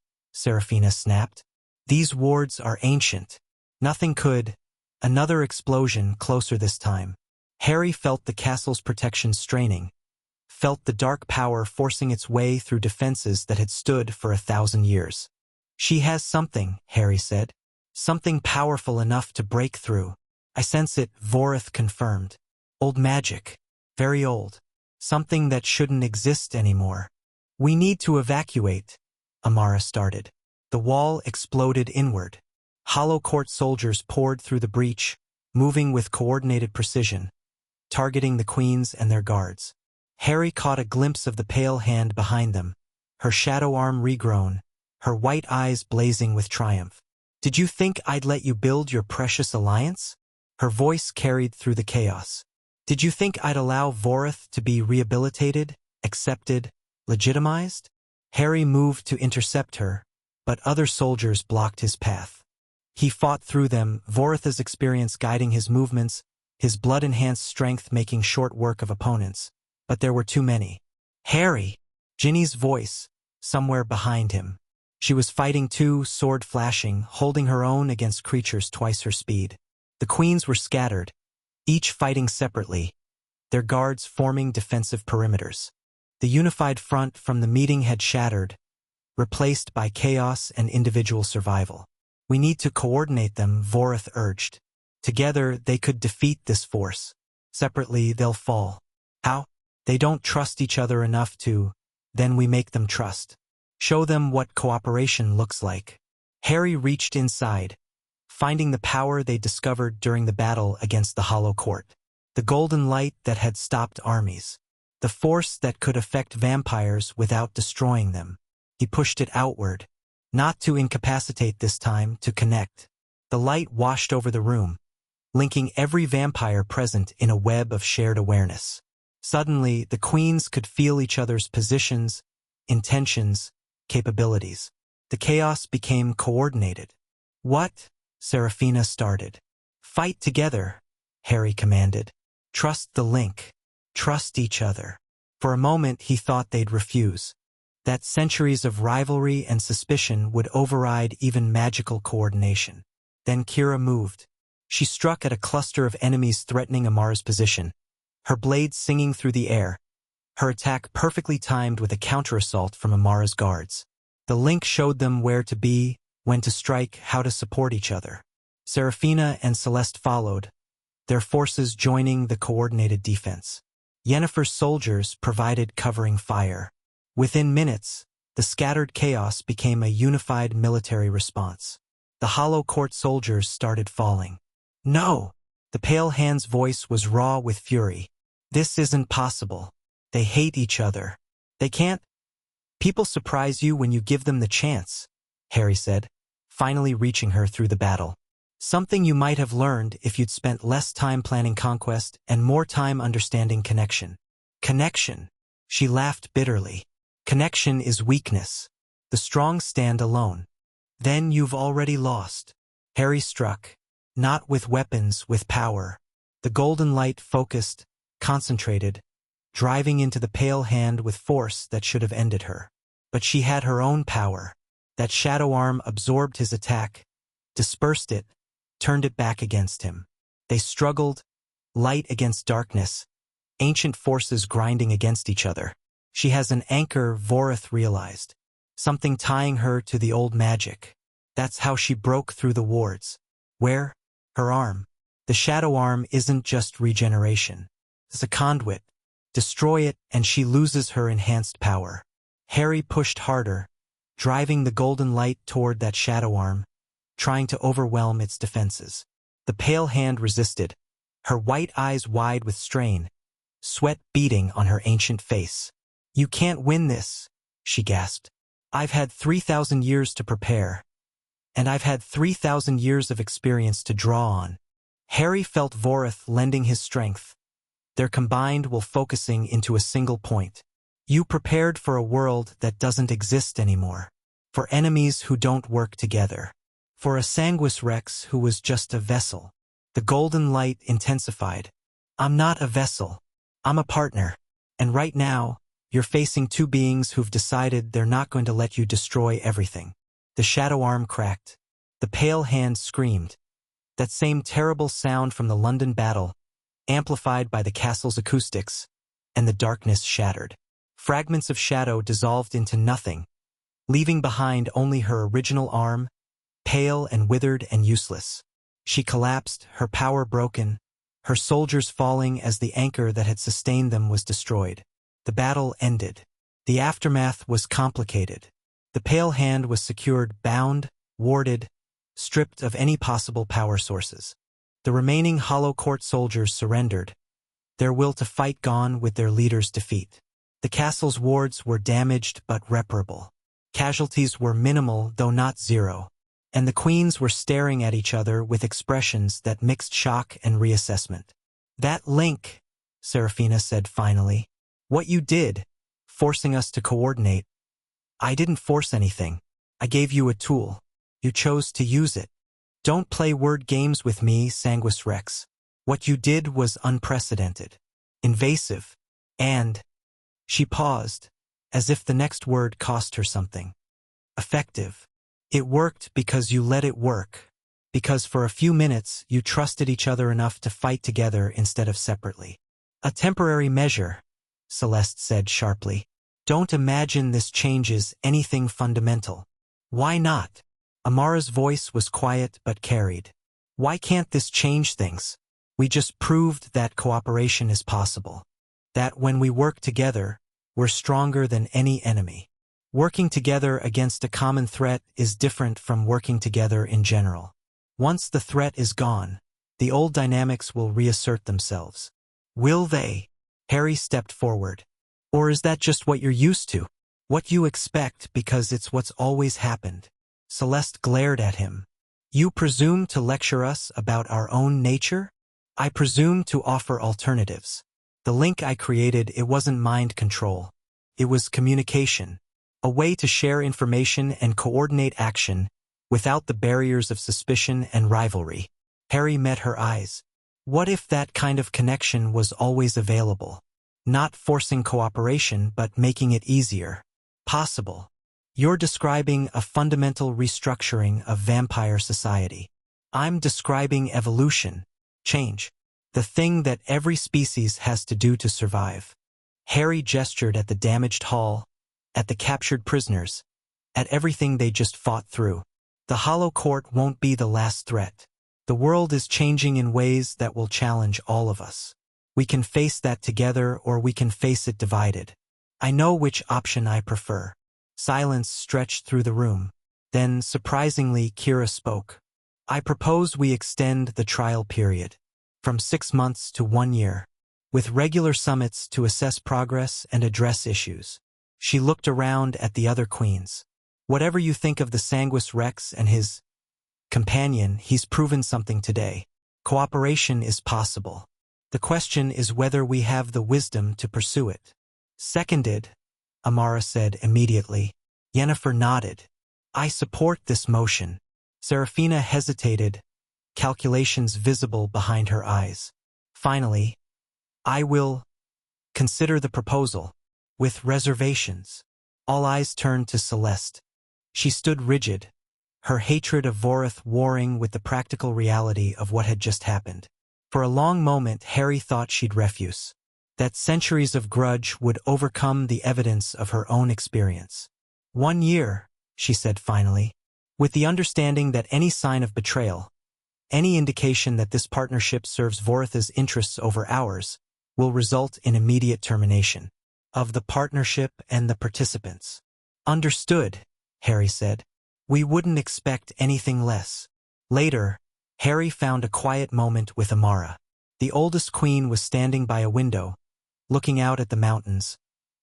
Seraphina snapped. "These wards are ancient. Nothing could." Another explosion, closer this time. Harry felt the castle's protection straining, felt the dark power forcing its way through defenses that had stood for 1,000 years. "She has something," Harry said. "Something powerful enough to break through." "I sense it," Vorith confirmed. "Old magic. Very old. Something that shouldn't exist anymore." "We need to evacuate," Amara started. The wall exploded inward. Hollow court soldiers poured through the breach, moving with coordinated precision, targeting the queens and their guards. Harry caught a glimpse of the pale hand behind them, her shadow arm regrown, her white eyes blazing with triumph. "Did you think I'd let you build your precious alliance?" Her voice carried through the chaos. "Did you think I'd allow Vorith to be rehabilitated, accepted, legitimized?" Harry moved to intercept her, but other soldiers blocked his path. He fought through them, Vorith's experience guiding his movements, his blood-enhanced strength making short work of opponents. But there were too many. "Harry!" Ginny's voice, somewhere behind him. She was fighting too, sword flashing, holding her own against creatures twice her speed. The queens were scattered, each fighting separately, their guards forming defensive perimeters. The unified front from the meeting had shattered, replaced by chaos and individual survival. "We need to coordinate them," Vorith urged. "Together they could defeat this force. Separately they'll fall." "How?" "They don't trust each other enough to. Then we make them trust. Show them what cooperation looks like." Harry reached inside, finding the power they discovered during the battle against the Hollow Court. The golden light that had stopped armies. The force that could affect vampires without destroying them. He pushed it outward. Not to incapacitate this time, to connect. The light washed over the room, linking every vampire present in a web of shared awareness. Suddenly, the queens could feel each other's positions, intentions, capabilities. The chaos became coordinated. "What?" Seraphina started. "Fight together," Harry commanded. "Trust the link. Trust each other." For a moment he thought they'd refuse, that centuries of rivalry and suspicion would override even magical coordination. Then Kira moved. She struck at a cluster of enemies threatening Amara's position, her blade singing through the air, her attack perfectly timed with a counterassault from Amara's guards. The link showed them where to be, when to strike, how to support each other. Seraphina and Celeste followed, their forces joining the coordinated defense. Yennefer's soldiers provided covering fire. Within minutes, the scattered chaos became a unified military response. The Hollow Court soldiers started falling. "No!" The pale hand's voice was raw with fury. "This isn't possible. They hate each other. They can't." "People surprise you when you give them the chance," Harry said, finally reaching her through the battle. "Something you might have learned if you'd spent less time planning conquest and more time understanding connection." "Connection," she laughed bitterly. "Connection is weakness. The strong stand alone. Then you've already lost." Harry struck, not with weapons, with power. The golden light focused, concentrated, driving into the pale hand with force that should have ended her. But she had her own power. That shadow arm absorbed his attack, dispersed it, turned it back against him. They struggled, light against darkness, ancient forces grinding against each other. She has an anchor, Vorith realized. Something tying her to the old magic. That's how she broke through the wards. Where? Her arm. The shadow arm isn't just regeneration. It's a conduit. Destroy it and she loses her enhanced power. Harry pushed harder, driving the golden light toward that shadow arm, trying to overwhelm its defenses. The pale hand resisted, her white eyes wide with strain, sweat beading on her ancient face. "You can't win this," she gasped. "I've had 3,000 years to prepare. And I've had 3,000 years of experience to draw on. Harry felt Vorith lending his strength, their combined will focusing into a single point. You prepared for a world that doesn't exist anymore. For enemies who don't work together. For a Sanguis Rex who was just a vessel. The golden light intensified. I'm not a vessel. I'm a partner. And right now, you're facing two beings who've decided they're not going to let you destroy everything. The shadow arm cracked. The pale hand screamed. That same terrible sound from the London battle, amplified by the castle's acoustics, and the darkness shattered. Fragments of shadow dissolved into nothing, leaving behind only her original arm, pale and withered and useless. She collapsed, her power broken, her soldiers falling as the anchor that had sustained them was destroyed. The battle ended. The aftermath was complicated. The pale hand was secured, bound, warded, stripped of any possible power sources. The remaining Hollow Court soldiers surrendered, their will to fight gone with their leader's defeat. The castle's wards were damaged but reparable. Casualties were minimal, though not zero, and the queens were staring at each other with expressions that mixed shock and reassessment. That link, Seraphina said finally. What you did, forcing us to coordinate. I didn't force anything. I gave you a tool. You chose to use it. Don't play word games with me, Sanguis Rex. What you did was unprecedented, invasive, and... She paused, as if the next word cost her something. Effective. It worked because you let it work, because for a few minutes you trusted each other enough to fight together instead of separately. A temporary measure, Celeste said sharply. Don't imagine this changes anything fundamental. Why not? Amara's voice was quiet but carried. Why can't this change things? We just proved that cooperation is possible. That when we work together, we're stronger than any enemy. Working together against a common threat is different from working together in general. Once the threat is gone, the old dynamics will reassert themselves. Will they? Harry stepped forward. Or is that just what you're used to? What you expect because it's what's always happened? Celeste glared at him. You presume to lecture us about our own nature? I presume to offer alternatives. The link I created, it wasn't mind control. It was communication. A way to share information and coordinate action without the barriers of suspicion and rivalry. Harry met her eyes. What if that kind of connection was always available? Not forcing cooperation, but making it easier. Possible. You're describing a fundamental restructuring of vampire society. I'm describing evolution, change. The thing that every species has to do to survive. Harry gestured at the damaged hall, at the captured prisoners, at everything they just fought through. The Hollow Court won't be the last threat. The world is changing in ways that will challenge all of us. We can face that together or we can face it divided. I know which option I prefer. Silence stretched through the room. Then, surprisingly, Kira spoke. I propose we extend the trial period. From 6 months to 1 year, with regular summits to assess progress and address issues. She looked around at the other queens. Whatever you think of the Sanguis Rex and his companion, he's proven something today. Cooperation is possible. The question is whether we have the wisdom to pursue it. Seconded, Amara said immediately. Yennefer nodded. I support this motion. Seraphina hesitated, calculations visible behind her eyes. Finally, I will consider the proposal, with reservations. All eyes turned to Celeste. She stood rigid, her hatred of Vorith warring with the practical reality of what had just happened. For a long moment, Harry thought she'd refuse. That centuries of grudge would overcome the evidence of her own experience. 1 year, she said finally, with the understanding that any sign of betrayal, any indication that this partnership serves Vorith's interests over ours, will result in immediate termination of the partnership and the participants. Understood, Harry said. We wouldn't expect anything less. Later, Harry found a quiet moment with Amara. The oldest queen was standing by a window, looking out at the mountains,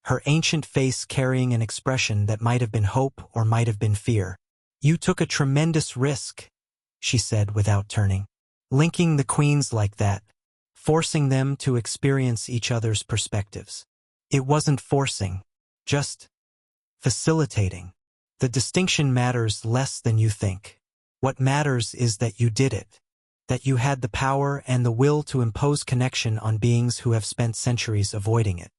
her ancient face carrying an expression that might have been hope or might have been fear. You took a tremendous risk, she said without turning. Linking the queens like that, forcing them to experience each other's perspectives. It wasn't forcing, just facilitating. The distinction matters less than you think. What matters is that you did it, that you had the power and the will to impose connection on beings who have spent centuries avoiding it.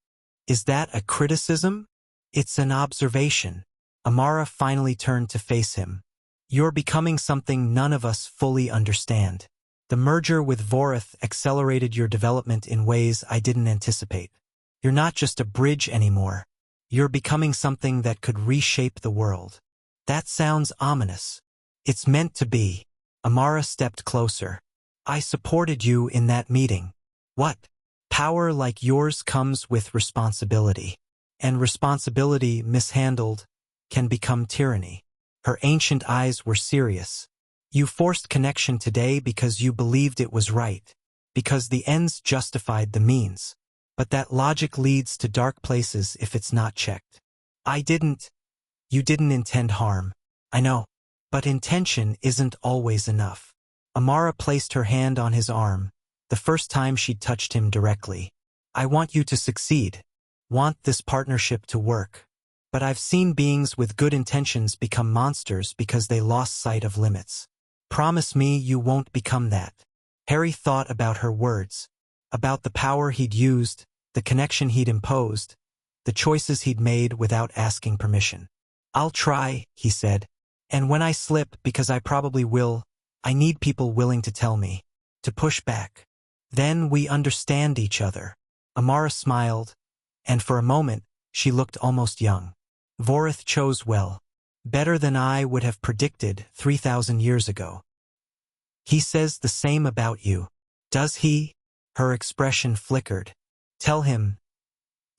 Is that a criticism? It's an observation. Amara finally turned to face him. You're becoming something none of us fully understand. The merger with Vorith accelerated your development in ways I didn't anticipate. You're not just a bridge anymore. You're becoming something that could reshape the world. That sounds ominous. It's meant to be. Amara stepped closer. I supported you in that meeting. What? Power like yours comes with responsibility. And responsibility mishandled can become tyranny. Her ancient eyes were serious. You forced connection today because you believed it was right, because the ends justified the means. But that logic leads to dark places if it's not checked. You didn't intend harm. I know. But intention isn't always enough. Amara placed her hand on his arm, the first time she'd touched him directly. I want you to succeed. Want this partnership to work. But I've seen beings with good intentions become monsters because they lost sight of limits. Promise me you won't become that. Harry thought about her words, about the power he'd used, the connection he'd imposed, the choices he'd made without asking permission. I'll try, he said. And when I slip, because I probably will, I need people willing to tell me, to push back. Then we understand each other. Amara smiled, and for a moment, she looked almost young. Vorith chose well. Better than I would have predicted 3,000 years ago. He says the same about you. Does he? Her expression flickered. Tell him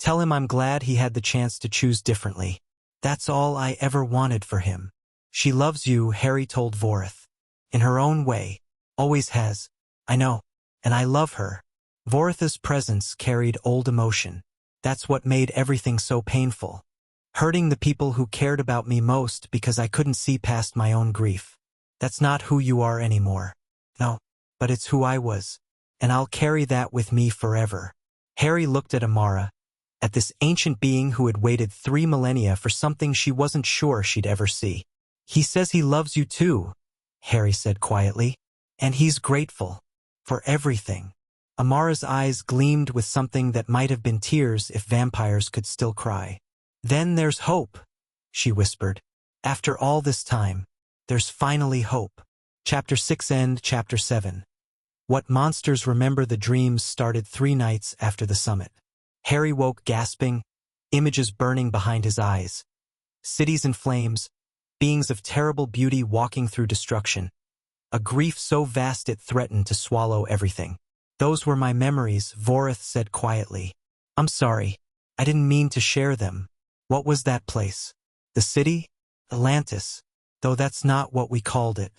I'm glad he had the chance to choose differently. That's all I ever wanted for him. She loves you, Harry told Vorith. In her own way. Always has. I know. And I love her. Vorith's presence carried old emotion. That's what made everything so painful. Hurting the people who cared about me most because I couldn't see past my own grief. That's not who you are anymore. No, but it's who I was. And I'll carry that with me forever. Harry looked at Amara, at this ancient being who had waited 3 millennia for something she wasn't sure she'd ever see. He says he loves you too, Harry said quietly. And he's grateful. For everything. Amara's eyes gleamed with something that might have been tears if vampires could still cry. Then there's hope, she whispered. After all this time, there's finally hope. Chapter 6 End Chapter 7. What monsters remember the dreams started 3 nights after the summit. Harry woke gasping, images burning behind his eyes. Cities in flames, beings of terrible beauty walking through destruction. A grief so vast it threatened to swallow everything. Those were my memories, Vorith said quietly. I'm sorry. I didn't mean to share them. What was that place? The city? Atlantis. Though that's not what we called it.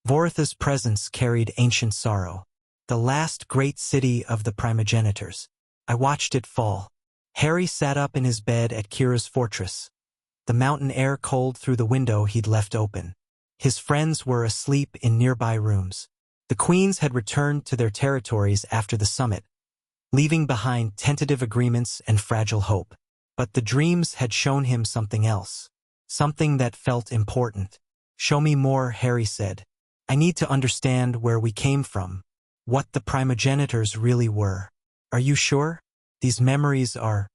Vorith's presence carried ancient sorrow. The last great city of the primogenitors. I watched it fall. Harry sat up in his bed at Kira's fortress. The mountain air cold through the window he'd left open. His friends were asleep in nearby rooms. The queens had returned to their territories after the summit, leaving behind tentative agreements and fragile hope. But the dreams had shown him something else. Something that felt important. Show me more, Harry said. I need to understand where we came from. What the primogenitors really were. Are you sure? These memories are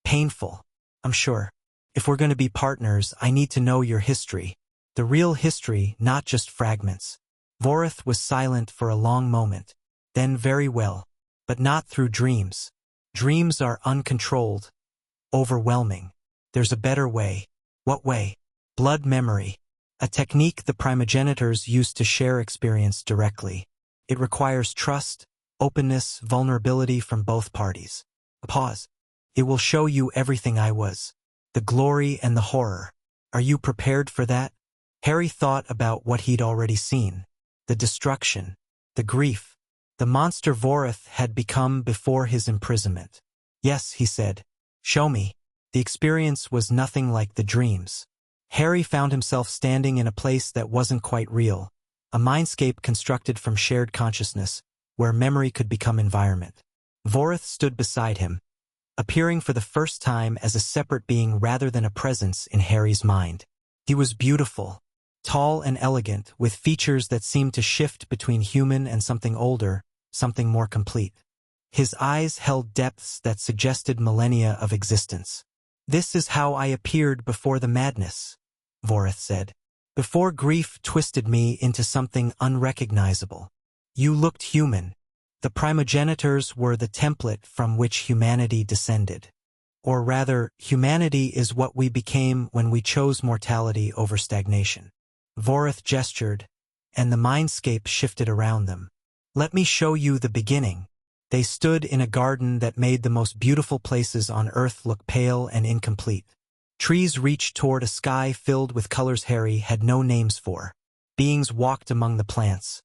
painful. I'm sure. If we're going to be partners, I need to know your history. The real history, not just fragments. Vorith was silent for a long moment. Then very well. But not through dreams. Dreams are uncontrolled. Overwhelming. There's a better way. What way? Blood memory. A technique the primogenitors used to share experience directly. It requires trust, openness, vulnerability from both parties. A pause. It will show you everything I was. The glory and the horror. Are you prepared for that? Harry thought about what he'd already seen. The destruction. The grief. The monster Vorith had become before his imprisonment. Yes, he said. Show me. The experience was nothing like the dreams. Harry found himself standing in a place that wasn't quite real, a mindscape constructed from shared consciousness, where memory could become environment. Vorith stood beside him, appearing for the first time as a separate being rather than a presence in Harry's mind. He was beautiful, tall and elegant, with features that seemed to shift between human and something older, something more complete. His eyes held depths that suggested millennia of existence. "This is how I appeared before the madness," Vorith said. "Before grief twisted me into something unrecognizable. You looked human. The primogenitors were the template from which humanity descended. Or rather, humanity is what we became when we chose mortality over stagnation." Vorith gestured, and the mindscape shifted around them. "Let me show you the beginning." They stood in a garden that made the most beautiful places on Earth look pale and incomplete. Trees reached toward a sky filled with colors Harry had no names for. Beings walked among the plants.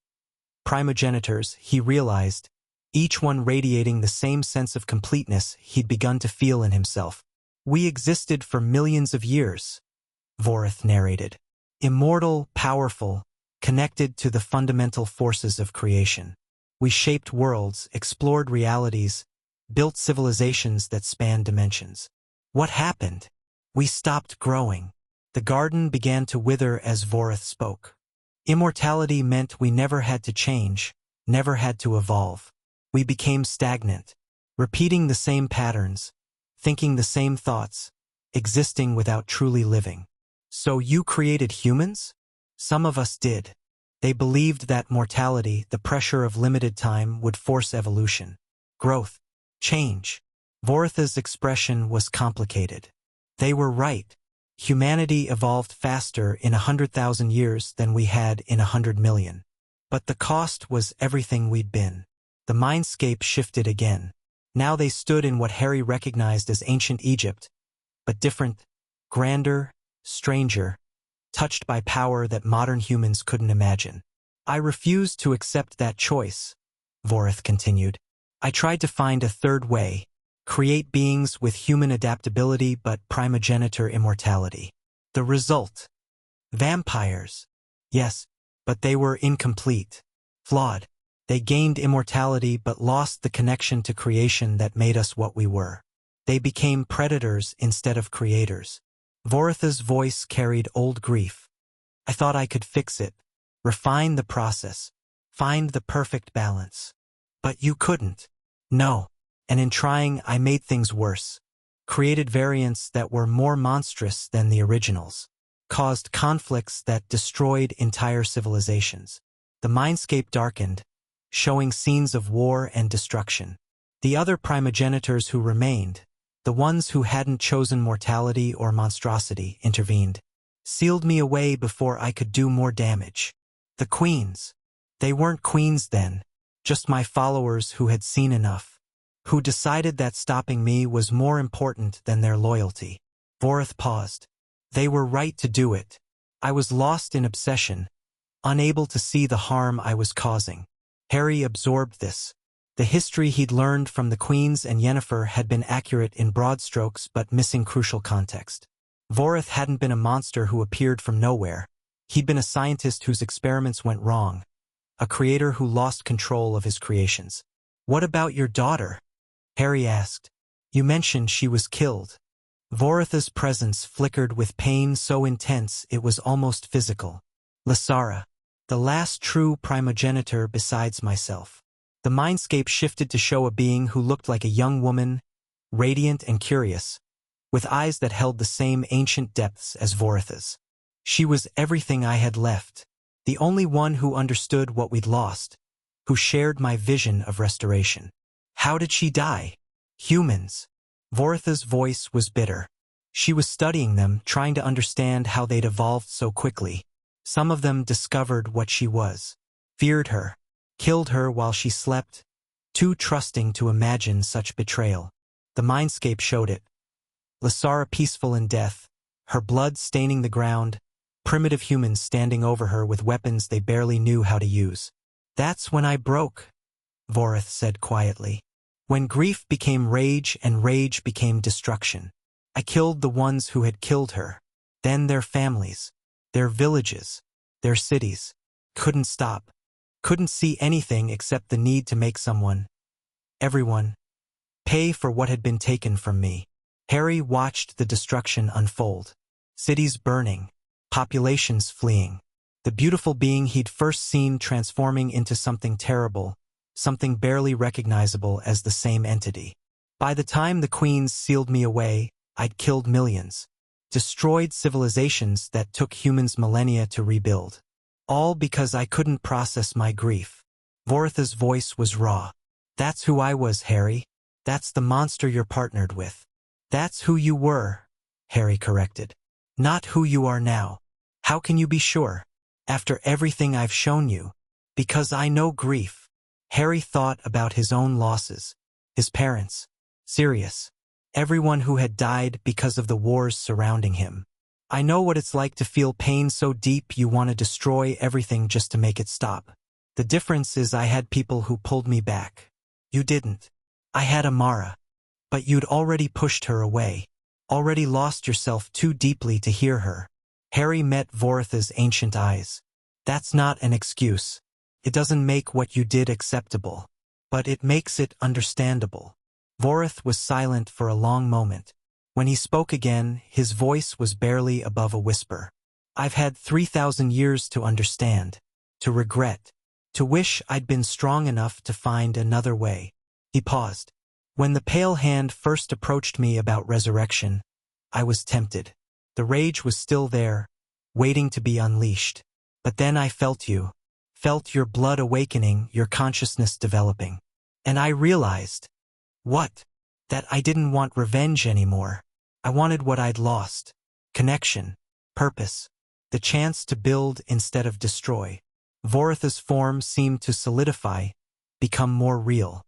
Primogenitors, he realized, each one radiating the same sense of completeness he'd begun to feel in himself. "We existed for millions of years," Vorith narrated. "Immortal, powerful, connected to the fundamental forces of creation. We shaped worlds, explored realities, built civilizations that spanned dimensions. What happened? We stopped growing. The garden began to wither as Vorith spoke. Immortality meant we never had to change, never had to evolve. We became stagnant, repeating the same patterns, thinking the same thoughts, existing without truly living." "So you created humans?" "Some of us did. They believed that mortality, the pressure of limited time, would force evolution, growth, change." Vorith's expression was complicated. "They were right. Humanity evolved faster in 100,000 years than we had in 100 million. But the cost was everything we'd been." The mindscape shifted again. Now they stood in what Harry recognized as ancient Egypt, but different, grander, stranger, touched by power that modern humans couldn't imagine. "I refused to accept that choice," Vorith continued. "I tried to find a third way, create beings with human adaptability but primogenitor immortality. The result? Vampires. Yes, but they were incomplete, flawed. They gained immortality but lost the connection to creation that made us what we were. They became predators instead of creators." Vorith's voice carried old grief. "I thought I could fix it, refine the process, find the perfect balance. But you couldn't." "No. And in trying, I made things worse. Created variants that were more monstrous than the originals. Caused conflicts that destroyed entire civilizations." The mindscape darkened, showing scenes of war and destruction. The other primogenitors who remained, the ones who hadn't chosen mortality or monstrosity, intervened. "Sealed me away before I could do more damage." The queens. They weren't queens then, just my followers who had seen enough, who decided that stopping me was more important than their loyalty. Vorith paused. "They were right to do it. I was lost in obsession, unable to see the harm I was causing." Harry absorbed this. The history he'd learned from the queens and Yennefer had been accurate in broad strokes but missing crucial context. Vorith hadn't been a monster who appeared from nowhere. He'd been a scientist whose experiments went wrong, a creator who lost control of his creations. "What about your daughter?" Harry asked. "You mentioned she was killed." Vorith's presence flickered with pain so intense it was almost physical. "Lysara, the last true primogenitor besides myself." The mindscape shifted to show a being who looked like a young woman, radiant and curious, with eyes that held the same ancient depths as Vorith's. She was everything I had left, the only one who understood what we'd lost, who shared my vision of restoration. "How did she die?" "Humans." Vorith's voice was bitter. She was studying them, trying to understand how they'd evolved so quickly. Some of them discovered what she was, feared her, killed her while she slept, too trusting to imagine such betrayal. The mindscape showed it. Lysara peaceful in death, her blood staining the ground, primitive humans standing over her with weapons they barely knew how to use. "That's when I broke," Vorith said quietly. "When grief became rage and rage became destruction. I killed the ones who had killed her. Then their families, their villages, their cities. Couldn't stop. Couldn't see anything except the need to make someone, everyone, pay for what had been taken from me. Harry watched the destruction unfold. Cities burning, populations fleeing. The beautiful being he'd first seen transforming into something terrible, something barely recognizable as the same entity. By the time the Queens sealed me away, I'd killed millions, destroyed civilizations that took humans millennia to rebuild. All because I couldn't process my grief. Voritha's voice was raw. That's who I was, Harry. That's the monster you're partnered with. That's who you were, Harry corrected. Not who you are now. How can you be sure? After everything I've shown you. Because I know grief. Harry thought about his own losses. His parents. Sirius. Everyone who had died because of the wars surrounding him. I know what it's like to feel pain so deep you want to destroy everything just to make it stop. The difference is I had people who pulled me back. You didn't. I had Amara. But you'd already pushed her away. Already lost yourself too deeply to hear her. Harry met Voritha's ancient eyes. That's not an excuse. It doesn't make what you did acceptable. But it makes it understandable. Vorith was silent for a long moment. When he spoke again, his voice was barely above a whisper. I've had 3,000 years to understand, to regret, to wish I'd been strong enough to find another way. He paused. When the pale hand first approached me about resurrection, I was tempted. The rage was still there, waiting to be unleashed. But then I felt you, felt your blood awakening, your consciousness developing. And I realized, what? That I didn't want revenge anymore. I wanted what I'd lost. Connection, purpose, the chance to build instead of destroy. Voritha's form seemed to solidify, become more real.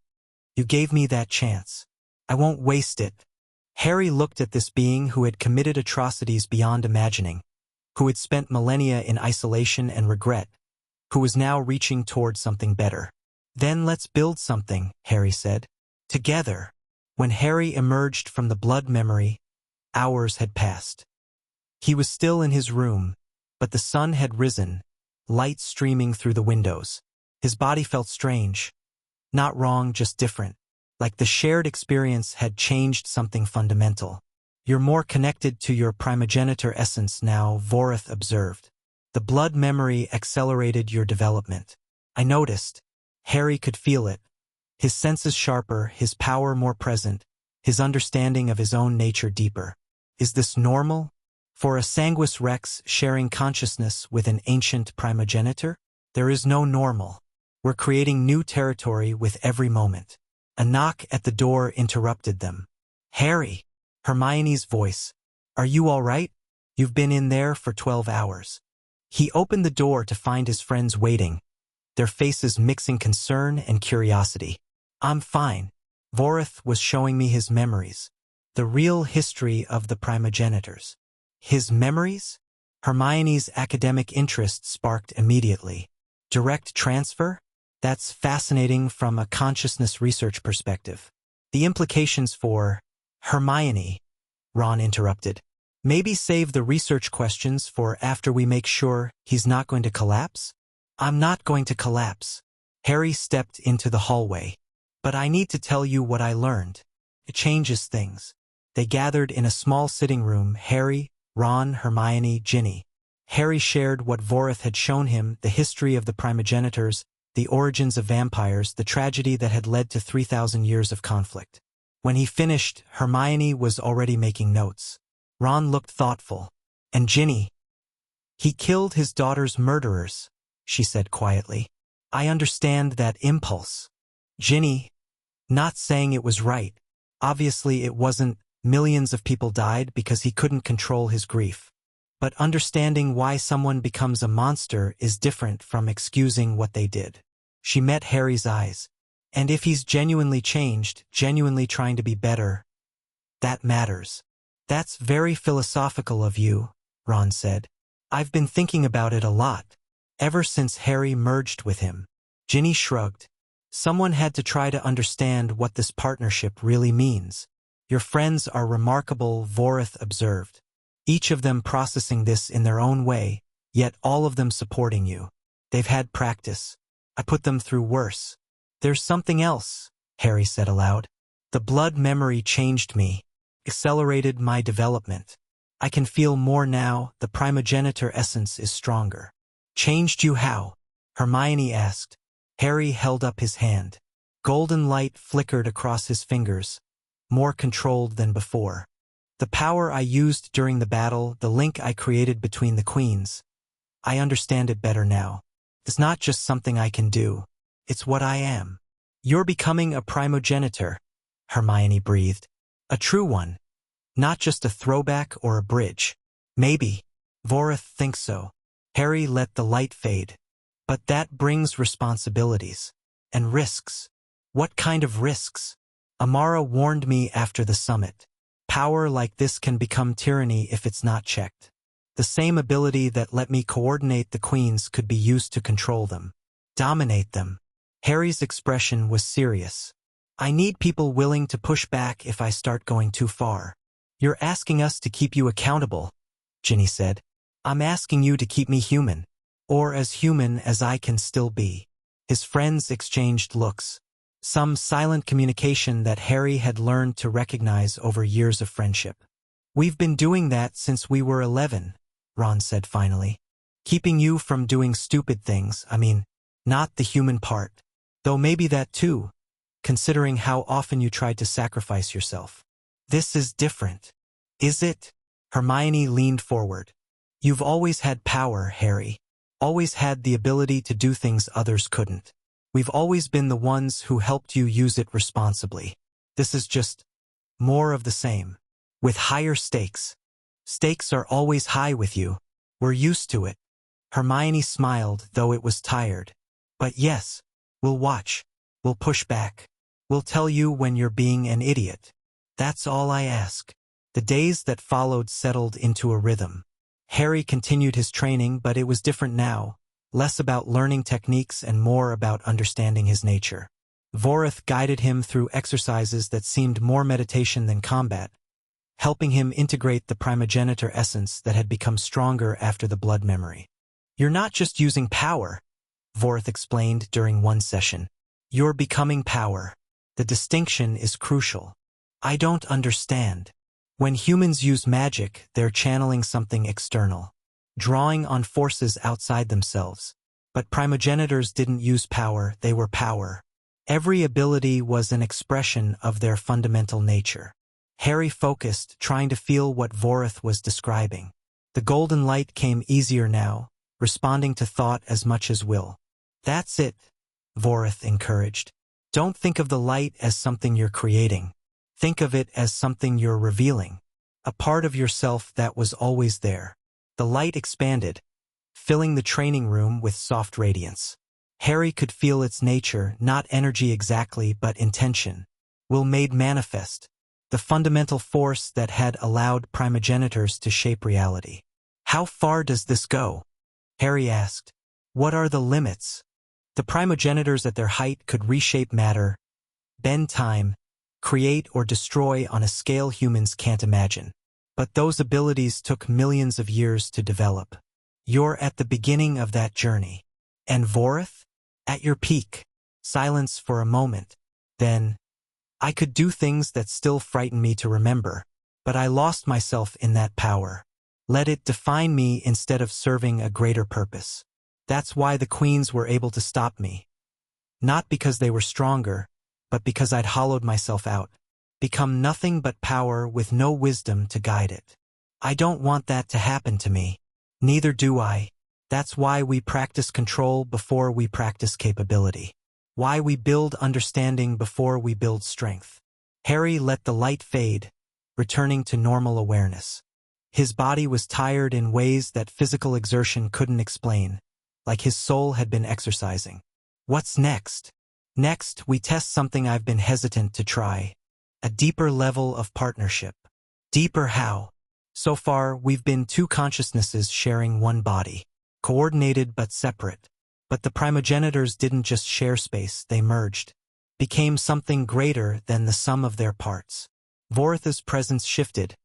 You gave me that chance. I won't waste it. Harry looked at this being who had committed atrocities beyond imagining, who had spent millennia in isolation and regret, who was now reaching toward something better. Then let's build something, Harry said. Together. When Harry emerged from the blood memory, hours had passed. He was still in his room, but the sun had risen, light streaming through the windows. His body felt strange. Not wrong, just different. Like the shared experience had changed something fundamental. You're more connected to your primogenitor essence now, Vorith observed. The blood memory accelerated your development. I noticed. Harry could feel it. His senses sharper, his power more present, his understanding of his own nature deeper. Is this normal? For a sanguis rex sharing consciousness with an ancient primogenitor? There is no normal. We're creating new territory with every moment. A knock at the door interrupted them. Harry! Hermione's voice. Are you all right? You've been in there for 12 hours. He opened the door to find his friends waiting, their faces mixing concern and curiosity. I'm fine. Vorith was showing me his memories. The real history of the primogenitors. His memories? Hermione's academic interest sparked immediately. Direct transfer? That's fascinating from a consciousness research perspective. The implications for Hermione, Ron interrupted. Maybe save the research questions for after we make sure he's not going to collapse? I'm not going to collapse. Harry stepped into the hallway. But I need to tell you what I learned. It changes things. They gathered in a small sitting room, Harry, Ron, Hermione, Ginny. Harry shared what Vorith had shown him, the history of the primogenitors, the origins of vampires, the tragedy that had led to 3,000 years of conflict. When he finished, Hermione was already making notes. Ron looked thoughtful. And Ginny? He killed his daughter's murderers, she said quietly. I understand that impulse. Ginny, not saying it was right. Obviously it wasn't. Millions of people died because he couldn't control his grief. But understanding why someone becomes a monster is different from excusing what they did. She met Harry's eyes. And if he's genuinely changed, genuinely trying to be better, that matters. That's very philosophical of you, Ron said. I've been thinking about it a lot, ever since Harry merged with him. Ginny shrugged. Someone had to try to understand what this partnership really means. Your friends are remarkable, Vorith observed. Each of them processing this in their own way, yet all of them supporting you. They've had practice. I put them through worse. There's something else, Harry said aloud. The blood memory changed me, accelerated my development. I can feel more now, the primogenitor essence is stronger. Changed you how? Hermione asked. Harry held up his hand. Golden light flickered across his fingers, more controlled than before. The power I used during the battle, the link I created between the queens. I understand it better now. It's not just something I can do. It's what I am. You're becoming a primogenitor, Hermione breathed. A true one. Not just a throwback or a bridge. Maybe. Vorith thinks so. Harry let the light fade. But that brings responsibilities. And risks. What kind of risks? Amara warned me after the summit. Power like this can become tyranny if it's not checked. The same ability that let me coordinate the queens could be used to control them. Dominate them. Harry's expression was serious. I need people willing to push back if I start going too far. You're asking us to keep you accountable, Ginny said. I'm asking you to keep me human. Or as human as I can still be. His friends exchanged looks. Some silent communication that Harry had learned to recognize over years of friendship. We've been doing that since we were 11, Ron said finally. Keeping you from doing stupid things, not the human part. Though maybe that too, considering how often you tried to sacrifice yourself. This is different. Is it? Hermione leaned forward. You've always had power, Harry. Always had the ability to do things others couldn't. We've always been the ones who helped you use it responsibly. This is just more of the same. With higher stakes. Stakes are always high with you. We're used to it. Hermione smiled, though it was tired. But yes, we'll watch. We'll push back. We'll tell you when you're being an idiot. That's all I ask. The days that followed settled into a rhythm. Harry continued his training, but it was different now. Less about learning techniques and more about understanding his nature. Vorith guided him through exercises that seemed more meditation than combat, helping him integrate the primogenitor essence that had become stronger after the blood memory. You're not just using power, Vorith explained during one session. You're becoming power. The distinction is crucial. I don't understand. When humans use magic, they're channeling something external, drawing on forces outside themselves. But primogenitors didn't use power, they were power. Every ability was an expression of their fundamental nature. Harry focused, trying to feel what Vorith was describing. The golden light came easier now, responding to thought as much as will. That's it, Vorith encouraged. Don't think of the light as something you're creating. Think of it as something you're revealing. A part of yourself that was always there. The light expanded, filling the training room with soft radiance. Harry could feel its nature, not energy exactly, but intention. Will made manifest. The fundamental force that had allowed primogenitors to shape reality. How far does this go? Harry asked. What are the limits? The primogenitors at their height could reshape matter, bend time, create or destroy on a scale humans can't imagine. But those abilities took millions of years to develop. You're at the beginning of that journey. And Vorith? At your peak. Silence for a moment. Then, I could do things that still frighten me to remember, but I lost myself in that power. Let it define me instead of serving a greater purpose. That's why the queens were able to stop me. Not because they were stronger, but because I'd hollowed myself out. Become nothing but power with no wisdom to guide it. I don't want that to happen to me. Neither do I. That's why we practice control before we practice capability. Why we build understanding before we build strength. Harry let the light fade, returning to normal awareness. His body was tired in ways that physical exertion couldn't explain, like his soul had been exercising. What's next? Next, we test something I've been hesitant to try. A deeper level of partnership. Deeper how? So far, we've been two consciousnesses sharing one body. Coordinated but separate. But the primogenitors didn't just share space, they merged. Became something greater than the sum of their parts. Vorith's presence shifted.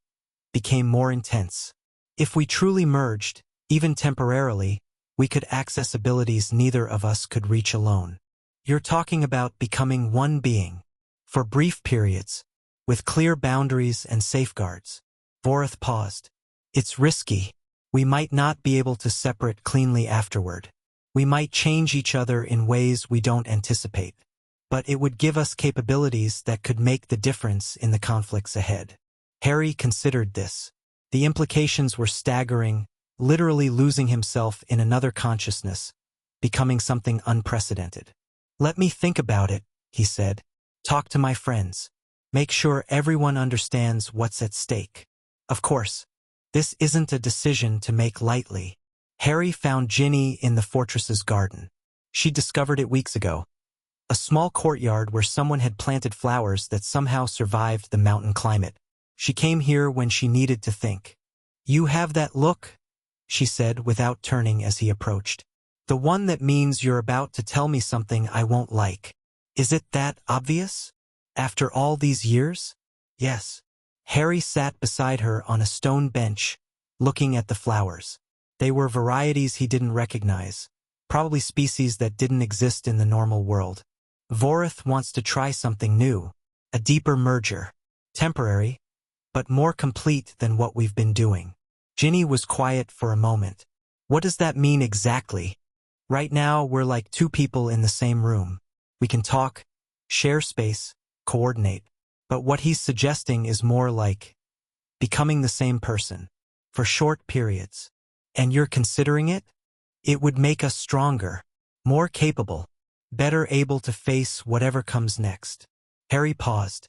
Became more intense. If we truly merged, even temporarily, we could access abilities neither of us could reach alone. You're talking about becoming one being, for brief periods, with clear boundaries and safeguards. Vorith paused. It's risky. We might not be able to separate cleanly afterward. We might change each other in ways we don't anticipate. But it would give us capabilities that could make the difference in the conflicts ahead. Harry considered this. The implications were staggering, literally losing himself in another consciousness, becoming something unprecedented. Let me think about it, he said. Talk to my friends. Make sure everyone understands what's at stake. Of course, this isn't a decision to make lightly. Harry found Ginny in the fortress's garden. She discovered it weeks ago. A small courtyard where someone had planted flowers that somehow survived the mountain climate. She came here when she needed to think. You have that look, she said without turning as he approached. The one that means you're about to tell me something I won't like. Is it that obvious? After all these years? Yes. Harry sat beside her on a stone bench, looking at the flowers. They were varieties he didn't recognize, probably species that didn't exist in the normal world. Vorith wants to try something new, a deeper merger. Temporary, but more complete than what we've been doing. Ginny was quiet for a moment. What does that mean exactly? Right now, we're like two people in the same room. We can talk, share space, coordinate. But what he's suggesting is more like becoming the same person, for short periods. And you're considering it? It would make us stronger, more capable, better able to face whatever comes next. Harry paused.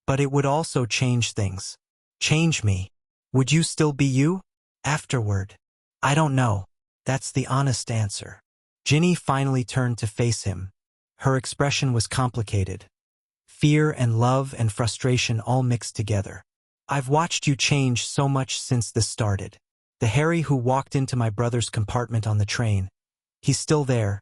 But it would also change things. Change me. Would you still be you? Afterward. I don't know. That's the honest answer. Ginny finally turned to face him. Her expression was complicated. Fear and love and frustration all mixed together. I've watched you change so much since this started. The Harry who walked into my brother's compartment on the train. He's still there,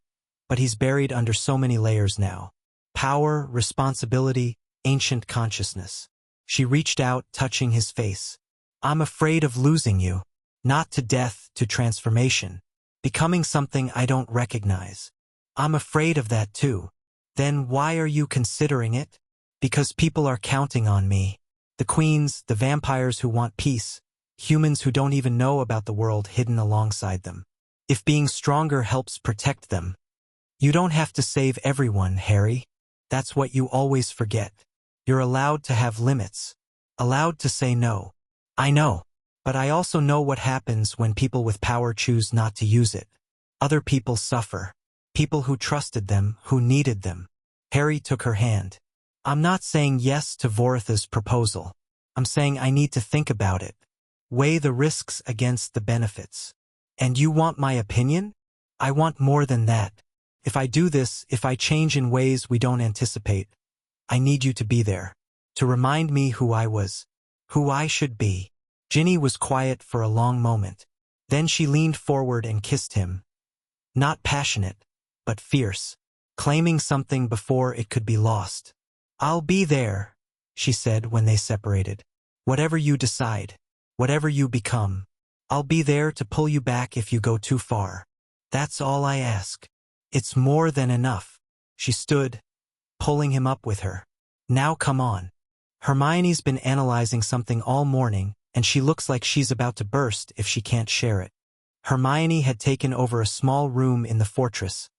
but he's buried under so many layers now. Power, responsibility, ancient consciousness. She reached out, touching his face. I'm afraid of losing you. Not to death, to transformation. Becoming something I don't recognize. I'm afraid of that too. Then why are you considering it? Because people are counting on me. The queens, the vampires who want peace, humans who don't even know about the world hidden alongside them. If being stronger helps protect them. You don't have to save everyone, Harry. That's what you always forget. You're allowed to have limits. Allowed to say no. I know. But I also know what happens when people with power choose not to use it. Other people suffer. People who trusted them, who needed them. Harry took her hand. I'm not saying yes to Vorith's proposal. I'm saying I need to think about it. Weigh the risks against the benefits. And you want my opinion? I want more than that. If I do this, if I change in ways we don't anticipate, I need you to be there. To remind me who I was. Who I should be. Ginny was quiet for a long moment. Then she leaned forward and kissed him. Not passionate, but fierce. Claiming something before it could be lost. I'll be there, she said when they separated. Whatever you decide, whatever you become, I'll be there to pull you back if you go too far. That's all I ask. It's more than enough. She stood, pulling him up with her. Now come on. Hermione's been analyzing something all morning, and she looks like she's about to burst if she can't share it. Hermione had taken over a small room in the fortress,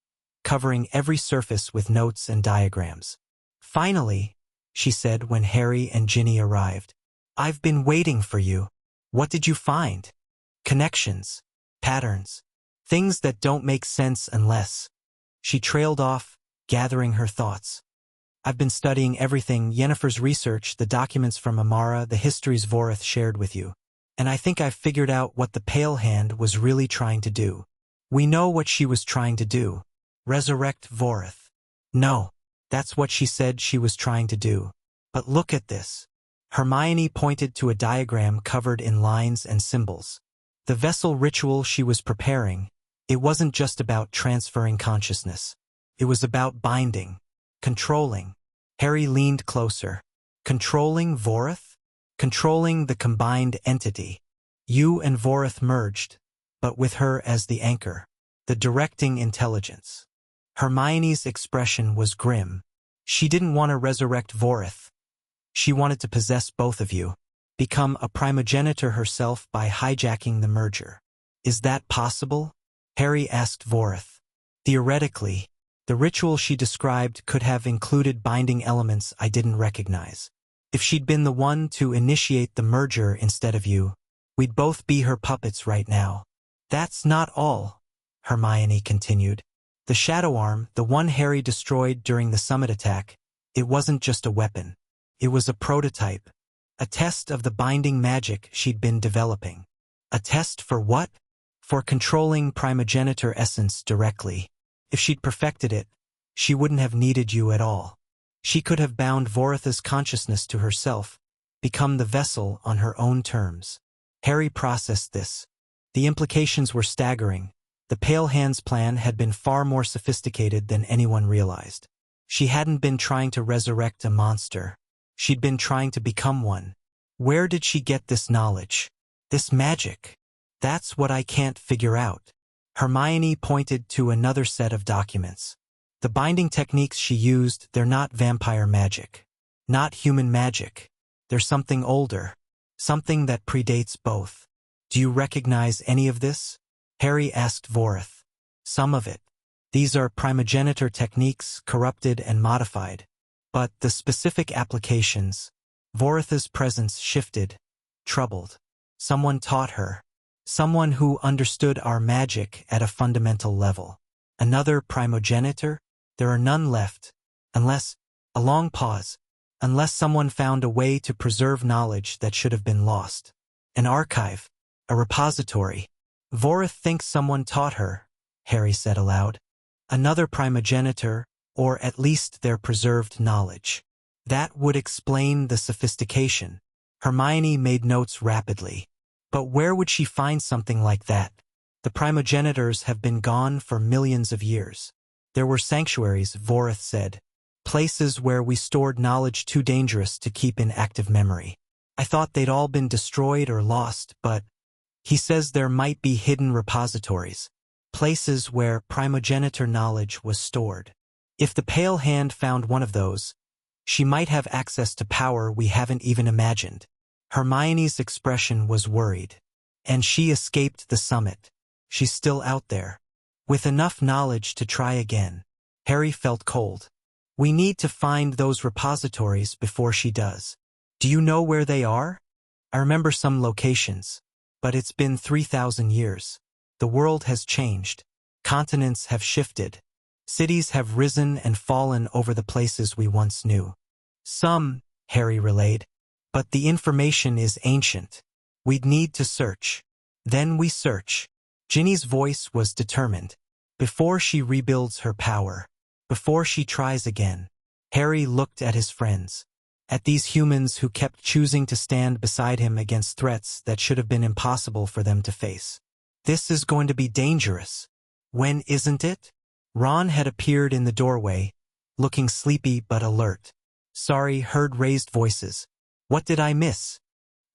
covering every surface with notes and diagrams. Finally, she said when Harry and Ginny arrived. I've been waiting for you. What did you find? Connections, patterns, things that don't make sense unless. She trailed off, gathering her thoughts. I've been studying everything, Yennefer's research, the documents from Amara, the histories Vorith shared with you. And I think I've figured out what the Pale Hand was really trying to do. We know what she was trying to do. Resurrect Vorith. No, that's what she said she was trying to do. But look at this. Hermione pointed to a diagram covered in lines and symbols. The vessel ritual she was preparing, it wasn't just about transferring consciousness. It was about binding, controlling. Harry leaned closer. Controlling Vorith? Controlling the combined entity. You and Vorith merged, but with her as the anchor, the directing intelligence. Hermione's expression was grim. She didn't want to resurrect Vorith. She wanted to possess both of you, become a primogenitor herself by hijacking the merger. Is that possible? Harry asked Vorith. Theoretically, the ritual she described could have included binding elements I didn't recognize. If she'd been the one to initiate the merger instead of you, we'd both be her puppets right now. That's not all, Hermione continued. The shadow arm, the one Harry destroyed during the summit attack, it wasn't just a weapon. It was a prototype, a test of the binding magic she'd been developing. A test for what? For controlling primogenitor essence directly. If she'd perfected it, she wouldn't have needed you at all. She could have bound Vorith's consciousness to herself, become the vessel on her own terms. Harry processed this. The implications were staggering. The Pale Hands plan had been far more sophisticated than anyone realized. She hadn't been trying to resurrect a monster. She'd been trying to become one. Where did she get this knowledge? This magic? That's what I can't figure out. Hermione pointed to another set of documents. The binding techniques she used, they're not vampire magic. Not human magic. They're something older. Something that predates both. Do you recognize any of this? Harry asked Vorith. Some of it. These are primogenitor techniques, corrupted and modified. But the specific applications, Vorith's presence shifted, troubled. Someone taught her. Someone who understood our magic at a fundamental level. Another primogenitor? There are none left. Unless, a long pause, unless someone found a way to preserve knowledge that should have been lost. An archive. A repository. Vorith thinks someone taught her, Harry said aloud. Another primogenitor, or at least their preserved knowledge. That would explain the sophistication. Hermione made notes rapidly. But where would she find something like that? The primogenitors have been gone for millions of years. There were sanctuaries, Vorith said. Places where we stored knowledge too dangerous to keep in active memory. I thought they'd all been destroyed or lost, but he says there might be hidden repositories. Places where primogenitor knowledge was stored. If the Pale Hand found one of those, she might have access to power we haven't even imagined. Hermione's expression was worried. And she escaped the summit. She's still out there. With enough knowledge to try again. Harry felt cold. We need to find those repositories before she does. Do you know where they are? I remember some locations. But it's been 3,000 years. The world has changed. Continents have shifted. Cities have risen and fallen over the places we once knew. Some, Harry relayed. But the information is ancient. We'd need to search. Then we search. Ginny's voice was determined. Before she rebuilds her power. Before she tries again. Harry looked at his friends. At these humans who kept choosing to stand beside him against threats that should have been impossible for them to face. This is going to be dangerous. When isn't it? Ron had appeared in the doorway, looking sleepy but alert. Sorry, heard raised voices. What did I miss?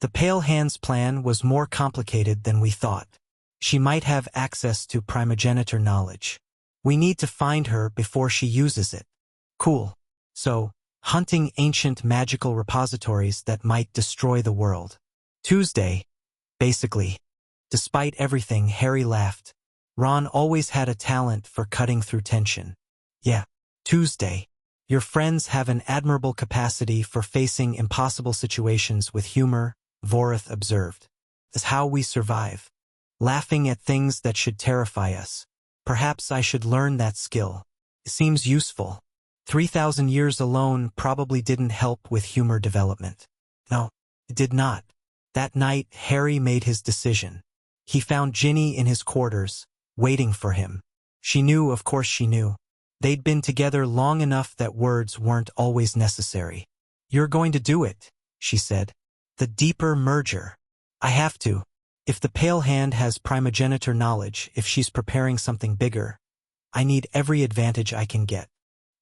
The Pale Hands plan was more complicated than we thought. She might have access to primogenitor knowledge. We need to find her before she uses it. Cool. So, hunting ancient magical repositories that might destroy the world. Tuesday. Basically. Despite everything, Harry laughed. Ron always had a talent for cutting through tension. Yeah, Tuesday. Your friends have an admirable capacity for facing impossible situations with humor, Vorith observed. It's how we survive. Laughing at things that should terrify us. Perhaps I should learn that skill. It seems useful. 3,000 years alone probably didn't help with humor development. No, it did not. That night, Harry made his decision. He found Ginny in his quarters, waiting for him. She knew, of course she knew. They'd been together long enough that words weren't always necessary. You're going to do it, she said. The deeper merger. I have to. If the Pale Hand has primogenitor knowledge, if she's preparing something bigger, I need every advantage I can get.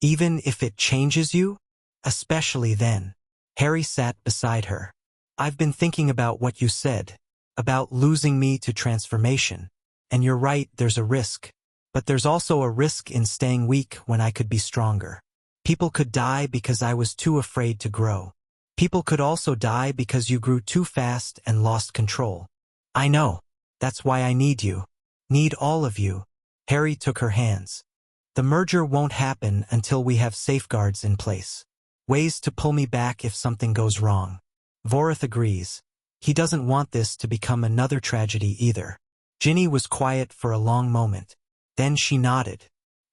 Even if it changes you? Especially then. Harry sat beside her. I've been thinking about what you said. about losing me to transformation. And you're right, there's a risk. But there's also a risk in staying weak when I could be stronger. People could die because I was too afraid to grow. People could also die because you grew too fast and lost control. I know. That's why I need you. Need all of you. Harry took her hands. The merger won't happen until we have safeguards in place. Ways to pull me back if something goes wrong. Vorith agrees. He doesn't want this to become another tragedy either. Ginny was quiet for a long moment. Then she nodded.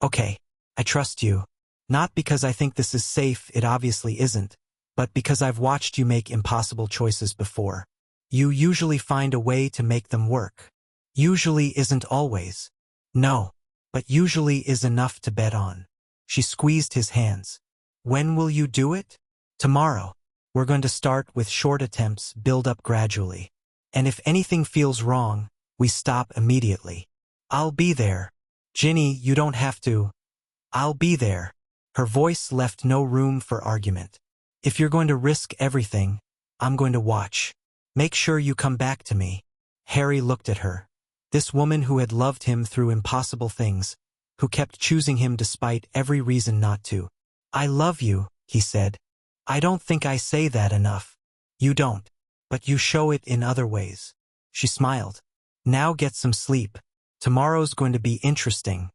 Okay, I trust you. Not because I think this is safe, it obviously isn't, but because I've watched you make impossible choices before. You usually find a way to make them work. Usually isn't always. No, but usually is enough to bet on. She squeezed his hands. When will you do it? Tomorrow. We're going to start with short attempts, build up gradually. And if anything feels wrong, we stop immediately. I'll be there. Ginny, you don't have to. I'll be there. Her voice left no room for argument. If you're going to risk everything, I'm going to watch. Make sure you come back to me. Harry looked at her. This woman who had loved him through impossible things, who kept choosing him despite every reason not to. I love you, he said. I don't think I say that enough. You don't. But you show it in other ways. She smiled. Now get some sleep. Tomorrow's going to be interesting.